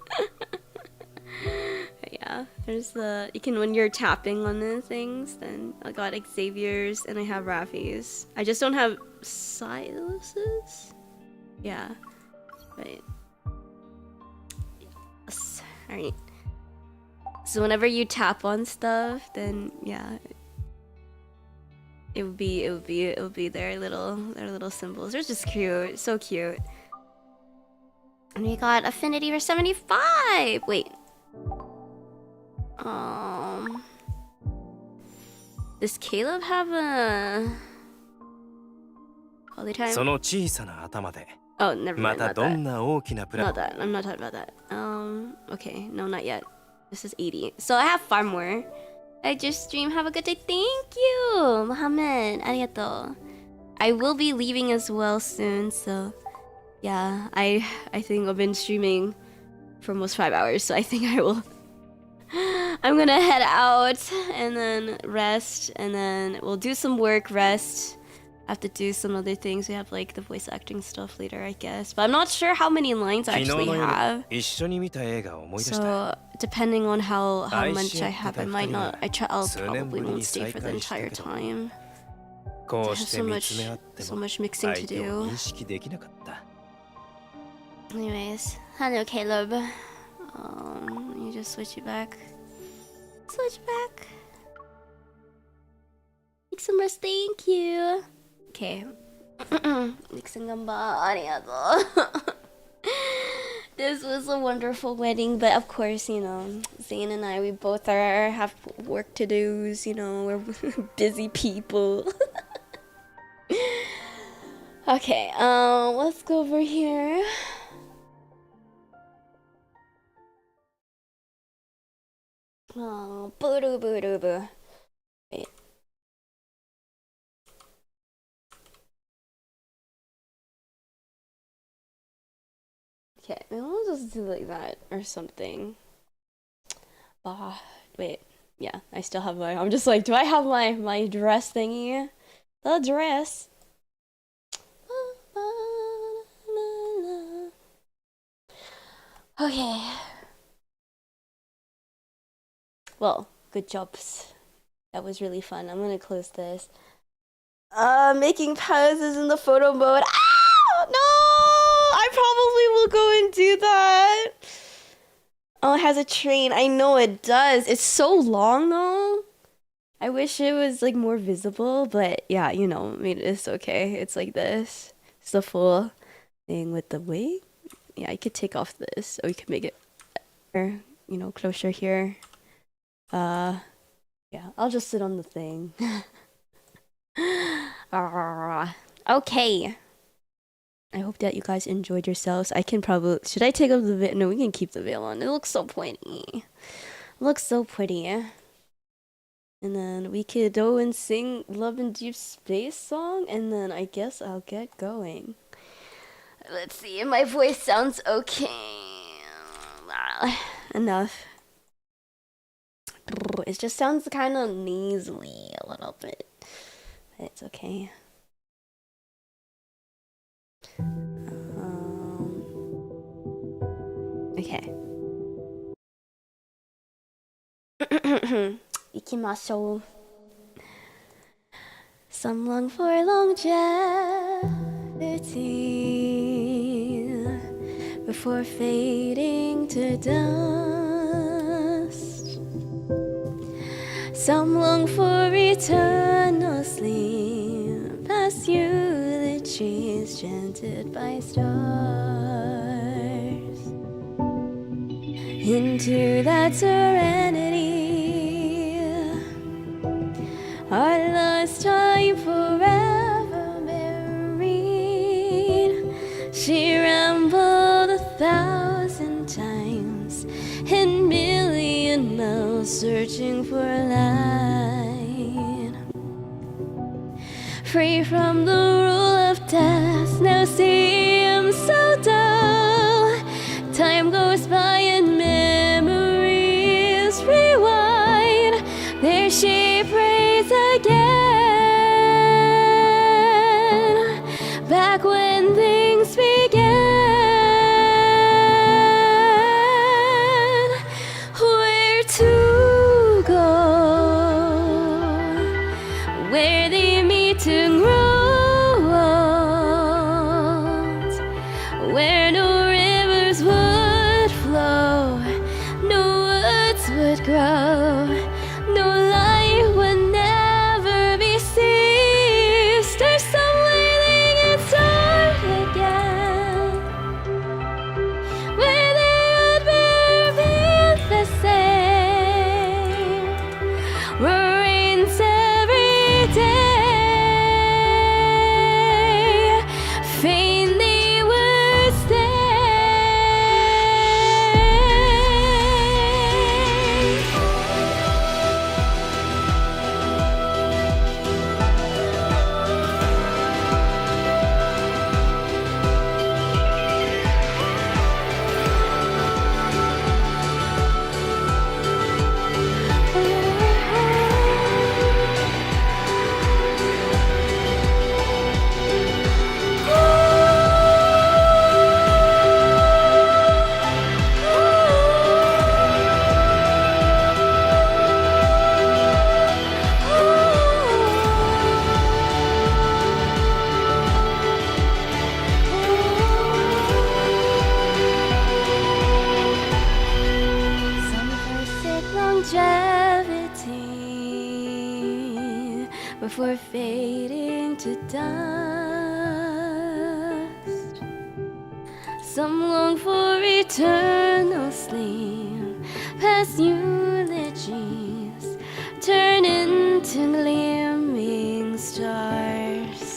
yeah, there's the you can when you're tapping on the things. Then I got Xavier's and I have Raffi's. I just don't have Silas's. Yeah, but yes. All right. So whenever you tap on stuff, then yeah, it would be their little symbols. They're just cute, so cute. And we got affinity for 75. Wait. Does Caleb have a holy time? その小さな頭で Oh, never ま mind. た Not どん that. な大きなプラン Not that. I'm not talking about that. Okay. No, not yet. This is 80. So I have far more. I just stream. Have a good day. Thank you, Mohammed. Arigato. I will be leaving as well soon, so yeah, I think I've been streaming for almost 5 hours, so I think I will. I'm gonna head out and then rest, and then we'll do some work, rest. I have to do some other things. We have like the voice acting stuff later, I guess. But I'm not sure how many lines I 昨日 actually の夜 have. 一緒に見た映画を思い出した So depending on how much I have, I 愛し合ってた might 二人 not. は I'll 数年ぶ probably り won't に stay 再 for the 会した entire けど time. こ I う have して so 見 much, つめ合って so も much mixing to 相手を do. 認識できなかった Anyways, hello Caleb. You just switch it back. Switch back. Take some rest, thank you. Okay. Nixon gamba, arigato. This was a wonderful wedding, but of course, you know, Zane and I, we both have work to do. You know, we're busy people. Okay, let's go over here. Oh, boo. Wait. Okay, maybe we'll just do like that or something. Wait. Yeah, I still have my. I'm just like, do I have my dress thingy? The dress. Okay. Well, good jobs. That was really fun. I'm gonna close this. Making pauses in the photo mode. Ah, no! I probably will go and do that. Oh, it has a train. I know it does. It's so long though. I wish it was like more visible, but yeah, you know, I mean, it's okay. It's like this. It's the full thing with the wing. Yeah, I could take off this, or we could make it, you know, closer here. Yeah, I'll just sit on the thing. Okay. I hope that you guys enjoyed yourselves. I can probably... Should I take off the veil? No, we can keep the veil on. It looks so pretty. It looks so pretty. And then we could go and sing Love in Deep Space song. And then I guess I'll get going. Let's see if my voice sounds okay. Enough. It just sounds kind of nasally a little bit. But it's okay. Okay. 行きましょう. Some long for longevity before fading to dust. Some long for eternal sleep past eulogies chanted by stars. Into that serenity, our lost time forever buried. She rambled 1,000 times and million miles searching for a light. Free from the rule of death, now seems so dull. Time goes by and memories rewind. There she prays again, back when things began. Where where they meet to grow old, where no rivers would flow, no woods would grow, no light would never be ceased. There's some way they get started again, where they would be the same, where rains every day, faint they would stay. Some forsake longevity before fading to dust. Some long for eternal sleep, past eulogies turn into gleaming stars.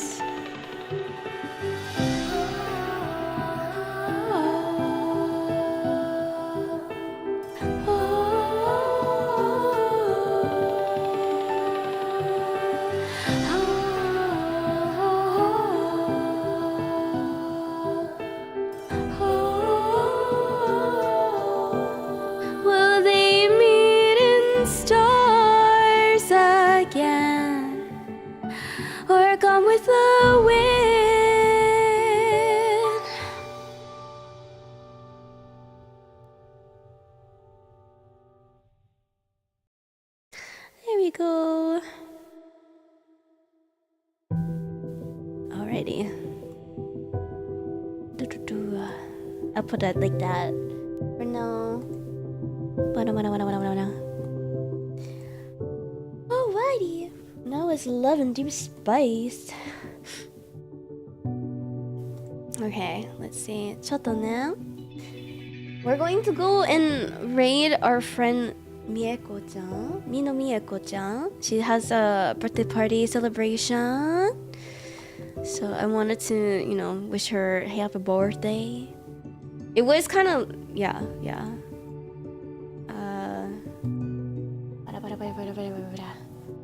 Will they meet in stars again, or come with the wind? There we go. Alrighty. I'll put it like that for now. Alrighty. Now it's love and deep spice. Okay, let's see. now. We're going to go and raid our friend Mieko-chan. Mino Mieko-chan. She has a birthday party celebration. So I wanted to, you know, wish her happy birthday. It was kind of, yeah.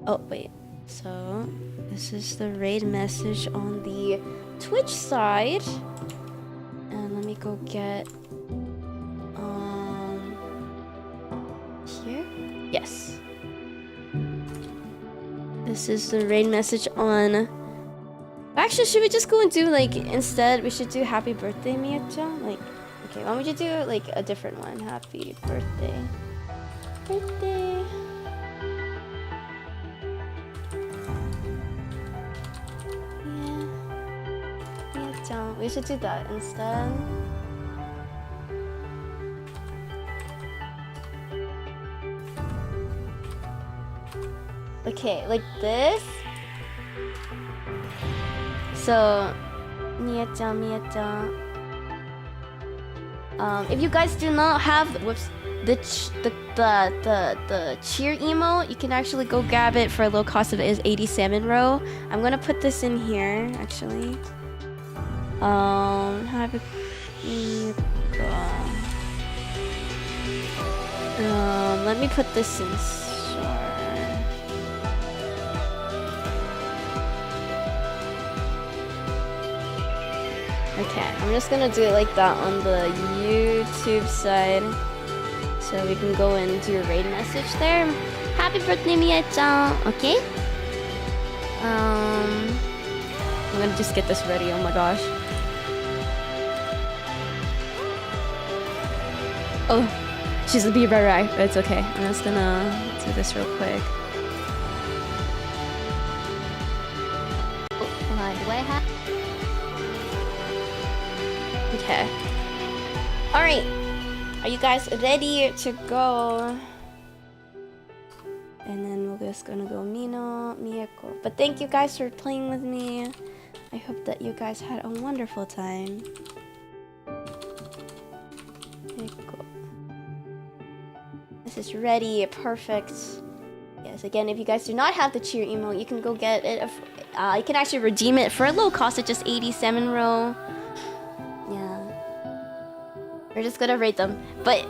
Oh, wait. So, this is the raid message on the Twitch side. And let me go get, here? Yes. This is the raid message on... Actually, should we just go and do, like, instead, we should do happy birthday, Mia-chan? Like, okay, why don't we do, like, a different one? Happy birthday. Birthday. Yeah. Mia-chan. We should do that instead. Okay, like this. So, Mia-chan. If you guys do not have the cheer emote, you can actually go grab it for a low cost of it is 87 row. I'm gonna put this in here actually. Have it. Let me put this in. Okay, I'm just gonna do it like that on the YouTube side. So we can go and do a raid message there. Happy birthday, Mia-chan! Okay? I'm gonna just get this ready, oh my gosh. Oh, she's a bee right. It's okay. I'm just gonna do this real quick. Okay. Alright. Are you guys ready to go? And then we're just gonna go Mino, Mieko. But thank you guys for playing with me. I hope that you guys had a wonderful time. Mieko. This is ready, perfect. Yes, again, if you guys do not have the cheer emote, you can go get it. You can actually redeem it for a low cost at just 87 row. Yeah. We're just gonna rate them. But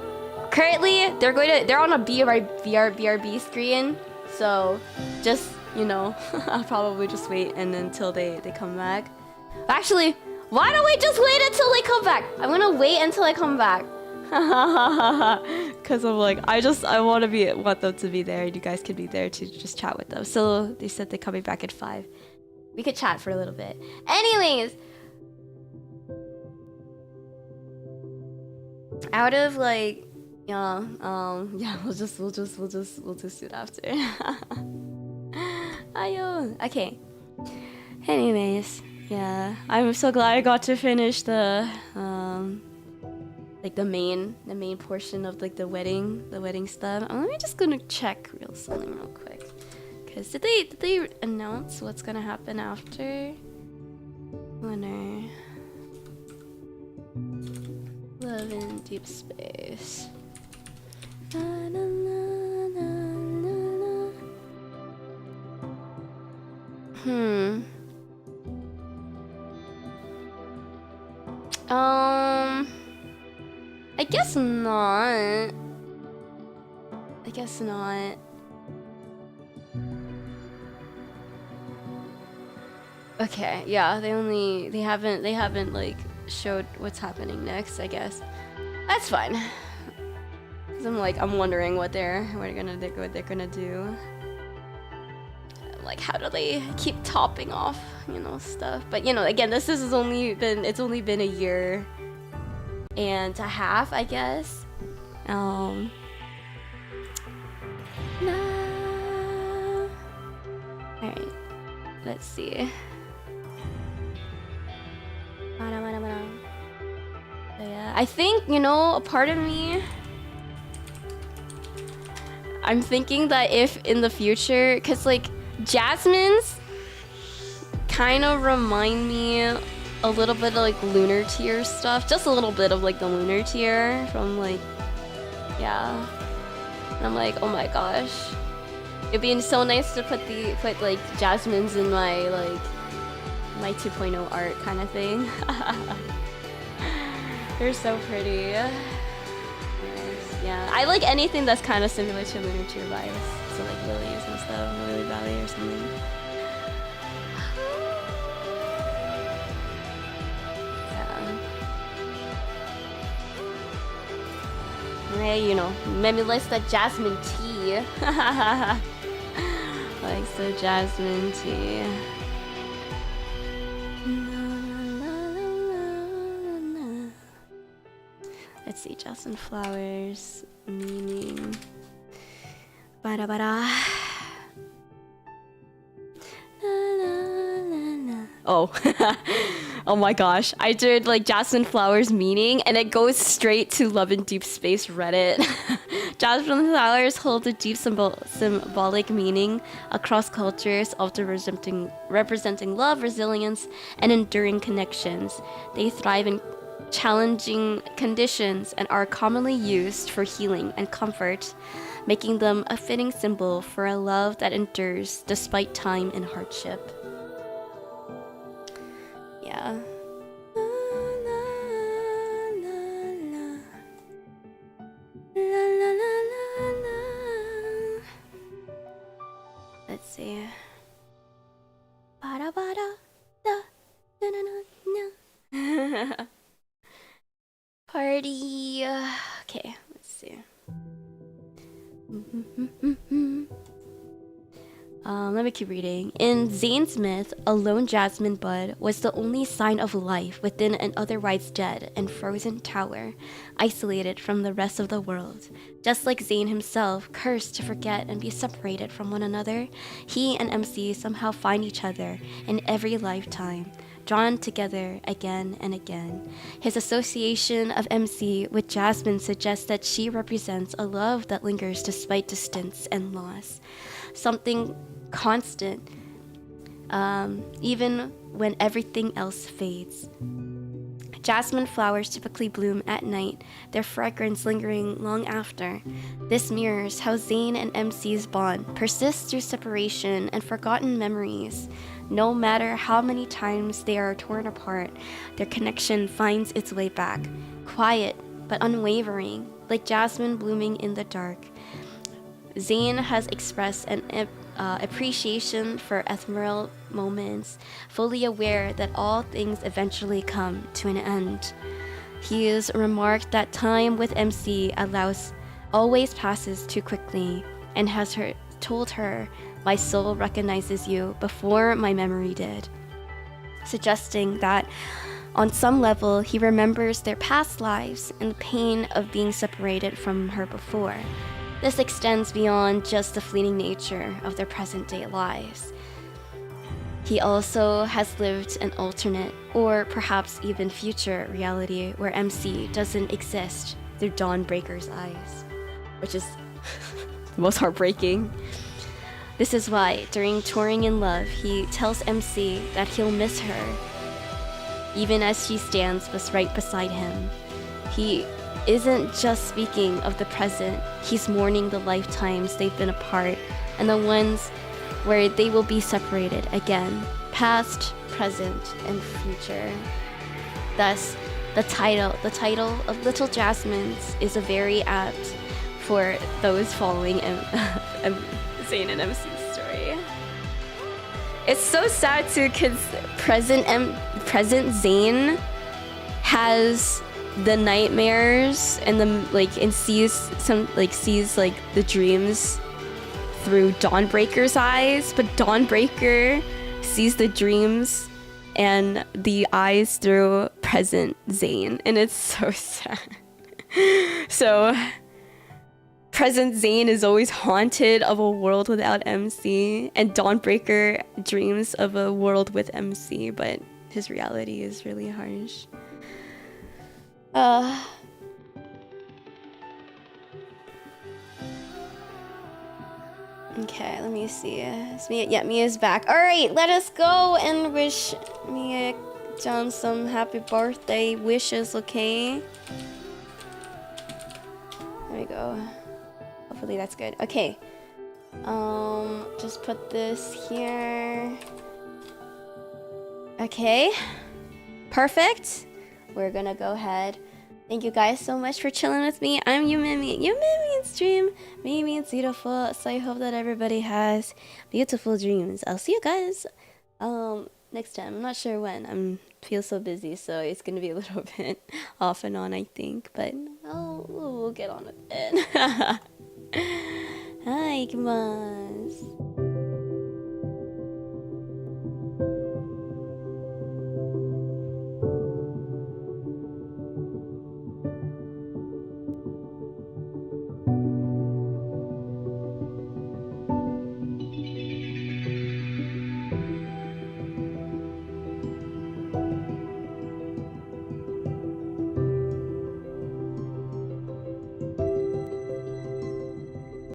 currently, they're on a BRB screen. So, just, you know, I'll probably just wait until they come back. Actually, why don't we just wait until they come back? I'm gonna wait until I come back. Cause I'm like, I want them to be there, and you guys can be there to just chat with them. So they said they're coming back at 5. We could chat for a little bit. Anyways, out of like, yeah, we'll just do it after. Ayo. Okay. Anyways, yeah, I'm so glad I got to finish the like the main portion of like the wedding stuff. Let me just gonna check something real quick. Cause did they announce what's gonna happen after? Winner. Love in deep space. Na, na, na, na, na, na. I guess not. I guess not. Okay, yeah, they haven't like showed what's happening next, I guess. That's fine. Cause I'm wondering what they're gonna do. Like, how do they keep topping off, you know, stuff? But you know, again, it's only been a year and a half, I guess. No. Alright, let's see. So yeah, I think, you know, a part of me, I'm thinking that if in the future, cause like Jasmine's kind of remind me a little bit of like lunar tier stuff, just a little bit of like the lunar tier from like, yeah. And I'm like, oh my gosh, it'd be so nice to put like Jasmine's in my like my 2.0 art kind of thing. They're so pretty. Yes, yeah, I like anything that's kind of similar to lunar tier vibes, so like lilies and stuff, Lily Valley or something. Yeah, you know, maybe likes the jasmine tea. Likes the jasmine tea. Let's see, jasmine flowers meaning. Bada bada. Oh. Oh my gosh, I did like jasmine flowers meaning and it goes straight to Love in Deep Space Reddit. Jasmine flowers hold a deep symbolic meaning across cultures, often representing love, resilience, and enduring connections. They thrive in challenging conditions and are commonly used for healing and comfort, making them a fitting symbol for a love that endures despite time and hardship. Yeah. Let's see. Party. Okay, let's see. Let me keep reading. In Zane's myth, a lone jasmine bud was the only sign of life within an otherwise dead and frozen tower, isolated from the rest of the world. Just like Zane himself, cursed to forget and be separated from one another, he and MC somehow find each other in every lifetime, drawn together again and again. His association of MC with Jasmine suggests that she represents a love that lingers despite distance and loss. Something constant, even when everything else fades. Jasmine flowers typically bloom at night, their fragrance lingering long after. This mirrors how Zayn and MC's bond persists through separation and forgotten memories. No matter how many times they are torn apart, their connection finds its way back, quiet but unwavering, like Jasmine blooming in the dark. Zayn has expressed an appreciation for ephemeral moments, fully aware that all things eventually come to an end. He has remarked that time with MC always passes too quickly, and has told her, "My soul recognizes you before my memory did," suggesting that on some level he remembers their past lives and the pain of being separated from her before. This extends beyond just the fleeting nature of their present-day lives. He also has lived an alternate, or perhaps even future, reality where MC doesn't exist through Dawnbreaker's eyes, which is the most heartbreaking. This is why, during Touring in Love, he tells MC that he'll miss her, even as she stands right beside him. He isn't just speaking of the present, he's mourning the lifetimes they've been apart and the ones where they will be separated again, past, present, and future. Thus, the title of Little Jasmines is a very apt for those following Zayn and MC's story. It's so sad too, because present Zayn has the nightmares and sees the dreams through Dawnbreaker's eyes, but Dawnbreaker sees the dreams and the eyes through present Zayn, and it's so sad. So present Zayn is always haunted of a world without MC, and Dawnbreaker dreams of a world with MC, but his reality is really harsh. Okay, let me see. Is Mia? Yeah, Mia's back. All right, let us go and wish Mia John some happy birthday wishes, okay? There we go. Hopefully that's good. Okay. Just put this here. Okay. Perfect. We're gonna go ahead. Thank you guys so much for chilling with me. I'm Yumemi. Yumemi in stream. Maybe it's beautiful. So I hope that everybody has beautiful dreams. I'll see you guys next time. I'm not sure when. I feel so busy, so it's gonna be a little bit off and on, I think. But we'll get on with it. Hi, come on.